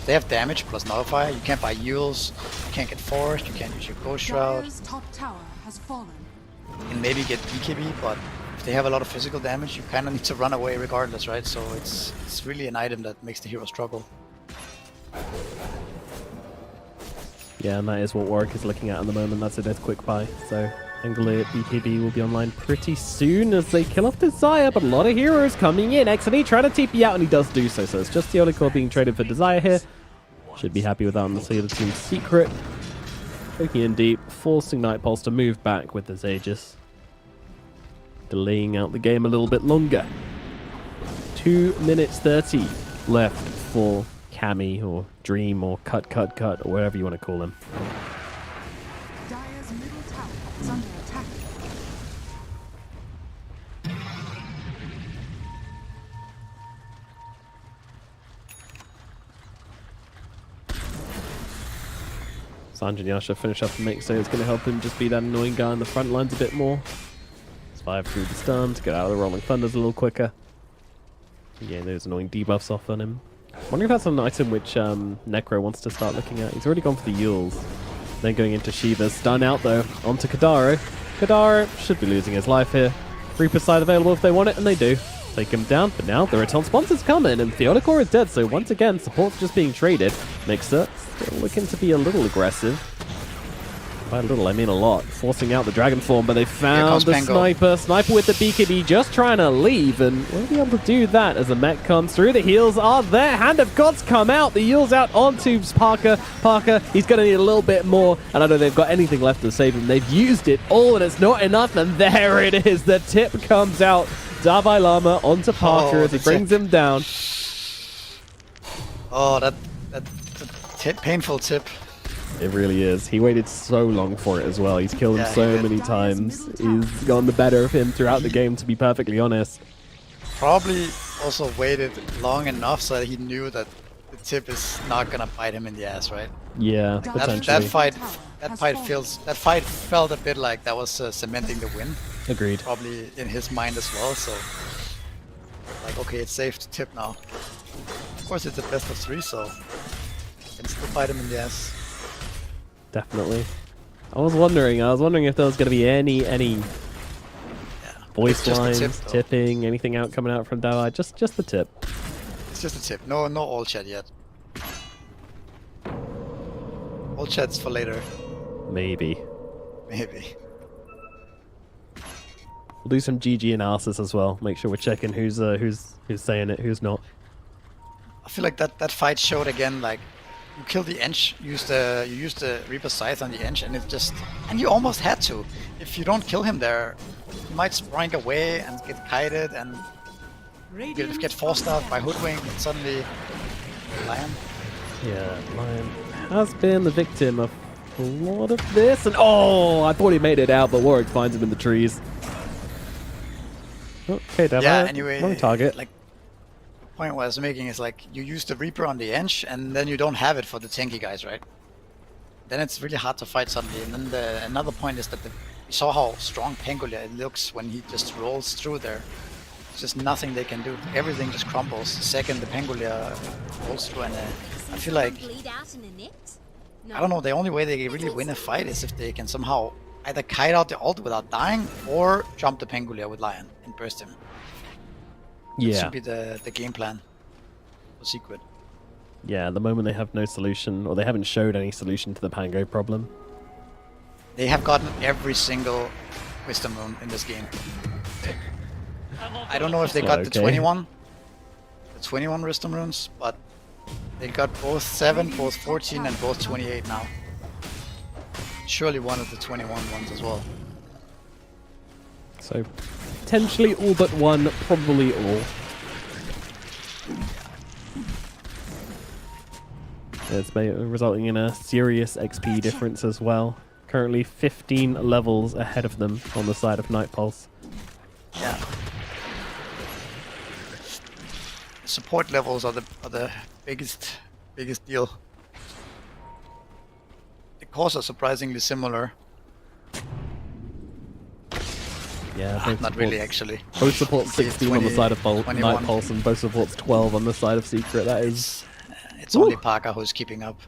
They have damage plus Nullifier. You can't buy Euls, you can't get Force, you can't use your Ghost Shroud. Dire's top tower has fallen. You can maybe get BKB, but if they have a lot of physical damage, you kind of need to run away regardless, right? So it's really an item that makes the hero struggle. Yeah, and that is what Warwick is looking at the moment. That's a death quick buy. So Anglia BKB will be online pretty soon as they kill off Desire, but a lot of heroes coming in. Exony trying to TP out, and he does do so. So it's just the Olicor being traded for Desire here. Should be happy with that on the side of the team's Secret. Poking in deep, forcing Night Pulse to move back with this Aegis. Delaying out the game a little bit longer. 2 minutes 30 left for Cammy or Dream or Cut or whatever you want to call him. Dire's middle tower is under attack. Sanjay Yasha finish up the mix, so it's going to help him just be that annoying guy on the front lines a bit more. Survive through the stuns, get out of the Rolling Thunders a little quicker. Yeah, those annoying debuffs off on him. I wonder if that's an item which Necro wants to start looking at. He's already gone for the Yules. Then going into Shiva. Stun out though, onto Kadaro. Kadaro should be losing his life here. Reaper side available if they want it, and they do. Take him down, but now the return sponsors come in, and Theodokor is dead, so once again, support's just being traded. Mixer still looking to be a little aggressive. By a little, I mean a lot. Forcing out the Dragon Form, but they found the Sniper. Sniper with the BKB just trying to leave, and will be able to do that as the mech comes through. The heals are there. Hand of Gods come out. The heals out onto Parker. Parker, he's going to need a little bit more, and I don't know if they've got anything left to save him. They've used it all, and it's not enough, and there it is. The tip comes out. Davai Lama onto Parker as he brings him down. Oh, that painful tip. It really is. He waited so long for it as well. He's killed him so many times. He's gotten the better of him throughout the game, to be perfectly honest. Probably also waited long enough so that he knew that the tip is not gonna bite him in the ass, right? Yeah, potentially. That fight felt a bit like that was cementing the win. Agreed. Probably in his mind as well. So, like, okay, it's safe to tip now. Of course, it's a best of 3, so can still bite him in the ass. Definitely. I was wondering if there was going to be any voice lines, tipping, anything out coming out from Dawai. Just the tip. It's just a tip. No all chat yet. All chats for later. Maybe. Maybe. We'll do some GG analysis as well. Make sure we're checking who's saying it, who's not. I feel like that fight showed again, like, you kill the Ench, you use the Reaper Scythe on the Ench, and you almost had to. If you don't kill him there, he might sprint away and get kited and get forced out by Hoodwink, and suddenly Lion. Yeah, Lion has been the victim of a lot of this, and oh, I thought he made it out, but Warwick finds him in the trees. Okay, Davo, yeah, anyway, wrong target. Like, point what I was making is, like, you use the Reaper on the Ench and then you don't have it for the tanky guys, right? Then it's really hard to fight suddenly. And then another point is that you saw how strong Pangolier looks when he just rolls through there. There's just nothing they can do. Everything just crumbles the second the Pangolier rolls through, and I feel like, I don't know, the only way they really win a fight is if they can somehow either kite out the ult without dying or jump the Pangolier with Lion and burst him. Yeah. That should be the game plan for Secret. Yeah, at the moment they have no solution, or they haven't showed any solution to the Pango problem. They have gotten every single Wisdom Rune in this game. I don't know if they got the 21 Wisdom Runes, but they got both 7, both 14, and both 28 now. Surely one of the 21 ones as well. So, potentially all but one, probably all. It's resulting in a serious XP difference as well. Currently 15 levels ahead of them on the side of Night Pulse. Yeah. Support levels are the biggest deal. The cores are surprisingly similar. Yeah, not really actually. Both support 16 on the side of Night Pulse, and both supports 12 on the side of Secret. That is... It's only Parker who's keeping up.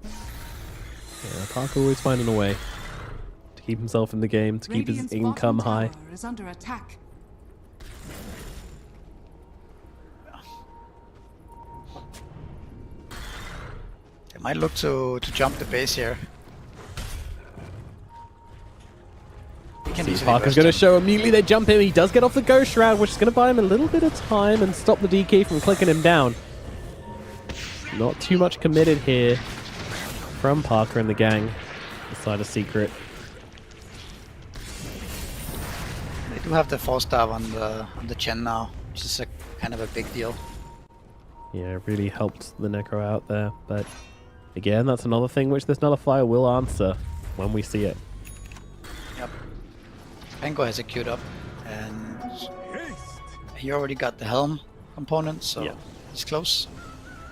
Yeah, Parker always finding a way to keep himself in the game, to keep his income high. Is under attack. They might look to jump the base here. Parker's going to show immediately. They jump him. He does get off the Ghost Shroud, which is going to buy him a little bit of time and stop the DK from clicking him down. Not too much committed here from Parker and the gang. The side of Secret. They do have the 4-star on the Chen now, which is kind of a big deal. Yeah, it really helped the Necro out there, but again, that's another thing which this Nullifier will answer when we see it. Yep. Pango has it queued up, and he already got the helm component, so He's close.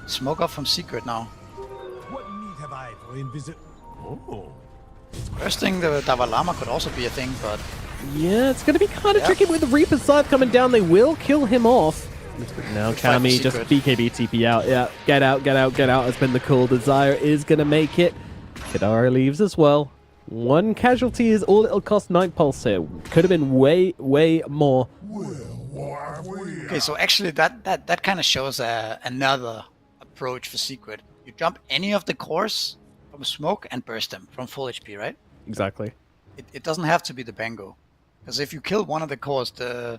Smoke up from Secret now. What need have I for invisit? Oh. Bursting the Davalama could also be a thing, but Yeah, it's going to be kind of tricky with the Reaper's Scythe coming down. They will kill him off. Now Cammy just BKB TP out. Yeah, get out has been the call. Desire is going to make it. Kadara leaves as well. One casualty is all it'll cost Night Pulse here. Could have been way more. okay, so actually that kind of shows another approach for Secret. You jump any of the cores from smoke and burst them from full HP, right? Exactly. It doesn't have to be the Bango. Because if you kill one of the cores, the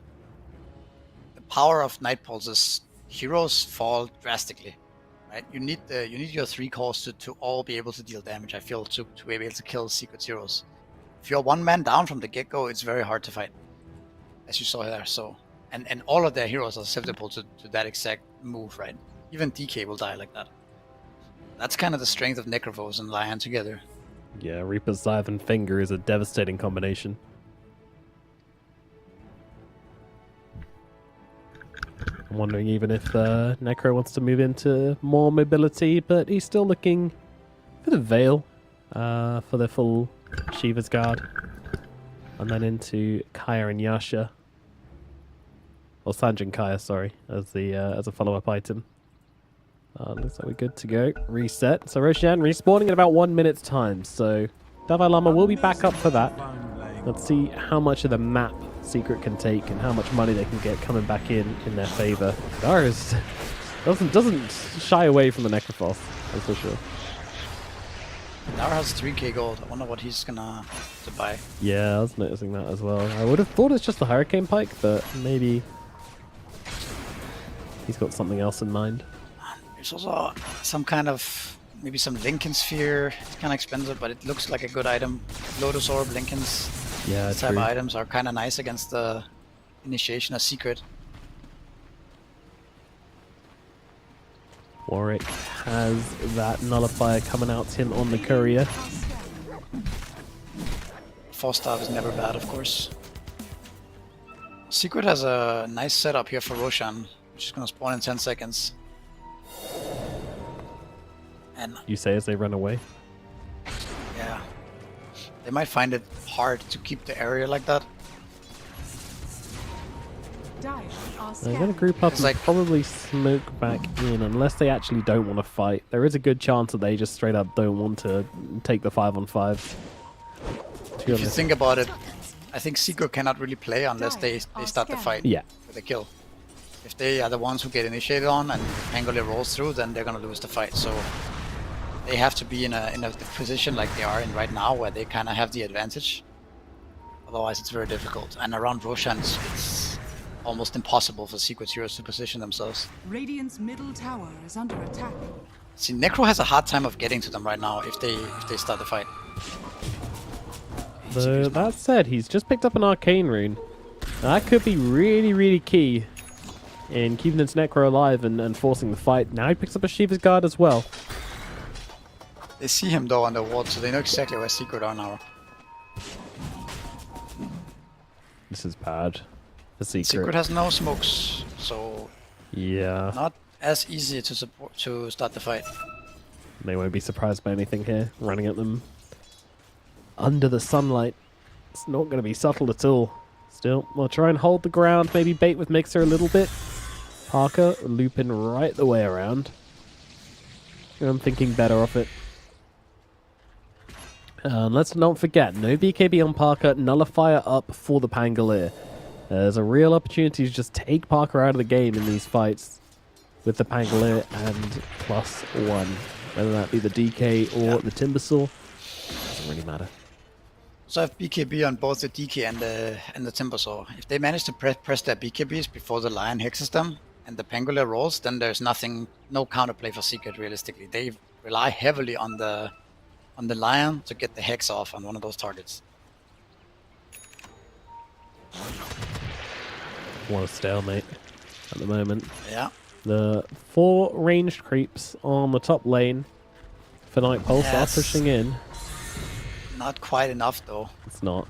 power of Night Pulse's heroes fall drastically. Right? You need your 3 cores to all be able to deal damage, I feel, to be able to kill Secret's heroes. If you're one man down from the get-go, it's very hard to fight. As you saw there, so and all of their heroes are susceptible to that exact move, right? Even DK will die like that. That's kind of the strength of Necrophos and Lion together. Yeah, Reaper's Scythe and Finger is a devastating combination. I'm wondering even if Necro wants to move into more mobility, but he's still looking for the Veil, for the full Shiva's Guard. And then into Kaya and Yasha. Or Sanjin Kaya, sorry, as a follow-up item. Looks like we're good to go. Reset. So Roshan respawning in about 1 minute's time. So Davai Lama will be back up for that. Let's see how much of the map Secret can take and how much money they can get coming back in their favor. Darius doesn't shy away from the Necrophos, that's for sure. Dara has 3k gold. I wonder what he's gonna to buy. Yeah, I was noticing that as well. I would have thought it's just the Hurricane Pike, but maybe he's got something else in mind. There's also some kind of, maybe some Lincoln Sphere. It's kind of expensive, but it looks like a good item. Lotus Orb, Lincolns. Yeah, These type of items are kind of nice against the initiation of Secret. Warwick has that Nullifier coming out to him on the courier. 4-star is never bad, of course. Secret has a nice setup here for Roshan, which is going to spawn in 10 seconds. And you say as they run away? yeah. They might find it hard to keep the area like that. They're going to group up and probably smoke back in, unless they actually don't want to fight. There is a good chance that they just straight up don't want to take the 5-on-5. If you think about it, I think Secret cannot really play unless they start the fight with a kill. If they are the ones who get initiated on and Pangolier rolls through, then they're going to lose the fight. So they have to be in a position like they are in right now, where they kind of have the advantage. Otherwise, it's very difficult. And around Roshan, it's almost impossible for Secret heroes to position themselves. Radiant's middle tower is under attack. See, Necro has a hard time of getting to them right now if they start the fight. So that said, he's just picked up an Arcane Rune. That could be really key in keeping this Necro alive and forcing the fight. Now he picks up a Shiva's Guard as well. They see him though on the wall, so they know exactly where Secret are now. This is bad. The Secret has no smokes, so yeah, not as easy to start the fight. They won't be surprised by anything here. Running at them under the sunlight. It's not going to be subtle at all. Still, we'll try and hold the ground. Maybe bait with Mixer a little bit. Parker looping right the way around. I'm thinking better of it. Let's not forget, no BKB on Parker. Nullifier up for the Pangolier. There's a real opportunity to just take Parker out of the game in these fights with the Pangolier and +1. Whether that be the DK or the Timbersaw, doesn't really matter. So I have BKB on both the DK and the Timbersaw. If they manage to press their BKBs before the Lion hexes them and the Pangolier rolls, then there's no counterplay for Secret realistically. They rely heavily on the Lion to get the hex off on one of those targets. What a stalemate at the moment. Yeah. The 4 ranged creeps on the top lane for Night Pulse are pushing in. Not quite enough though. It's not.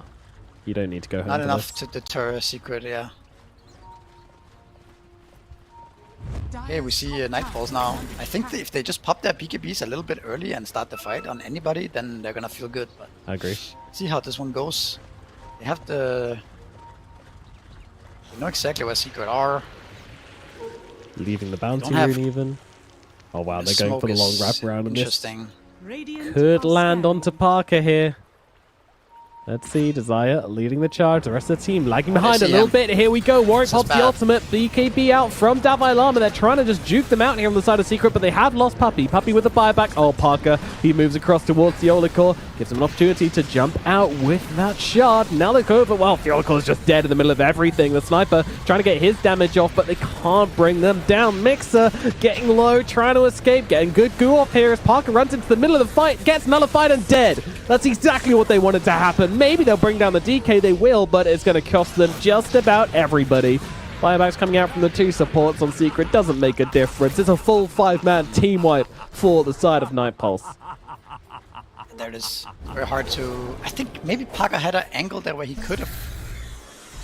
You don't need to go home. Not enough to deter Secret, yeah. Okay, we see Nightfalls now. I think that if they just pop their BKBs a little bit early and start the fight on anybody, then they're gonna feel good. But I agree. see how this one goes. They have the... They know exactly where Secret are. Leaving the bounty rune even. Oh wow, they're going for the long wraparound on this. Could land onto Parker here. Let's see, Desire leading the charge. The rest of the team lagging behind a little bit. Here we go. Warwick pops the ultimate. BKB out from Davai Lama. They're trying to just juke them out here on the side of Secret, but they have lost Puppy. Puppy with the buyback. Oh, Parker. He moves across towards the Theolicore. Gives him an opportunity to jump out with that shard. Now they go over. Well, Theolicore is just dead in the middle of everything. The Sniper trying to get his damage off, but they can't bring them down. Mixer getting low, trying to escape. Getting good goo off here as Parker runs into the middle of the fight. Gets nullified and dead. That's exactly what they wanted to happen. Maybe they'll bring down the DK, they will, but it's going to cost them just about everybody. Buybacks coming out from the two supports on Secret doesn't make a difference. It's a full 5-man team wipe for the side of Night Pulse. There it is. Very hard to... I think maybe Parker had an angle there where he could have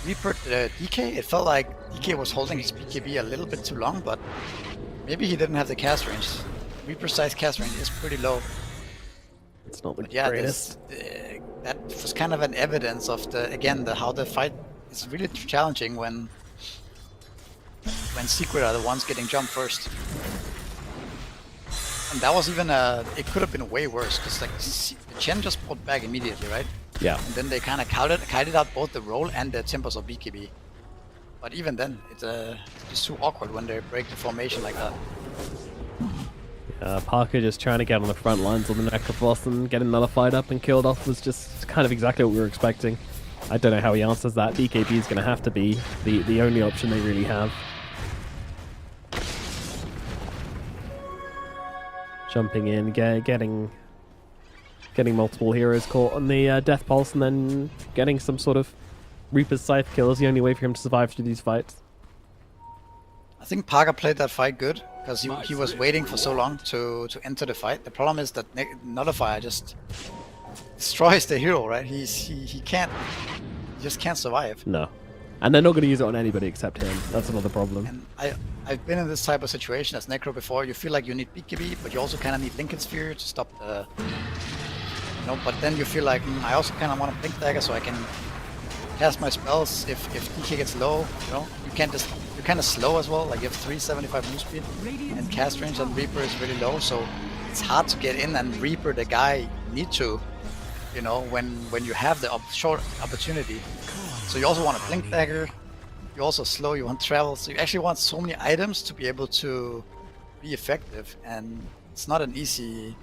reapered DK. It felt like DK was holding his BKB a little bit too long, but maybe he didn't have the cast range. Reaper size cast range is pretty low. It's not the greatest. That was kind of an evidence of how the fight is really challenging when Secret are the ones getting jumped first. And that was even it could have been way worse because like Chen just pulled back immediately, right? Yeah. And then they kind of kited out both the roll and the tempos of BKB. But even then, it's just too awkward when they break the formation like that. Parker just trying to get on the front lines on the Necrophos and getting nullified up and killed off was just kind of exactly what we were expecting. I don't know how he answers that. BKB is going to have to be the only option they really have. Jumping in, getting multiple heroes caught on the Death Pulse and then getting some sort of Reaper's Scythe kill is the only way for him to survive through these fights. I think Parker played that fight good because he was waiting for so long to enter the fight. The problem is that Nullifier just destroys the hero, right? He just can't survive. No. And they're not going to use it on anybody except him. That's another problem. And I've been in this type of situation as Necro before. You feel like you need BKB, but you also kind of need Lincoln Sphere to stop the... but then you feel like, I also kind of want to Blink Dagger so I can cast my spells if DK gets low, you're kind of slow as well, like you have 375 move speed and cast range and Reaper is really low, so it's hard to get in and Reaper the guy you need to, when you have the short opportunity. So you also want a Blink Dagger, you're also slow, you want travel, so you actually want so many items to be able to be effective, and it's not an easy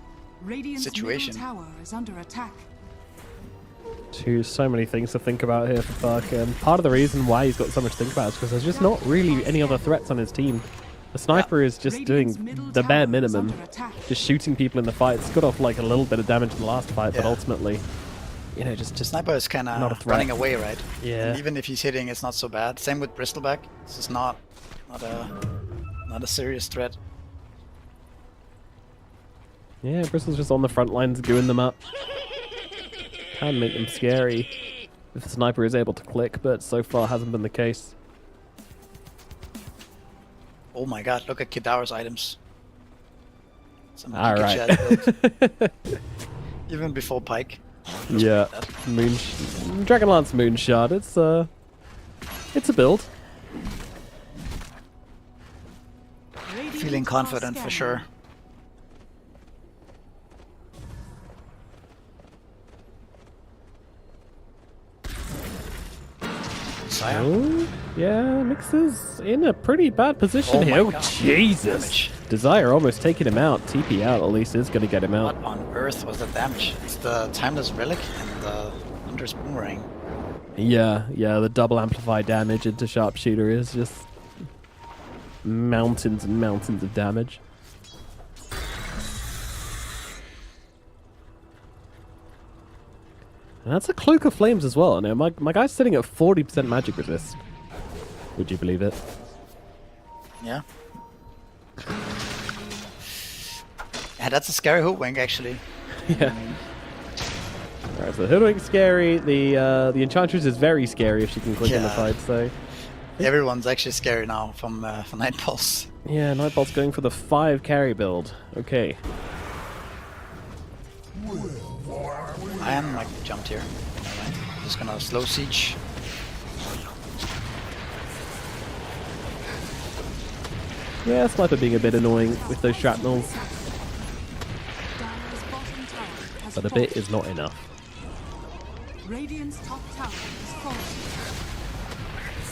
situation. Tower is under attack. So many things to think about here for Parker, and part of the reason why he's got so much to think about is because there's just not really any other threats on his team. The Sniper is just doing the bare minimum, just shooting people in the fight. It's got off like a little bit of damage in the last fight, but ultimately, just Sniper is kind of running away, right? Yeah. And even if he's hitting, it's not so bad. Same with Bristleback. This is not a serious threat. Yeah, Bristle's just on the front lines, gooing them up. Can make them scary if the Sniper is able to click, but so far hasn't been the case. Oh my god, look at Kidaro's items. Alright. Even before Pike. Yeah, Dragonlance Moonshard, it's a build. Feeling confident for sure. Oh, yeah, Mixer's in a pretty bad position here. God. Jesus! Damage. Desire almost taking him out. TP out at least is going to get him out. What on earth was the damage? It's the Timeless Relic and the Hunter's Boomerang. Yeah, the double amplified damage into Sharpshooter is just mountains and mountains of damage. And that's a Cloak of Flames as well. Now, my guy's sitting at 40% magic resist. Would you believe it? Yeah. Yeah, that's a scary hoodwink, actually. Yeah. Alright, so the hoodwink's scary. The Enchantress is very scary if she can click in the fight, so... Everyone's actually scary now from Nightpulse. Yeah, Nightbolt's going for the 5 carry build. Okay. Iron like jumped here. Alright, just gonna slow siege. Yeah, Sniper being a bit annoying with those shrapnels. Dire's bottom tower has But a bit is not enough. Radiant's top tower is falling.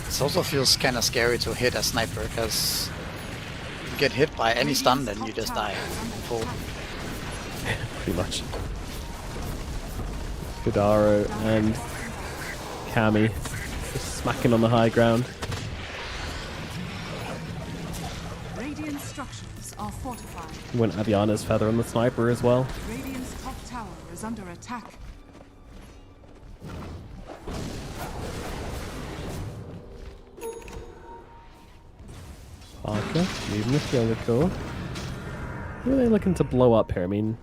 It also feels kind of scary to hit a sniper because you get hit by any stun then you just die. Full. Pretty much. Kudaro and Kami just smacking on the high ground. Radiant structures are fortified. Went Aviana's feather on the sniper as well. Radiant's top tower is under attack. Parker, moving with the other core. Who are they looking to blow up here? I mean,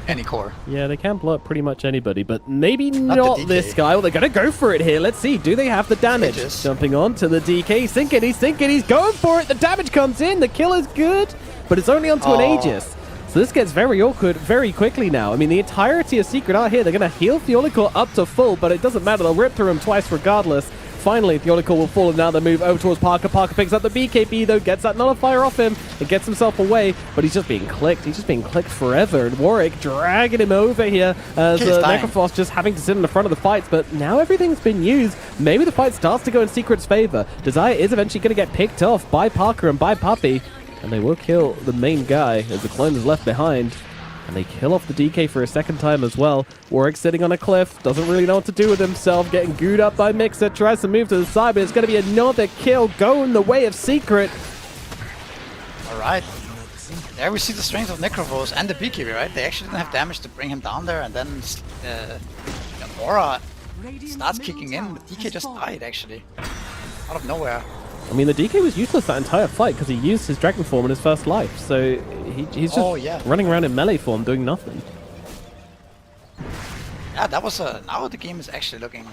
Any core. yeah, they can blow up pretty much anybody, but maybe Not not the DK. this guy. Well, they're going to go for it here. Let's see. Do they have the damage? Aegis. Jumping on to the DK. Sinking. He's going for it. The damage comes in. The kill is good, but it's only onto an Aegis. So this gets very awkward very quickly now. I mean, the entirety of Secret are here. They're going to heal Theolical up to full, but it doesn't matter. They'll rip through him twice regardless. Finally, Theolical will fall, and now they move over towards Parker. Parker picks up the BKB, though, gets that nullifier off him and gets himself away, but he's just being clicked. He's just being clicked forever, and Warwick dragging him over here as Necrophos just having to sit in the front of the fights, but now everything's been used. Maybe the fight starts to go in Secret's favor. Desire is eventually going to get picked off by Parker and by Puppy, and they will kill the main guy as the clone is left behind. And they kill off the DK for a second time as well. Warwick sitting on a cliff, doesn't really know what to do with himself, getting gooed up by Mixer, tries to move to the side, but it's going to be another kill going the way of Secret. Alright. There we see the strength of Necrophos and the BKB, right? They actually didn't have damage to bring him down there, and then the Aura starts kicking in. The DK just died, actually. Out of nowhere. I mean, the DK was useless that entire fight because he used his Dragon form in his first life, so he's just running around in melee form doing nothing. Yeah, that was now the game is actually looking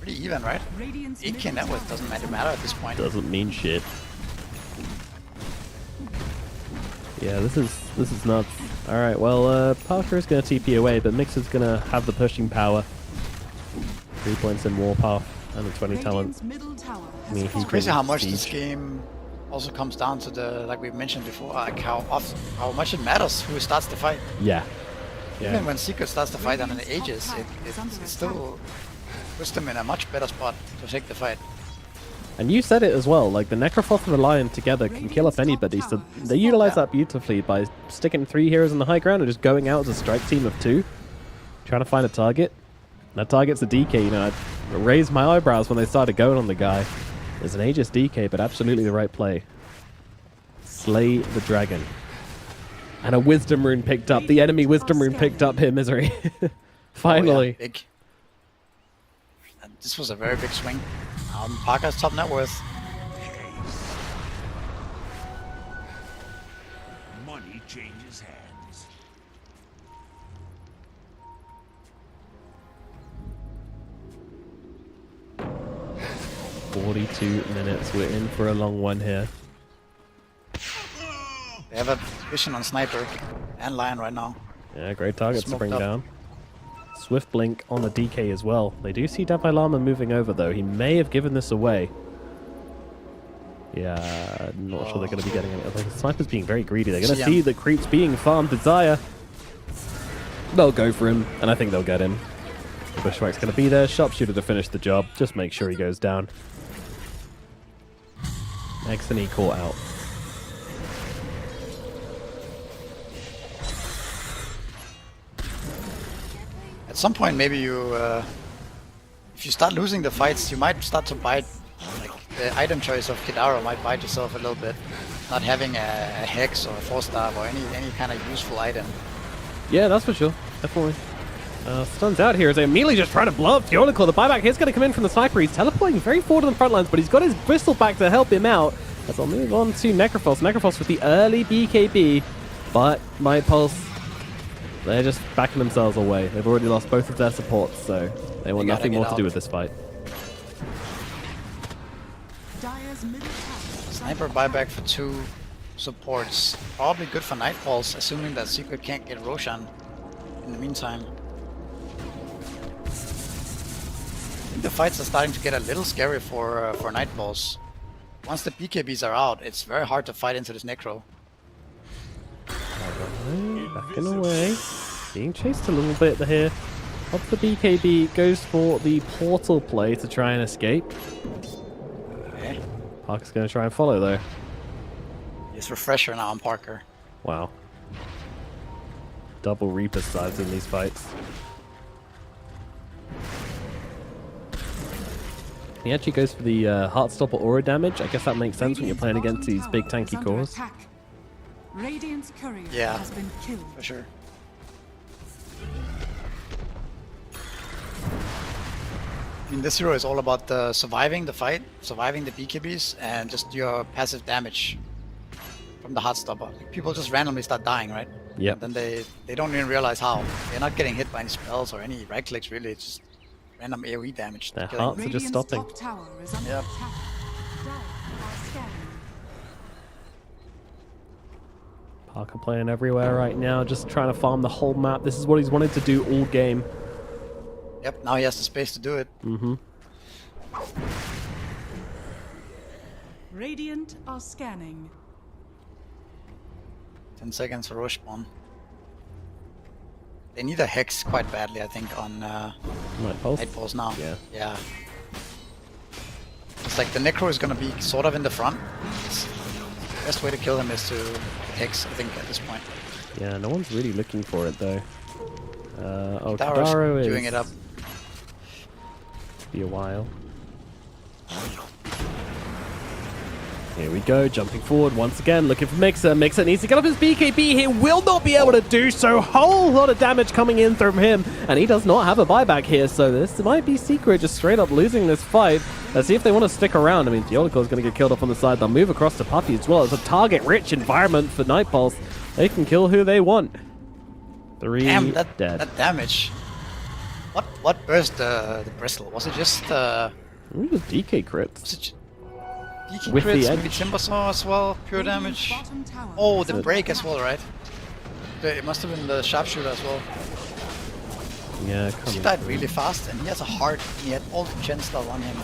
pretty even, right? 8k net worth doesn't matter at this point. Doesn't mean shit. Yeah, this is nuts. Alright, well, Parker is going to TP away, but Mixer's going to have the pushing power. 3 points in Warpath and the 20 talent. I mean, It's crazy how much this game also comes down to the, like we mentioned before, like how much it matters who starts the fight. Yeah. Even when Secret starts the fight on an Aegis, it still puts them in a much better spot to take the fight. And you said it as well, like the Necrophos and the Lion together can kill off anybody, so they utilize that beautifully by sticking 3 heroes on the high ground and just going out as a strike team of 2, trying to find a target. And that target's a DK, you know, I raised my eyebrows when they started going on the guy. There's an Aegis DK, but absolutely the right play. Slay the dragon. And a Wisdom Rune picked up. The enemy Wisdom Rune picked up here, Misery. Finally. Oh, yeah, big. And this was a very big swing. Parker's top net worth. Money changes hands. $42 minutes. We're in for a long one here. They have a vision on Sniper and Lion right now. Yeah, great targets to Smoked bring up. down. Swift Blink on the DK as well. They do see Davai Lama moving over though. He may have given this away. Yeah, not sure they're going to be getting it. The Sniper's being very greedy. They're going to see the creeps being farmed. Desire. They'll go for him, and I think they'll get him. The Bushwhack's going to be there. Sharpshooter to finish the job. Just make sure he goes down. X and E caught out. At some point, maybe you, if you start losing the fights, you might start to bite. Like the item choice of Kidara might bite yourself a little bit. Not having a hex or a 4-star or any kind of useful item. Yeah, that's for sure. Definitely. Stuns out here as they immediately just try to blow up Theolical. The buyback is going to come in from the Sniper. He's teleporting very forward on the front lines, but he's got his Bristol back to help him out. As I'll move on to Necrophos. Necrophos with the early BKB, but Might Pulse, they're just backing themselves away. They've already lost both of their supports, so they want nothing more to do with this fight. Dire's middle tower. Sniper buyback for 2 supports. Probably good for Nightfalls, assuming that Secret can't get Roshan in the meantime. I think the fights are starting to get a little scary for Nightfalls. Once the BKBs are out, it's very hard to fight into this Necro. Backing away. Being chased a little bit here. Up the BKB, goes for the portal play to try and escape. Okay. Parker's going to try and follow though. It's Refresher now on Parker. Wow. Double Reaper sides in these fights. He actually goes for the Heartstopper aura damage. I guess that makes sense when you're playing against these big tanky cores. Radiant's courier Yeah, has been killed. for sure. I mean, this hero is all about surviving the fight, surviving the BKBs, and just your passive damage from the Heartstopper. People just randomly start dying, right? Yep. And then they don't even realize how. They're not getting hit by any spells or any right clicks, really. It's just random AoE damage. Their killing hearts them. are just stopping. Top tower is under Yep. attack. Dire are scanning. Parker playing everywhere right now, just trying to farm the whole map. This is what he's wanted to do all game. Yep, now he has the space to do it. Mm-hmm. Radiant are scanning. 10 seconds for rush spawn. They need a Hex quite badly, I think, on Nightfalls now. Yeah. It's like the Necro is gonna be sort of in the front. The best way to kill him is to Hex, I think, at this point. Yeah, no one's really looking for it though. Oh, Kadaro's Kadaro is... doing it up. Be a while. Here we go, jumping forward once again, looking for Mixer. Mixer needs to get off his BKB. He will not be able to do so. Whole lot of damage coming in from him, and he does not have a buyback here, so this might be Secret just straight up losing this fight. Let's see if they want to stick around. I mean, Diolico is going to get killed off on the side. They'll move across to Puppy as well. It's a target-rich environment for Nightfalls. They can kill who they want. 3 Damn, dead. that damage. What burst the bristle? Was it just Ooh, the DK crits. was it DK With the crits, edge. maybe Timbersaw as well, pure damage. Bottom tower. Oh, the break as well, right? It must have been the sharpshooter as well. Yeah, He coming. died really fast, and he has a heart. He had all the gen stuff on him.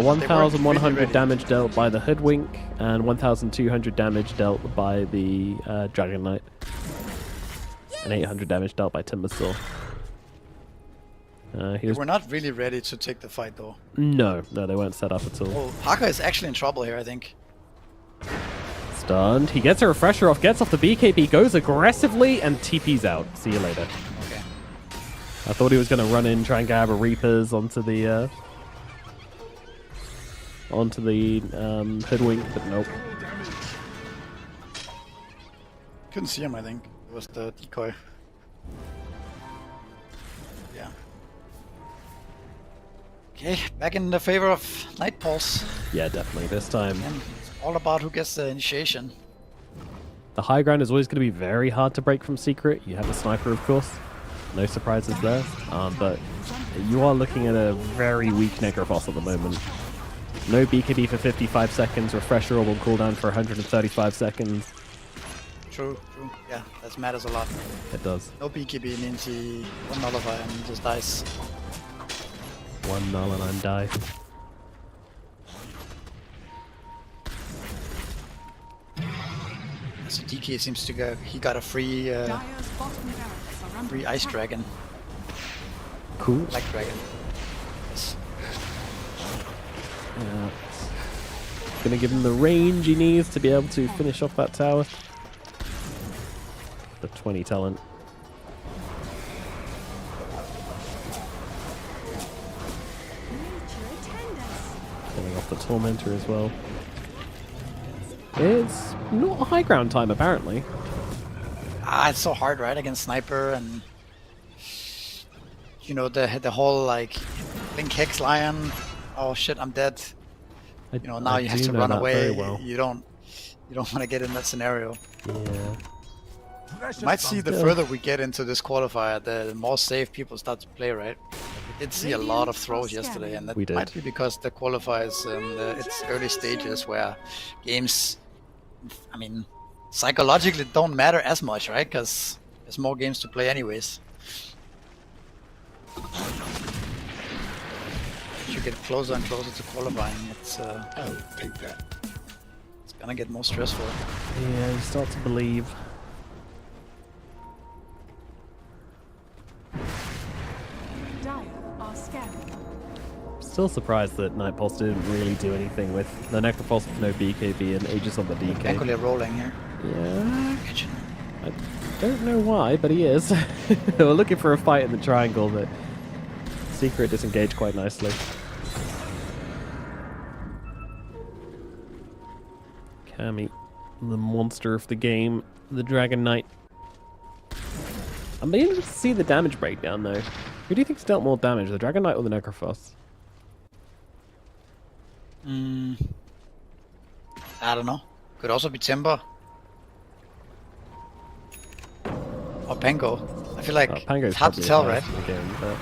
1,100 ready. damage dealt by the Hoodwink, and 1,200 damage dealt by the Dragon Knight. And 800 damage dealt by Timbersaw. He was... We're not really ready to take the fight, though. No, they weren't set up at all. Oh, Parker is actually in trouble here, I think. Stunned. He gets a refresher off, gets off the BKB, goes aggressively, and TP's out. See you later. Okay. I thought he was going to run in, try and grab a Reapers onto the Hoodwink, but nope. Couldn't see him, I think. It was the decoy. Yeah. Okay, back in the favor of Nightfalls. Yeah, definitely this time. And it's all about who gets the initiation. The high ground is always going to be very hard to break from Secret. You have a sniper, of course. No surprises there. But you are looking at a very weak Necroboss at the moment. No BKB for 55 seconds. Refresher will cooldown for 135 seconds. True. Yeah, that matters a lot. It does. No BKB means he will nullify and he just dies. One null and I'm die. So DK seems to go. He got a free Dire's bottom barracks are under free ice attack. dragon, Cool. black dragon. Yes. Yeah. Gonna give him the range he needs to be able to finish off that tower. The 20 talent. Killing off the Tormentor as well. It's not a high ground time, apparently. It's so hard, right, against sniper and you know the whole like Link Hex Lion. Oh shit, I'm dead. You know, now you have to run away. Well. You don't want to get in that scenario. Yeah. Might see the further we get into this qualifier, the more safe people start to play, right? We did see a lot of throws yesterday, and that We did. might be because the qualifiers in its early stages where games, I mean, psychologically don't matter as much, right? Because there's more games to play anyways. As you get closer and closer to qualifying, it's I'll take that. it's gonna get more stressful. Yeah, you start to believe. Dire are scanning. Still surprised that Night Pulse didn't really do anything with the Necrophos with no BKB and Aegis on the DK. Equally rolling here. Yeah, I don't know why, but he is. We're looking for a fight in the triangle, but Secret disengaged quite nicely. Cammy, the monster of the game, the Dragon Knight. I'm being interested to see the damage breakdown though. Who do you think's dealt more damage, the Dragon Knight or the Necrophos? I don't know. Could also be Timber. Or Pango. I feel like Pango's it's hard to probably tell, the right? highest in the game, but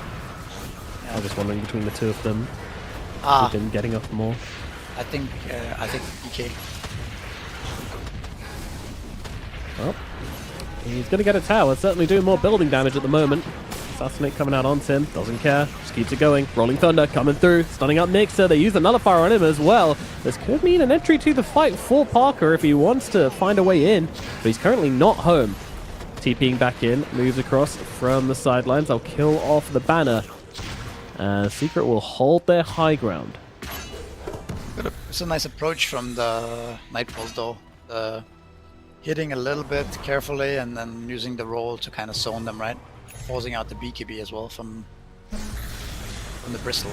I was just wondering between the two of them, Ah, who's been getting up more. I think DK. Well, he's going to get a tower. Certainly doing more building damage at the moment. Assassinate coming out on Tim. Doesn't care. Just keeps it going. Rolling Thunder coming through. Stunning up Mixer. They use the Nullifier on him as well. This could mean an entry to the fight for Parker if he wants to find a way in. But he's currently not home. TPing back in. Moves across from the sidelines. I'll kill off the banner. Secret will hold their high ground. It's a nice approach from the Nightfalls though. Hitting a little bit carefully and then using the roll to kind of zone them, right? Forcing out the BKB as well from the Bristle.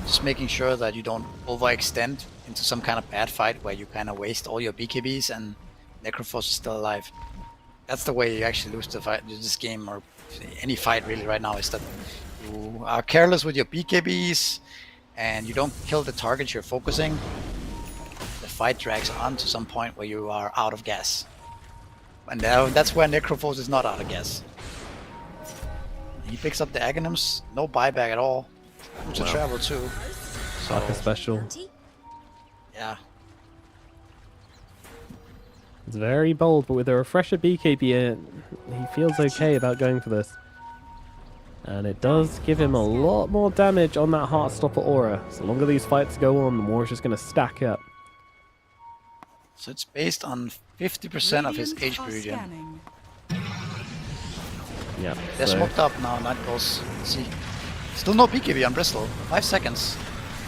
Just making sure that you don't overextend into some kind of bad fight where you kind of waste all your BKBs and Necrophos is still alive. That's the way you actually lose the fight, this game or any fight really right now, is that you are careless with your BKBs and you don't kill the targets you're focusing. The fight drags on to some point where you are out of gas. And now that's where Necrophos is not out of gas. He picks up the Aghanims, no buyback at all. Room to travel too. Parker special. Yeah. It's very bold, but with a refresher BKB in, he feels okay about going for this. And it does give him a lot more damage on that Heartstopper aura. So the longer these fights go on, the more it's just going to stack up. So it's based on 50% of his HP regen. Yeah. They're smoked up now, Nightfalls. See. Still no BKB on Bristle. 5 seconds.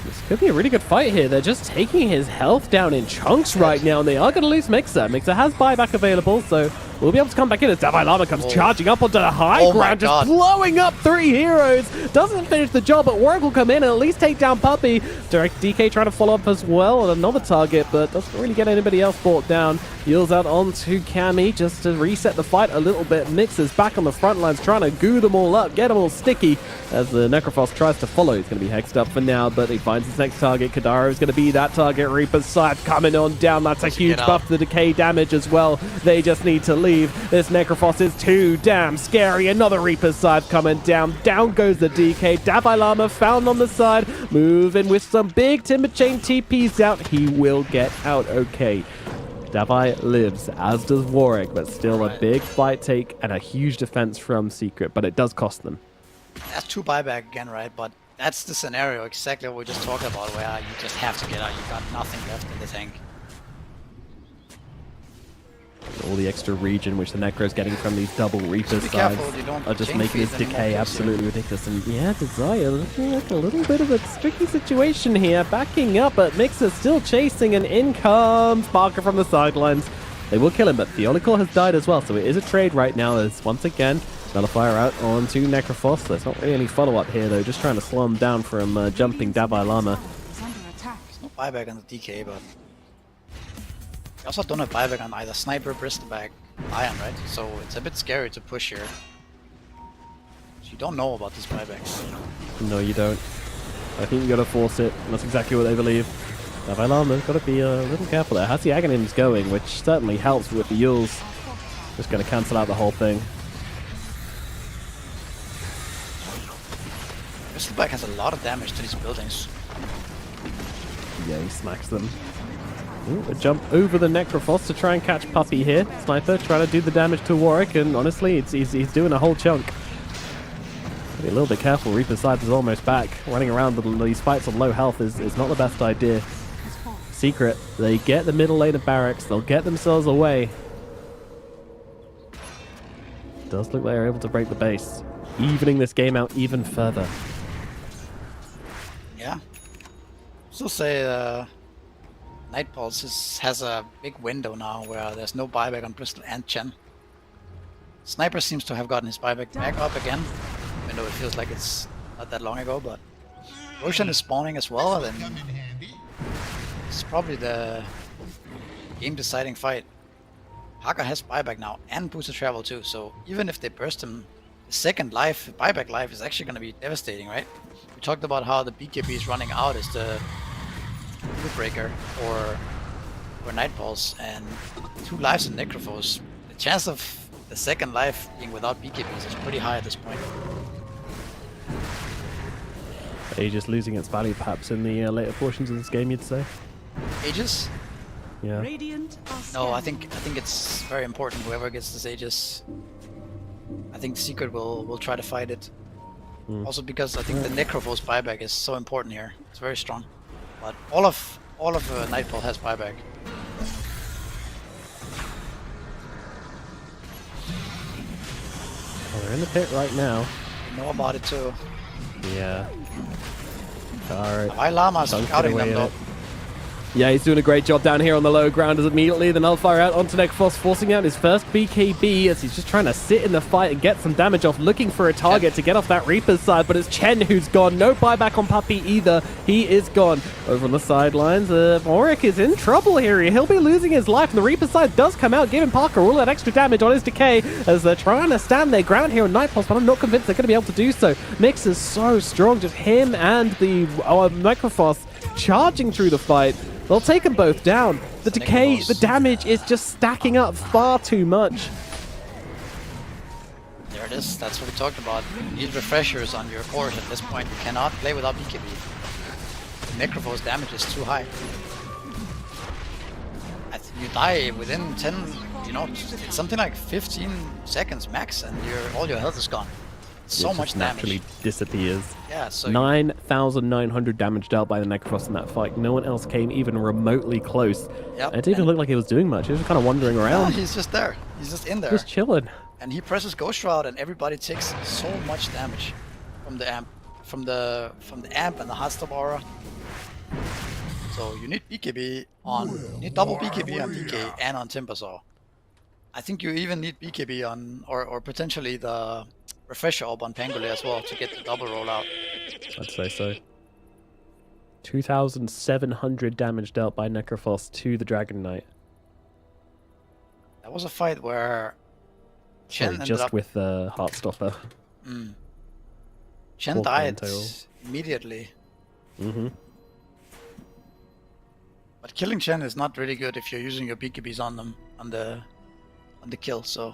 This could be a really good fight here. They're just taking his health down in chunks right now, and they are going to lose Mixer. Mixer has buyback available, so we'll be able to come back in as Davai Lama comes charging up onto the high ground, just blowing up 3 heroes. Doesn't finish the job, but Warwick will come in and at least take down Puppy. Direct DK trying to follow up as well on another target, but doesn't really get anybody else brought down. Yields out onto Cammy just to reset the fight a little bit. Mixer's back on the front lines trying to goo them all up, get them all sticky as the Necrophos tries to follow. He's going to be hexed up for now, but he finds his next target. Kadara is going to be that target. Reaper's Scythe coming on down. That's a huge buff to the decay damage as well. They just need to leave. This Necrophos is too damn scary. Another Reaper's Scythe coming down. Down goes the DK. Davai Lama found on the side. Moving with some big Timber Chain TPs out. He will get out okay. Davai lives, as does Warwick, but still a big fight take and a huge defense from Secret, but it does cost them. That's 2 buyback again, right? But that's the scenario, exactly what we just talked about, where you just have to get out. You got nothing left in the tank. All the extra regen which the Necro is getting from these double Reaper sides are just making his decay absolutely ridiculous. And yeah, Desire looking like a little bit of a tricky situation here. Backing up, but Mixer still chasing, and in comes Parker from the sidelines. They will kill him, but Theolical has died as well, so it is a trade right now as once again Nullifier out onto Necrophos. There's not really any follow-up here though, just trying to slow him down from jumping Davai Lama. There's no buyback on the DK, but I also don't have buyback on either Sniper, Bristleback, Iron, right? So it's a bit scary to push here. So you don't know about these buybacks. No, you don't. I think you gotta force it, and that's exactly what they believe. Davai Lama's gotta be a little careful there. Has the Aghanims going, which certainly helps with the Yules. Just gonna cancel out the whole thing. Bristleback has a lot of damage to these buildings. Yeah, he smacks them. Ooh, a jump over the Necrophos to try and catch Puppy here. Sniper trying to do the damage to Warwick, and honestly, he's doing a whole chunk. Be a little bit careful. Reaper's Scythe is almost back. Running around with these fights on low health is not the best idea. Secret, they get the middle lane of barracks. They'll get themselves away. Does look like they're able to break the base, evening this game out even further. Yeah. Still say Night Pulse has a big window now where there's no buyback on Bristol and Chen. Sniper seems to have gotten his buyback back up again, even though it feels like it's not that long ago, but Roshan is spawning as well, and it's probably the game-deciding fight. Haka has buyback now and boosted travel too, so even if they burst him, the second life, buyback life, is actually going to be devastating, right? We talked about how the BKB is running out as the rule breaker or Night Pulse, and 2 lives in Necrophos. The chance of the second life being without BKBs is pretty high at this point. Aegis losing its value perhaps in the later portions of this game, you'd say? Aegis? Yeah. No, I think it's very important. Whoever gets this Aegis, I think Secret will try to fight it. Also because I think the Necrophos buyback is so important here. It's very strong. But all of Nightfall has buyback. Oh, they're in the pit right now. You know about it too. Yeah. Alright. Hawaii Llama's scouting them though. Yeah, he's doing a great job down here on the low ground as immediately the Nullfire out onto Necrophos, forcing out his first BKB as he's just trying to sit in the fight and get some damage off, looking for a target to get off that Reaper's side, but it's Chen who's gone. No buyback on Puppy either. He is gone. Over on the sidelines, Warwick is in trouble here. He'll be losing his life, and the Reaper's side does come out, giving Parker all that extra damage on his decay as they're trying to stand their ground here on Night Pulse, but I'm not convinced they're going to be able to do so. Mix is so strong, just him and the Necrophos charging through the fight. They'll take them both down. The decay, the damage is just stacking up far too much. There it is. That's what we talked about. You need refreshers on your cores at this point. You cannot play without BKB. Necrophos damage is too high. You die within 10, it's something like 15 seconds max, and all your health is gone. So much damage. Naturally disappears. Yeah, so 9,900 damage dealt by the Necrophos in that fight. No one else came even remotely close. Yep. It didn't even look like he was doing much. He was just kind of wandering around. No, he's just there. He's just in there. Just chilling. And he presses Ghost Shroud, and everybody takes so much damage from the amp, from the amp and the Heartstop aura. So you need BKB you need double BKB on DK and on Timbersaw. I think you even need BKB on, or potentially the Refresher Orb on Pangolin as well to get the double rollout. I'd say so. 2,700 damage dealt by Necrophos to the Dragon Knight. That was a fight where Chen ended just up with the Heartstopper. Chen died immediately. But killing Chen is not really good if you're using your BKBs on them on the kill, so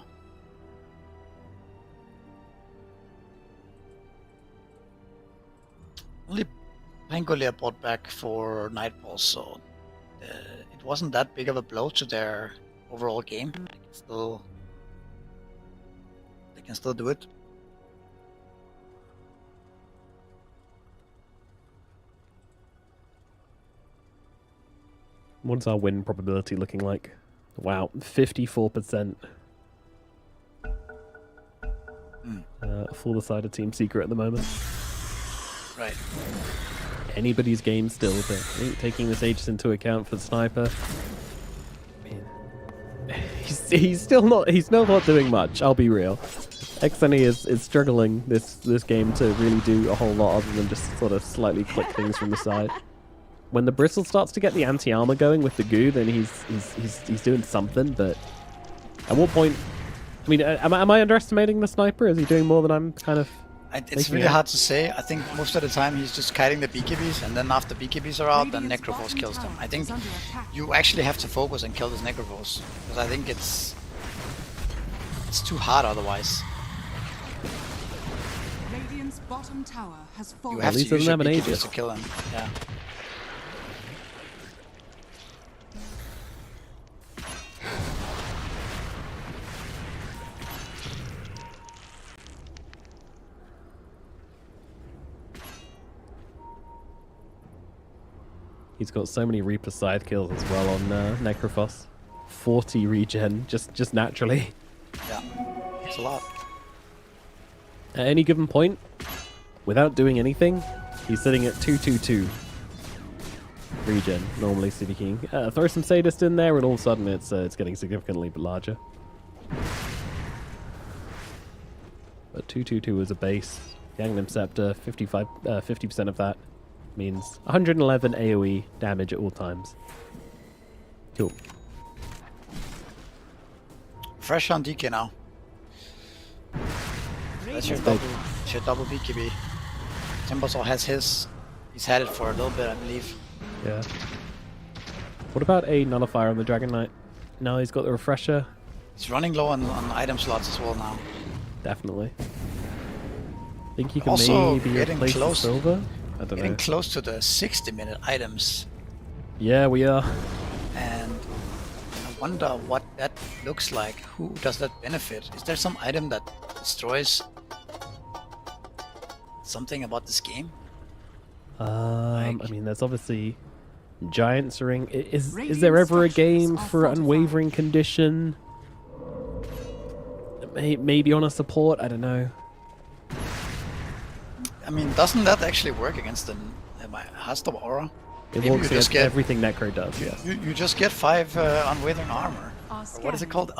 only Pangolier bought back for Night Pulse, so it wasn't that big of a blow to their overall game. They can still do it. What's our win probability looking like? Wow, 54%. For the side of Team Secret at the moment. Right. Anybody's game still, but taking this Aegis into account for the Sniper, he's still not doing much. I'll be real. Xeni is struggling this game to really do a whole lot other than just sort of slightly click things from the side. When the Bristle starts to get the anti-armor going with the goo, then he's doing something, but at what point... I mean, am I underestimating the Sniper? Is he doing more than I'm kind of... It's really hard to say. I think most of the time he's just kiting the BKBs, and then after BKBs are out, then Necrophos kills them. I think you actually have to focus and kill this Necrophos, because I think it's too hard otherwise. bottom tower has You fallen. have to least use doesn't your have an beekeepers Aegis. to kill him. Yeah. He's got so many Reaper scythe kills as well on Necrophos. 40 regen, just naturally. Yeah. It's a lot. At any given point, without doing anything, he's sitting at 222 regen, normally speaking. Throw some Sadist in there and all of a sudden it's getting significantly larger. But 222 is a base. Gangnam Scepter, 50% of that means 111 AoE damage at all times. Cool. Fresh on DK now. That's your double BKB. Timbersaw has his. He's had it for a little bit, I believe. Yeah. What about a Nullifier on the Dragon Knight? No, he's got the Refresher. He's running low on item slots as well now. Definitely. Think he can Also maybe getting replace the close. Silver? I don't Getting know. close to the 60-minute items. Yeah, we are. And I wonder what that looks like. Who does that benefit? Is there some item that destroys something about this game? I mean, there's obviously Giant's Ring. Is there ever a game for Unwavering Condition? Maybe on a support? I don't know. I mean, doesn't that actually work against the Hastor Aura? It Maybe works you just against get everything Necro does, yes. you just get 5 unwavering armor. Or what is it called?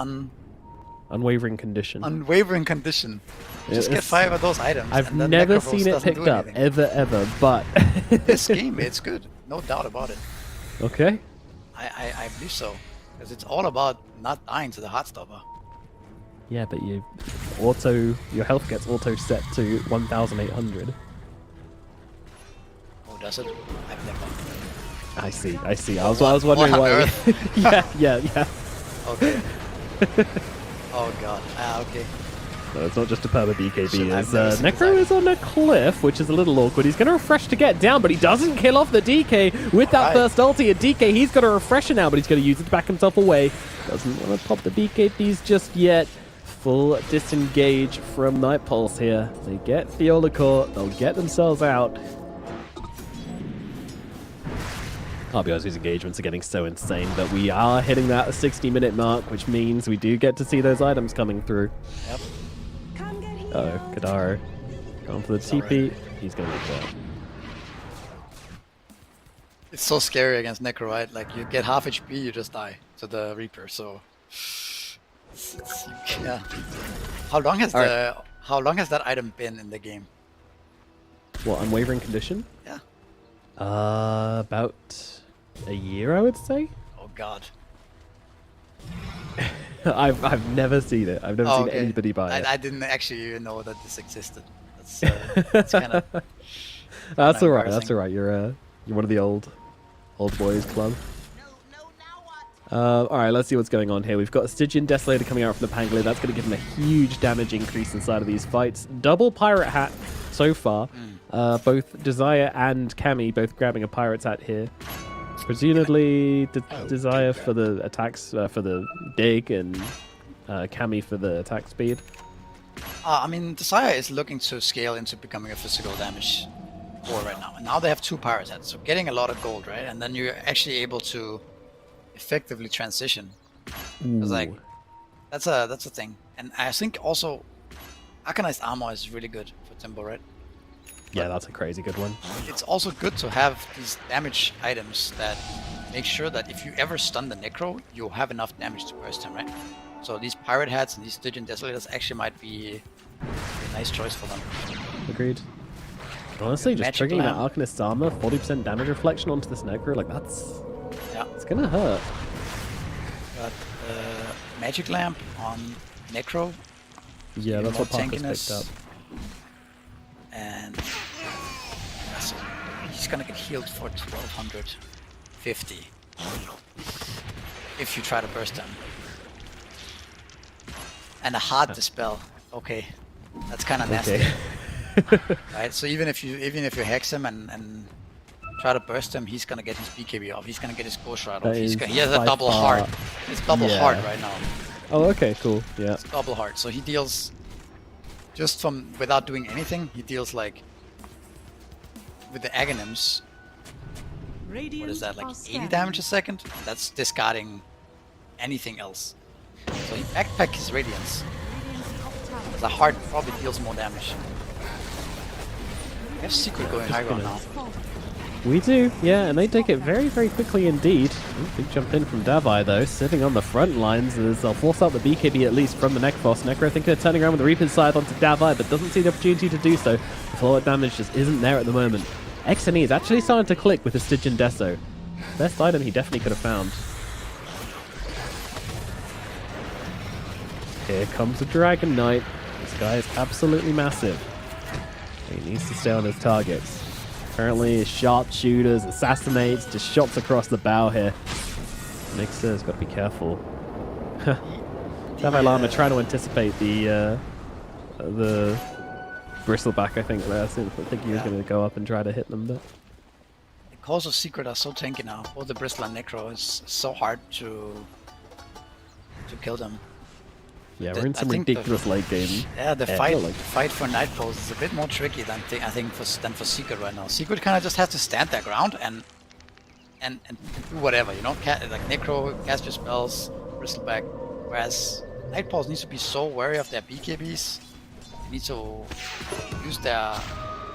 Unwavering Condition. Unwavering condition. You just get It's- 5 of those items. I've and then never Necrophos seen it doesn't picked do up, anything. ever, but... This game, it's good. No doubt about it. Okay. I believe so. Because it's all about not dying to the Heartstopper. Yeah, but your health gets auto set to 1,800. Oh, does it? I've never. I see. I was wondering What on why. earth? yeah. Okay. Oh god. Okay. No, it's not just a perma BKB. Shit, I've It's, never seen Necro this is on a cliff, which is a little awkward. He's going to refresh to get down, but he doesn't kill off the DK with that Alright. first ulti. A DK, he's got a refresher now, but he's going to use it to back himself away. Doesn't want to pop the BKBs just yet. Full disengage from Night Pulse here. They get Theolacor. They'll get themselves out. I'll be honest, these engagements are getting so insane, but we are hitting that 60-minute mark, which means we do get to see those items coming through. Yep. Uh-oh, Kadaro. Going for the TP. He's going to make that. It's so scary against Necro, right? Like, you get half HP, you just die to the Reaper, so... Yeah. How long has that item been in the game? What, Unwavering Condition? Yeah. About a year, I would say. Oh god. I've never seen it. I've never seen okay. anybody buy it. I didn't actually even know that this existed. That's kind of. That's alright. That's alright. You're one of the old boys club. Alright, let's see what's going on here. We've got a Stygian Desolator coming out from the Pangolier. That's going to give him a huge damage increase inside of these fights. Double Pirate Hat so far. Both Desire and Cammy both grabbing a Pirate's Hat here. Presumably Desire for the attacks, for the dig, and Cammy for the attack speed. I mean, Desire is looking to scale into becoming a physical damage war right now. And now they have 2 Pirates Hats, so getting a lot of gold, right? And then you're actually able to effectively transition. It's like that's a thing. And I think also Arcanized Armor is really good for Timbo, right? Yeah, that's a crazy good one. It's also good to have these damage items that make sure that if you ever stun the Necro, you'll have enough damage to burst him, right? So these Pirate Hats and these Stygian Desolators actually might be a nice choice for them. Agreed. Honestly, just Magic triggering that Lamp. Arcanist Armor, 40% damage reflection onto this Necro, like that's... Yeah. It's gonna hurt. Got Magic Lamp on Necro. Yeah, Even that's more what Parker's tankiness. picked up. And so he's gonna get healed for 1250 if you try to burst him. And a hard dispel. Okay, that's kind of nasty. Okay. right? So even if you hex him and try to burst him, he's gonna get his BKB off. He's gonna get his Ghost Shroud off. He has a double heart. It's double heart right now. Oh, okay, cool. Yeah. It's double heart. So he deals just from without doing anything. He deals like with the Aghanims. Radiant What is that, like are 80 scanning. damage a second? That's discarding anything else. So he backpack his Radiance. The heart probably deals more damage. We have Secret going high ground now. We do, yeah, and they take it very, very quickly indeed. Ooh, big jump in from Davai, though, sitting on the front lines as they'll force out the BKB at least from the Necros. Necro, I think they're turning around with the Reaper's Scythe onto Davai, but doesn't see the opportunity to do so. The follow-up damage just isn't there at the moment. XNE is actually starting to click with the Stygian Deso. Best item he definitely could have found. Here comes the Dragon Knight. This guy is absolutely massive. He needs to stay on his targets. Currently, sharpshooters, assassinates, just shots across the bow here. Mixer's got to be careful. Davai Lama trying to anticipate the bristleback, I think. I think he was going to go up and try to hit them, but The calls of Secret are so tanky now. Both the Bristle and Necro. It's so hard to kill them. yeah, we're in some ridiculous late game. Yeah, the fight for Night Pulse is a bit more tricky than for Secret right now. Secret kind of just has to stand their ground and do whatever, you know, like Necro, cast your spells, Bristleback. Whereas Night Pulse needs to be so wary of their BKBs. They need to use they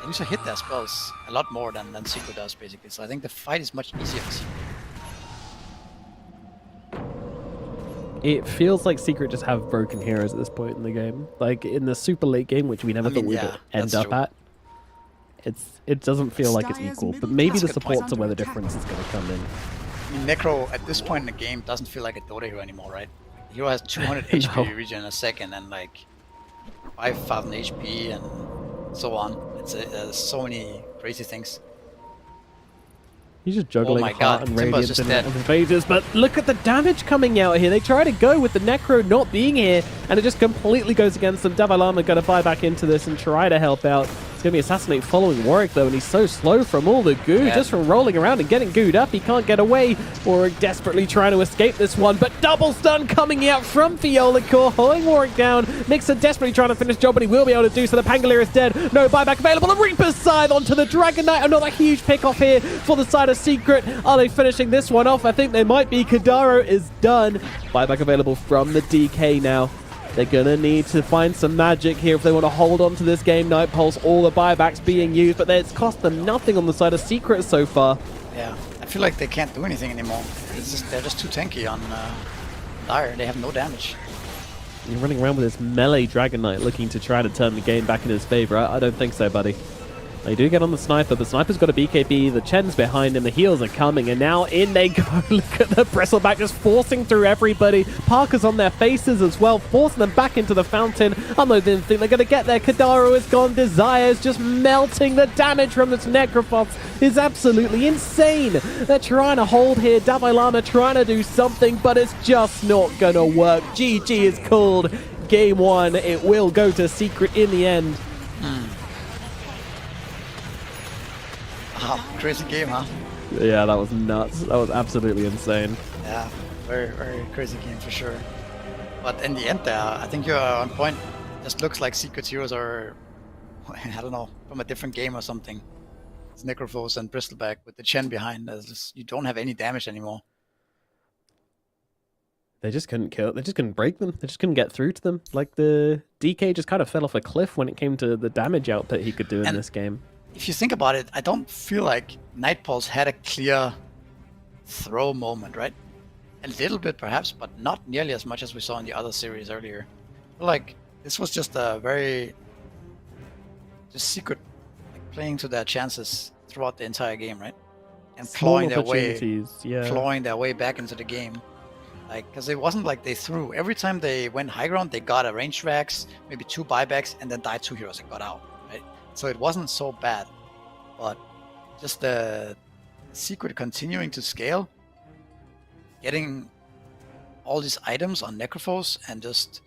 need to hit their spells a lot more than Secret does, basically. So I think the fight is much easier for Secret. It feels like Secret just have broken heroes at this point in the game. Like in the super late game, which we never thought we'd end up at. It doesn't feel like it's equal, but maybe the supports are where the difference is going to come in. I mean, Necro at this point in the game doesn't feel like a Dota hero anymore, right? The hero has 200 HP regen a second and like 5,000 HP and so on. There's so many crazy things. He's just juggling heart and Timber's radiance just in dead. the phases, but look at the damage coming out here. They try to go with the Necro not being here, and it just completely goes against them. Davai Lama going to buy back into this and try to help out. It's going to be Assassinate following Warwick, though, and he's so slow from all the goo, just from rolling around and getting gooed up. He can't get away. Warwick desperately trying to escape this one, but double stun coming out from Fiolacore, holding Warwick down. Mixer desperately trying to finish the job, but he will be able to do so. The Pangolier is dead. No buyback available. The Reaper's Scythe onto the Dragon Knight. Another huge pick off here for the side of Secret. Are they finishing this one off? I think they might be. Kadaro is done. Buyback available from the DK now. They're going to need to find some magic here if they want to hold on to this game. Night Pulse, all the buybacks being used, but it's cost them nothing on the side of Secret so far. Yeah, I feel like they can't do anything anymore. They're just too tanky on Dire. They have no damage. You're running around with this melee Dragon Knight looking to try to turn the game back in his favor. I don't think so, buddy. They do get on the Sniper. The Sniper's got a BKB. The Chen's behind him. The heals are coming. And now in they go. Look at the Bristleback just forcing through everybody. Parker's on their faces as well, forcing them back into the fountain. I don't think they're going to get there. Kadaro is gone. Desire's just melting. The damage from this Necrophos is absolutely insane. They're trying to hold here. Davai Lama trying to do something, but it's just not going to work. GG is called. Game 1. It will go to Secret in the end. Wow, crazy game, huh? Yeah, that was nuts. That was absolutely insane. Yeah, very, very crazy game for sure. But in the end there, I think you're on point. Just looks like Secret's heroes are, I don't know, from a different game or something. It's Necrophos and Bristleback with the Chen behind. You don't have any damage anymore. They just couldn't kill. They just couldn't break them. They just couldn't get through to them. Like the DK just kind of fell off a cliff when it came to the damage output he could do in this game. If you think about it, I don't feel like Night Pulse had a clear throw moment, right? A little bit perhaps, but not nearly as much as we saw in the other series earlier. I feel like this was just a very Secret, like playing to their chances throughout the entire game, right? And clawing their way back into the game. Like, because it wasn't like they threw. Every time they went high ground, they got a range Vax, maybe 2 buybacks, and then died 2 heroes and got out, right? So it wasn't so bad. But just the Secret continuing to scale, getting all these items on Necrophos, and just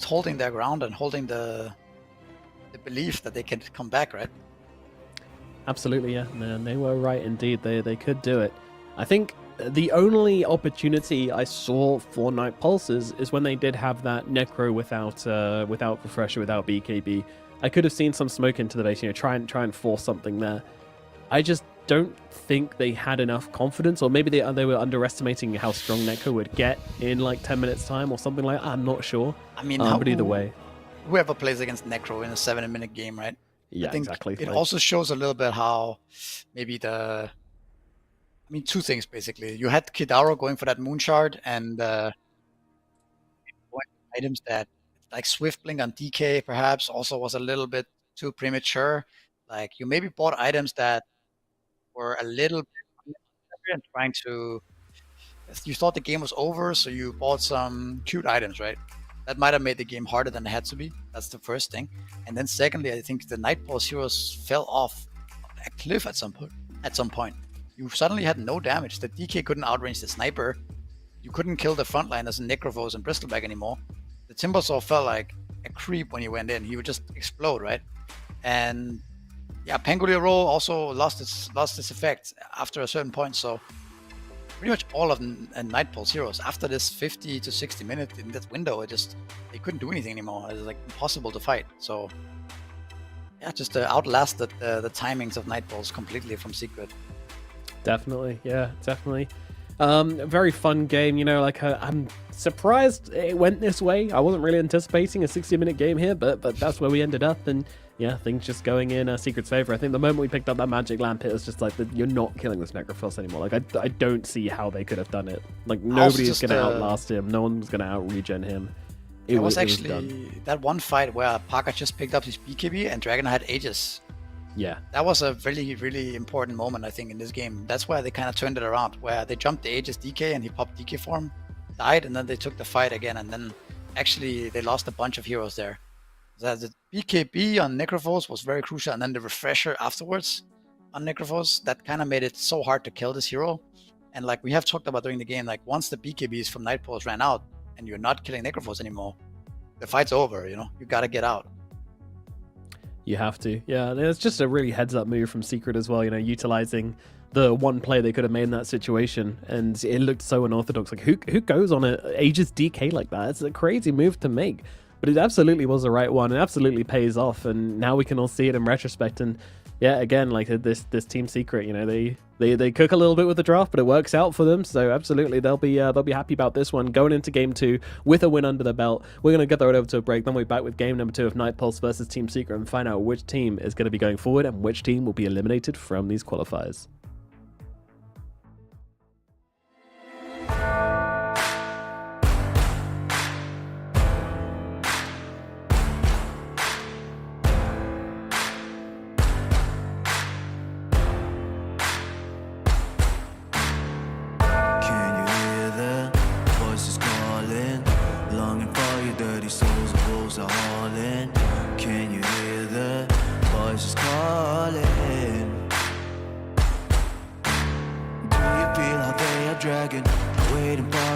holding their ground and holding the the belief that they can come back, right? Absolutely, yeah. Man, they were right indeed. They could do it. I think the only opportunity I saw for Night Pulses is when they did have that Necro without Refresher, without BKB. I could have seen some smoke into the base, try and force something there. I just don't think they had enough confidence, or maybe they were underestimating how strong Necro would get in like 10 minutes time or something like that. I'm not sure. I mean, but either way, whoever plays against Necro in a 7-minute game, right? Yeah, I think exactly. It also shows a little bit how maybe two things basically. You had Kidauro going for that moon shard and items that like Swift Blink on DK perhaps also was a little bit too premature. Like you maybe bought items that were a little bit unnecessary and trying to. You thought the game was over, so you bought some cute items, right? That might have made the game harder than it had to be. That's the first thing. And then secondly, I think the Night Pulse heroes fell off a cliff at some point. You suddenly had no damage. The DK couldn't outrange the sniper. You couldn't kill the frontliners and Necrophos and Bristleback anymore. The Timbersaw felt like a creep when he went in. He would just explode, right? And yeah, Pangolier roll also lost its effect after a certain point. So pretty much all of the Night Pulse heroes after this 50 to 60 minutes in that window, they couldn't do anything anymore. It was like impossible to fight. So yeah, just outlasted the timings of Night Pulse completely from Secret. Definitely, yeah, definitely. Very fun game, I'm surprised it went this way. I wasn't really anticipating a 60-minute game here, but that's where we ended up, and yeah, things just going in Secret's favor. I think the moment we picked up that magic lamp, it was just like, you're not killing this Necrophos anymore. Like, I don't see how they could have done it. Like, nobody is going to outlast him. No one's going to out-regen him. It was actually that one fight where Parker just picked up his BKB and Dragon had Aegis. Yeah. That was a really, really important moment, I think, in this game. That's where they kind of turned it around, where they jumped the Aegis DK and he popped DK form, died, and then they took the fight again, and then actually they lost a bunch of heroes there. The BKB on Necrophos was very crucial, and then the refresher afterwards on Necrophos, that kind of made it so hard to kill this hero. And like we have talked about during the game, like once the BKBs from Night Pulse ran out and you're not killing Necrophos anymore, the fight's over, you gotta get out. You have to. Yeah, it's just a really heads-up move from Secret as well, utilizing the one play they could have made in that situation, and it looked so unorthodox. Like, who goes on a Aegis DK like that? It's a crazy move to make, but it absolutely was the right one. It absolutely pays off, and now we can all see it in retrospect. And yeah, again, like this Team Secret, they cook a little bit with the draft, but it works out for them. So absolutely, they'll be happy about this one. Going into game 2 with a win under the belt. We're gonna get that over to a break. Then we'll be back with game number 2 of Night Pulse versus Team Secret and find out which team is going to be going forward and which team will be eliminated from these qualifiers.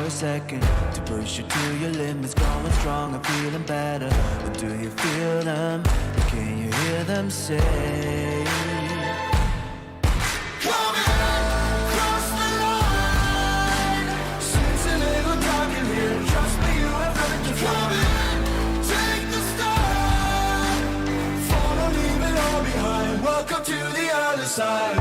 Second to push you to your limits, going strong and feeling better. But do you feel them? Can you hear them say? Welcome to the other side.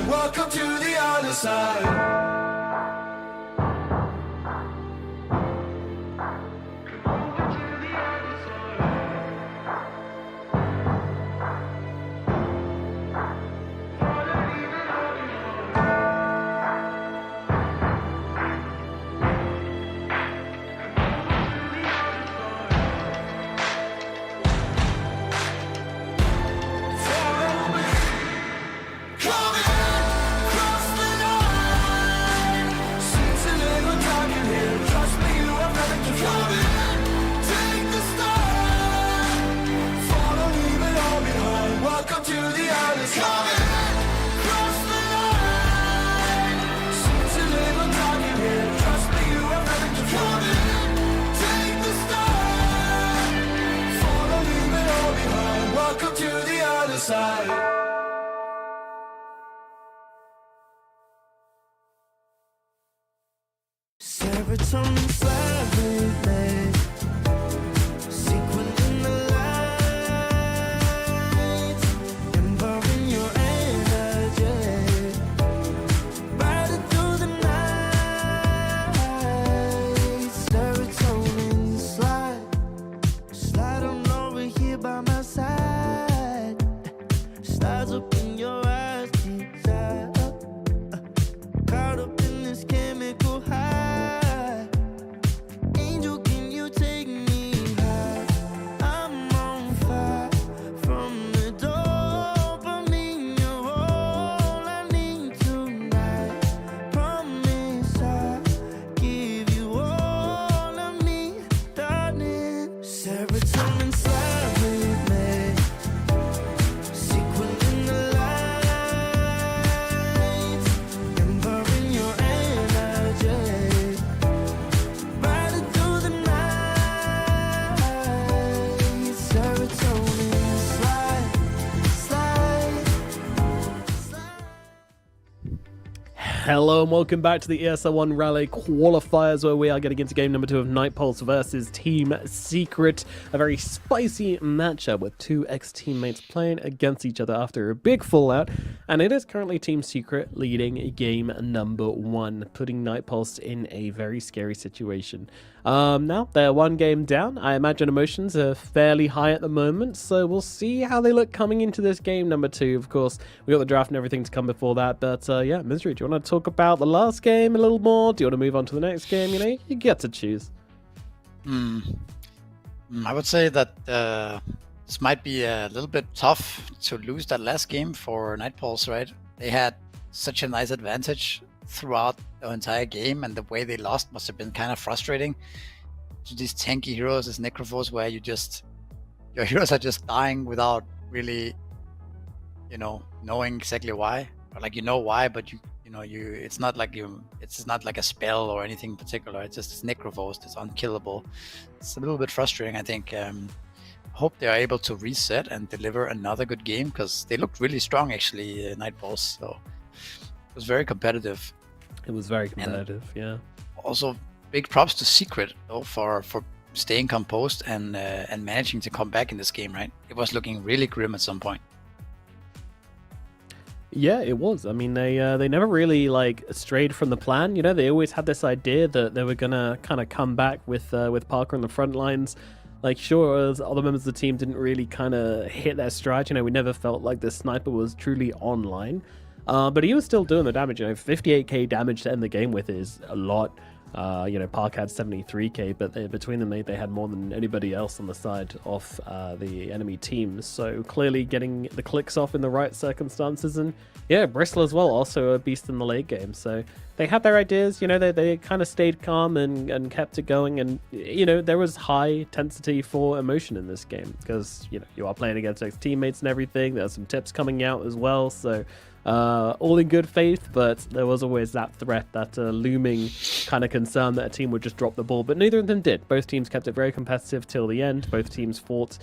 Welcome to the other side. Serotonin slightly sequin in the lights, empowering your energy, riding through the night. Serotonin slide on over here by my side, slides up in your eyes, keeps up, caught up in this chemical high. Hello and welcome back to the ESL One Raleigh Qualifiers, where we are getting into game number 2 of Nightpulse versus Team Secret. A very spicy matchup with two ex-teammates playing against each other after a big fallout, and it is currently Team Secret leading game number 1, putting Nightpulse in a very scary situation. Now they're one game down. I imagine emotions are fairly high at the moment, so we'll see how they look coming into this game number 2. Of course, we got the draft and everything to come before that, but yeah, Misery, do you want to talk about the last game a little more? Do you want to move on to the next game? You know, you get to choose. I would say that this might be a little bit tough to lose that last game for Nightpulse, right? They had such a nice advantage throughout the entire game, and the way they lost must have been kind of frustrating. To these tanky heroes as Necrophos, where your heroes are just dying without really, knowing exactly why, or like why, but it's not like a spell or anything particular. It's just this Necrophos that's unkillable. It's a little bit frustrating, I think. Hope they are able to reset and deliver another good game, because they looked really strong actually, Nightpulse. So it was very competitive. It was very competitive, yeah. Also, big props to Secret though for staying composed and managing to come back in this game, right? It was looking really grim at some point. Yeah, it was. I mean, they never really strayed from the plan. They always had this idea that they were gonna kind of come back with Parker on the front lines. Sure, as other members of the team didn't really kind of hit their stride. We never felt like the sniper was truly online. But he was still doing the damage. 58k damage to end the game with is a lot. Park had 73k, but between them they had more than anybody else on the side of the enemy team. So clearly getting the clicks off in the right circumstances. And yeah, Bristol as well, also a beast in the late game. So they had their ideas. They kind of stayed calm and kept it going. And there was high intensity for emotion in this game, because you are playing against ex-teammates and everything. There's some tips coming out as well. So all in good faith, but there was always that threat, that looming kind of concern that a team would just drop the ball, but neither of them did. Both teams kept it very competitive till the end. Both teams fought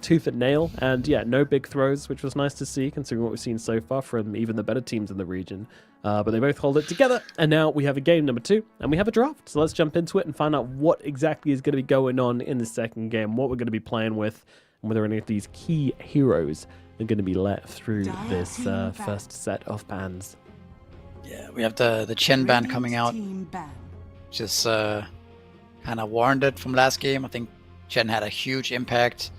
tooth and nail, and yeah, no big throws, which was nice to see considering what we've seen so far from even the better teams in the region. But they both hold it together, and now we have a game number 2 and we have a draft. So let's jump into it and find out what exactly is going to be going on in the second game, what we're going to be playing with, and whether any of these key heroes are going to be let through this first set of bans. Yeah, we have the Chen ban coming out, which is kind of warranted from last game. I think Chen had a huge impact,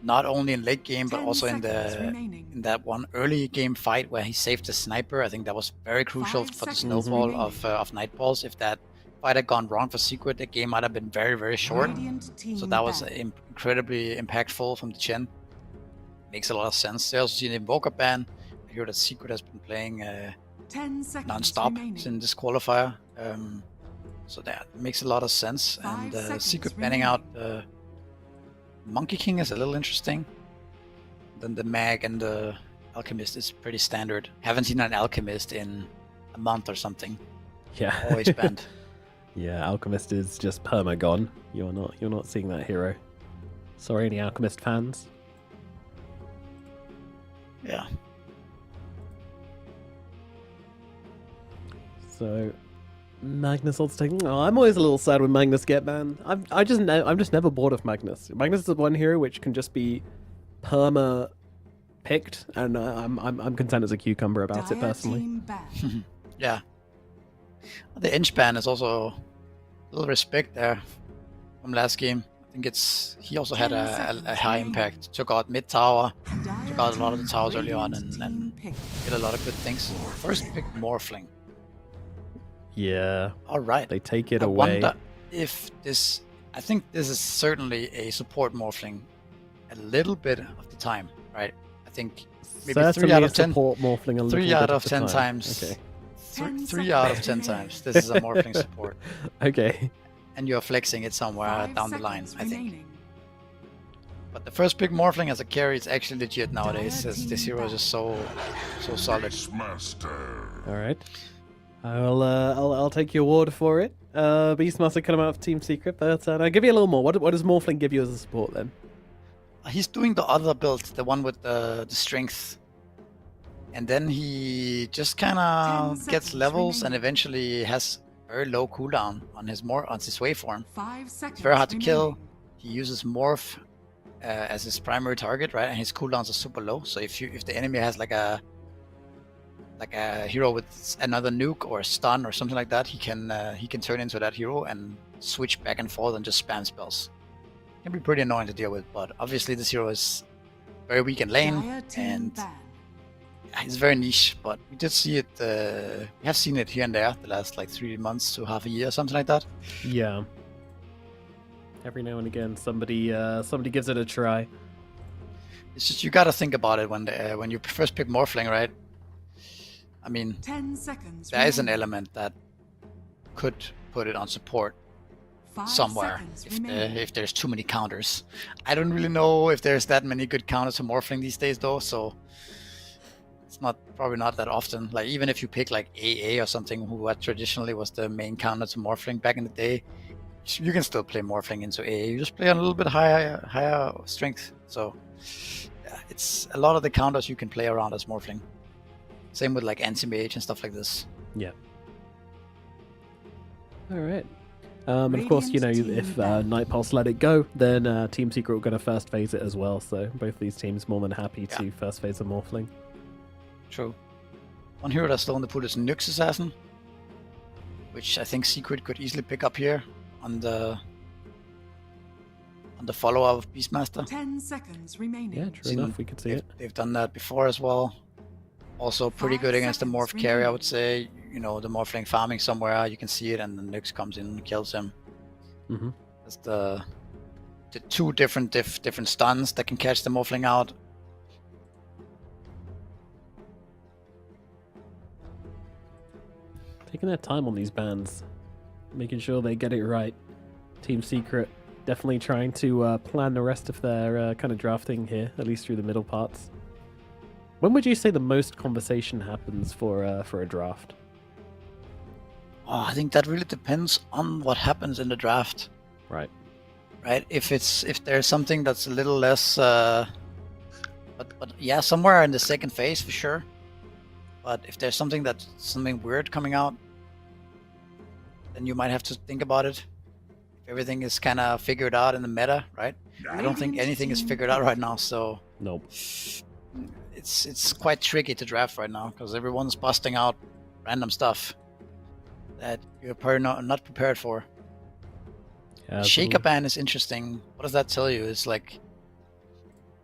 not only in late game, but also in that one early game fight where he saved the sniper. I think that was very crucial for the snowball of Nightpulse. If that fight had gone wrong for Secret, the game might have been very, very short. So that was incredibly impactful from the Chen. Makes a lot of sense. They also see an Invoker ban. I hear that Secret has been playing non-stop in this qualifier. So that makes a lot of sense. And Secret banning out Monkey King is a little interesting. Then the Mag and the Alchemist is pretty standard. Haven't seen an Alchemist in a month or something. Yeah. Always banned. Yeah, Alchemist is just perma gone. You're not seeing that hero. Sorry, any Alchemist fans. Yeah. So Magnus also taking. Oh, I'm always a little sad when Magnus get banned. I'm just never bored of Magnus. Magnus is the one hero which can just be perma picked, and I'm content as a cucumber about it personally. Yeah. The inch ban is also a little respect there from last game. I think he also had a high impact. Took out mid tower, took out a lot of the towers early on, and did a lot of good things. First pick Morphling. Yeah. All right. They take it I away. wonder if this. I think this is certainly a support Morphling, a little bit of the time, right? I think maybe Certainly 3 out of 10. support Morphling a little 3 bit out at of the 10 time. times. Okay. 3 out of 10 times. This is a Morphling support. Okay. And you're flexing it somewhere down the line, I think. But the first pick Morphling as a carry is actually legit nowadays, as this hero is just so solid. All right. I'll take your word for it. Beastmaster coming out of Team Secret, but I'll give you a little more. What does Morphling give you as a support then? He's doing the other build, the one with the strength. And then he just kind of gets levels and eventually has very low cooldown on his waveform. It's very hard to kill. He uses Morph as his primary target, right? And his cooldowns are super low. So if the enemy has like a hero with another nuke or a stun or something like that, he can turn into that hero and switch back and forth and just spam spells. It can be pretty annoying to deal with, but obviously this hero is very weak in lane and it's very niche. But we did see it. We have seen it here and there the last like 3 months to half a year, something like that. Yeah. Every now and again, somebody gives it a try. It's just you got to think about it when you first pick Morphling, right? I mean, 10 seconds there is an element that could put it on support somewhere if there's too many counters. I don't really know if there's that many good counters to Morphling these days though, so it's probably not that often. Like even if you pick like AA or something, who traditionally was the main counter to Morphling back in the day, you can still play Morphling into AA. You just play on a little bit higher strength. So yeah, it's a lot of the counters you can play around as Morphling. Same with like anti-mage and stuff like this. Yeah. All right. And of course, you know, if Night Pulse let it go, then Team Secret will going to first phase it as well. So both these teams more than happy to first phase a Morphling. True. One hero that's still in the pool is Nyx Assassin, which I think Secret could easily pick up here on the follow-up of Beastmaster. 10 seconds remaining. Yeah, true enough. We could see it. They've done that before as well. Also pretty good against the Morph carry, I would say. You know, the Morphling farming somewhere, you can see it, and the Nyx comes in and kills him. Mm-hmm. That's the two different stuns that can catch the Morphling out. Taking their time on these bans, making sure they get it right. Team Secret definitely trying to plan the rest of their kind of drafting here, at least through the middle parts. When would you say the most conversation happens for a draft? Oh, I think that really depends on what happens in the draft. Right. Right. If there's something that's a little less, but yeah, somewhere in the second phase for sure. But if there's something weird coming out, then you might have to think about it. If everything is kind of figured out in the meta, right? I don't think anything is figured out right now, so nope. It's quite tricky to draft right now because everyone's busting out random stuff that you're probably not prepared for. Yeah, Shaker ban is interesting. What does that tell you? It's like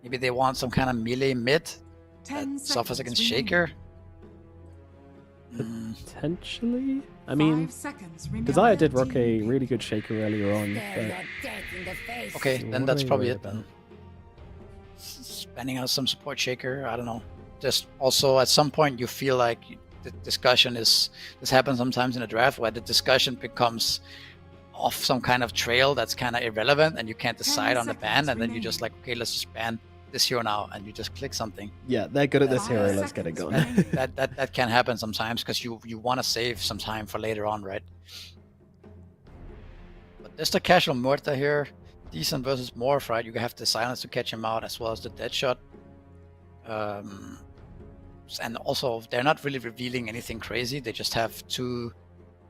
maybe they want some kind of melee mid that suffers against Shaker. Potentially? I mean, Desire did rock a really good Shaker earlier on. But... Okay, then that's probably it then. Banning out some support Shaker, I don't know. Just also at some point you feel like the discussion this happens sometimes in a draft where the discussion becomes off some kind of trail that's kind of irrelevant and you can't decide on the ban, and then you just like, okay, let's just ban this hero now, and you just click something. Yeah, they're good at this hero, let's get it going. that can happen sometimes because you want to save some time for later on, right? But there's the casual Muerta here. Decent versus Morph, right? You have the silence to catch him out as well as the dead shot. And also, they're not really revealing anything crazy. They just have two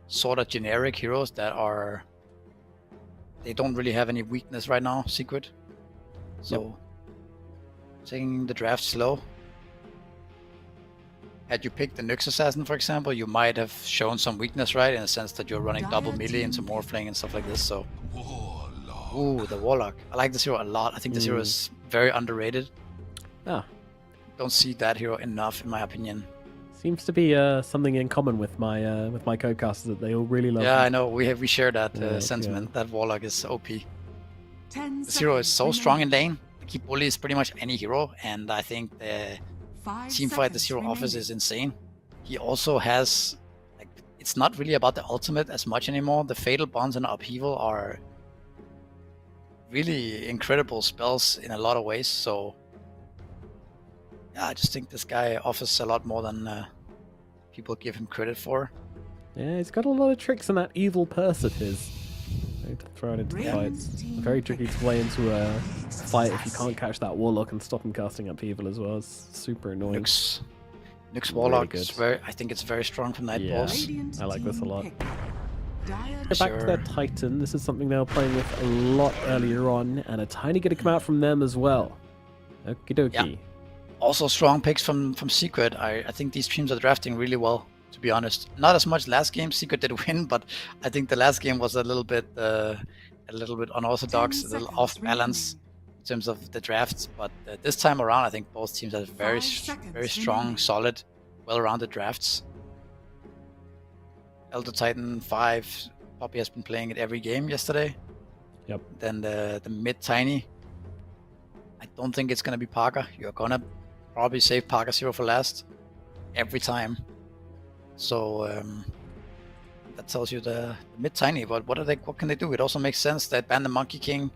sort of generic heroes that are... They don't really have any weakness right now, Secret. So, taking the draft slow. Had you picked the Nyx Assassin, for example, you might have shown some weakness, right? In the sense that you're running double melee into Morphling and stuff like this, so... Ooh, the Warlock. I like this hero a lot. I think this hero is very underrated. Ah. Don't see that hero enough, in my opinion. Seems to be something in common with my co-casters that they all really love. Yeah, I know. We share that sentiment. Yeah. That Warlock is OP. This hero is so strong in lane. He bullies pretty much any hero, and I think the team fight this hero offers is insane. He also has, like, it's not really about the ultimate as much anymore. The Fatal Bonds and Upheaval are really incredible spells in a lot of ways, so yeah, I just think this guy offers a lot more than people give him credit for. Yeah, he's got a lot of tricks in that evil purse of his. To throw it into the fights. Very tricky to play into a fight if you can't catch that Warlock and stop him casting Upheaval as well. It's super annoying. Nyx Warlock is very, I think it's very strong from Nightballs. Yeah, I like this a lot. Go back to their Titan. This is something they were playing with a lot earlier on, and a tiny good to come out from them as well. Okie dokie. Yeah. Also strong picks from Secret. I think these teams are drafting really well, to be honest. Not as much last game. Secret did win, but I think the last game was a little bit unorthodox, a little off balance in terms of the drafts. But this time around, I think both teams have very strong, solid, well-rounded drafts. Elder Titan 5, Poppy has been playing it every game yesterday. Yep. Then the mid Tiny. I don't think it's gonna be Parker. You're gonna probably save Parker 0 for last every time. So that tells you the mid Tiny. But what can they do? It also makes sense. They banned the Monkey King.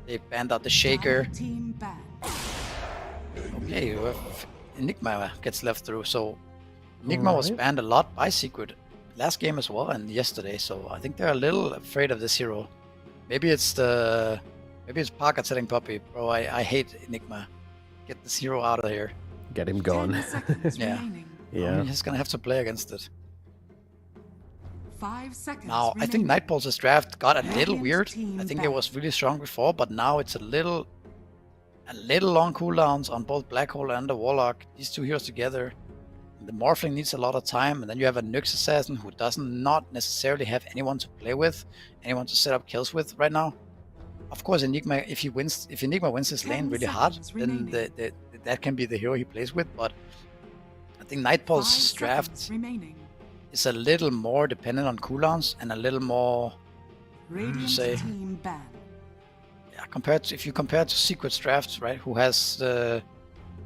They banned out the Shaker. Okay, Enigma gets left through. So Enigma was banned a lot by Secret last game as well and yesterday. So I think they're a little afraid of this hero. Maybe it's Parker telling Poppy, bro, I hate Enigma. Get this hero out of here. Get him gone. Yeah. Yeah. He's gonna have to play against it. 5 seconds Now, I think Nightball's draft got a little weird. I think it was really strong before, but now it's a little long cooldowns on both Black Hole and the Warlock. These two heroes together. The Morphling needs a lot of time, and then you have a Nyx Assassin who doesn't not necessarily have anyone to play with, anyone to set up kills with right now. Of course, Enigma, if Enigma wins his lane really hard, then that can be the hero he plays with. But I think Nightball's draft is a little more dependent on cooldowns and a little more, if you compare to Secret's draft, right, who has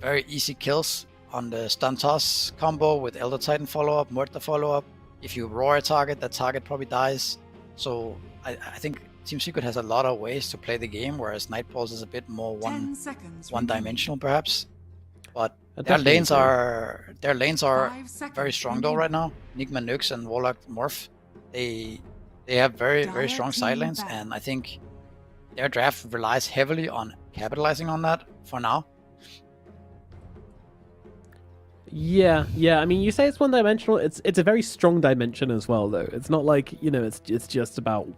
very easy kills on the stun toss combo with Elder Titan follow-up, Muerta follow-up. If you roar a target, that target probably dies. So I think Team Secret has a lot of ways to play the game, whereas Nightballs is a bit more one-dimensional perhaps. But their lanes are very strong though right now. Enigma, Nyx, and Warlock Morph, they have very strong side lanes, and I think their draft relies heavily on capitalizing on that for now. Yeah. I mean, you say it's one-dimensional. It's a very strong dimension as well, though. It's not like, it's just about.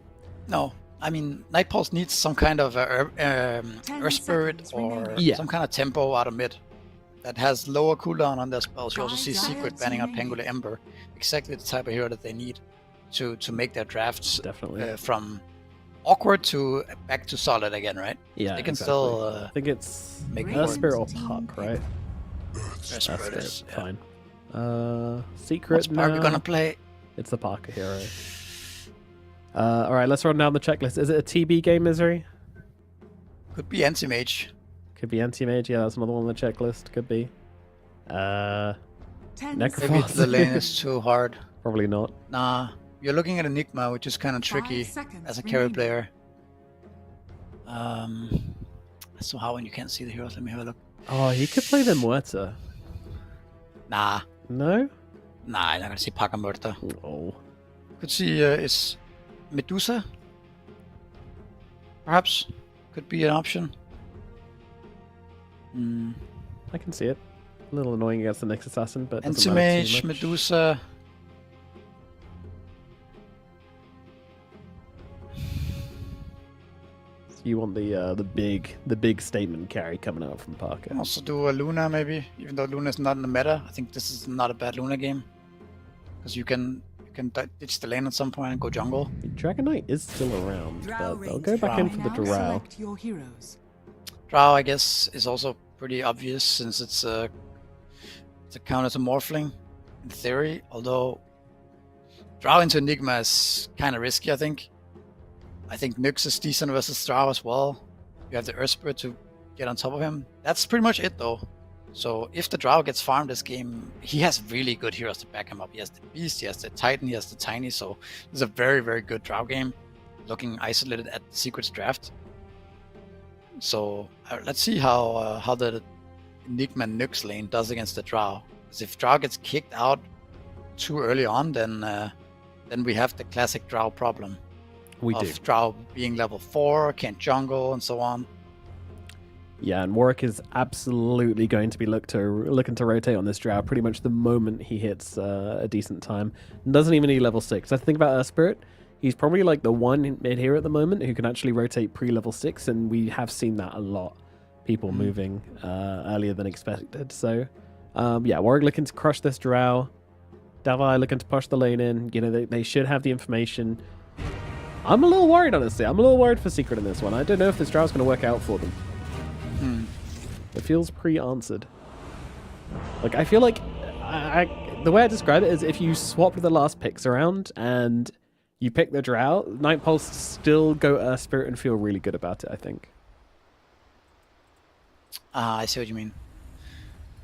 No, I mean, Nightpulse needs some kind of Earth Spirit or some kind of tempo out of mid that has lower cooldown on their spells. You also see Secret banning out Pangula Ember, exactly the type of hero that they need to make their drafts from awkward to back to solid again, right? Yeah, they can still. I think it's make Earth Spirit or Puck, right? Earth Spirit, fine. Secret. What's Parker gonna play? It's the Parker hero. All right, let's run down the checklist. Is it a TB game, Misery? Could be Anti-Mage. Could be Anti-Mage. Yeah, that's another one on the checklist. Could be. Necrophos. Maybe the lane is too hard. Probably not. Nah, you're looking at Enigma, which is kind of tricky as a carry player. So how when you can't see the heroes? Let me have a look. Oh, he could play the Muerta. Nah. No? Nah, I'm not gonna see Parker Muerta. Oh. Could see is Medusa. Perhaps could be an option. I can see it. A little annoying against the next assassin, but doesn't matter too Anti-mage, much. Medusa. You want the big statement carry coming out from Parker. Also do a Luna maybe, even though Luna is not in the meta. I think this is not a bad Luna game. Because you can ditch the lane at some point and go jungle. Dragon Knight is still around, but I'll go back in for the Drow. Select your heroes. Drow, I guess, is also pretty obvious since it's a counter to Morphling in theory. Although Drow into Enigma is kind of risky, I think. I think Nyx is decent versus Drow as well. You have the Earth Spirit to get on top of him. That's pretty much it though. So if the Drow gets farmed this game, he has really good heroes to back him up. He has the Beast, he has the Titan, he has the Tiny. So it's a very, very good Drow game. Looking isolated at the Secrets draft. So let's see how the Enigma Nyx lane does against the Drow. Because if Drow gets kicked out too early on, then we have the classic Drow problem. We do. Drow being level 4, can't jungle, and so on. Yeah, and Warwick is absolutely going to be looking to rotate on this Drow pretty much the moment he hits a decent time. Doesn't even need level 6. I think about Earth Spirit. He's probably like the one mid here at the moment who can actually rotate pre-level 6, and we have seen that a lot. People moving earlier than expected. So, yeah, Warwick looking to crush this Drow. Davai looking to push the lane in. You know, they should have the information. I'm a little worried, honestly. I'm a little worried for Secret in this one. I don't know if this Drow's going to work out for them. It feels pre-answered. Like, I feel like the way I describe it is if you swap the last picks around and you pick the Drow, Night Pulse still go Earth Spirit and feel really good about it, I think. I see what you mean.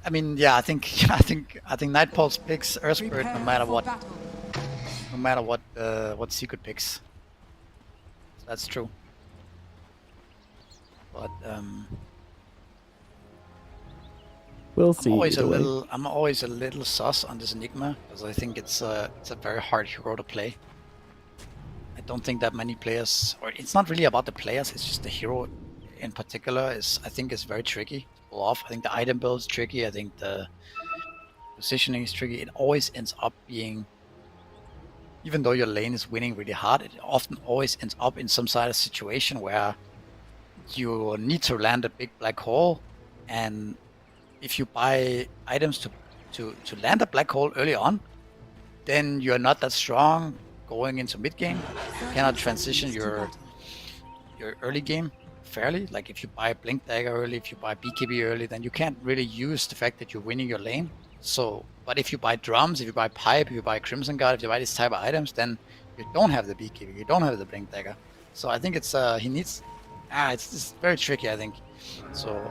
I mean, yeah, I think Night Pulse picks Earth Spirit no matter what. No matter what Secret picks. That's true. But we'll see. I'm always a little sus on this Enigma because I think it's a very hard hero to play. I don't think that many players, or it's not really about the players. It's just the hero in particular I think is very tricky to pull off. I think the item build is tricky. I think the positioning is tricky. It always ends up being, even though your lane is winning really hard, it often always ends up in some sort of situation where you need to land a big black hole, and if you buy items to land a black hole early on, then you're not that strong going into mid game. You cannot transition your early game fairly. Like if you buy Blink Dagger early, if you buy BKB early, then you can't really use the fact that you're winning your lane. So, but if you buy drums, if you buy pipe, if you buy Crimson Guard, if you buy these type of items, then you don't have the BKB, you don't have the Blink Dagger. So I think it's it's very tricky, I think. So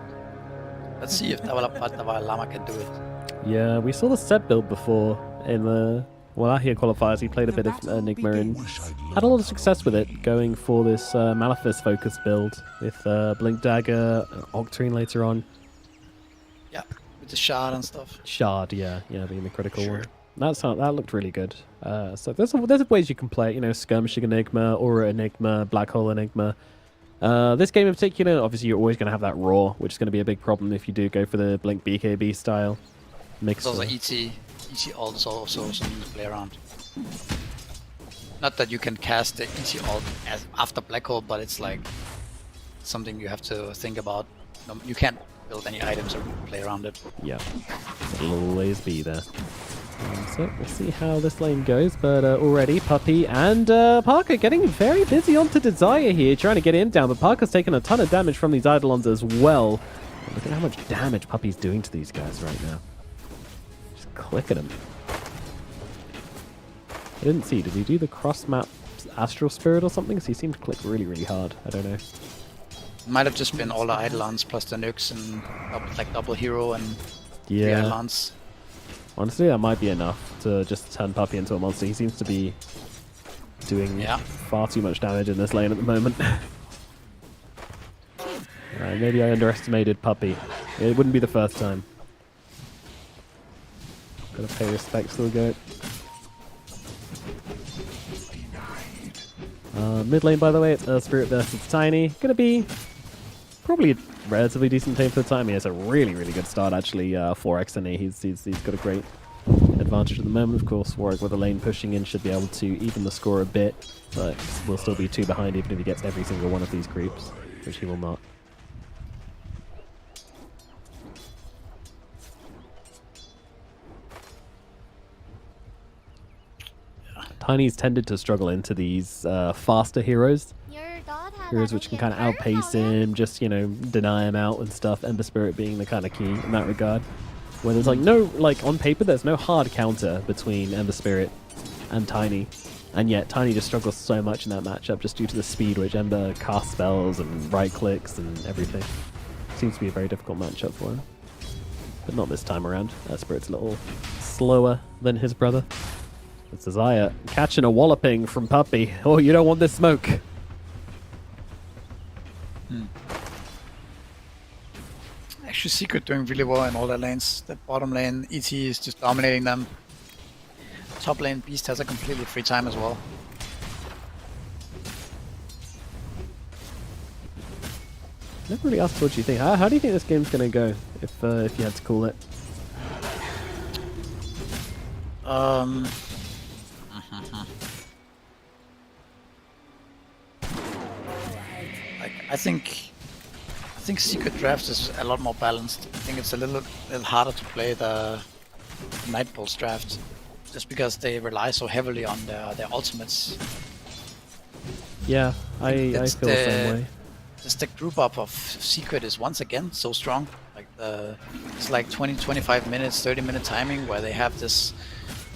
let's see if Davai Lama can do it. Yeah, we saw the set build before in the Wallachia qualifiers. He played a bit of Enigma and had a lot of success with it, going for this Malefus focus build with Blink Dagger, Octarine later on. Yeah, with the shard and stuff. Shard, yeah, being the critical one. That looked really good. So there's ways you can play it, you know, Skirmishing Enigma, Aura Enigma, Black Hole Enigma. This game in particular, obviously you're always going to have that Raw, which is going to be a big problem if you do go for the Blink BKB style mix. There's also ET ult is also something to play around. Not that you can cast the ET ult after Black Hole, but it's like something you have to think about. No, you can't build any items or play around it. Yeah, it'll always be there. So we'll see how this lane goes, but already Puppy and Parker getting very busy onto Desire here, trying to get him down, but Parker's taking a ton of damage from these Eidolons as well. Look at how much damage Puppy's doing to these guys right now. Just clicking them. I didn't see, did he do the cross-map Astral Spirit or something? Because he seemed to click really, really hard. I don't know. Might have just been all the Eidolons plus the nukes and like double hero and three yeah. Eidolons. Honestly, that might be enough to just turn Puppy into a monster. He seems to be doing far too much damage in this lane at the moment. Alright, maybe I underestimated Puppy. It wouldn't be the first time. Gotta pay respects to the goat. Mid lane, by the way, it's Earth Spirit versus Tiny. Gonna be probably relatively decent team for the time. He has a really, really good start, actually. 4x and he's got a great advantage at the moment. Of course, Warwick with the lane pushing in should be able to even the score a bit, but will still be 2 behind even if he gets every single one of these creeps, which he will not. Tiny's tended to struggle into these faster heroes. Heroes which can kind of outpace him, just, you know, deny him out and stuff. Ember Spirit being the kind of key in that regard. Where there's like no, like on paper, there's no hard counter between Ember Spirit and Tiny. And yet Tiny just struggles so much in that matchup just due to the speed which Ember casts spells and right clicks and everything. Seems to be a very difficult matchup for him. But not this time around. Spirit's a little slower than his brother. It's Isaiah catching a walloping from Puppy. Oh, you don't want this smoke. Actually, Secret doing really well in all their lanes. The bottom lane, ET is just dominating them. Top lane, Beast has a completely free time as well. Never really asked what you think. How do you think this game's going to go if you had to call it? I think Secret Drafts is a lot more balanced. I think it's a little harder to play the Night Pulse draft, just because they rely so heavily on their ultimates. Yeah, I feel the same way. Just the group up of Secret is once again so strong. Like it's like 20-25 minutes, 30-minute timing where they have this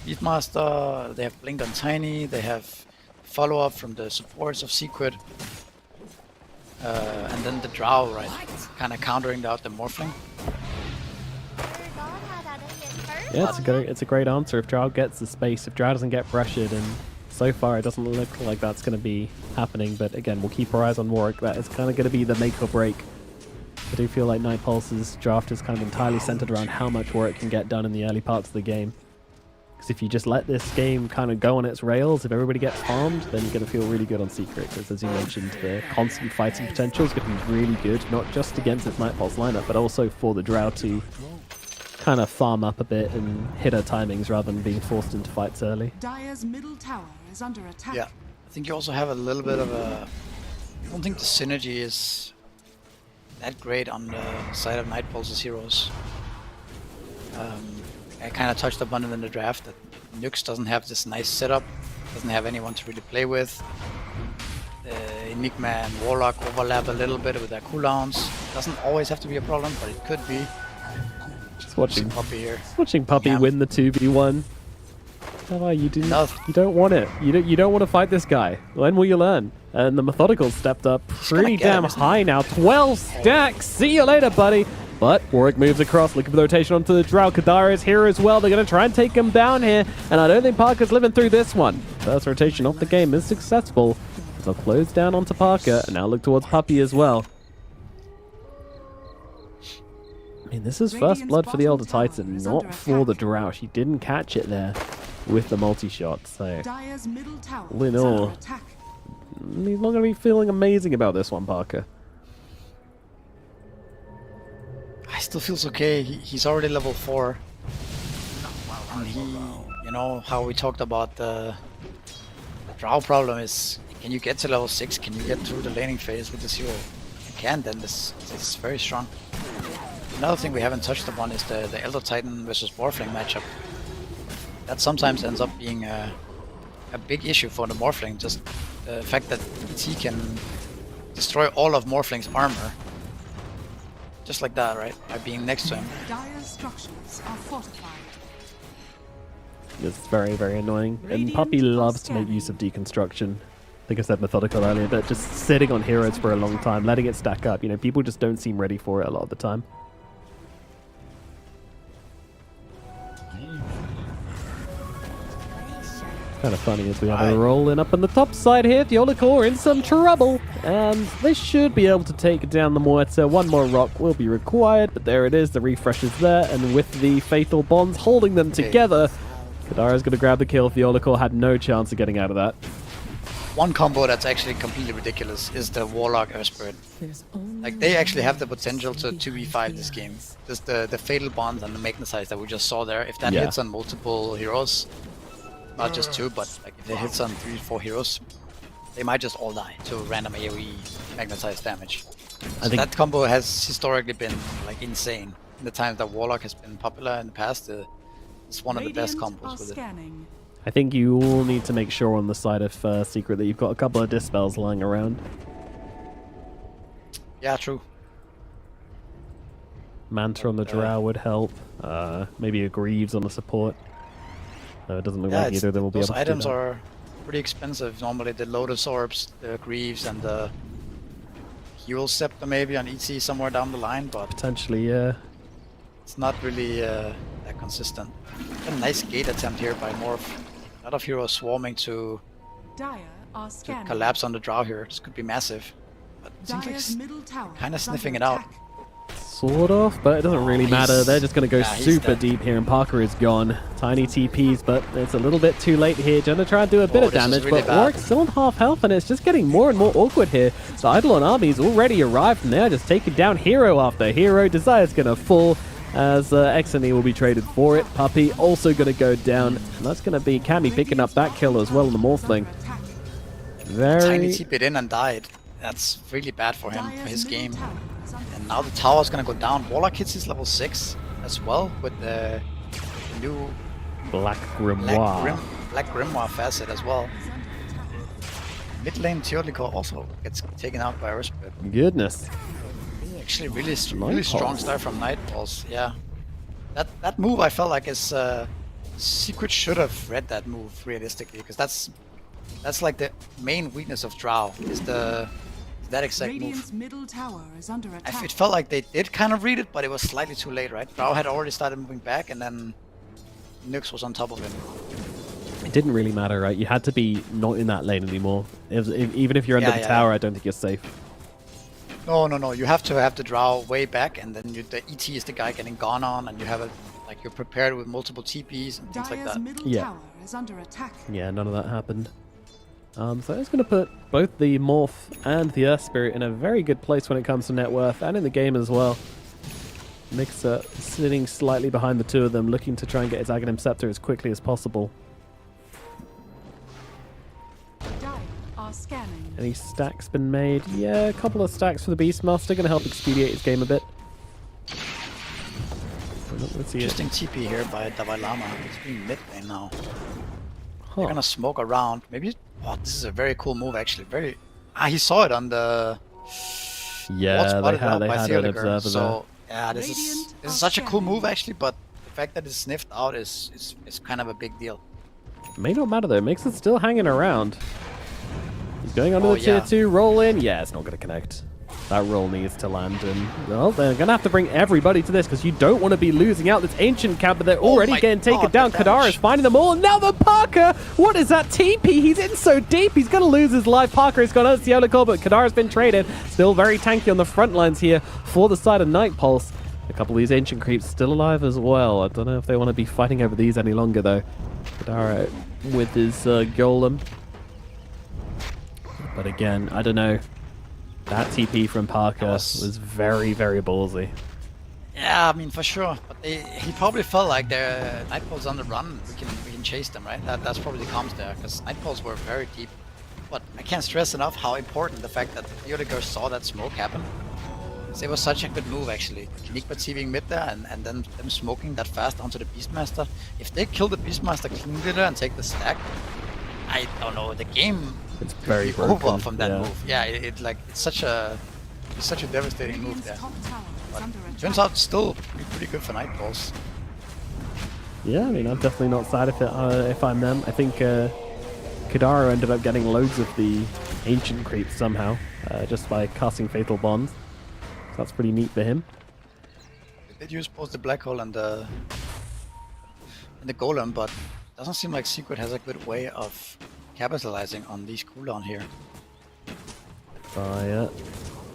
Beatmaster, they have Blink on Tiny, they have follow-up from the supports of Secret. And then the Drow, right, kind of countering out the Morphling. Yeah, it's a great answer if Drow gets the space, if Drow doesn't get pressured, and so far it doesn't look like that's going to be happening, but again, we'll keep our eyes on Warwick. That is kind of going to be the make or break. I do feel like Night Pulse's draft is kind of entirely centered around how much Warwick can get done in the early parts of the game. Because if you just let this game kind of go on its rails, if everybody gets farmed, then you're going to feel really good on Secret. Because as you mentioned, the constant fighting potential is going to be really good, not just against its Night Pulse lineup, but also for the Drow to kind of farm up a bit and hit her timings rather than being forced into fights early. Dire's middle tower is under attack. Yeah, I think you also have a little bit of a... I don't think the synergy is that great on the side of Night Pulse's heroes. I kind of touched upon it in the draft that Nyx doesn't have this nice setup, doesn't have anyone to really play with. Enigma and Warlock overlap a little bit with their cooldowns. Doesn't always have to be a problem, but it could be. Just watching Puppy here. Watching Puppy win the 2v1. You don't want it. You don't want to fight this guy. When will you learn? And the Methodical stepped up pretty damn high now. 12 stacks. See you later, buddy. But Warwick moves across, looking for the rotation onto the Drow. Kadara is here as well. They're going to try and take him down here. And I don't think Parker's living through this one. First rotation off the game is successful. They'll close down onto Parker and now look towards Puppy as well. I mean, this is first blood for the Elder Titan, not for the Drow. She didn't catch it there with the multi-shot. So, all in all, he's not going to be feeling amazing about this one, Parker. I still feels okay. He's already level 4. And he, you know, how we talked about the Drow problem is, can you get to level 6? Can you get through the laning phase with this hero? If you can, then this is very strong. Another thing we haven't touched upon is the Elder Titan versus Morphling matchup. That sometimes ends up being a big issue for the Morphling. Just the fact that ET can destroy all of Morphling's armor. Just like that, right? By being next to him. Dire structures are fortified. It's very, very annoying. And Puppy loves to make use of deconstruction. I think I said Methodical earlier, but just sitting on heroes for a long time, letting it stack up. You know, people just don't seem ready for it a lot of the time. Kind of funny as we have a rolling up on the top side here. Theolical are in some trouble, and they should be able to take down the Moeta. One more rock will be required, but there it is. The refresh is there, and with the Faithful Bonds holding them together, Kadara's going to grab the kill. Theolical had no chance of getting out of that. One combo that's actually completely ridiculous is the Warlock Earth Spirit. Like, they actually have the potential to 2v5 this game. Just the Fatal Bonds and the Magnetize that we just saw there. If that hits on multiple heroes, not just 2, but like if it hits on 3-4 heroes, they might just all die to random AoE Magnetize damage. So that combo has historically been like insane. In the times that Warlock has been popular in the past, it's one of the best combos with it. I think you all need to make sure on the side of Secret that you've got a couple of Dispels lying around. Yeah, true. Manta on the Drow would help. Maybe a Greaves on the support. It doesn't look like either of them will be able to do that. Those items are pretty expensive. Normally the Lotus Orbs, the Greaves, and the Heal Scepter maybe on ET somewhere down the line, but... Potentially, yeah. It's not really that consistent. A nice gate attempt here by Morph. A lot of heroes swarming to collapse on the Drow here. This could be massive. But it seems like kind of sniffing it out. Sort of, but it doesn't really matter. They're just going to go super deep here, and Parker is gone. Tiny TPs, but it's a little bit too late here. Gonna try and do a bit of damage, really but Warwick's still on half health, and it's just getting more and more awkward here. The Eidolon army's already arrived, and they're just taking down hero after hero. Desire's going to fall, as Exony will be traded for it. Puppy also going to go down, and that's going to be Cammy picking up that kill as well in the Morphling. Tiny TP'd in and died. That's really bad for him, for his game. And now the tower's gonna go down. Warlock hits his level 6 as well with the new Black Grimoire. Black Grimoire facet as well. Mid lane Teodlico also gets taken out by Earthspirit. Goodness. Actually really strong start from Nightballs, yeah. That move I felt like is Secret should have read that move realistically, because that's like the main weakness of Drow, is that exact move. Middle tower is under attack. It felt like they did kind of read it, but it was slightly too late, right? Drow had already started moving back, and then Nyx was on top of him. It didn't really matter, right? You had to be not in that lane anymore. Even if you're under the tower, I don't think you're safe. No. You have to have the Drow way back, and then the ET is the guy getting gone on, and you have you're prepared with multiple TPs and things like that. Middle tower is under attack. Yeah, none of that happened. So it's going to put both the Morph and the Earth Spirit in a very good place when it comes to net worth, and in the game as well. Mixer sitting slightly behind the two of them, looking to try and get his Aghanim Scepter as quickly as possible. Any stacks been made? Yeah, a couple of stacks for the Beastmaster, going to help expedite his game a bit. Let's see. Interesting TP here by Dalai Lama. He's being mid lane now. They're gonna smoke around. Maybe. Oh, this is a very cool move actually. Very. He saw it on the. Yeah, they had an observer so yeah, this is such a cool move actually. But the fact that it's sniffed out is kind of a big deal. It may not matter though. Makes it still hanging around. He's going onto the tier 2 roll in. Yeah, it's not gonna connect. That roll needs to land, and well, they're gonna have to bring everybody to this, because you don't want to be losing out this ancient camp, but they're already getting taken down. Kadara is finding them all, and now the Parker! What is that TP? He's in so deep, he's gonna lose his life. Parker has gone out to Teodlico, but Kadara's been traded. Still very tanky on the front lines here for the side of Night Pulse. A couple of these ancient creeps still alive as well. I don't know if they want to be fighting over these any longer though. Kadara with his golem. But again, I don't know. That TP from Parker was very, very ballsy. Yeah, I mean, for sure. But he probably felt like their Nightfalls on the run. We can chase them, right? That's probably the comms there, because Nightfalls were very deep. But I can't stress enough how important the fact that Teodlico saw that smoke happen. It was such a good move, actually. Enigma TVing mid there, and then them smoking that fast onto the Beastmaster. If they kill the Beastmaster cleanly there and take the stack, I don't know, the game... It's very over from that move. Yeah, it's such a devastating move there. But it turns out still pretty good for Nightballs. Yeah, I mean, I'm definitely not sad if I'm them. I think Kadara ended up getting loads of the ancient creeps somehow, just by casting Fatal Bonds. So that's pretty neat for him. They did use both the Black Hole and the Golem, but it doesn't seem like Secret has a good way of capitalizing on these cooldown here. By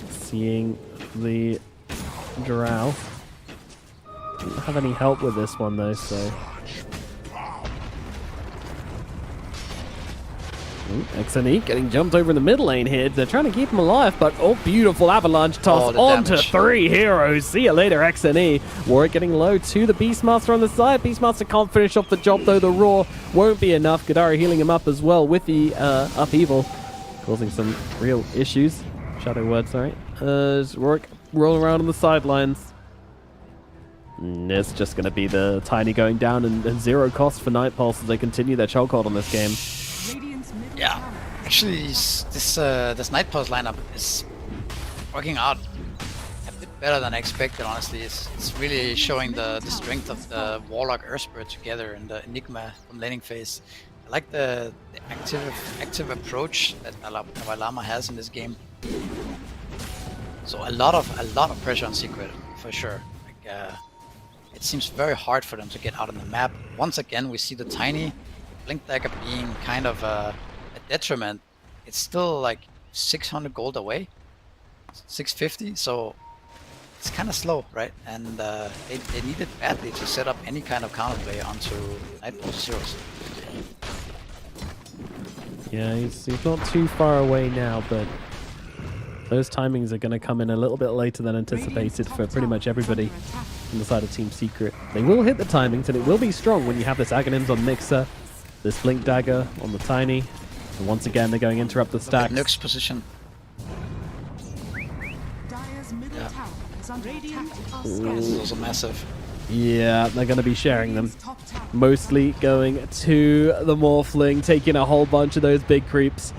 seeing the Drow. Didn't have any help with this one though, so XNE getting jumped over in the mid lane here. They're trying to keep him alive, but beautiful avalanche toss onto 3 heroes. See you later, XNE. Warwick getting low to the Beastmaster on the side. Beastmaster can't finish off the job, though. The Roar won't be enough. Godari healing him up as well with the upheaval, causing some real issues. Shadow word, sorry. Warwick rolling around on the sidelines. It's just going to be the Tiny going down and 0 cost for Night Pulse as they continue their chokehold on this game. Yeah, actually, this Night Pulse lineup is working out a bit better than I expected, honestly. It's really showing the strength of the Warlock Earthspirit together and the Enigma from laning phase. I like the active approach that Avalama has in this game. So a lot of pressure on Secret, for sure. It seems very hard for them to get out on the map. Once again, we see the Tiny Blink Dagger being kind of a detriment. It's still like 600 gold away, 650, so it's kind of slow, right? And they needed badly to set up any kind of counterplay onto Night Pulse heroes. Yeah, he's not too far away now, but those timings are going to come in a little bit later than anticipated for pretty much everybody on the side of Team Secret. They will hit the timings, and it will be strong when you have this Aghanims on Mixer, this Blink Dagger on the Tiny, and once again they're going to interrupt the stacks. Nuke's position. This is also massive. Yeah, they're going to be sharing them. Mostly going to the Morphling, taking a whole bunch of those big creeps.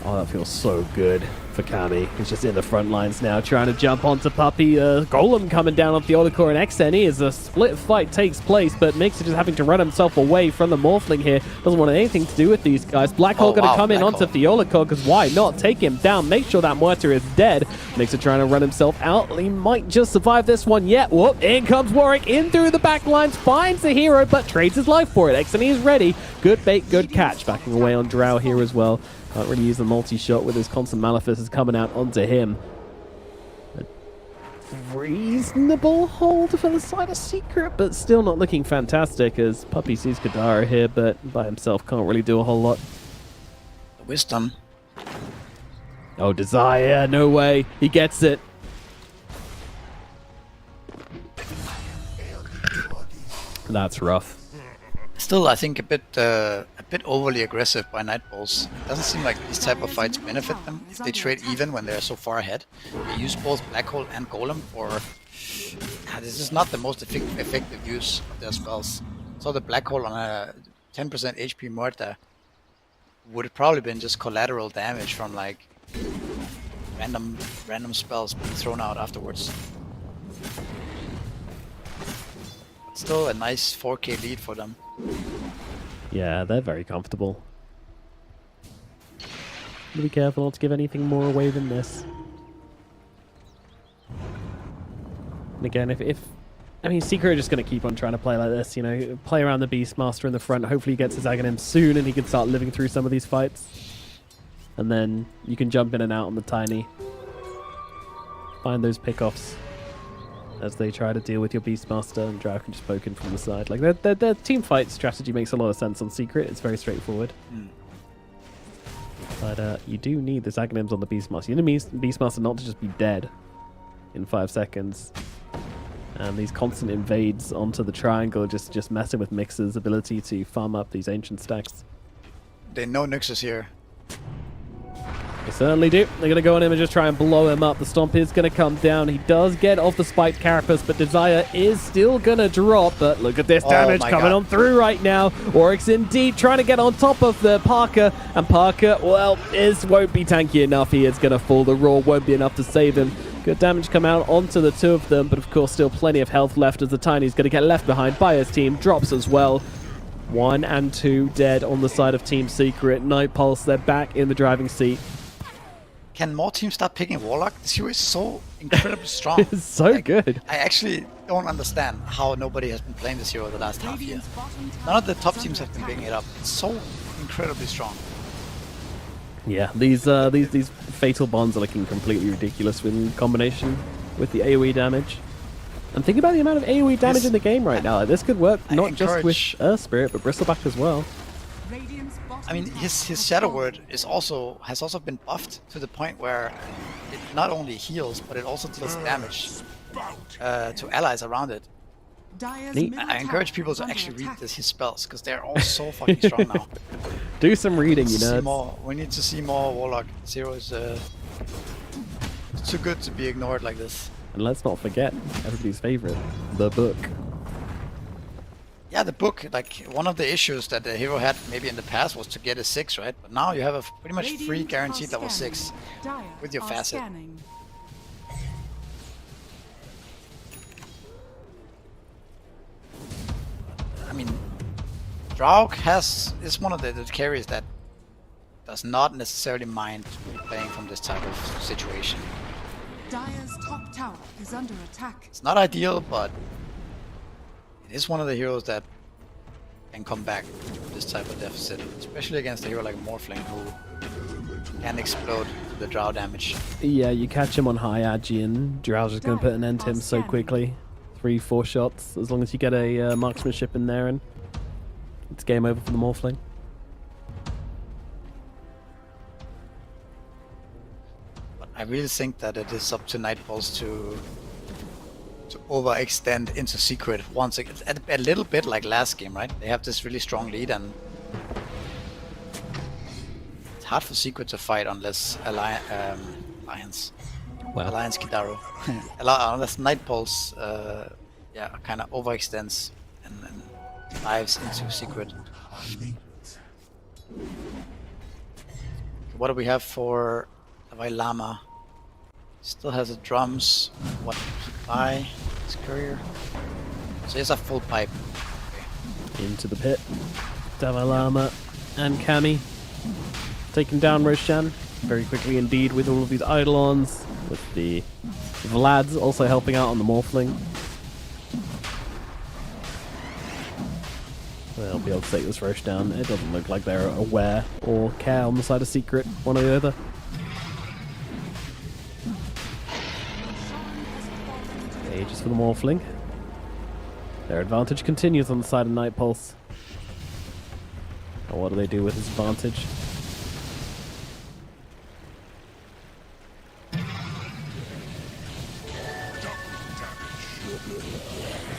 Oh, that feels so good for Kami. He's just in the front lines now, trying to jump onto Puppey. Golem coming down off the Olicor and XNE as a split fight takes place, but Mixer just having to run himself away from the Morphling here. Doesn't want anything to do with these guys. Black Hole going to come in onto Theolicor, because why not? Take him down, make sure that Muerta is dead. Mixer trying to run himself out. He might just survive this one yet. Whoop, in comes Warwick, in through the back lines, finds the hero, but trades his life for it. XNE is ready. Good bait, good catch. Backing away on Drow here as well. Can't really use the multi-shot with his Constant Malefice is coming out onto him. A reasonable hold for the side of Secret, but still not looking fantastic as Puppey sees Kadara here, but by himself can't really do a whole lot. Wisdom. Oh, Desire, no way. He gets it. That's rough. Still, I think a bit overly aggressive by Night Pulse. It doesn't seem like these type of fights benefit them if they trade even when they're so far ahead. They use both Black Hole and Golem for... this is not the most effective use of their spells. So the Black Hole on a 10% HP Muerta would have probably been just collateral damage from like random spells being thrown out afterwards. Still a nice 4k lead for them. Yeah, they're very comfortable. Be careful not to give anything more away than this. And again, I mean, Secret are just going to keep on trying to play like this, you know, play around the Beastmaster in the front. Hopefully he gets his Aghanim soon and he can start living through some of these fights. And then you can jump in and out on the Tiny. Find those pickoffs as they try to deal with your Beastmaster, and Drow can just poke in from the side. Like, their team fight strategy makes a lot of sense on Secret. It's very straightforward. But you do need this Aghanims on the Beastmaster. You need the Beastmaster not to just be dead in 5 seconds. And these constant invades onto the triangle just messing with Mixer's ability to farm up these ancient stacks. They know Nyx is here. They certainly do. They're going to go on him and just try and blow him up. The Stomp is going to come down. He does get off the Spiked Carapace, but Desire is still going to drop. But look at this damage coming on through right now. Oryx indeed trying to get on top of the Parker. And Parker, well, won't be tanky enough. He is going to fall. The Roar won't be enough to save him. Good damage come out onto the two of them, but of course still plenty of health left as the Tiny's going to get left behind by his team. Drops as well. 1 and 2 dead on the side of Team Secret. Night Pulse, they're back in the driving seat. Can more teams start picking Warlock? This hero is so incredibly strong. It's so good. I actually don't understand how nobody has been playing this hero the last half year. None of the top teams have been picking it up. It's so incredibly strong. Yeah, these fatal bonds are looking completely ridiculous in combination with the AoE damage. And think about the amount of AoE damage in the game right now. Like, this could work not just with Earth Spirit, but Bristleback as well. I mean, his Shadow Word has also been buffed to the point where it not only heals, but it also deals damage to allies around it. I encourage people to actually read his spells, because they're all so fucking strong now. Do some reading, you know. We need to see more Warlock. Zero is too good to be ignored like this. And let's not forget everybody's favorite, the book. Yeah, the book, like, one of the issues that the hero had maybe in the past was to get a 6, right? But now you have a pretty much free guaranteed level 6 with your facet. I mean, Draug is one of the carries that does not necessarily mind playing from this type of situation. Dire's top tower is under attack. It's not ideal, but it is one of the heroes that can come back from this type of deficit, especially against a hero like Morphling, who can explode to the Drow damage. Yeah, you catch him on high agi, and Drow's just going to put an end to him so quickly. 3-4 shots, as long as you get a marksmanship in there, and it's game over for the Morphling. But I really think that it is up to Nightpulse to overextend into Secret once again, a little bit like last game, right? They have this really strong lead, and it's hard for Secret to fight unless Alliance. Wow. Alliance Kidaru. Unless Nightpulse kind of overextends and dives into Secret. What do we have for Davai Lama? Still has the drums. What supply? His courier. So he has a full pipe. Okay. Into the pit. Davai Lama and Kami taking down Roshan very quickly indeed with all of these Eidolons, with the Vlads also helping out on the Morphling. They'll be able to take this Roshan. It doesn't look like they're aware or care on the side of Secret, one or the other. Ages for the Morphling. Their advantage continues on the side of Nightpulse. And what do they do with this advantage?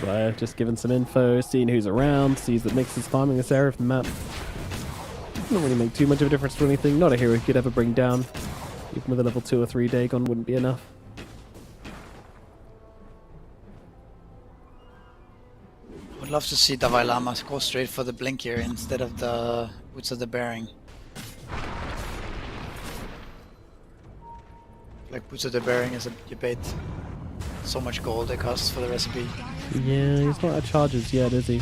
So just giving some info, seeing who's around, sees that Mix is farming this area of the map. Doesn't really make too much of a difference to anything. Not a hero he could ever bring down. Even with a level 2 or 3 Dagon wouldn't be enough. Would love to see Davai Lama go straight for the blink here instead of the Boots of the Bearing. Like Boots of the Bearing is a debate. So much gold it costs for the recipe. Yeah, he's not at charges yet, is he?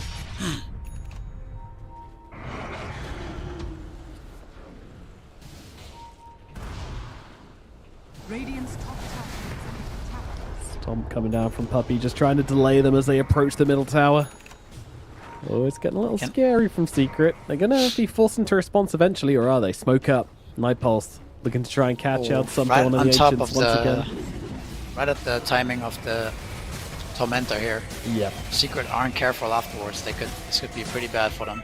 Radiant's top tower. Stomp coming down from Puppy, just trying to delay them as they approach the middle tower. Oh, it's getting a little scary from Secret. They're gonna be forced into response eventually, or are they? Smoke up. Nightpulse looking to try and catch out some right one of on the top Ancients of once again. Right at the timing of the Tormentor here. Yep. Secret aren't careful afterwards. This could be pretty bad for them.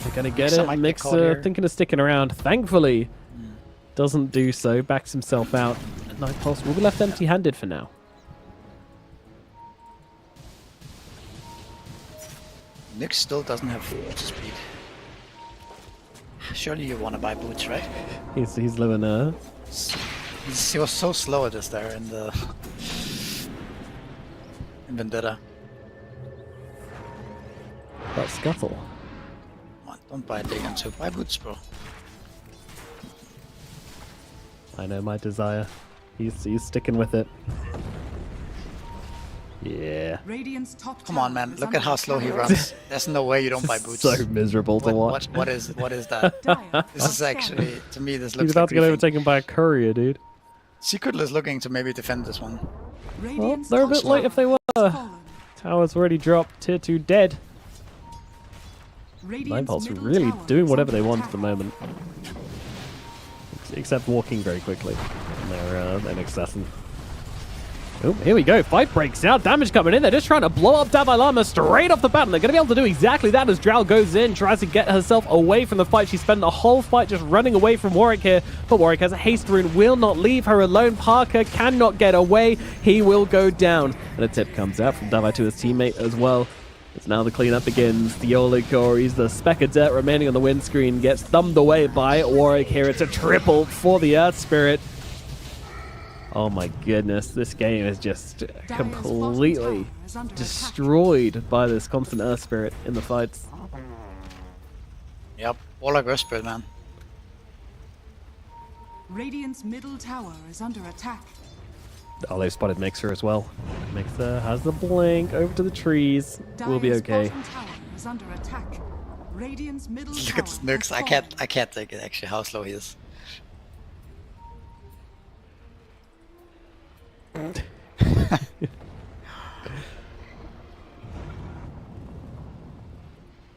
They're gonna get it. Mix thinking of sticking around. Thankfully, doesn't do so. Backs himself out. Nightpulse will be left empty-handed for now. Nyx still doesn't have boots speed. Surely you want to buy boots, right? He's living He was so slow at this there in Vendetta. That Scuttle. Come on, don't buy a Dagon 2. Buy boots, bro. I know my desire. He's sticking with it. Yeah. Radiant's top Come on, man. Look at how slow he runs. There's no way you don't buy boots. So miserable to watch. What is that? This is actually, to me, this looks He's about like to get overtaken by a courier, dude. Secret is looking to maybe defend this one. Well, they're a bit late if they were. Tower's already dropped. Tier 2 dead. Nightpulse are really doing whatever they want at the moment. Except walking very quickly. And they're an assassin. Oh, here we go. Fight breaks out. Damage coming in. They're just trying to blow up Davai Lama straight off the bat. And they're going to be able to do exactly that as Drow goes in, tries to get herself away from the fight. She spent the whole fight just running away from Warwick here. But Warwick has a haste rune, will not leave her alone. Parker cannot get away. He will go down. And a tip comes out from Davai to his teammate as well. As now the cleanup begins. The Oligor, he's the speck of dirt remaining on the windscreen, gets thumbed away by Warwick here. It's a triple for the Earth Spirit. Oh my goodness, this game is just completely destroyed by this constant Earth Spirit in the fights. Yep, all like Earth Spirit, man. Radiant's middle tower is under attack. Oh, they've spotted Mixer as well. Mixer has the blink over to the trees. We'll be okay. Bottom tower is under attack. Radiant's middle Look at this Nux. I can't take it actually how slow he is.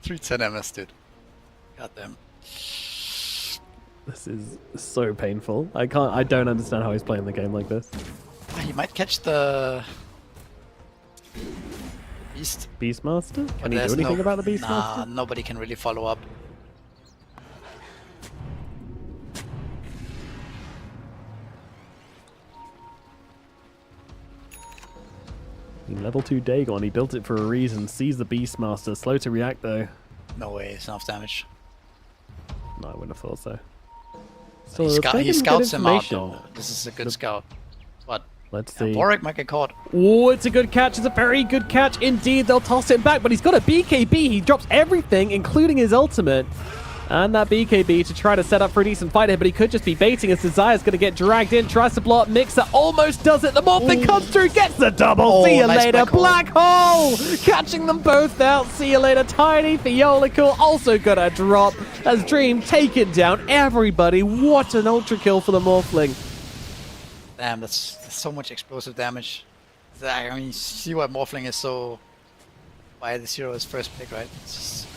310 MS, dude. Goddamn. This is so painful. I don't understand how he's playing the game like this. He might catch the Beast. Beastmaster? Can he do anything about the Beastmaster? Nah, nobody can really follow up. Level 2 Dagon, he built it for a reason. Sees the Beastmaster, slow to react though. No way, it's enough damage. No, I wouldn't have thought so. He scouts him out though. This is a good scout. What? Let's see. Warwick might get caught. Oh, it's a good catch. It's a very good catch indeed. They'll toss it back, but he's got a BKB. He drops everything, including his ultimate. And that BKB to try to set up for a decent fight here, but he could just be baiting as Desire's going to get dragged in, tries to blow up Mixer, almost does it. The Morphling comes through, gets the double. See you nice later. Black hole. Catching them both out. See you later. Tiny Theolical also got a drop as Dream taken down everybody. What an ultra kill for the Morphling. Damn, that's so much explosive damage. I mean, you see why Morphling is so... why the Zero is first pick, right? It's just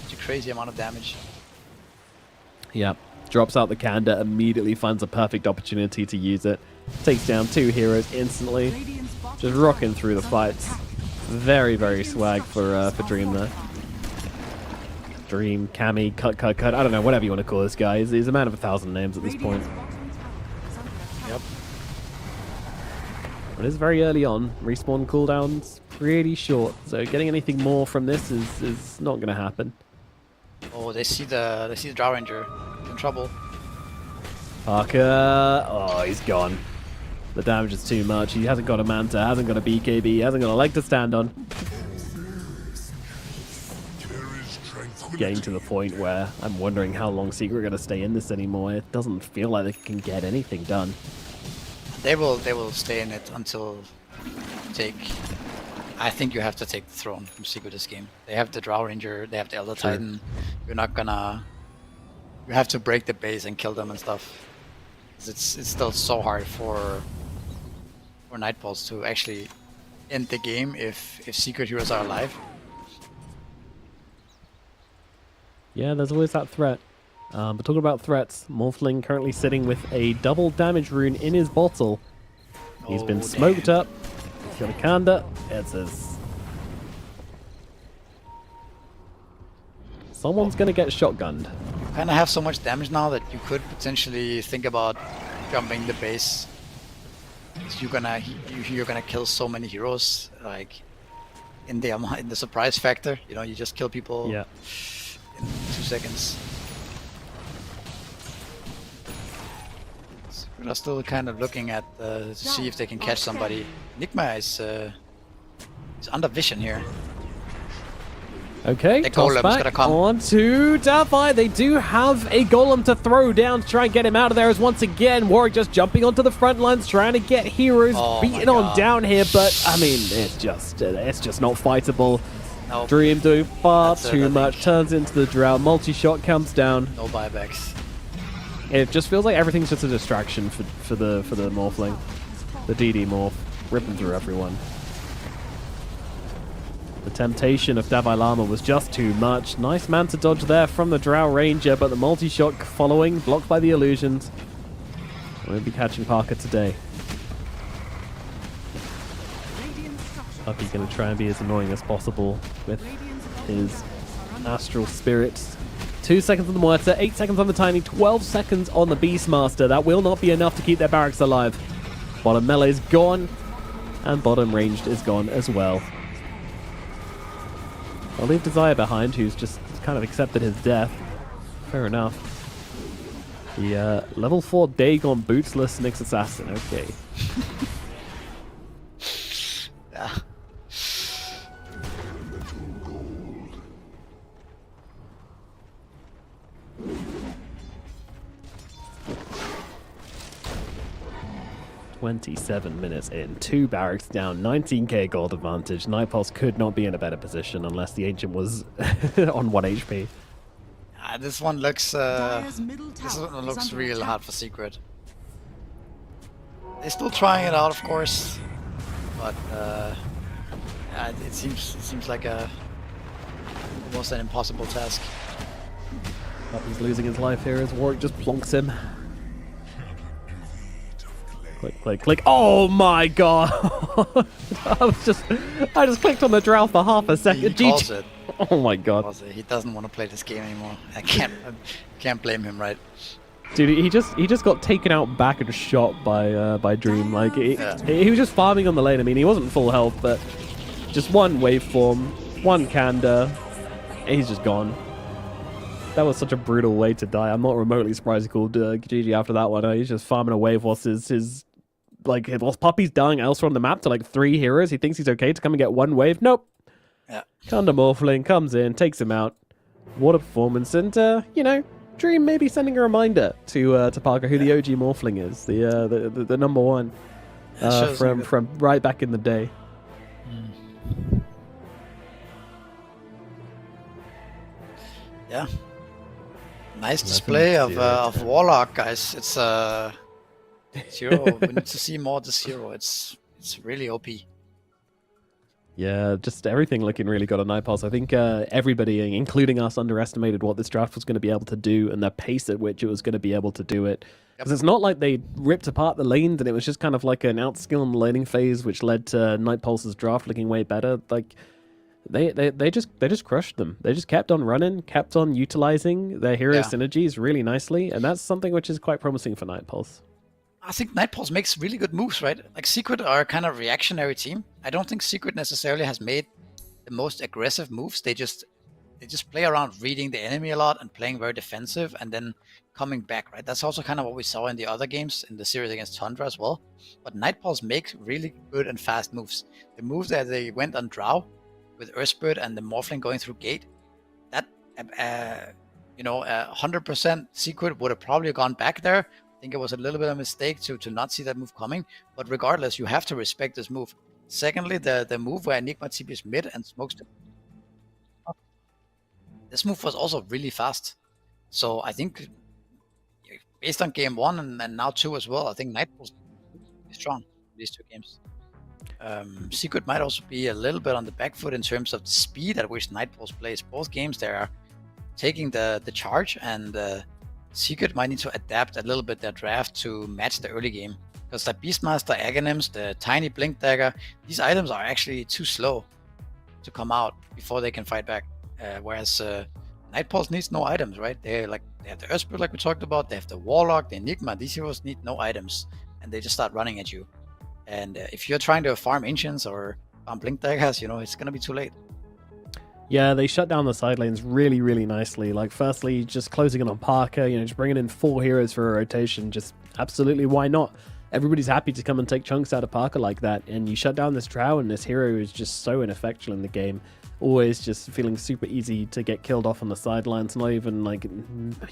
such a crazy amount of damage. Yep. Drops out the Kanda, immediately finds a perfect opportunity to use it. Takes down 2 heroes instantly. Just rocking through the fights. Very, very swag for Dream there. Dream, Cammy, cut. I don't know, whatever you want to call this guy. He's a man of 1,000 names at this point. Yep. It is very early on. Respawn cooldown's pretty short, so getting anything more from this is not going to happen. Oh, they see the Drow Ranger in trouble. Parker, oh, he's gone. The damage is too much. He hasn't got a Manta, hasn't got a BKB, hasn't got a leg to stand on. Getting to the point where I'm wondering how long Secret are going to stay in this anymore. It doesn't feel like they can get anything done. They will stay in it until I think you have to take the throne from Secret this game. They have the Drow Ranger, they have the Elder Titan. You're not gonna... You have to break the base and kill them and stuff. It's still so hard for Nightballs to actually end the game if Secret heroes are alive. Yeah, there's always that threat. But talking about threats, Morphling currently sitting with a double damage rune in his bottle. He's been smoked up. He's got a Kanda. It says someone's going to get shotgunned. You kind of have so much damage now that you could potentially think about jumping the base. You're gonna kill so many heroes, like in the surprise factor. You know, you just kill people in 2 seconds. We're still kind of looking at to see if they can catch somebody. Nigma is under vision here. Okay, the toss golem's back gonna come. on to Davai. They do have a golem to throw down to try and get him out of there as once again Warwick just jumping onto the front lines, trying to get heroes beaten on down here, but I mean it's just not fightable. Nope. Dream doing far too much, turns into the Drow, multi-shot comes down. No buybacks. It just feels like everything's just a distraction for the Morphling. The DD Morph, ripping through everyone. The temptation of Davai Lama was just too much. Nice Manta dodge there from the Drow Ranger, but the multi-shot following, blocked by the illusions. Won't be catching Parker today. Puppy going to try and be as annoying as possible with his astral spirits. 2 seconds on the Muerta, 8 seconds on the Tiny, 12 seconds on the Beastmaster. That will not be enough to keep their barracks alive. Bottom melee is gone, and bottom ranged is gone as well. I'll leave Desire behind, who's just kind of accepted his death. Fair enough. The level 4 Dagon bootsless Nyx Assassin, okay. Yeah. "27 minutes in, 2 barracks down, 19k gold advantage. Nightpulse could not be in a better position unless the Ancient was on 1 HP. This one looks real hard for Secret. They're still trying it out, of course, but it seems like almost an impossible task. He's losing his life here as Warwick just plonks him. Click, click, click. Oh my god! I just clicked on the drow for half a second. He calls it. Oh my god. He doesn't want to play this game anymore. I can't blame him, right? Dude, he just got taken out back and shot by Dream. Like he was just farming on the lane. I mean, he wasn't full health, but just one waveform, one Kanda, and he's just gone. That was such a brutal way to die. I'm not remotely surprised he called GG after that one. He's just farming a wave whilst whilst Puppy's dying elsewhere on the map to like 3 heroes. He thinks he's okay to come and get 1 wave. Nope. Yeah. Kanda Morphling comes in, takes him out. What a performance! And Dream maybe sending a reminder to Parker who the OG Morphling is, the number 1 from right back in the day. Yeah. Nice display of Warlock, guys. It's hero. We need to see more of this hero. It's really OP. Yeah, just everything looking really good on Nightpulse. I think everybody, including us, underestimated what this draft was going to be able to do and the pace at which it was going to be able to do it. Because it's not like they ripped apart the lanes and it was just kind of like an outskill in the laning phase, which led to Nightpulse's draft looking way better. Like they just crushed them. They just kept on running, kept on utilizing their hero synergies really nicely, and that's something which is quite promising for Nightpulse. I think Nightpulse makes really good moves, right? Like Secret are a kind of reactionary team. I don't think Secret necessarily has made the most aggressive moves. They just play around reading the enemy a lot and playing very defensive and then coming back, right? That's also kind of what we saw in the other games in the series against Tundra as well. But Nightpulse makes really good and fast moves. The move that they went on Drow with Earthbird and the Morphling going through Gate, that 100% Secret would have probably gone back there. I think it was a little bit of a mistake to not see that move coming, but regardless, you have to respect this move. Secondly, the move where Enigma TPs mid and smokes the... This move was also really fast. So I think, based on game 1 and now 2 as well, I think Nightpulse is strong in these 2 games. Secret might also be a little bit on the back foot in terms of the speed at which Nightpulse plays. Both games they are taking the charge, and Secret might need to adapt a little bit their draft to match the early game. Because the Beastmaster Aghanims, the tiny Blink Dagger, these items are actually too slow to come out before they can fight back. Whereas Nightpulse needs no items, right? They have the Earthbird like we talked about, they have the Warlock, the Enigma. These heroes need no items, and they just start running at you. And if you're trying to farm Ancients or farm Blink Daggers, it's going to be too late. Yeah, they shut down the side lanes really, really nicely. Like, firstly, just closing it on Parker, just bringing in 4 heroes for a rotation. Just absolutely, why not? Everybody's happy to come and take chunks out of Parker like that. And you shut down this Drow, and this hero is just so ineffectual in the game. Always just feeling super easy to get killed off on the sidelines. Not even, like,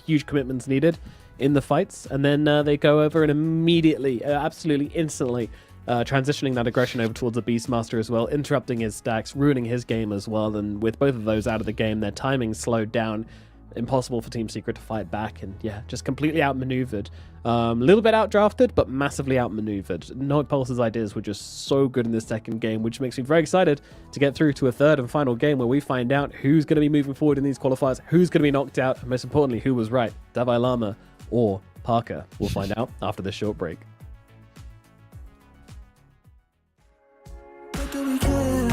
huge commitments needed in the fights. And then they go over and immediately, absolutely instantly, transitioning that aggression over towards the Beastmaster as well, interrupting his stacks, ruining his game as well. And with both of those out of the game, their timing slowed down. Impossible for Team Secret to fight back, and yeah, just completely outmaneuvered. A little bit outdrafted, but massively outmaneuvered. Nightpulse's ideas were just so good in this second game, which makes me very excited to get through to a third and final game where we find out who's going to be moving forward in these qualifiers, who's going to be knocked out, and most importantly, who was right, Davai Lama or Parker. We'll find out after this short break. What do we care?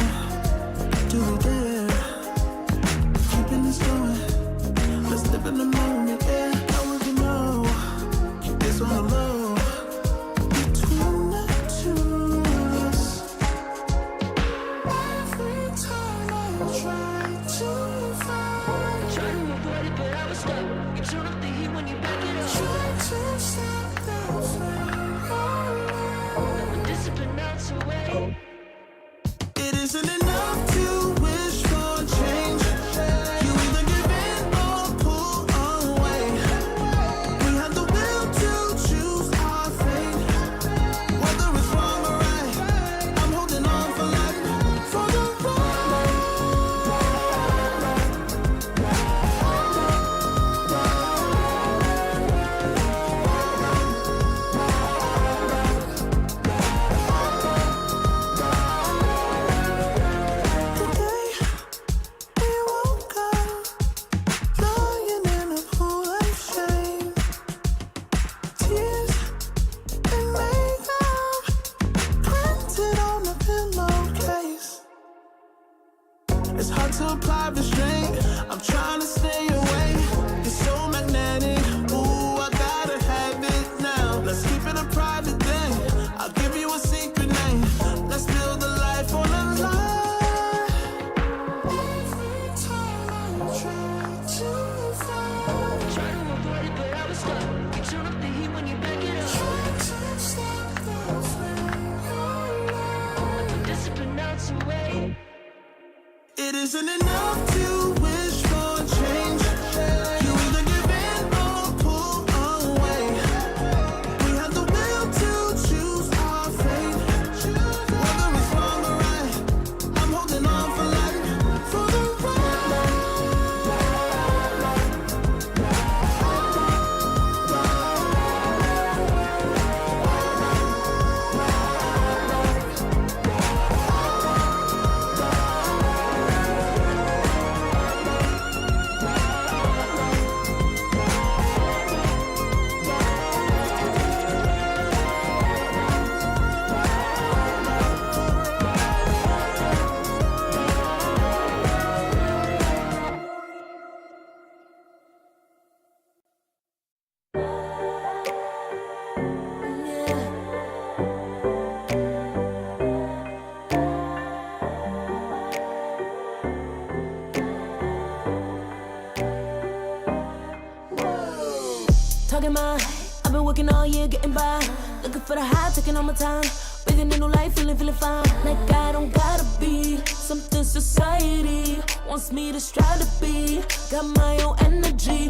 isn't enough to wish for change. You either give in or pull away. We have the will to choose our fate. Whether it's wrong or right, I'm holding on for life, for the talking mine. I've been working all year, getting by. Looking for the high, taking all my time. Breathing in new life, feeling fine. Like I don't gotta be something society wants me to strive to be. Got my own energy.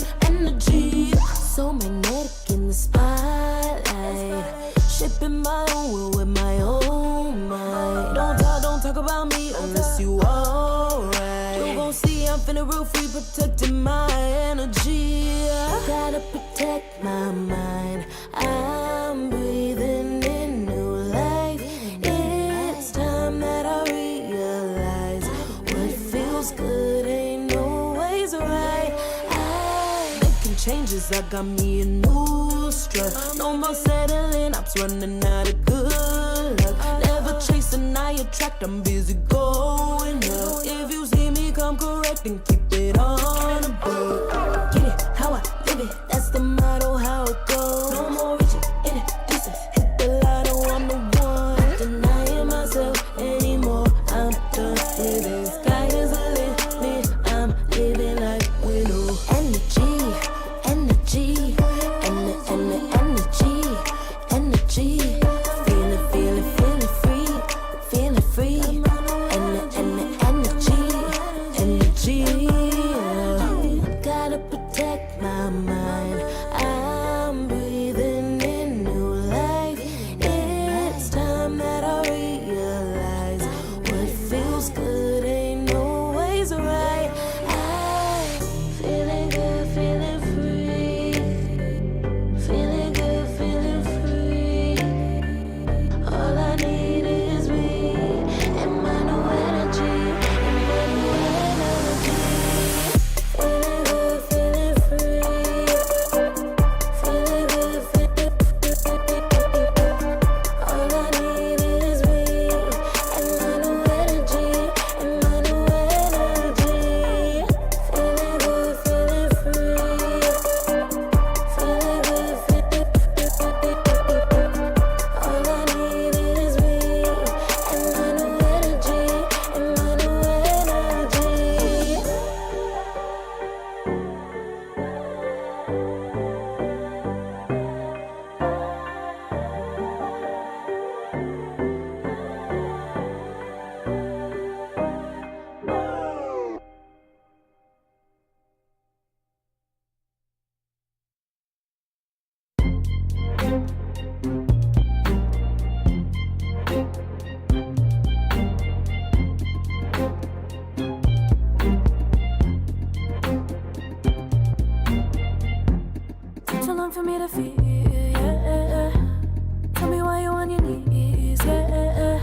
So magnetic in the spotlight. Shaping my own will with my own mind. Don't talk about me unless you alright. You gon' see I'm feeling real free, protecting my energy. Gotta protect my mind. I'm breathing in new life. It's time that I realize what feels good ain't always right. I'm making changes, I got me a new strut. No more settling, I'm running out of good luck. Never chasing, I attract, I'm busy going up. If you see me, come correct and keep it on the book. Get it how I live it, that's the motto, how it goes. No more reaching in it, distance, hit the lotto, I'm the one. Not denying myself anymore, I'm done with it. Sky is the limit, I'm living like we know. Energy, energy, energy. Feeling free, feeling free. Energy. Gotta protect my mind. I'm breathing in new life. It's time that I realize what feels good ain't always right. I'm feeling good, feeling free. Feeling good, feeling free. All I need is me and my new energy. Feeling good, feeling free. Feeling good, feeling free. All I need is me and my new energy. Feeling good, feeling free. Feeling good, feeling free. All I need is me and my new energy. Too long for me to feel, yeah. Tell me why you on your knees, yeah.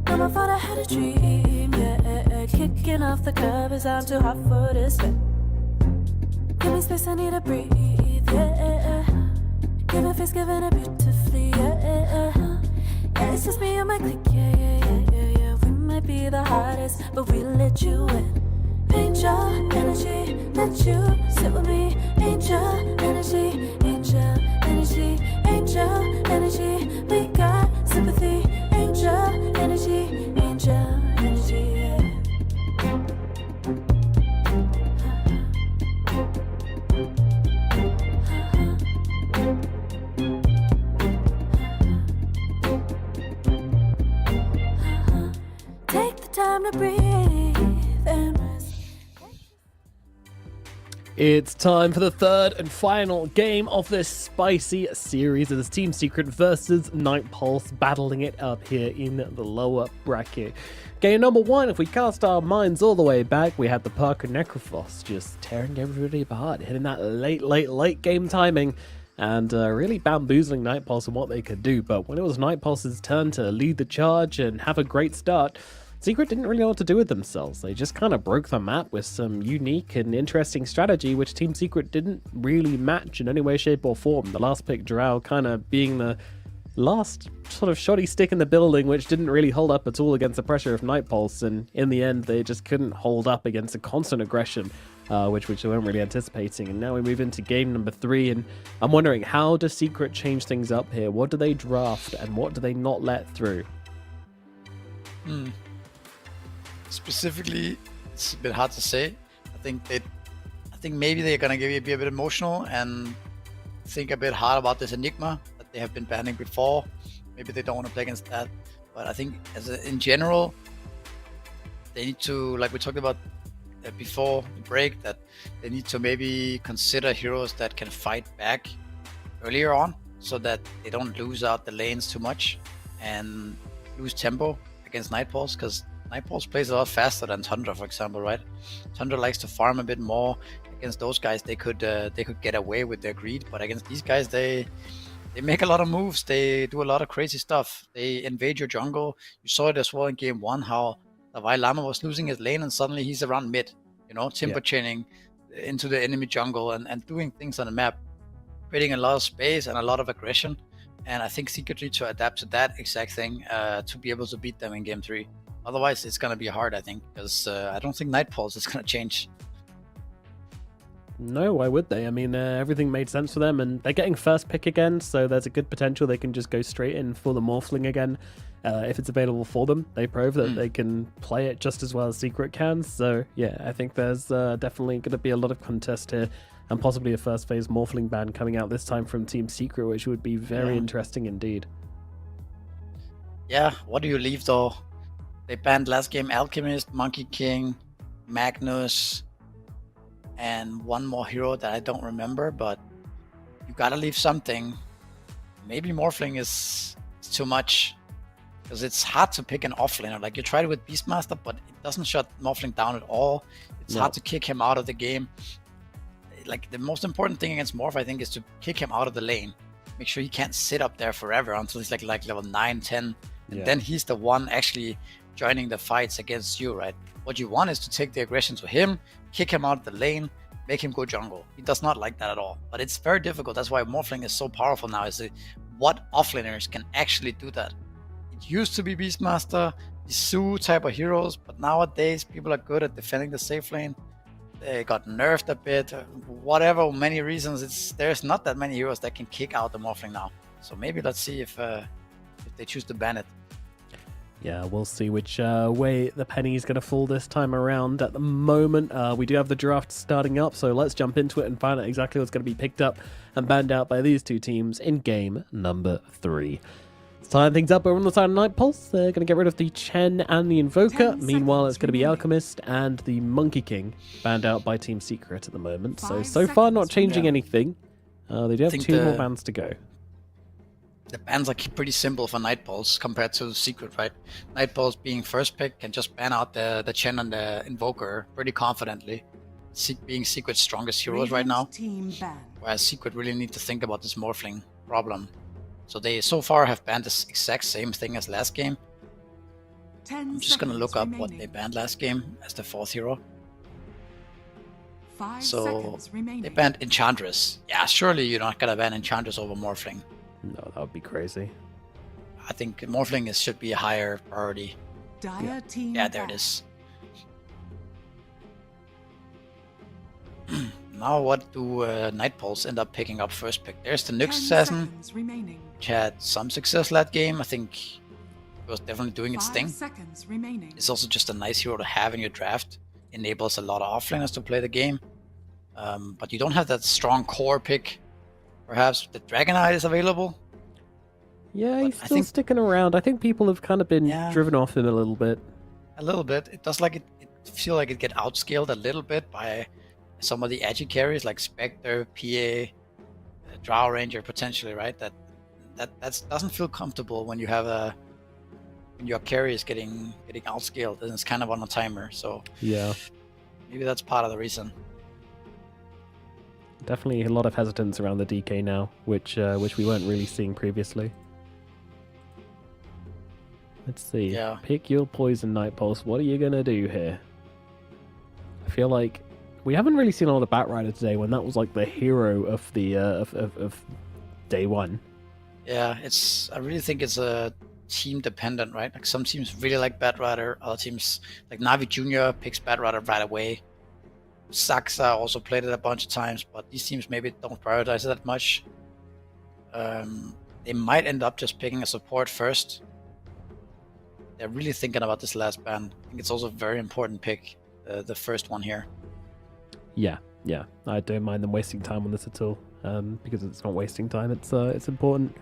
Never thought I had a dream, yeah. Kicking off the covers, I'm too hot for this bed. Give me space, I need to breathe, yeah. Give it face, giving it beautifully, yeah. Yeah, it's just me and my clique, yeah. We might be the hottest, but we let you in. Angel energy, let you sit with me. Angel energy, angel energy, angel energy. We got sympathy. Angel energy, angel energy. Yeah. Take the time to breathe and It's time for the third and final game of this spicy series. It is Team Secret versus Night Pulse, battling it up here in the lower bracket. Game number one, if we cast our minds all the way back, we had the Parker Necrophos just tearing everybody apart, hitting that late game timing, and really bamboozling Night Pulse and what they could do. But when it was Night Pulse's turn to lead the charge and have a great start, Secret didn't really know what to do with themselves. They just kind of broke the map with some unique and interesting strategy, which Team Secret didn't really match in any way, shape, or form. The last pick, Drow, kind of being the last sort of shoddy stick in the building, which didn't really hold up at all against the pressure of Night Pulse, and in the end, they just couldn't hold up against the constant aggression, which they weren't really anticipating. And now we move into game number 3, and I'm wondering, how does Secret change things up here? What do they draft, and what do they not let through? Specifically, it's a bit hard to say. I think maybe they're gonna be a bit emotional and think a bit hard about this Enigma that they have been banning before. Maybe they don't want to play against that. But I think in general, they need to, like we talked about before the break, that they need to maybe consider heroes that can fight back earlier on, so that they don't lose out the lanes too much and lose tempo against Night Pulse, because Night Pulse plays a lot faster than Tundra, for example, right? Tundra likes to farm a bit more. Against those guys, they could get away with their greed, but against these guys, they make a lot of moves. They do a lot of crazy stuff. They invade your jungle. You saw it as well in game 1, how Davai Lama was losing his lane, and suddenly he's around mid, timber chaining into the enemy jungle and doing things on the map, creating a lot of space and a lot of aggression. And I think Secret need to adapt to that exact thing to be able to beat them in game 3. Otherwise, it's going to be hard, I think, because I don't think Night Pulse is going to change. No, why would they? I mean, everything made sense for them, and they're getting first pick again, so there's a good potential they can just go straight in for the Morphling again if it's available for them. They prove that they can play it just as well as Secret can, so yeah, I think there's definitely going to be a lot of contest here, and possibly a first phase Morphling ban coming out this time from Team Secret, which would be very interesting indeed. Yeah, what do you leave though? They banned last game Alchemist, Monkey King, Magnus, and one more hero that I don't remember, but you gotta leave something. Maybe Morphling is too much, because it's hard to pick an offlaner. Like, you tried it with Beastmaster, but it doesn't shut Morphling down at all. It's hard to kick him out of the game. Like, the most important thing against Morph, I think, is to kick him out of the lane. Make sure he can't sit up there forever until he's like level 9, 10. And then he's the one actually joining the fights against you, right? What you want is to take the aggression to him, kick him out of the lane, make him go jungle. He does not like that at all. But it's very difficult. That's why Morphling is so powerful now, is what offlaners can actually do that. It used to be Beastmaster, Isu type of heroes, but nowadays people are good at defending the safe lane. They got nerfed a bit, whatever, many reasons. There's not that many heroes that can kick out the Morphling now. So maybe let's see if they choose to ban it. Yeah, we'll see which way the penny is going to fall this time around. At the moment, we do have the draft starting up, so let's jump into it and find out exactly what's going to be picked up and banned out by these two teams in game number 3. Let's tie things up over on the side of Night Pulse. They're going to get rid of the Chen and the Invoker. Meanwhile, it's going to be Alchemist and the Monkey King, banned out by Team Secret at the moment. So far, not changing anything. They do have 2 more bans to go. The bans are pretty simple for Night Pulse compared to Secret, right? Night Pulse being first pick can just ban out the Chen and the Invoker pretty confidently, being Secret's strongest heroes right now. Whereas Secret really need to think about this Morphling problem. So they so far have banned the exact same thing as last game. I'm just gonna look up what they banned last game as the 4th hero. So they banned Enchantress. Yeah, surely you're not gonna ban Enchantress over Morphling. No, that would be crazy. I think Morphling should be a higher priority. Yeah, there it is. Now what do Night Pulse end up picking up first pick? There's the Nyx Assassin, which had some success last game. I think it was definitely doing its thing. It's also just a nice hero to have in your draft. Enables a lot of offlaners to play the game. But you don't have that strong core pick. Perhaps the Dragonite is available. Yeah, he's still sticking around. I think people have kind of been driven off him a little bit. A little bit. It does feel like it get outscaled a little bit by some of the agi carries like Spectre, PA, Drow Ranger potentially, right? That doesn't feel comfortable when you have when your carry is getting outscaled and it's kind of on a timer. So yeah, maybe that's part of the reason. Definitely a lot of hesitance around the DK now, which we weren't really seeing previously. Let's see. Yeah. Pick your poison, Night Pulse. What are you gonna do here? I feel like we haven't really seen a lot of Batrider today, when that was like the hero of the of day one. Yeah, I really think it's a team dependent, right? Like some teams really like Batrider, other teams like Navi Junior picks Batrider right away. Saxa also played it a bunch of times, but these teams maybe don't prioritize it that much. They might end up just picking a support first. They're really thinking about this last ban. I think it's also a very important pick, the first one here. Yeah, I don't mind them wasting time on this at all, because it's not wasting time. It's important.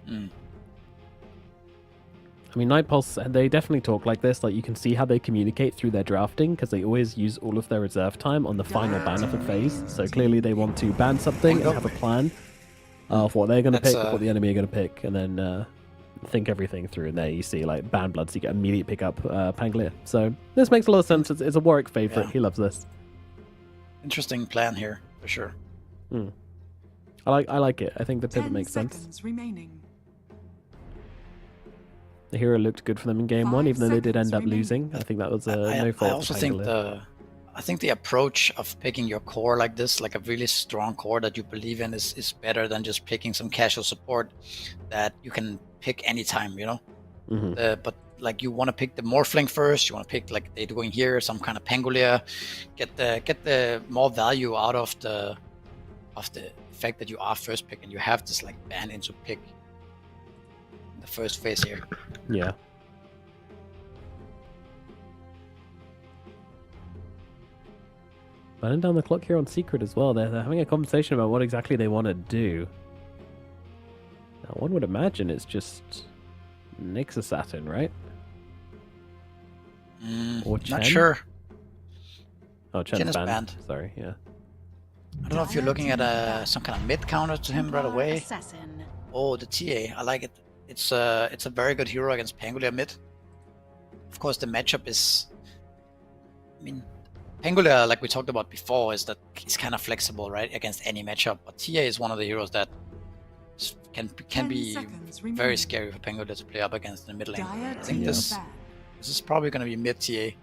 I mean, Night Pulse, they definitely talk like this. Like, you can see how they communicate through their drafting, because they always use all of their reserve time on the final ban of a phase. So clearly they want to ban something and have a plan of what they're going to pick, what the enemy are going to pick, and then think everything through. And there you see, like, ban blood, so you get immediate pick up Pangolier. So this makes a lot of sense. It's a Warwick favorite. He loves this. Interesting plan here, for sure. I like it. I think the pivot makes sense. Remaining. The hero looked good for them in game 1, even though they did end up losing. I think that was no fault. I also think the approach of picking your core like this, like a really strong core that you believe in, is better than just picking some casual support that you can pick anytime, you know? But like, you want to pick the Morphling first, you want to pick, like they're doing here, some kind of Pangolier, get the more value out of the fact that you are first pick and you have this like ban into pick in the first phase here. Yeah. Running down the clock here on Secret as well. They're having a conversation about what exactly they want to do. Now, one would imagine it's just Nyx Assassin, right? Or Chen? Not sure. Oh, Chen is banned. Sorry, yeah. I don't know if you're looking at some kind of mid counter to him right away. Assassin. Oh, the TA, I like it. It's a very good hero against Pangolier mid. Of course, the matchup is, I mean, Pangolier, like we talked about before, is that he's kind of flexible, right, against any matchup. But TA is one of the heroes that can be very scary for Pangolier to play up against in the mid lane. I think this is probably going to be mid TA.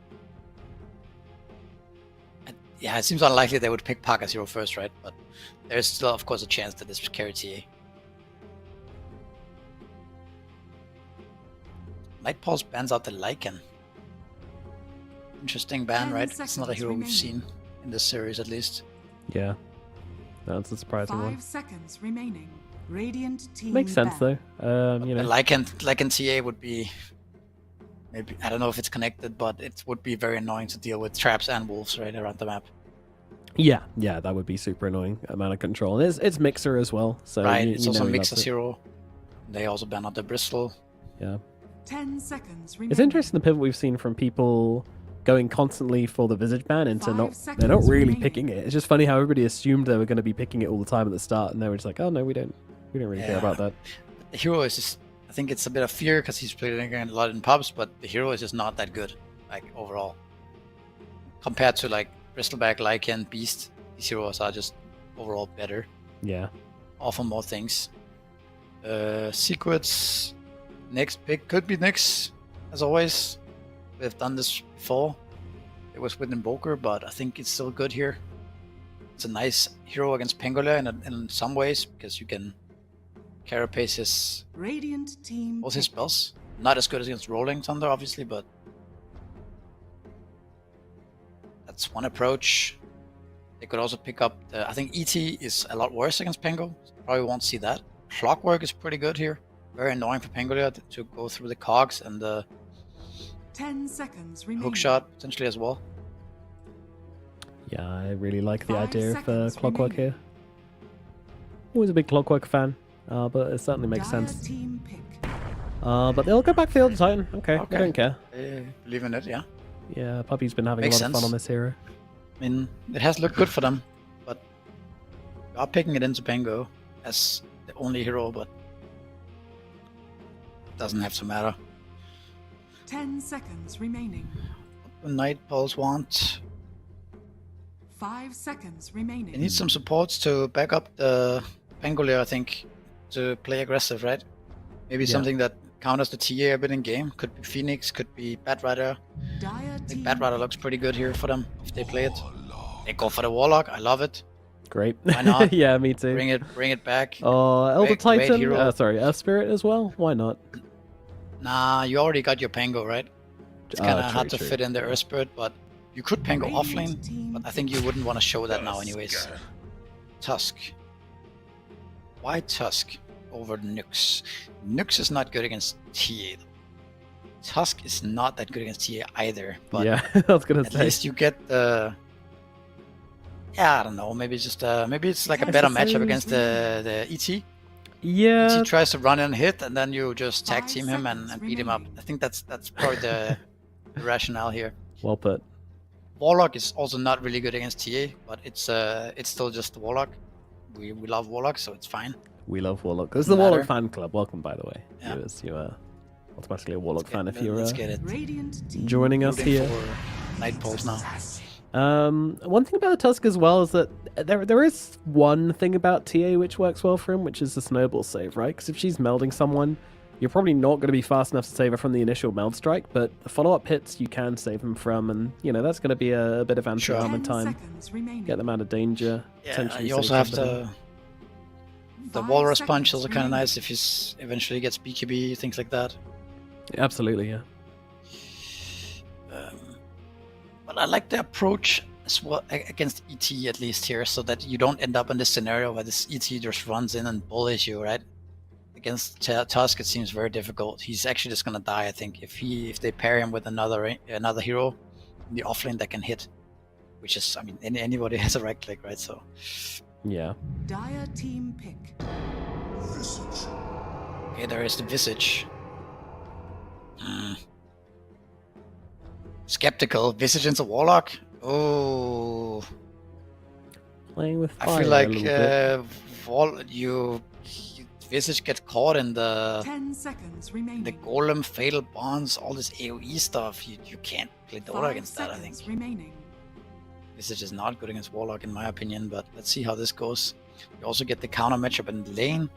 Yeah, it seems unlikely they would pick Parker's hero first, right? But there's still, of course, a chance that this carry TA. Night Pulse bans out the Lycan. Interesting ban, right? It's not a hero we've seen in this series, at least. Yeah, that's a surprising one. 5 seconds remaining. Radiant team Makes sense, though. You know, Lycan TA would be, maybe, I don't know if it's connected, but it would be very annoying to deal with traps and wolves right around the map. Yeah, that would be super annoying amount of control. And it's Mixer as well, so right. You it's also Mixer's hero. They also ban out the Bristol. Yeah. 10 seconds remaining. It's interesting the pivot we've seen from people going constantly for the Visage ban into they're not really picking it. It's just funny how everybody assumed they were going to be picking it all the time at the start, and they were just like, oh no, we don't really care about that. The hero is just, I think it's a bit of fear because he's played it a lot in pubs, but the hero is just not that good, like overall. Compared to like Bristleback, Lycan, Beast, these heroes are just overall better. Yeah. Offer more things. Secrets, next pick could be Nyx, as always. We've done this before. It was with Invoker, but I think it's still good here. It's a nice hero against Pangolier in some ways, because you can carapace his Radiant team both his spells. Not as good against Rolling Thunder, obviously, but that's one approach. They could also pick up I think ET is a lot worse against Pango. Probably won't see that. Clockwork is pretty good here. Very annoying for Pangolier to go through the cogs and the 10 seconds remaining. hookshot potentially as well. Yeah, I really like the 5 idea of seconds Clockwork remaining. here. Always a big Clockwork fan, but it certainly makes Dire sense. team pick. But they'll go back Field Titan. Okay, I don't care. Believe in it, yeah. Yeah, Puppy's been having Makes a lot of fun sense. on this hero. I mean, it has looked good for them, but we are picking it into Pango as the only hero, but it doesn't have to matter. 10 seconds remaining. What do Night Pulse want? 5 seconds remaining. They need some supports to back up the Pangolier, I think, to play aggressive, right? Maybe something that counters the TA a bit in game. Could be Phoenix, could be Batrider. I think Batrider looks pretty good here for them if they play it. They go for the Warlock. I love it. Great. Why not? Yeah, me too. Bring it back. Elder Great Titan. hero. Sorry, Earth Spirit as well. Why not? Nah, you already got your Pango, right? It's kind of hard to fit in the Earth Spirit, but you could Pango offlane. But I think you wouldn't want to show that now, anyways. Tusk. Why Tusk over Nyx? Nyx is not good against TA. Tusk is not that good against TA either. But yeah, I was gonna at say. least you get the. Yeah, I don't know. Maybe just maybe it's like a better matchup against the ET. Yeah. ET tries to run and hit, and then you just tag team him and beat him up. I think that's probably the rationale here. Well put. Warlock is also not really good against TA, but it's still just the Warlock. We love Warlock, so it's fine. We love Warlock. This is the Warlock fan club. Welcome, by the way. Yeah. You are automatically a Warlock fan if you're Let's get it. joining us Rooting here. for Night Pulse now. One thing about the Tusk as well is that there is one thing about TA which works well for him, which is the snowball save, right? Because if she's melding someone, you're probably not going to be fast enough to save her from the initial meld strike, but the follow-up hits you can save them from, and that's going to be a bit of anti-armor time. Get them out of danger. Yeah, you also have the Walrus Punch is also kind of nice if he eventually gets BKB, things like that. Absolutely, yeah. But I like the approach as well against ET at least here, so that you don't end up in this scenario where this ET just runs in and bullies you, right? Against Tusk, it seems very difficult. He's actually just gonna die, I think, if they pair him with another hero in the offlane that can hit, which is, I mean, anybody has a right click, right? So yeah. Dire team pick. Okay, there is the Visage. Skeptical. Visage into Warlock? Oh. Playing with fire I feel like Visage gets caught in the 10 seconds remaining. the Golem, Fatal Bonds, all this AoE stuff. You can't play Dota against that, I think. Remaining. Visage is not good against Warlock in my opinion, but let's see how this goes. You also get the counter matchup in the lane.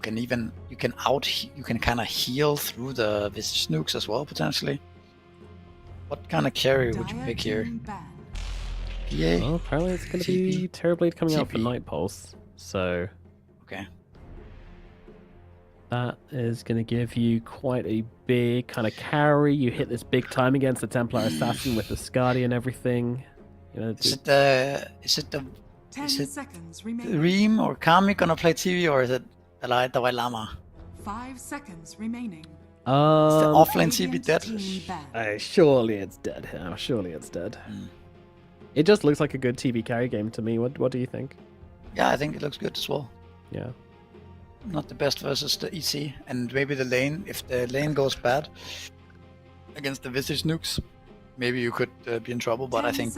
You can kind of heal through the Visage nukes as well, potentially. What kind of carry would you pick here? Yeah. Well, apparently it's going to be Terrorblade coming out for Night Pulse, so okay. That is going to give you quite a big kind of carry. You hit this big time against the Templar Assassin with the Skadi and everything. Is it the 10 seconds remaining. Reem or Kami gonna play TV, or is it Dalai Lama? 5 seconds remaining. Is the offlane TB dead? Surely it's dead. Surely it's dead. It just looks like a good TV carry game to me. What do you think? Yeah, I think it looks good as well. Yeah. Not the best versus the EC, and maybe the lane. If the lane goes bad against the Visage nukes, maybe you could be in trouble. But I think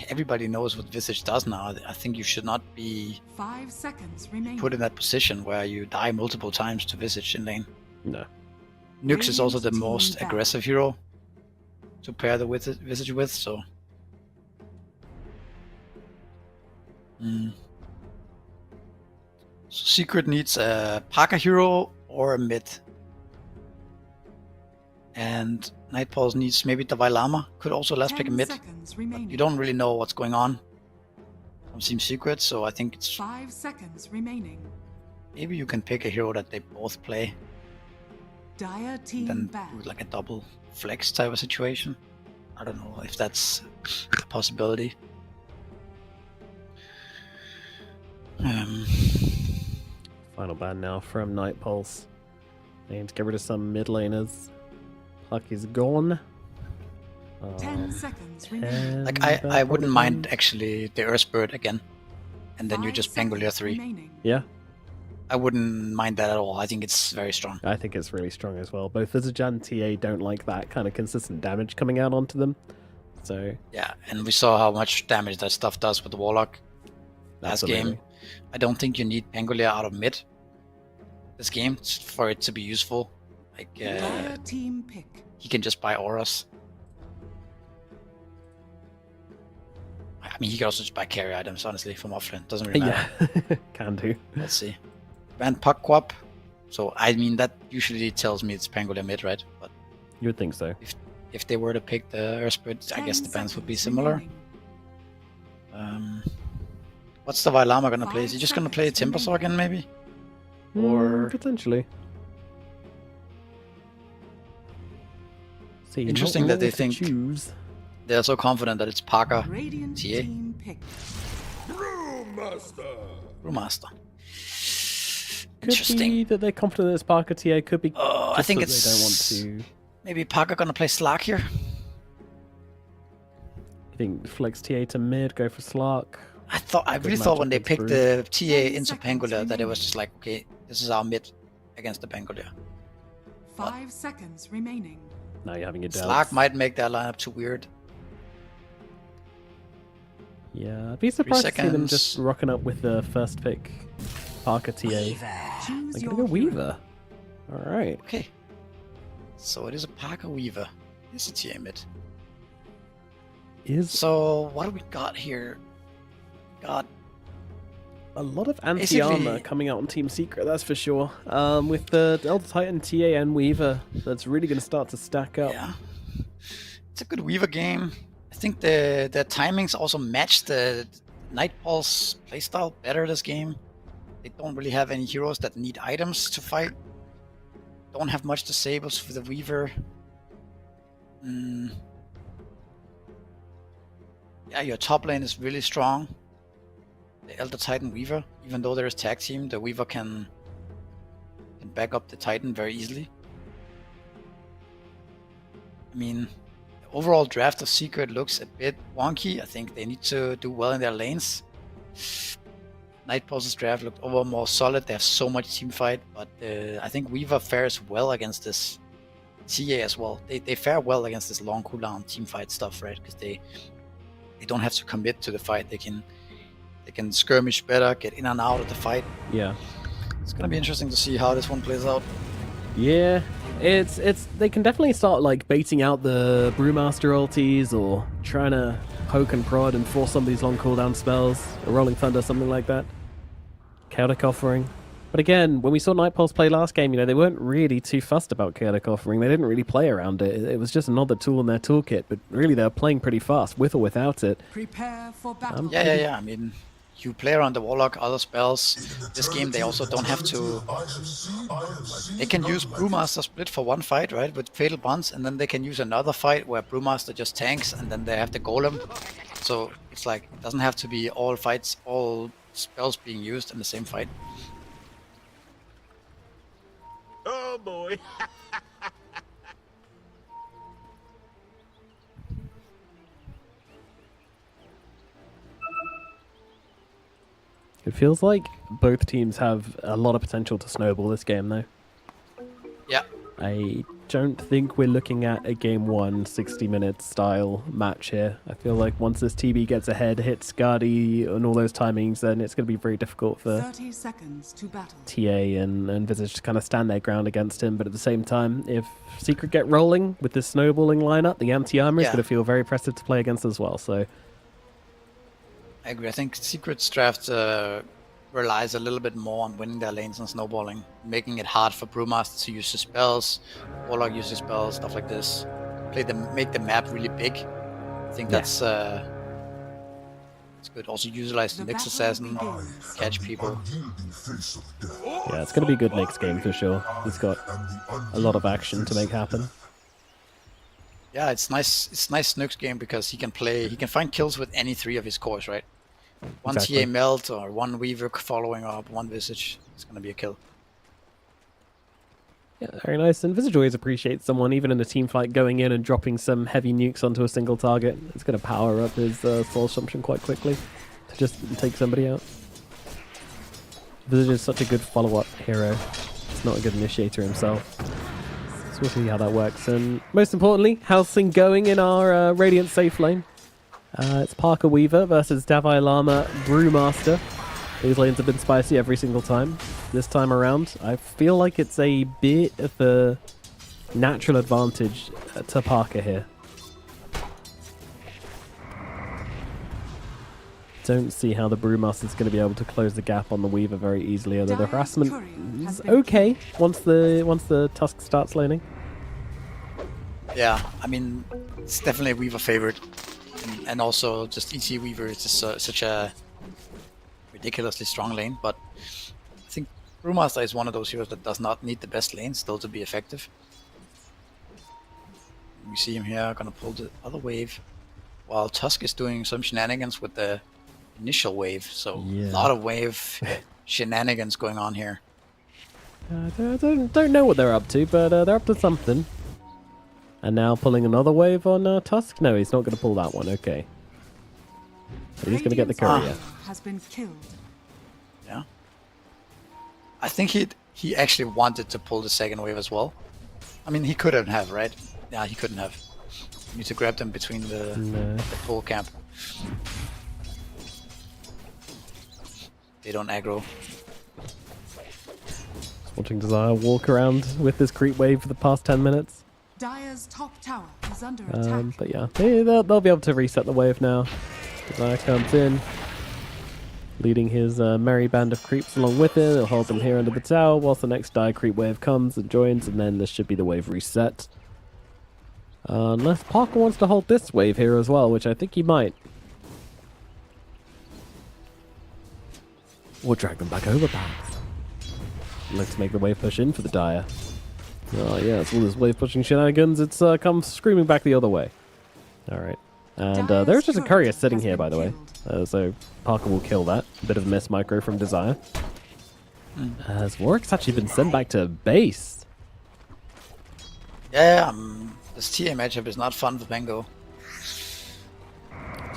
everybody knows what Visage does now. I think you should not be 5 seconds remaining. put in that position where you die multiple times to Visage in lane. No. Nyx is also the most aggressive hero to pair the Visage with, so. So Secret needs a Parker hero or a mid. And Night Pulse needs maybe the Vailama. Could also last pick a mid. But you don't really know what's going on from Team Secret, so I think it's 5 seconds remaining. maybe you can pick a hero that they both play. Dire team Then back. do like a double flex type of situation. I don't know if that's a possibility. Final ban now from Night Pulse. They need to get rid of some mid laners. Puck is gone. 10 seconds remaining. Like I wouldn't mind actually the Earthbird again, and then you just Pangolier 3. Yeah. I wouldn't mind that at all. I think it's very strong. I think it's really strong as well. Both Visage and TA don't like that kind of consistent damage coming out onto them. So yeah, and we saw how much damage that stuff does with the Warlock last game. I don't think you need Pangolier out of mid this game for it to be useful. Like team pick. he can just buy auras. I mean, he can also just buy carry items, honestly, from offlane. Doesn't really matter. Yeah, can do. Let's see. Ban Puck Quap. So, I mean, that usually tells me it's Pangolier mid, right? But you would think so. If they were to pick the Earth Spirit, I guess the bans would be similar. What's the Vailama gonna play? Is he just gonna play Timbersaw again, maybe? Or potentially. See, interesting that they think choose. They're so confident that it's Parker Radiant TA. team pick. Brewmaster. Could be that they're confident that it's Parker TA. Could be. Oh, I think that it's. They don't want to. Maybe Parker gonna play Slark here. You think flex TA to mid, go for Slark? I really thought when they picked the TA into Pangolier that it was just like, okay, this is our mid against the Pangolier. 5 seconds remaining. Now you're having your doubts. Slark might make that lineup too weird. Yeah, I'd be surprised to see them just rocking up with the first pick, Parker TA. I'm gonna go Weaver. All right. Okay. So it is a Parker Weaver. It's a TA mid. So what do we got here? Got a lot of anti-armor coming out on Team Secret, that's for sure. With the Elder Titan, TA, and Weaver, that's really going to start to stack up. Yeah, it's a good Weaver game. I think the timings also match the Nightfall's playstyle better this game. They don't really have any heroes that need items to fight. Don't have much disables for the Weaver. Yeah, your top lane is really strong. The Elder Titan Weaver, even though there is tag team, the Weaver can back up the Titan very easily. I mean, the overall draft of Secret looks a bit wonky. I think they need to do well in their lanes. Nightpulse's draft looked overall more solid. They have so much team fight, but I think Weaver fares well against this TA as well. They fare well against this long cooldown team fight stuff, right? Because they don't have to commit to the fight. They can skirmish better, get in and out of the fight. Yeah. It's gonna be interesting to see how this one plays out. Yeah, it's they can definitely start like baiting out the Brewmaster ultis or trying to poke and prod and force some of these long cooldown spells, a Rolling Thunder, something like that. Chaotic Offering. But again, when we saw Nightpulse play last game, they weren't really too fussed about Chaotic Offering. They didn't really play around it. It was just another tool in their toolkit, but really they're playing pretty fast, with or without it. Prepare for battle. Yeah. I mean, you play around the Warlock, other spells. This game, they also don't have to... They can use Brewmaster split for one fight, right, with Fatal Bonds, and then they can use another fight where Brewmaster just tanks, and then they have the Golem. So it's like, it doesn't have to be all fights, all spells being used in the same fight. Oh boy. It feels like both teams have a lot of potential to snowball this game, though. Yeah. I don't think we're looking at a game 1 60-minute style match here. I feel like once this TB gets ahead, hits Guardi and all those timings, then it's going to be very difficult for 30 seconds to battle. TA and Visage to kind of stand their ground against him. But at the same time, if Secret get rolling with this snowballing lineup, the anti-armor is going to feel very oppressive to play against as well. So I agree. I think Secret's draft relies a little bit more on winning their lanes and snowballing, making it hard for Brewmaster to use his spells, Warlock use his spells, stuff like this. Make the map really big. I think that's it's good. Also utilize the Nyx Assassin, catch people. Yeah, it's going to be a good next game for sure. He's got a lot of action to make happen. Yeah, it's nice. It's nice Nyx game because he can find kills with any 3 of his cores, right? One TA melt or one Weaver following up, one Visage. It's gonna be a kill. Yeah, very nice. And Visage always appreciates someone, even in a team fight, going in and dropping some heavy nukes onto a single target. It's going to power up his soul assumption quite quickly to just take somebody out. Visage is such a good follow-up hero. He's not a good initiator himself. we'll see how that works. And most importantly, how's things going in our Radiant safe lane? It's Parker Weaver versus Davai Lama Brewmaster. These lanes have been spicy every single time. This time around, I feel like it's a bit of a natural advantage to Parker here. Don't see how the Brewmaster's going to be able to close the gap on the Weaver very easily, although the harassment is okay once the Tusk starts laning. Yeah, I mean, it's definitely a Weaver favorite. And also, just ET Weaver is just such a ridiculously strong lane, but I think Brewmaster is one of those heroes that does not need the best lane still to be effective. We see him here, gonna pull the other wave, while Tusk is doing some shenanigans with the initial wave, so a lot of wave shenanigans going on here. I don't know what they're up to, but they're up to something. And now pulling another wave on Tusk? No, he's not going to pull that one, okay. So he's going to get the courier. Has been killed. Yeah. I think he actually wanted to pull the second wave as well. I mean, he couldn't have, right? Yeah, he couldn't have. You need to grab them between the full camp. They don't aggro. Watching Desire walk around with this creep wave for the past 10 minutes. Dire's top tower is under attack. But yeah, they'll be able to reset the wave now. Desire comes in, leading his merry band of creeps along with it. He'll hold them here under the tower whilst the next Dire creep wave comes and joins, and then this should be the wave reset. Unless Parker wants to hold this wave here as well, which I think he might. Or drag them back over, perhaps. Let's make the wave push in for the Dire. Oh yeah, it's all this wave pushing shenanigans. It's come screaming back the other way. Alright. And there's just a courier sitting here, by the way. So Parker will kill that. A bit of a miss micro from Desire. As Warwick's actually been sent back to base. Yeah, this TA matchup is not fun for Bengo.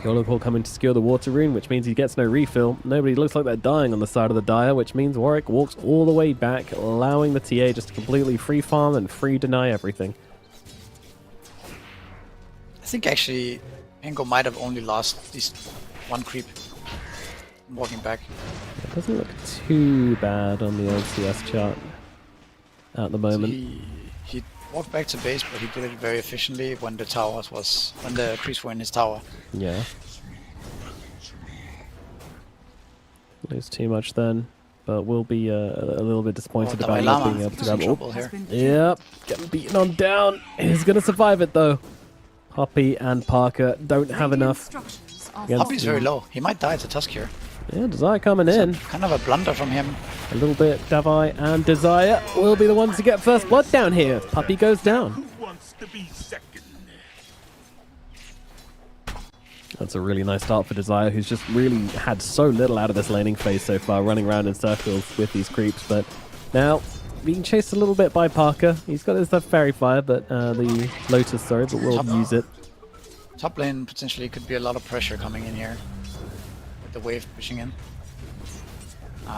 Yolo coming to secure the water rune, which means he gets no refill. Nobody looks like they're dying on the side of the Dire, which means Warwick walks all the way back, allowing the TA just to completely free farm and free deny everything. I think actually Bengo might have only lost this one creep walking back. It doesn't look too bad on the LCS chart at the moment. So he walked back to base, but he did it very efficiently when the creeps were in his tower. Yeah. Lose too much then, but we'll be a little bit disappointed about not being able to grab it. Yep, getting beaten on down. He's going to survive it though. Hoppy and Parker don't have enough. Hoppy's very low. He might die to Tusk here. Yeah, Desire coming in. Kind of a blunder from him. A little bit. Davai and Desire will be the ones to get first blood down here. Puppy goes down. Who wants to be second? That's a really nice start for Desire, who's just really had so little out of this laning phase so far, running around in circles with these creeps. But now, being chased a little bit by Parker. He's got his Fairy Fire, but the Lotus, sorry, but we'll use it. Top lane potentially could be a lot of pressure coming in here. With the wave pushing in.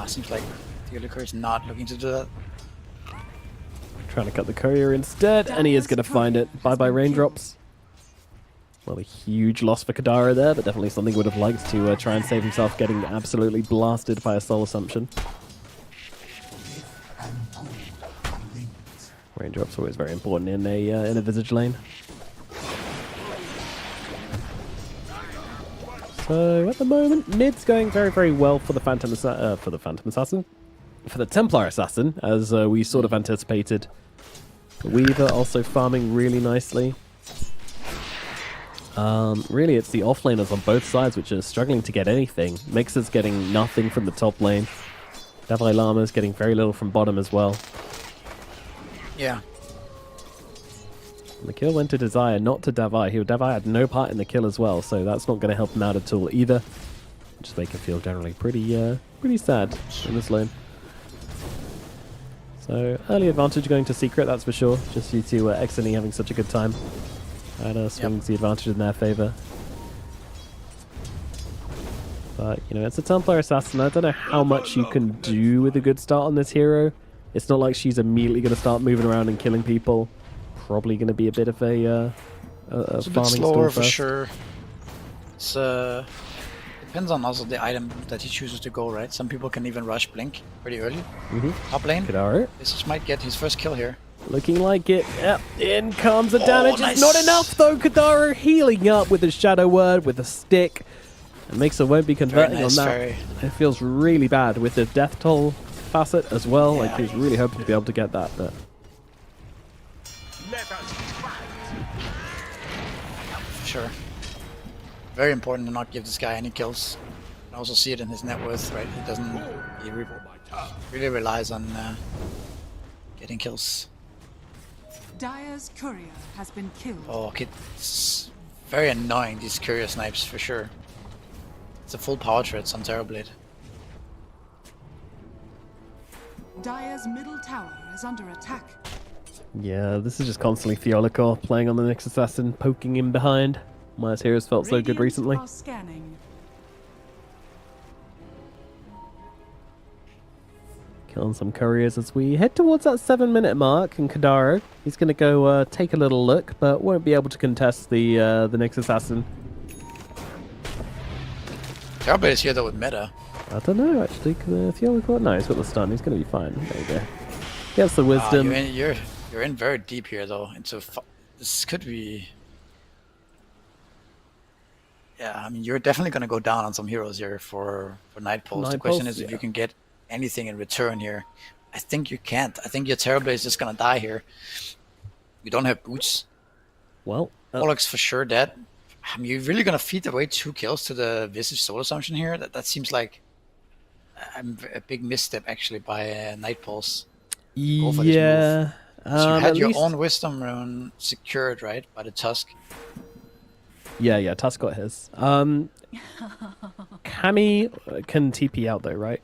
Seems like the Liquor is not looking to do that. Trying to cut the courier instead, and he is going to find it. Bye-bye raindrops. Well, a huge loss for Kadara there, but definitely something he would have liked to try and save himself getting absolutely blasted by a soul assumption. Raindrops always very important in a Visage lane. So at the moment, mid's going very, very well for the Phantom Assassin, for the Templar Assassin, as we sort of anticipated. Weaver also farming really nicely. Really, it's the offlaners on both sides which are struggling to get anything. Mixer's getting nothing from the top lane. Davai Lama's getting very little from bottom as well. Yeah. And the kill went to Desire, not to Davai. Davai had no part in the kill as well, so that's not going to help him out at all either. Just make him feel generally pretty sad in this lane. So early advantage going to Secret, that's for sure. Just due to X and E having such a good time. That swings the advantage in their favor. But, you know, it's a Templar Assassin. I don't know how much you can do with a good start on this hero. It's not like she's immediately going to start moving around and killing people. probably going to be a bit of a It's a bit farming slower stall for first. sure. It's depends on also the item that he chooses to go, right? Some people can even rush Blink pretty early. Top lane. Kadaro. This might get his first kill here. Looking like it. Yep, in comes the damage. nice. It's not enough though. Kadaro healing up with the Shadow Word, with the stick. And Mixer won't be converting nice, on that. very. It feels really bad with the death toll facet as well. Like he's really hoping to be able to get that. But For sure. Very important to not give this guy any kills. You can also see it in his net worth, right? He doesn't. He really relies on getting kills. Dire's courier has been killed. Oh, okay. It's very annoying, these courier snipes, for sure. It's a full power threat on Terrorblade. Dire's middle tower is under attack. yeah, this is just constantly Theolicor playing on the next assassin, poking him behind. My heroes felt so good Radiant recently. are scanning. Killing some couriers as we head towards that 7-minute mark. And Kadaro, he's going to go take a little look, but won't be able to contest the next assassin. Terrorblade is here though with meta. I don't know, actually. Theolicor? No, he's got the stun. He's going to be fine. There you go. He has the wisdom. You're in very deep here though. This could be. Yeah, I mean you're definitely gonna go down on some heroes here for Night Pulse. The question is if you can get anything in return here. I think you can't. I think your Terrorblade is just gonna die here. You don't have boots. Well, Warlock's for sure dead. I mean, you're really gonna feed away 2 kills to the Visage Soul Assumption here. That seems like a big misstep actually by Night Pulse. Go for this move. So you had your own Wisdom rune secured, right, by the Tusk. Yeah, Tusk got his. Cammy can TP out though, right?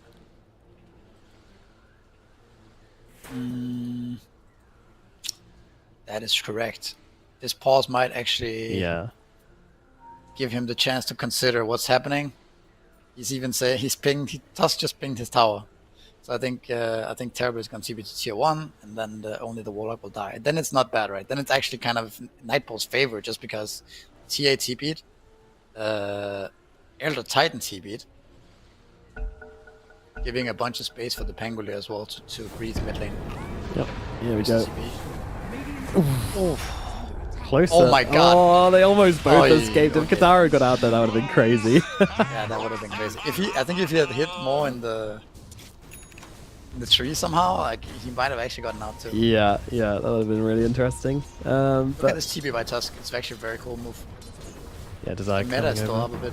That is correct. This pause might actually give him the chance to consider what's happening. He's even say Tusk just pinged his tower. So I think Terrorblade is going to TP to tier 1, and then only the Warlock will die. Then it's not bad, right? Then it's actually kind of Nightpole's favor, just because TA TP'd, Elder Titan TP'd, giving a bunch of space for the Pangolier as well to breathe mid lane. Yep, here we go. Oof. Closer. Oh my god. Oh, they almost both escaped. If Katara got out there, that would have been crazy. Yeah, that would have been crazy. I think if he had hit more in the tree somehow, like he might have actually gotten out too. Yeah, that would have been really interesting. Look at this TP by Tusk. It's actually a very cool move. Yeah, Desire The meta is still up a bit.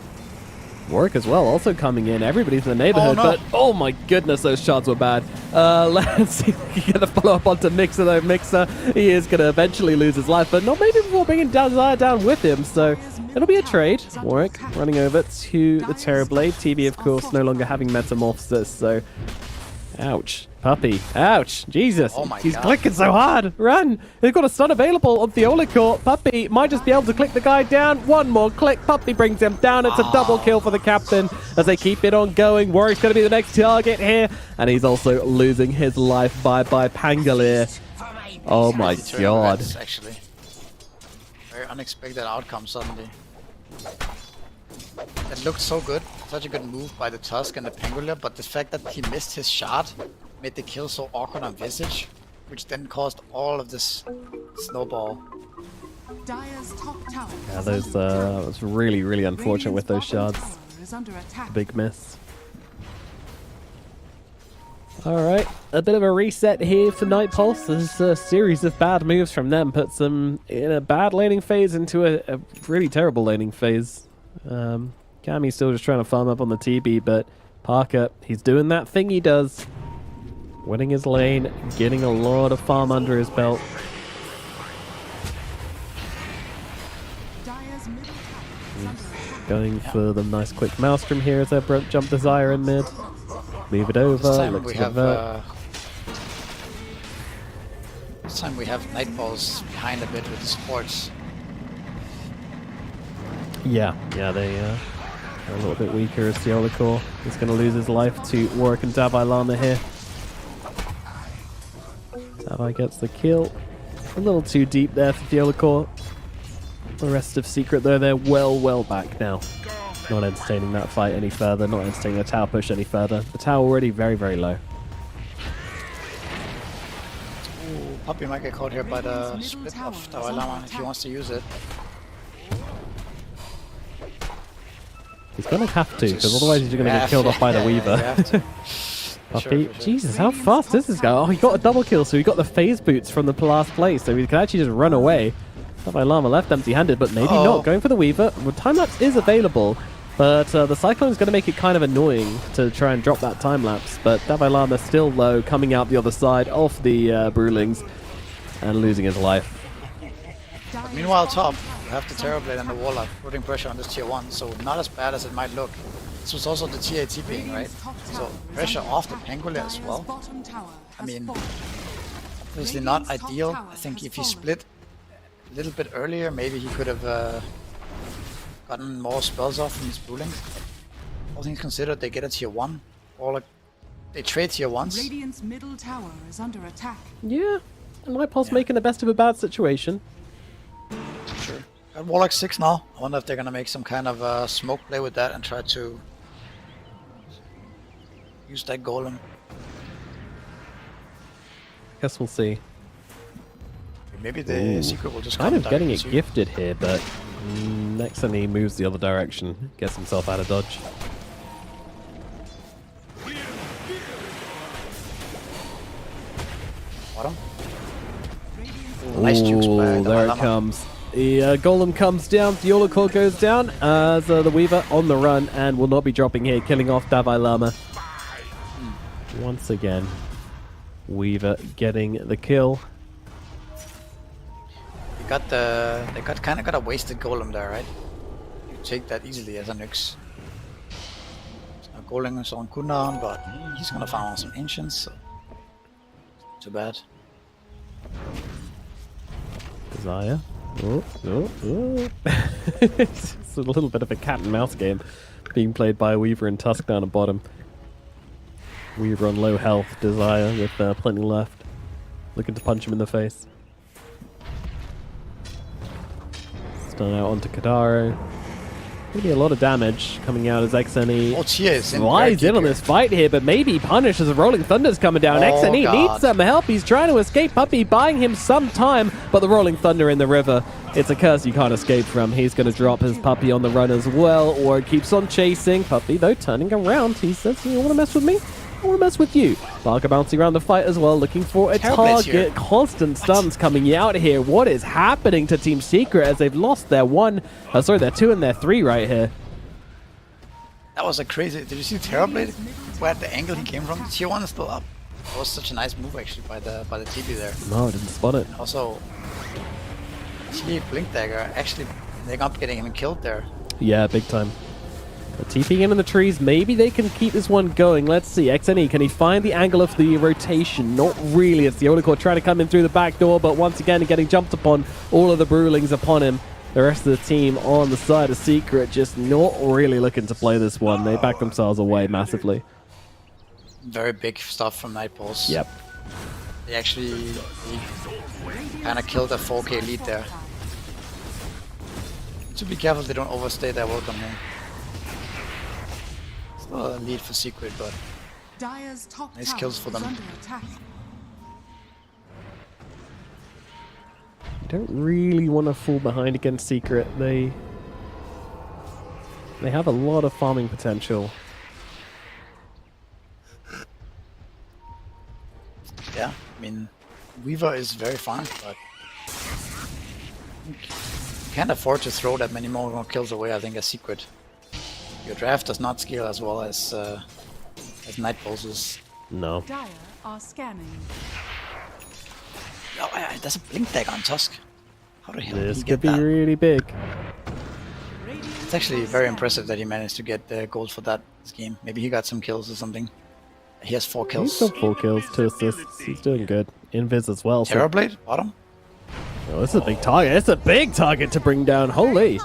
Warwick as well, also coming in. Everybody's in the neighborhood, but oh my goodness, those shots were bad. Let's see if we can get a follow-up onto Mixer though. Mixer, he is going to eventually lose his life, but not maybe before bringing Desire down with him, so it'll be a trade. Warwick running over to the Terrorblade. TV, of course, no longer having Metamorphosis, so ouch. Puppy. Ouch. Jesus. Oh my He's God. clicking so hard. Run. They've got a stun available on Theolicor. Puppy might just be able to click the guy down. One more click. Puppy brings him down. It's a double kill for the captain as they keep it on going. Warwick's going to be the next target here. And he's also losing his life by Pangolier. Oh my god. That's actually very unexpected outcome suddenly. It looked so good. Such a good move by the Tusk and the Pangolier, but the fact that he missed his shot made the kill so awkward on Visage, which then caused all of this snowball. Dire's top tower Yeah, those was really, really unfortunate with those bottom shards. tower is under attack. Big miss. Alright, a bit of a reset here for Night Pulse. There's a series of bad moves from them. Puts them in a bad laning phase into a really terrible laning phase. Cammy's still just trying to farm up on the TB, but Parker, he's doing that thing he does. Winning his lane, getting a lot of farm under his belt. Dire's middle tower is under attack. Going for the nice quick maelstrom here as they jump Desire in mid. Move it over, This time looks we to have convert. this time we have Nightballs behind a bit with the supports. Yeah, they are a little bit weaker as Theolicor. He's going to lose his life to Warwick and Davai Lama here. Davai gets the kill. A little too deep there for Fiolacore. The rest of Secret, though, they're well back now. Not entertaining that fight any further, not entertaining the tower push any further. The tower already very low. Ooh, Puppy might get caught here by the split of Dalai Lama if he wants to use it. He's going to have to, because otherwise he's going to get killed off by the Weaver. Puppy, sure. Jesus, how fast is this guy? Oh, he got a double kill, so he got the phase boots from the last place, so he could actually just run away. Dalai Lama left empty-handed, but maybe not. Going for the Weaver. Well, time-lapse is available, but the Cyclone is going to make it kind of annoying to try and drop that time-lapse, but Dalai Lama still low, coming out the other side of the Brewlings and losing his life. Meanwhile, top, you have the Terrorblade and the Warlock putting pressure on this tier 1, so not as bad as it might look. This was also the tier 8 TPing, right? So pressure off the Pangolin as well. I mean, obviously not ideal. I think if he split a little bit earlier, maybe he could have gotten more spells off from his Brewling. All things considered, they get a tier 1. Or like, they trade tier 1s. Radiant's middle tower is under attack. Yeah, and Nightpulse making the best of a bad situation. Sure. Got Warlock 6 now. I wonder if they're gonna make some kind of smoke play with that and try to use that golem. Guess we'll see. Maybe the secret will just kind of getting it gifted here, but next time he moves the other direction, gets himself out of dodge. Bottom. Nice jukes by there it comes. The golem comes down, the Fiolacore goes down as the Weaver on the run and will not be dropping here, killing off Dalai Lama. Once again, Weaver getting the kill. They kind of got a wasted golem there, right? You take that easily as a Nyx. So golem is on cooldown, but he's gonna farm on some ancients, so too bad. Desire. It's a little bit of a cat and mouse game being played by Weaver and Tusk down at bottom. Weaver on low health, Desire with plenty left. Looking to punch him in the face. Stun out onto Kadaro. Maybe a lot of damage coming out as XNE slides in on this fight here, but maybe punish as the Rolling Thunder's coming down. XNE needs some help. He's trying to escape. Puppy buying him some time, but the Rolling Thunder in the river. It's a curse you can't escape from. He's going to drop his Puppy on the run as well, or keeps on chasing. Puppy, though, turning around. He says, you want to mess with me? I want to mess with you. Barker bouncing around the fight as well, looking for a target. Constant stuns coming out here. What is happening to Team Secret as they've lost their their 2 and their 3 right here? That was a crazy. Did you see Terrorblade? Where at the angle he came from? Tier 1 is still up. That was such a nice move actually by the TP there. No, I didn't spot it. And also, see Blink Dagger actually ending up getting him killed there. Yeah, big time. TPing in the trees, maybe they can keep this one going. Let's see, XNE, can he find the angle of the rotation? Not really. It's the Fiolacore trying to come in through the back door, but once again getting jumped upon. All of the Brewlings upon him. The rest of the team on the side of Secret just not really looking to play this one. They back themselves away massively. Very big stuff from Nightpulse. Yep. They actually kind of killed a 4K lead there. To be careful they don't overstay their welcome here. Still a lead for Secret, but nice kills for them. You don't really want to fall behind against Secret. They have a lot of farming potential. Yeah, I mean, Weaver is very fun, but you can't afford to throw that many more kills away, I think, as Secret. Your draft does not scale as well as Nightpulse's. No. Dire are scanning. Oh, yeah, there's a Blink Dagger on Tusk. How the hell did This he could get be that? really big. It's actually very impressive that he managed to get the gold for that this game. Maybe he got some kills or something. He has 4 kills. He's got 4 kills, 2 assists. He's doing good. Invis as well. Terrorblade, bottom. Oh, this is a big target. It's a big target to bring down. Holy.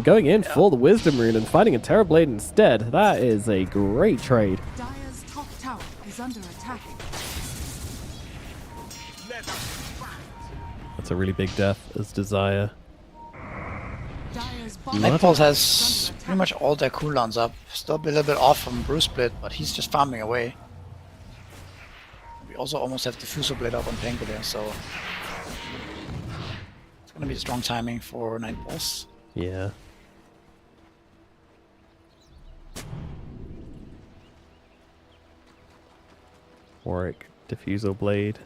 Going in for the Wisdom Rune and fighting a Terrorblade instead. That is a great trade. Dire's top tower is under attack. That's a really big death as Desire. Nightfalls has pretty much all their cooldowns up. Still a little bit off from Bruce Split, but he's just farming away. We also almost have Diffusal Blade up on Pangolier, so it's gonna be strong timing for Nightfalls. Yeah. Warwick, Diffusal Blade.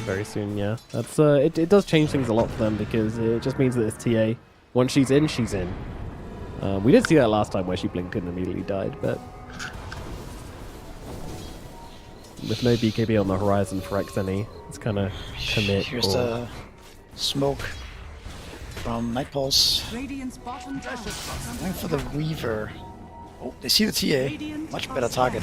Very soon, yeah. That's it does change things a lot for them because it just means that it's TA. Once she's in, she's in. We did see that last time where she blinked and immediately died, but with no BKB on the horizon for XNE, it's kind of commit. Here's the smoke from Nightfalls. Going for the Weaver. Oh, they see the TA. Much better target.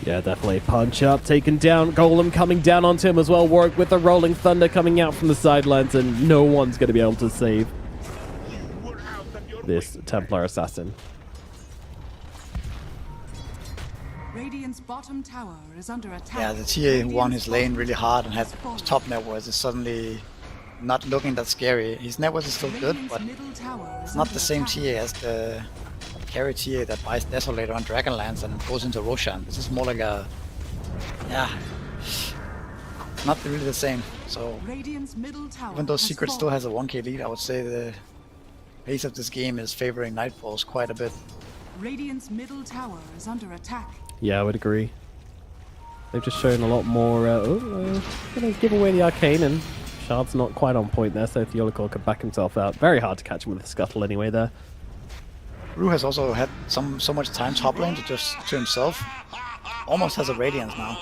Yeah, definitely. Punch up, taken down. Golem coming down onto him as well. Warwick with the Rolling Thunder coming out from the sidelines, and no one's going to be able to save this Templar Assassin. Radiant's bottom tower is under attack. Yeah, the TA who won his lane really hard and had his top net worth is suddenly not looking that scary. His net worth is still good, but it's not the same TA as the carry TA that buys Desolator on Dragonlance and goes into Roshan. This is more like a... yeah, not really the same. So even though Secret still has a 1k lead, I would say the pace of this game is favoring Nightfalls quite a bit. Radiant's middle tower is under attack. Yeah, I would agree. They've just shown a lot more... gonna give away the Arcane, and Shard's not quite on point there, so Theolicor could back himself out. Very hard to catch him with the Scuttle anyway there. Rue has also had so much time top lane to himself. Almost has a Radiance now.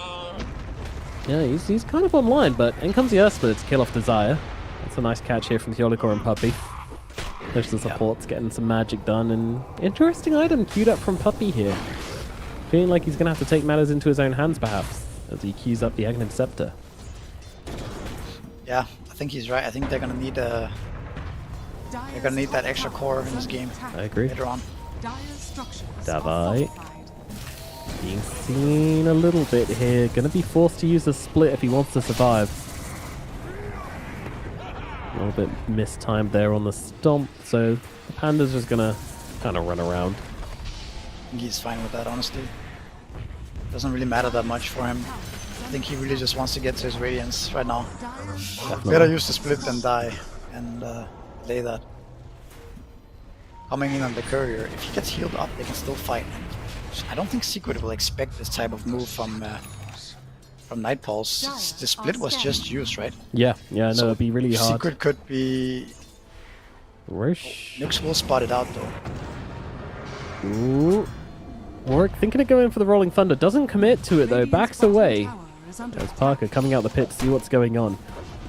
Yeah, he's kind of online, but in comes the Earthsplit to kill off Desire. That's a nice catch here from Theolicor and Puppy. There's the supports getting some magic done, and interesting item queued up from Puppy here. Feeling like he's going to have to take matters into his own hands, perhaps, as he queues up the Aghanim Scepter. Yeah, I think he's right. I think they're going to need they're going to need that extra core in this game. I agree. Later on. Davai being seen a little bit here. Going to be forced to use the split if he wants to survive. A little bit mistimed there on the stomp, so the Panda's just going to kind of run around. I think he's fine with that, honestly. Doesn't really matter that much for him. I think he really just wants to get to his Radiance right now. Better use the split than die and delay that. Coming in on the courier, if he gets healed up, they can still fight. I don't think Secret will expect this type of move from Nightfalls. The split was just used, right? Yeah, no, so it'd be really hard. Secret could be... Rosh. Nyx will spot it out though. Ooh. Warwick thinking of going for the Rolling Thunder. Doesn't commit to it though. Backs away. There's Parker coming out the pit to see what's going on.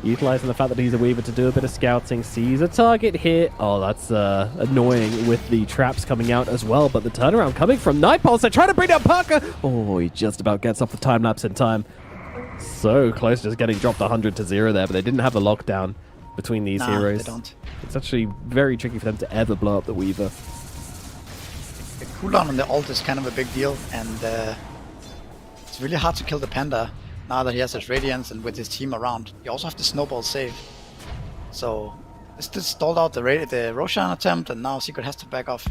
Utilizing the fact that he's a Weaver to do a bit of scouting. Sees a target here. Oh, that's annoying with the traps coming out as well. But the turnaround coming from Nightpulse. They're trying to bring down Parker. Oh, he just about gets off the time lapse in time. So close, just getting dropped 100 to 0 there. But they didn't have a lockdown between these heroes. They don't. It's actually very tricky for them to ever blow up the Weaver. The cooldown on the ult is kind of a big deal, and it's really hard to kill the Panda now that he has his Radiance and with his team around. You also have the snowball save. So this just stalled out the Roshan attempt, and now Secret has to back off.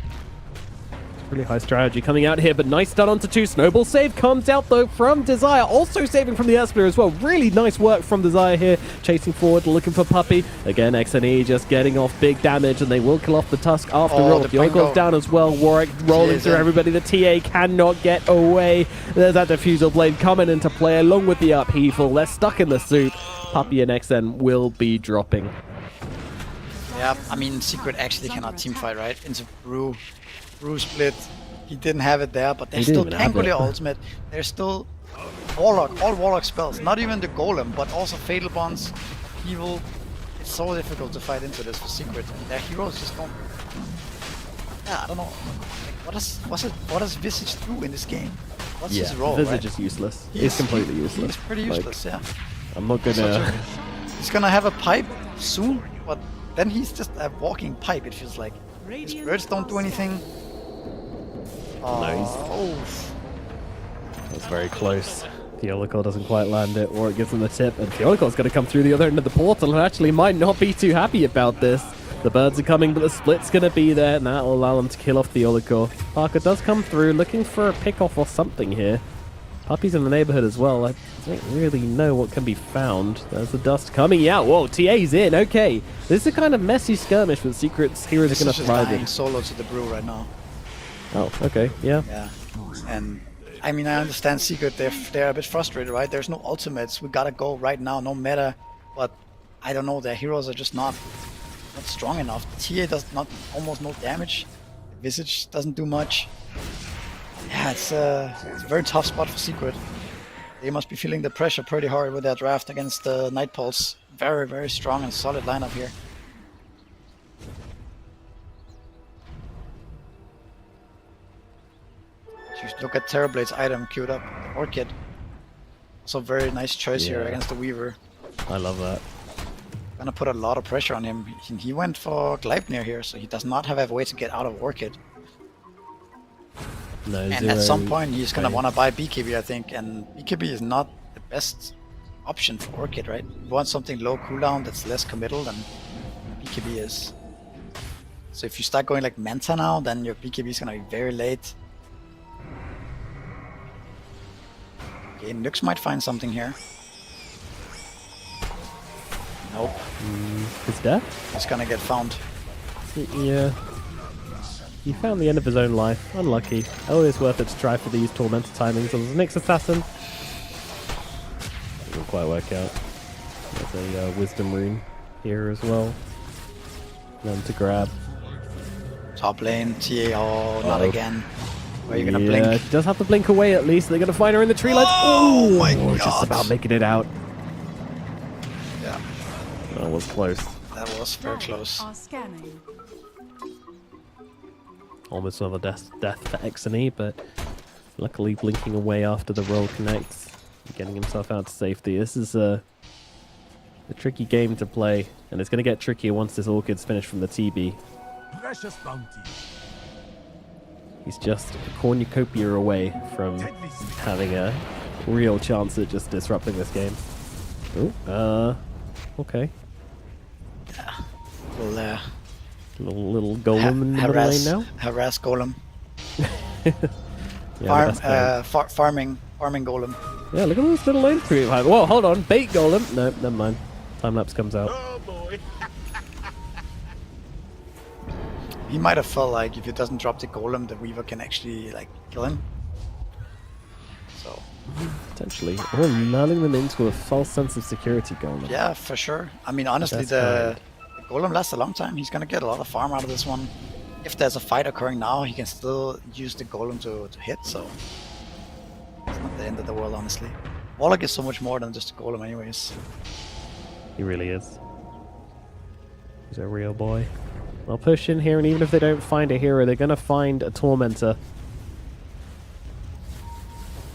Really high strategy coming out here, but nice stun onto 2. Snowball save comes out though from Desire, also saving from the Esper as well. Really nice work from Desire here, chasing forward, looking for Puppy. Again, XNE just getting off big damage, and they will kill off the Tusk after all. Yoko goes down as well. Warwick rolling through everybody. The TA cannot get away. There's that Diffusal Blade coming into play along with the upheaval. They're stuck in the soup. Puppy and XN will be dropping. Yeah, I mean, Secret actually cannot teamfight, right? Into Rue split. He didn't have it there, but there's still Pangolier ultimate. There's still Warlock, all Warlock spells. Not even the Golem, but also Fatal Bonds, Evil. It's so difficult to fight into this for Secret. And their heroes just don't... Yeah, I don't know. Like, what does Visage do in this game? What's his role, Visage is useless. He's completely useless. He's pretty useless, yeah. I'm not gonna... He's gonna have a pipe soon, but then he's just a walking pipe, it feels like. His birds don't do anything. Nice. Oh. That was very close. Theolical doesn't quite land it, or it gives them the tip, and Theolical's going to come through the other end of the portal and actually might not be too happy about this. The birds are coming, but the split's going to be there, and that'll allow them to kill off Theolical. Parker does come through, looking for a pick-off or something here. Puppy's in the neighborhood as well. I don't really know what can be found. There's the dust coming out. Whoa, TA's in. Okay. This is a kind of messy skirmish, but Secret's heroes are going to thrive in. Solo to the brew right now. Oh, okay. Yeah. Yeah. And I mean, I understand Secret. They're a bit frustrated, right? There's no ultimates. We gotta go right now. No meta. But I don't know. Their heroes are just not strong enough. The TA does almost no damage. The Visage doesn't do much. Yeah, it's a very tough spot for Secret. They must be feeling the pressure pretty hard with their draft against the Night Pulse. Very, very strong and solid lineup here. Just look at Terrorblade's item queued up. Orchid. Also very nice choice here against the Weaver. I love that. Gonna put a lot of pressure on him. He went for Gleipnir here, so he does not have a way to get out of Orchid. No, and at some point he's gonna want to buy BKB, I think, and BKB is not the best option for Orchid, right? You want something low cooldown that's less committal than BKB is. So if you start going like Manta now, then your BKB is gonna be very late. Okay, Nyx might find something here. Nope. He's dead? He's gonna get found. Yeah. He found the end of his own life. Unlucky. Always worth it to try for these tormented timings. So there's a Nyx Assassin. Didn't quite work out. There's a Wisdom Rune here as well. Then to grab. Top lane, TA, not again. Where are you gonna blink? Yeah, does have to blink away at least. They're gonna find her in the tree lights. Oh my god! Just about making it out. Yeah. That was close. That was very close. Scanning. Almost another death for Exony, but luckily blinking away after the roll connects, getting himself out to safety. This is a tricky game to play, and it's going to get trickier once this Orchid's finished from the TB. Precious bounty. He's just a cornucopia away from having a real chance at just disrupting this game. Oh, okay. Yeah. Well, Little golem in the middle lane now. Harass golem. Yeah, farming golem. Yeah, look at all this little lane through. Whoa, hold on, bait golem. No, never mind. Time lapse comes out. Oh boy. He might have felt like if he doesn't drop the golem, the Weaver can actually like kill him. So potentially, or lulling them into a false sense of security golem. Yeah, for sure. I mean, honestly, the golem lasts a long time. He's gonna get a lot of farm out of this one. If there's a fight occurring now, he can still use the golem to hit, so it's not the end of the world, honestly. Warlock is so much more than just a golem anyways. He really is. He's a real boy. They'll push in here, and even if they don't find a hero, they're gonna find a tormentor.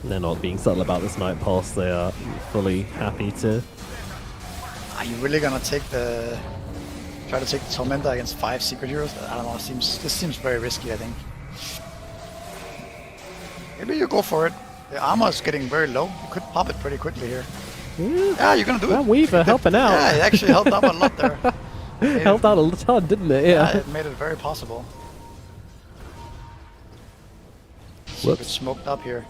And they're not being subtle about this Night Pulse. They are fully happy to. Are you really gonna try to take the Tormentor against 5 secret heroes? I don't know. This seems very risky, I think. Maybe you go for it. The armor is getting very low. You could pop it pretty quickly here. Yeah, you're gonna do that it. Weaver helping out. Yeah, it actually helped out a lot there. Helped out a ton, didn't it? Yeah, it made it very possible. Whoops. It's smoked up here.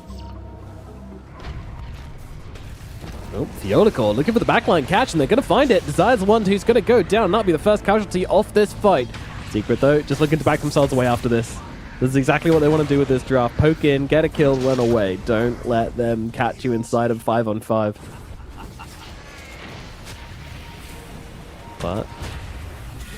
Oh, Theodical looking for the backline catch, and they're going to find it. Desire's the one who's going to go down, not be the first casualty of this fight. Secret, though, just looking to back themselves away after this. This is exactly what they want to do with this draft. Poke in, get a kill, run away. Don't let them catch you inside of 5-on-5. But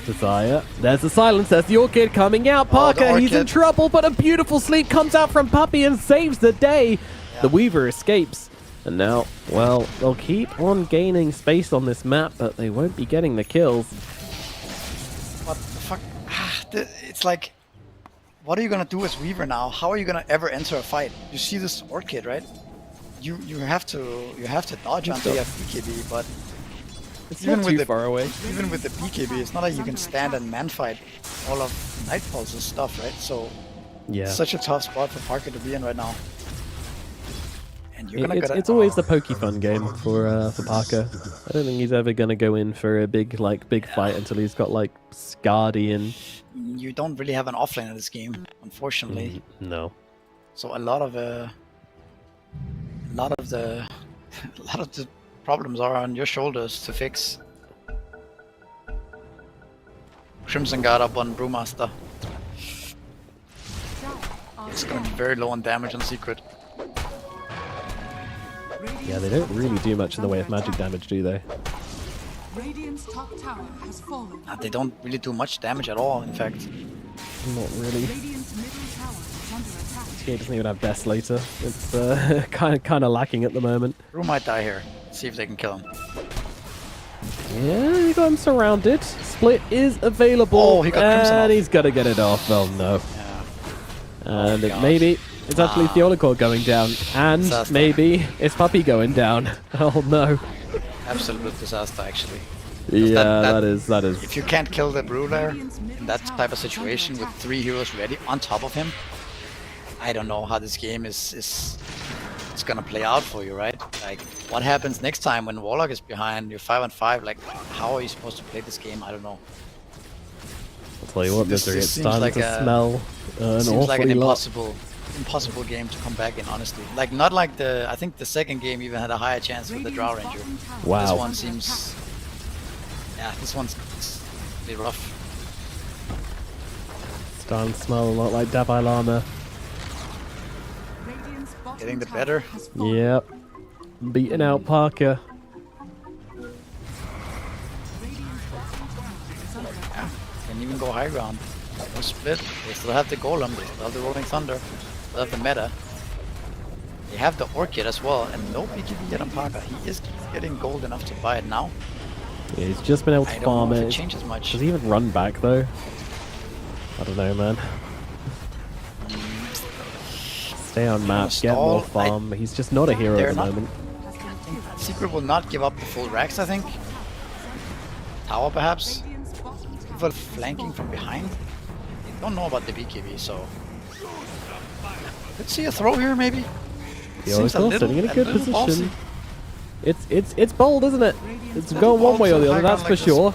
Desire, there's the silence, there's the Orchid coming out. Parker, he's in trouble, but a beautiful sleep comes out from Puppy and saves the day. Yeah. The Weaver escapes. And now, well, they'll keep on gaining space on this map, but they won't be getting the kills. What the fuck? It's like, what are you gonna do as Weaver now? How are you gonna ever enter a fight? You see this Orchid, right? You have to dodge until you have BKB, but it's even not too far away. Even with the BKB, it's not like you can stand and man fight all of Night Pulse's stuff, right? So yeah, it's such a tough spot for Parker to be in right now. And you're gonna It's always the pokey fun game for Parker. I don't think he's ever gonna go in for a big fight until he's got like Scardy and. You don't really have an offlane in this game, unfortunately. No. So a lot of the problems are on your shoulders to fix. Crimson got up on Brewmaster. It's gonna be very low on damage on Secret. Yeah, they don't really do much in the way of magic damage, do they? Radiant's top tower has fallen. They don't really do much damage at all, in fact. Not really. Radiant's middle tower is under attack. This game doesn't even have Best later. It's kind of lacking at the moment. Brew might die here. See if they can kill him. Yeah, you got him surrounded. Split is available. Oh, he got Crimson and off. he's got to get it off. Oh no. Yeah. And maybe it's actually Theodicor going down. And Disaster. maybe it's Puppy going down. Oh no. Absolute disaster, actually. Yeah, that is. If you can't kill the Brew there, in that type of situation with 3 heroes ready on top of him, I don't know how this game is it's gonna play out for you, right? Like, what happens next time when Warlock is behind, you're 5-on-5, like, how are you supposed to play this game? I don't know. I'll tell you what, Misery, it's seems starting like to smell an seems awfully like an lot. impossible game to come back in, honestly. Like, not like I think the second game even had a higher chance with the Drow Ranger. Wow. This one seems, this one's really rough. Starting to smell a lot like Davai Lama. Radiant's bottom Getting the tower better. has fallen. Yep. Beating out Parker. Radiant's bottom tower is under attack. Can even go high ground. No split. They still have the Golem, they still have the Rolling Thunder, still have the meta. They have the Orchid as well, and no BKB yet on Parker. He is getting gold enough to buy it now. Yeah, he's just been able to I don't farm know if it. it changes much. Does he even run back though? I don't know, man. Stay on map, get more farm. He's just not a hero at the moment. Secret will not give up the full racks, I think. Tower perhaps. Radiant's bottom tower People flanking from behind. They don't know about the BKB, so let's see a throw here maybe. Seems a Theodicor little- sitting in a good little position. ballsy. It's bold, isn't it? It's going one way or the other, that's for like this. sure.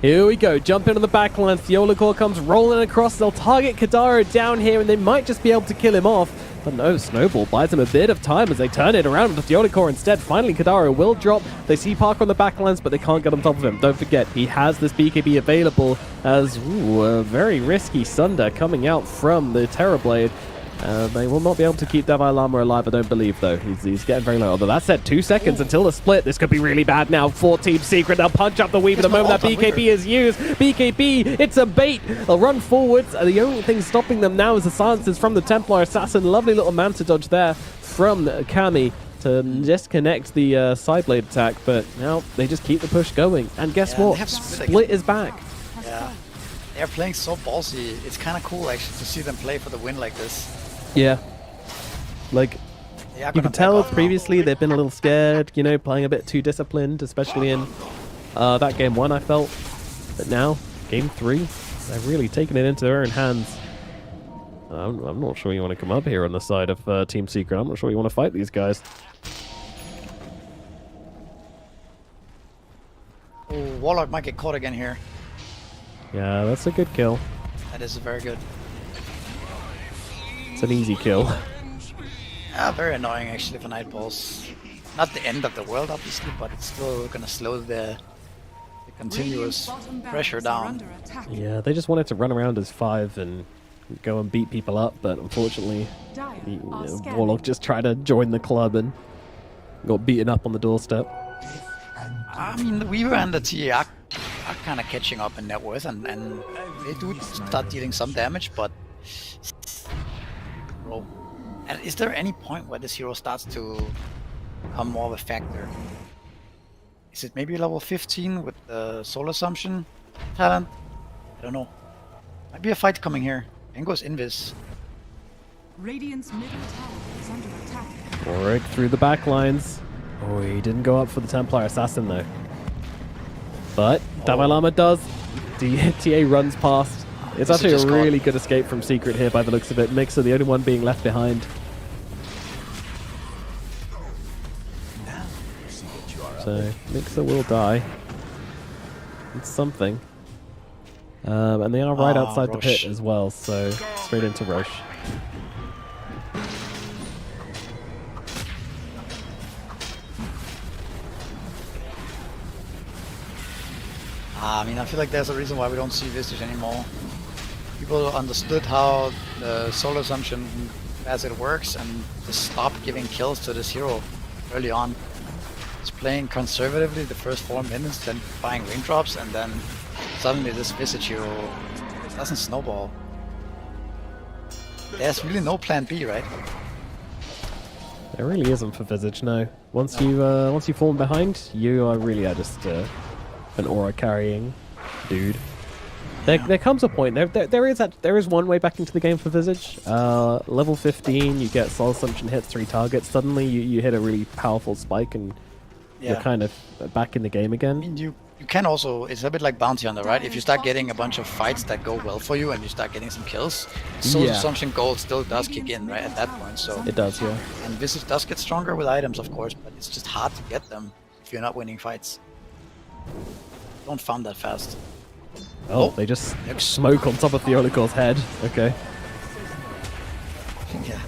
Here we go, jump into the backline. Theodicor comes rolling across. They'll target Kadara down here, and they might just be able to kill him off. But no, Snowball buys him a bit of time as they turn it around with Theodicor instead. Finally, Kadara will drop. They see Parker on the backlines, but they can't get on top of him. Don't forget, he has this BKB available as a very risky Sunder coming out from the Terrorblade. They will not be able to keep Davai Lama alive, I don't believe, though. He's getting very low. Although that said, 2 seconds until the split. This could be really bad now for Team Secret. They'll punch up the Weaver the moment that BKB is used. BKB, it's a bait. They'll run forwards. The only thing stopping them now is the silences from the Templar Assassin. Lovely little Manta dodge there from Kami to disconnect the Sideblade attack. But now they just keep the push going. And guess Yeah, what? they have split Split is back. Yeah, they're playing so ballsy. It's kind of cool actually to see them play for the win like this. Yeah. Like, They are you gonna can tell back off now. previously they've been a little scared, you know, playing a bit too disciplined, especially in that game 1, I felt. But now, game 3, they're really taking it into their own hands. I'm not sure you want to come up here on the side of Team Secret. I'm not sure you want to fight these guys. Oh, Warlock might get caught again here. Yeah, that's a good kill. That is very good. It's an easy kill. Very annoying actually for Nightballs. Not the end of the world obviously, but it's still gonna slow the continuous pressure down. Yeah, they just wanted to run around as 5 and go and beat people up, but unfortunately, Warlock just tried to join the club and got beaten up on the doorstep. I mean, the Weaver and the TA are kind of catching up in net worth, and they do start dealing some damage, but bro. And is there any point where this hero starts to become more of a factor? Is it maybe level 15 with the Soul Assumption talent? I don't know. Might be a fight coming here. In goes Invis. Radiant's middle tower is under attack. Warwick through the back lines. Oh, he didn't go up for the Templar Assassin though. But Davai Lama does. TA runs past. It's actually a really good escape from Secret here by the looks of it. Mixer, the only one being left behind. So Mixer will die. It's something. And they are right outside the pit as well, so straight into Roche. I mean, I feel like there's a reason why we don't see Visage anymore. People understood how the solar assumption as it works and just stopped giving kills to this hero early on. He's playing conservatively the first 4 minutes, then buying raindrops, and then suddenly this Visage hero doesn't snowball. There's really no plan B, right? There really isn't for Visage, no. Once you fall behind, you are really just an aura carrying dude. There comes a point. There is one way back into the game for Visage. Level 15, you get Soul Assumption hits 3 targets. Suddenly, you hit a really powerful spike, and you're kind of back in the game again. I mean, you can also. It's a bit like Bounty Hunter, right? If you start getting a bunch of fights that go well for you, and you start getting some kills, Soul Assumption gold still does kick in, right? At that point, so it does, yeah. And Visage does get stronger with items, of course, but it's just hard to get them if you're not winning fights. Don't farm that fast. Oh, they just smoke on top of the Theolicor's head. Okay. Yeah.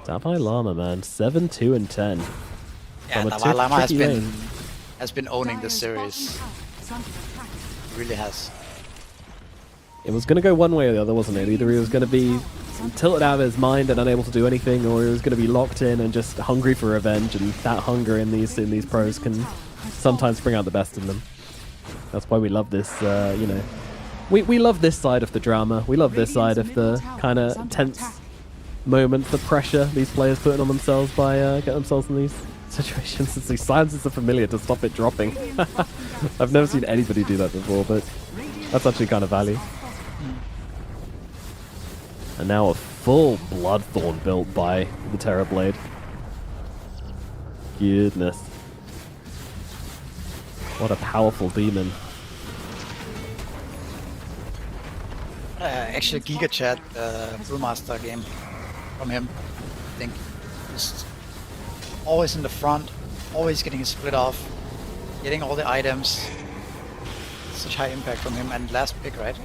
Davai Lama, man. 7, 2, and 10. Yeah, Davai Lama has been owning this series. He really has. It was going to go one way or the other, wasn't it? Either he was going to be tilted out of his mind and unable to do anything, or he was going to be locked in and just hungry for revenge. And that hunger in these pros can sometimes bring out the best in them. That's why we love this, you know. We love this side of the drama. We love this side of the kind of tense moments, the pressure these players put on themselves by getting themselves in these situations. It's like silences are familiar to stop it dropping. I've never seen anybody do that before, but that's actually kind of value. And now a full Bloodthorn built by the Terrorblade. Goodness. What a powerful demon. Actually, Giga Chat Brewmaster game from him. I think just always in the front, always getting his split off, getting all the items. Such high impact from him, and last pick, right?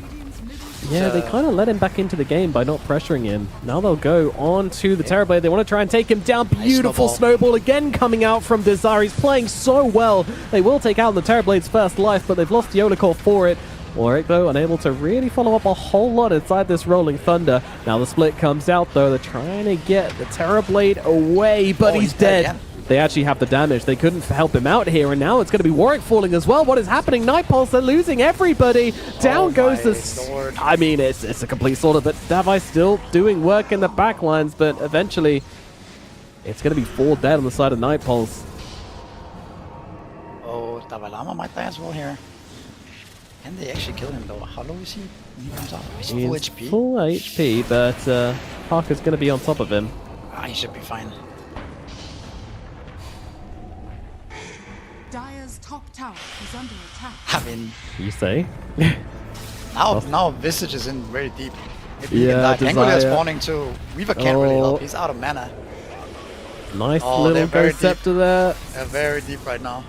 Yeah, they kind of let him back into the game by not pressuring him. Now they'll go on to the Terrorblade. They want to try and take him down. Beautiful snowball again coming out from Desire. He's playing so well. They will take out the Terrorblade's first life, but they've lost Yolikor for it. Warwick, though, unable to really follow up a whole lot inside this Rolling Thunder. Now the split comes out, though. They're trying to get the Terrorblade away, but he's dead. Again. They actually have the damage. They couldn't help him out here, and now it's going to be Warwick falling as well. What is happening? Nightpulse, they're losing everybody. Down goes the... I mean, it's a complete slaughter, but Davai still doing work in the backlines, but eventually it's going to be 4 dead on the side of Nightpulse. Oh, Davai Lama might die as well here. Can they actually kill him, though? How low is he when he comes out? He's full HP? Full HP, but Parker's going to be on top of him. He should be fine. Dire's top tower is under attack. I mean, you say? now Visage is in very deep. Maybe he can die. Pangolier spawning too. Weaver can't really help. He's out of mana. Nice little Ghost Scepter there. They're very deep right now.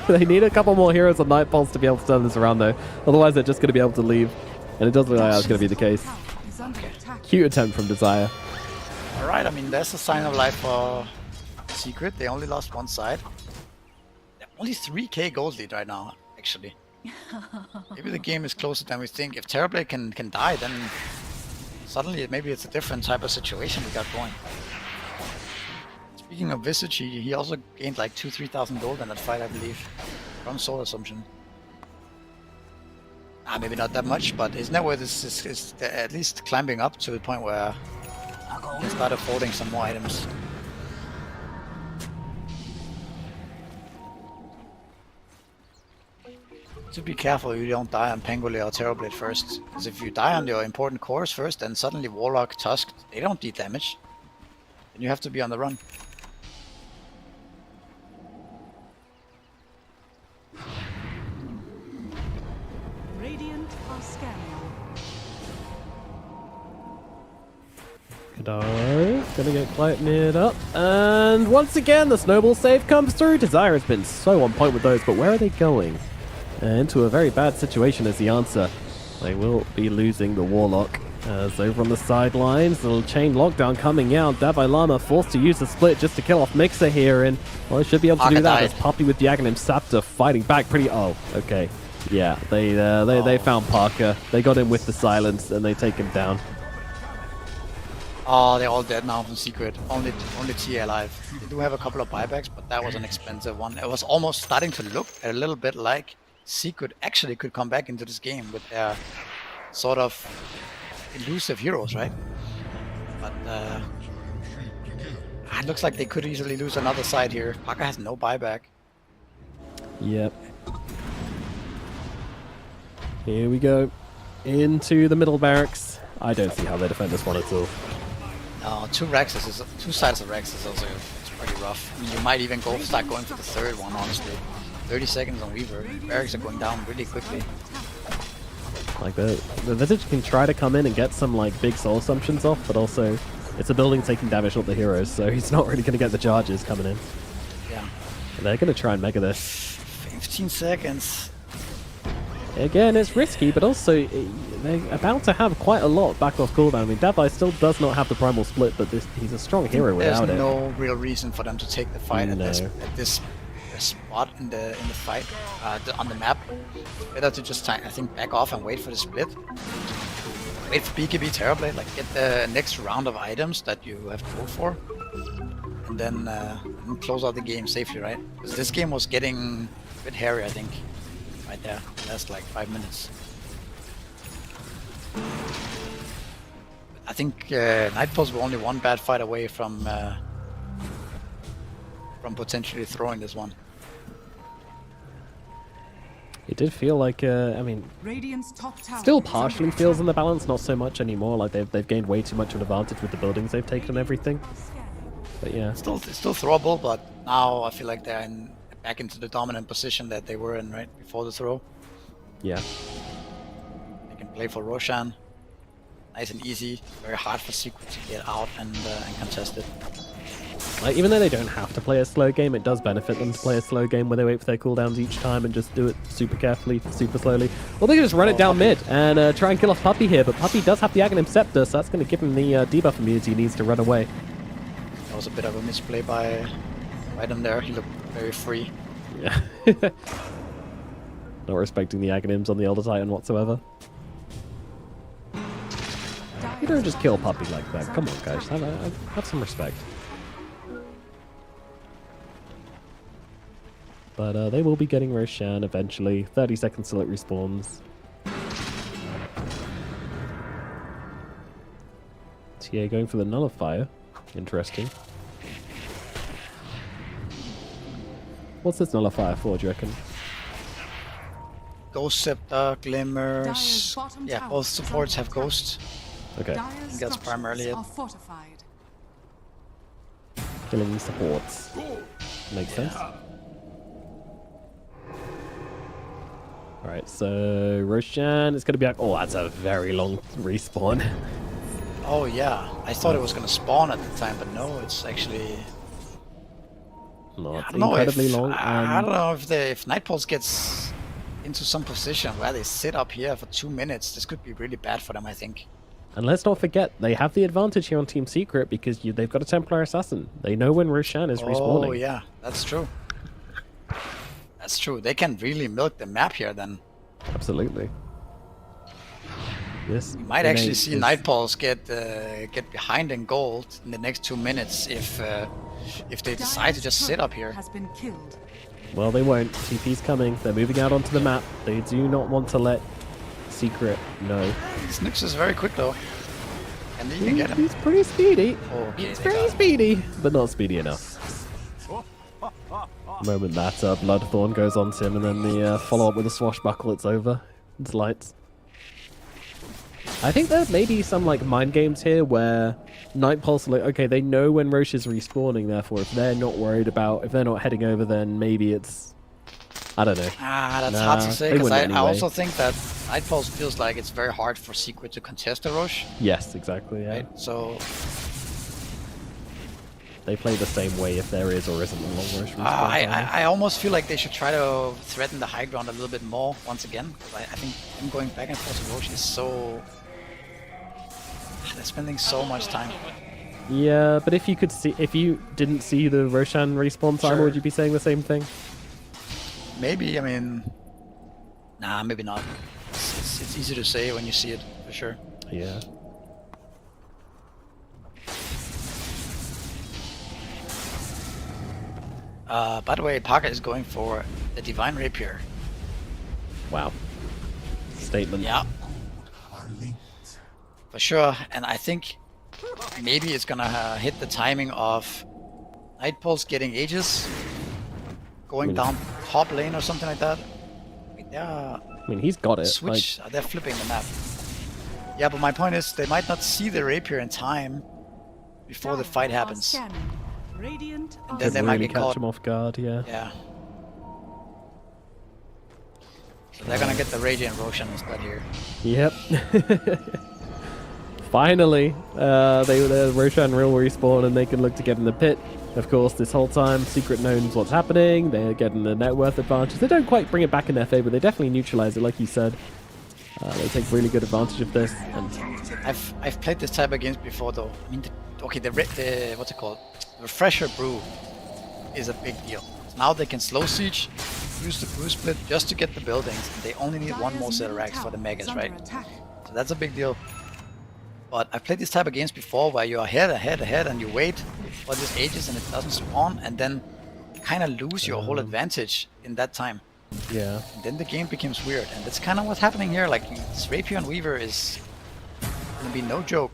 They need a couple more heroes on Nightpulse to be able to turn this around, though. Otherwise, they're just going to be able to leave. And it does look like that's going to be the case. Cute attempt from Desire. Alright, I mean, there's a sign of life for Secret. They only lost one side. Only 3k gold lead right now, actually. Maybe the game is closer than we think. If Terrorblade can die, then suddenly maybe it's a different type of situation we got going. Speaking of Visage, he also gained like 2,000-3,000 gold in that fight, I believe, from Soul Assumption. Maybe not that much, but his net worth is at least climbing up to the point where he can start affording some more items. To be careful you don't die on Pangolier or Terrorblade first, because if you die on your important cores first, then suddenly Warlock, Tusk, they don't deal damage. Then you have to be on the run. Radiant are scanning. Kadaro gonna get quite neared up. And once again, the snowball save comes through. Desire has been so on point with those, but where are they going? Into a very bad situation is the answer. They will be losing the Warlock. As over on the sidelines, the little chain lockdown coming out. Dabai Lama forced to use the split just to kill off Mixer here, and well, they should be able to do that as Puppy with the Aghanim Scepter fighting back pretty. Oh, okay. Yeah, they found Parker. They got him with the silence, and they take him down. Oh, they're all dead now from Secret. Only TA alive. They do have a couple of buybacks, but that was an expensive one. It was almost starting to look a little bit like Secret actually could come back into this game with their sort of elusive heroes, right? But it looks like they could easily lose another side here. Parker has no buyback. Yep. Here we go. Into the middle barracks. I don't see how they defend this one at all. No, two sides of Rex is also it's pretty rough. I mean, you might even start going for the third one, honestly. 30 seconds on Weaver. Barracks are going down really quickly. Like the Visage can try to come in and get some like big soul assumptions off, but also it's a building taking damage, not the heroes, so he's not really going to get the charges coming in. Yeah. And they're going to try and mega this. 15 seconds. Again, it's risky, but also they're about to have quite a lot back off cooldown. I mean, Dabai still does not have the primal split, but he's a strong hero without it. There's no real reason for them to take the fight at this spot in the fight on the map. Better to just, I think, back off and wait for the split. Wait for BKB Terrorblade, like get the next round of items that you have to go for, and then close out the game safely, right? Because this game was getting a bit hairy, I think, right there. That's like 5 minutes. I think Nightfalls were only one bad fight away from potentially throwing this one. It did feel like, I mean, still partially feels in the balance, not so much anymore. Like they've gained way too much of an advantage with the buildings they've taken and everything. But yeah, it's still throwable. But now I feel like they're back into the dominant position that they were in right before the throw. Yeah. They can play for Roshan, nice and easy. Very hard for Secret to get out and contest it. Like, even though they don't have to play a slow game, it does benefit them to play a slow game where they wait for their cooldowns each time and just do it super carefully, super slowly. Well, they can just run it down mid and try and kill off Puppy here, but Puppy does have the Aghanim Scepter, so that's going to give him the debuff immunity he needs to run away. That was a bit of a misplay by them there. He looked very free. Yeah. Not respecting the Aghanims on the Elder Titan whatsoever. You don't just kill Puppy like that. Come on, guys. Have some respect. But they will be getting Roshan eventually. 30 seconds till it respawns. TA going for the Nullifier. Interesting. What's this Nullifier for, do you reckon? Ghost Scepter, Glimmers. Yeah, both supports have Ghost. Okay. I think that's primarily it. Killing supports. Makes sense. Alright, so Roshan is going to be like, oh, that's a very long respawn. Oh yeah, I thought it was going to spawn at the time, but no, it's actually not incredibly long. I don't know if Nightpulse gets into some position where they sit up here for 2 minutes, this could be really bad for them, I think. And let's not forget, they have the advantage here on Team Secret because they've got a Templar Assassin. They know when Roshan is respawning. Oh yeah, that's true. That's true. They can really milk the map here then. Absolutely. Yes. You might actually see Nightpulse get behind in gold in the next 2 minutes if they decide to just sit up here. Well, they won't. TP's coming. They're moving out onto the map. They do not want to let Secret know. Snooks is very quick though. And you can get him. He's pretty speedy. Okay, he's very speedy, but not speedy enough. The moment that Bloodthorn goes onto him and then the follow-up with a swashbuckle, it's over. It's lights. I think there may be some like mind games here where Nightpulse are like, okay, they know when Roche is respawning, therefore if they're not worried about, if they're not heading over, then maybe it's, I don't know. That's hard to say, because I also think that Nightpulse feels like it's very hard for Secret to contest the Roche. Yes, exactly, yeah. Right? So they play the same way if there is or isn't a long Roche respawn. I almost feel like they should try to threaten the high ground a little bit more once again. Because I think them going back and forth to Roche is so... They're spending so much time. Yeah, but if you didn't see the Roshan respawn timer, would you be saying the same thing? Maybe, I mean... Nah, maybe not. It's easy to say when you see it, for sure. Yeah. By the way, Parker is going for the Divine Rapier. Wow. Statement. Yeah. For sure, and I think maybe it's gonna hit the timing of Nightpulse getting Aegis, going down top lane or something like that. I mean, he's got it. Switch, they're flipping the map. Yeah, but my point is, they might not see the Rapier in time before the fight happens. Radiant And then they might get catch caught. him off guard, yeah. Yeah. So they're gonna get the Radiant Roshan instead here. Yep. Finally, the Roshan will respawn and they can look to get in the pit. Of course, this whole time, Secret knows what's happening. They're getting the net worth advantage. They don't quite bring it back in their favor. They definitely neutralize it, like you said. They take really good advantage of this. And I've played this type of games before, though. I mean, the what's it called? The Refresher Brew is a big deal. Now they can slow siege, use the brew split just to get the buildings. And they only need one more set of racks for the megas, right? So that's a big deal. But I've played this type of games before where you're ahead, and you wait for this Aegis and it doesn't spawn, and then you kind of lose your whole advantage in that time. Yeah. And then the game becomes weird, and that's kind of what's happening here. Like, this Rapier and Weaver is gonna be no joke.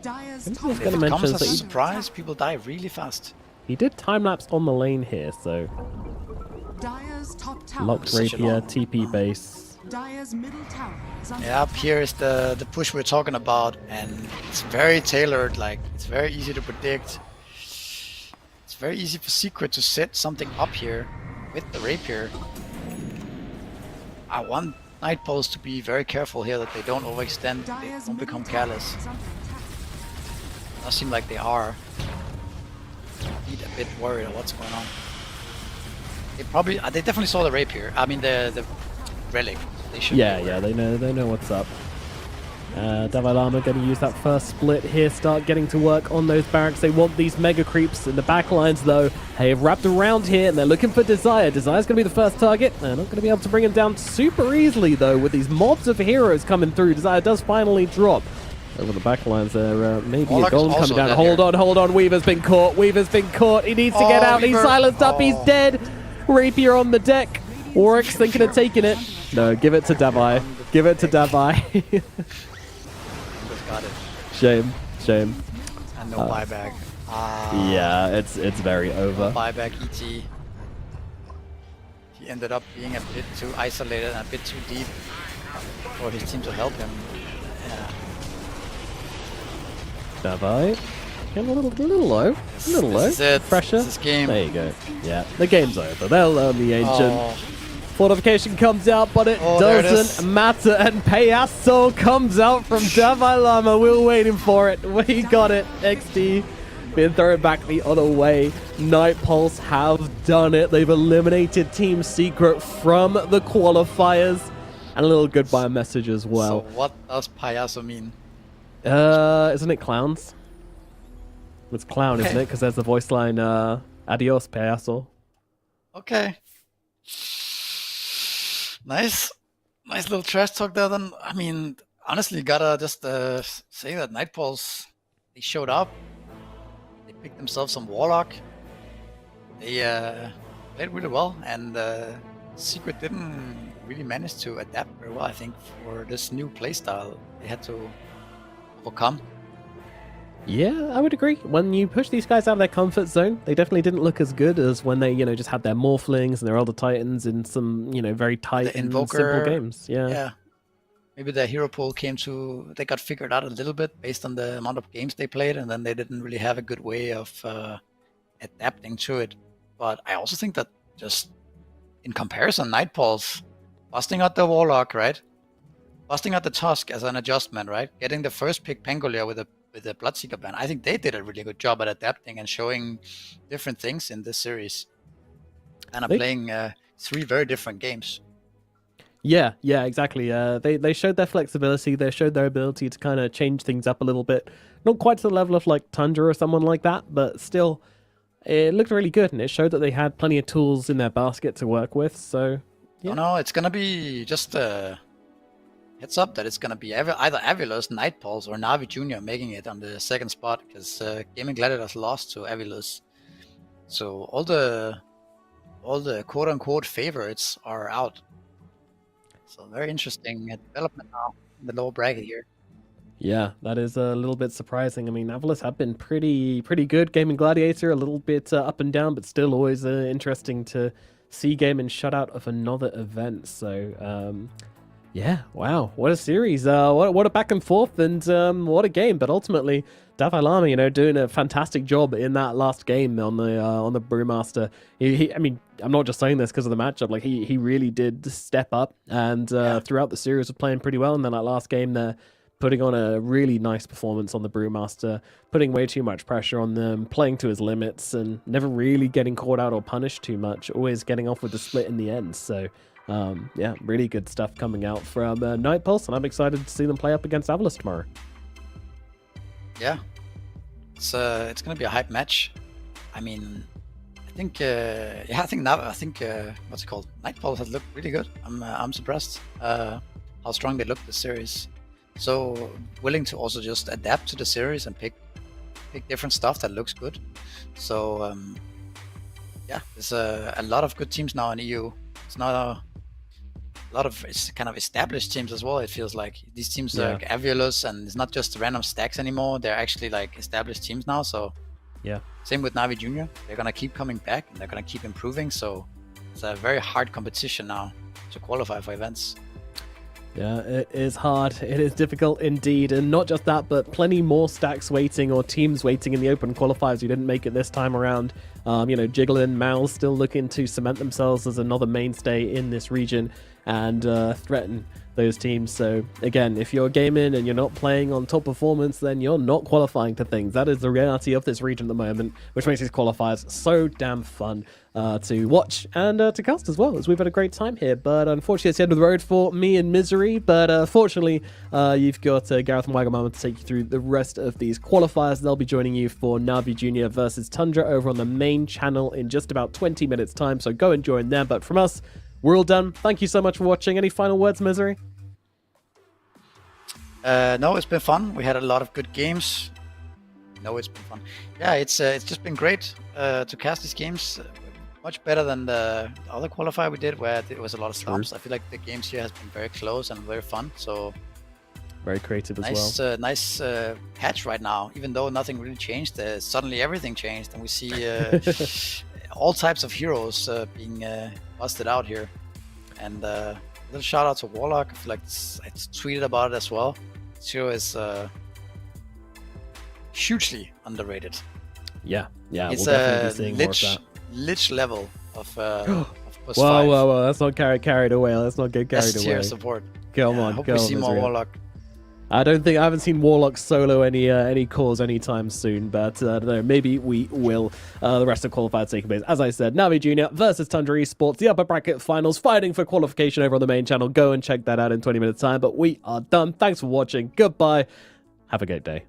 Dyer's I top was If gonna it mention comes as that a he- surprise, people die really fast. He did time-lapse on the lane here, so... Dyer's top tower. Locked Such a Rapier, long- TP base. Dyer's middle tower is under Yeah, up here is the push we're talking about, and it's very tailored. Like, it's very easy to predict. It's very easy for Secret to set something up here with the Rapier. I want Nightpulse to be very careful here that they don't overextend, they Dyer's don't middle become tower careless. is under attack. Does seem like they are. Need a bit worried of what's going on. They definitely saw the Rapier. I mean the relic. They should. Yeah, they know what's up. Davai Lama going to use that first split here, start getting to work on those barracks. They want these mega creeps in the back lines, though. They have wrapped around here, and they're looking for Desire. Desire's going to be the first target. They're not going to be able to bring him down super easily, though, with these mobs of heroes coming through. Desire does finally drop. Over the back lines there, maybe a golem coming down. Hold on, Weaver's been caught. He needs to get out. He's silenced up. He's dead. Rapier on the deck. Oryx thinking of taking it. No, give it to Davai. Give it to Davai. Got it. Shame. And no buyback. Yeah, it's very over. Buyback ET. He ended up being a bit too isolated and a bit too deep for his team to help him. Yeah. Davai. Getting a little low. This is it. Pressure. This is game. There you go. Yeah, the game's over. They'll learn the ancient. Oh. Fortification comes out, but it There it doesn't matter. And Payaso comes out from Davai Lama. We were waiting for it. We got it. XD being thrown back the other way. Nightpulse have done it. They've eliminated Team Secret from the qualifiers. And a little goodbye message as well. So what does Payaso mean? Isn't it clowns? It's clown, isn't it? Because there's the voice line, adios, Payaso. Okay. Nice little trash talk there then. I mean, honestly, gotta just say that Nightpulse, they showed up. They picked themselves some Warlock. They played really well, and Secret didn't really manage to adapt very well, I think, for this new playstyle they had to overcome. Yeah, I would agree. When you push these guys out of their comfort zone, they definitely didn't look as good as when they, just had their Morphlings and their Elder Titans in some, very tight and simple games. Yeah. Maybe their hero pool they got figured out a little bit based on the amount of games they played, and then they didn't really have a good way of adapting to it. But I also think that just in comparison, Nightpulse busting out the Warlock, right? busting out the Tusk as an adjustment, right? Getting the first pick Pangolier with a Bloodseeker ban. I think they did a really good job at adapting and showing different things in this series. And are playing 3 very different games. Yeah, exactly. They showed their flexibility. They showed their ability to kind of change things up a little bit. Not quite to the level of like Tundra or someone like that, but still, it looked really good, and it showed that they had plenty of tools in their basket to work with. So, yeah. Oh no, it's gonna be just heads up that it's gonna be either Avilus, Night Pulse, or Navi Junior making it on the second spot, because Gaming Gladiators lost to Avilus. So all the quote-unquote favorites are out. So very interesting development now in the lower bracket here. Yeah, that is a little bit surprising. I mean, Avilus have been pretty good. Gaming Gladiator, a little bit up and down, but still always interesting to see Game and shut out of another event. So, yeah, wow, what a series. What a back and forth, and what a game. But ultimately, Davai Lama, doing a fantastic job in that last game on the Brewmaster. I mean, I'm not just saying this because of the matchup. Like, he really did step up, and throughout the series was playing pretty well. And then that last game there, putting on a really nice performance on the Brewmaster, putting way too much pressure on them, playing to his limits, and never really getting caught out or punished too much, always getting off with the split in the end. So, yeah, really good stuff coming out from Night Pulse, and I'm excited to see them play up against Avilus tomorrow. Yeah, it's going to be a hype match. I mean, I think what's it called? Night Pulse has looked really good. I'm surprised how strong they look this series. So willing to also just adapt to the series and pick different stuff that looks good. So yeah, there's a lot of good teams now in EU. It's not a lot of it's kind of established teams as well. It feels like these teams are like Avilus, and it's not just random stacks anymore. They're actually like established teams now. So yeah, same with Navi Junior. They're gonna keep coming back and they're gonna keep improving. So it's a very hard competition now to qualify for events. Yeah, it is hard. It is difficult indeed. And not just that, but plenty more stacks waiting or teams waiting in the open qualifiers who didn't make it this time around. Jiggling, Mal's still looking to cement themselves as another mainstay in this region and threaten those teams. So again, if you're gaming and you're not playing on top performance, then you're not qualifying to things. That is the reality of this region at the moment, which makes these qualifiers so damn fun to watch and to cast as well, as we've had a great time here. But unfortunately, it's the end of the road for me and Misery. But fortunately, you've got Gareth and Wagamama to take you through the rest of these qualifiers. They'll be joining you for Navi Junior versus Tundra over on the main channel in just about 20 minutes time. So go and join them. But from us, we're all done. Thank you so much for watching. Any final words, Misery? No, it's been fun. We had a lot of good games. No, it's been fun. Yeah, it's just been great to cast these games. Much better than the other qualifier we did, where it was a lot of slumps. I feel like the games here has been very close and very fun. So very creative as well. Nice patch right now. Even though nothing really changed, suddenly everything changed, and we see all types of heroes being busted out here. And a little shout out to Warlock. I feel like I tweeted about it as well. This hero is hugely underrated. Yeah, it's we'll definitely be seeing more of that. Lich level of plus whoa, let's not carried away. Let's not get carried away. Tier support. Come on, hope we see more Warlock. I haven't seen Warlock solo any cores anytime soon, but I don't know, maybe we will. The rest of qualifiers taking place, as I said, Navi Junior versus Tundra Esports, the upper bracket finals, fighting for qualification over on the main channel. Go and check that out in 20 minutes time, but we are done. Thanks for watching. Goodbye. Have a great day.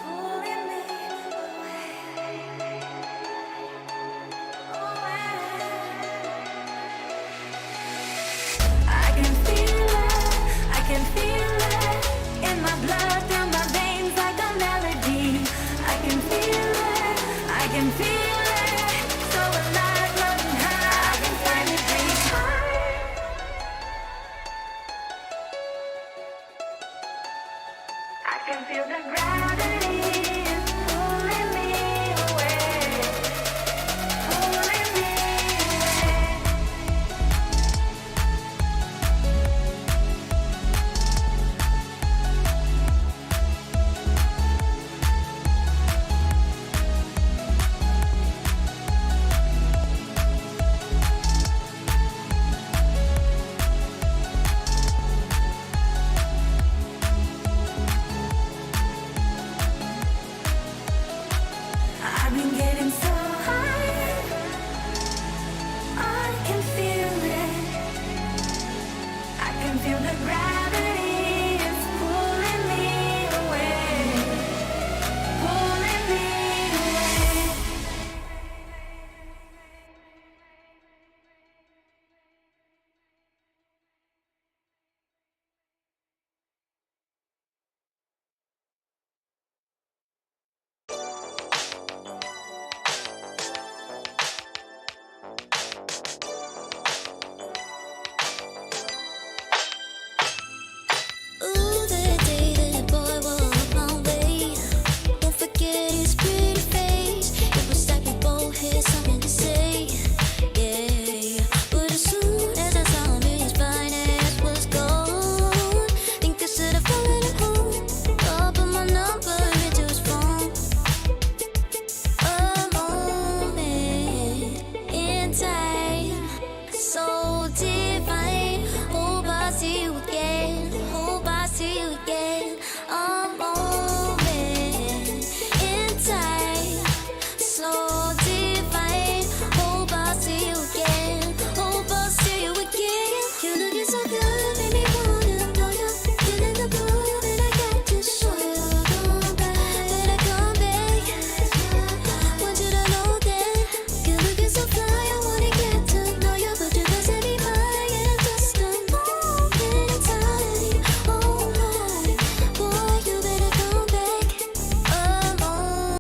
Pulling can feel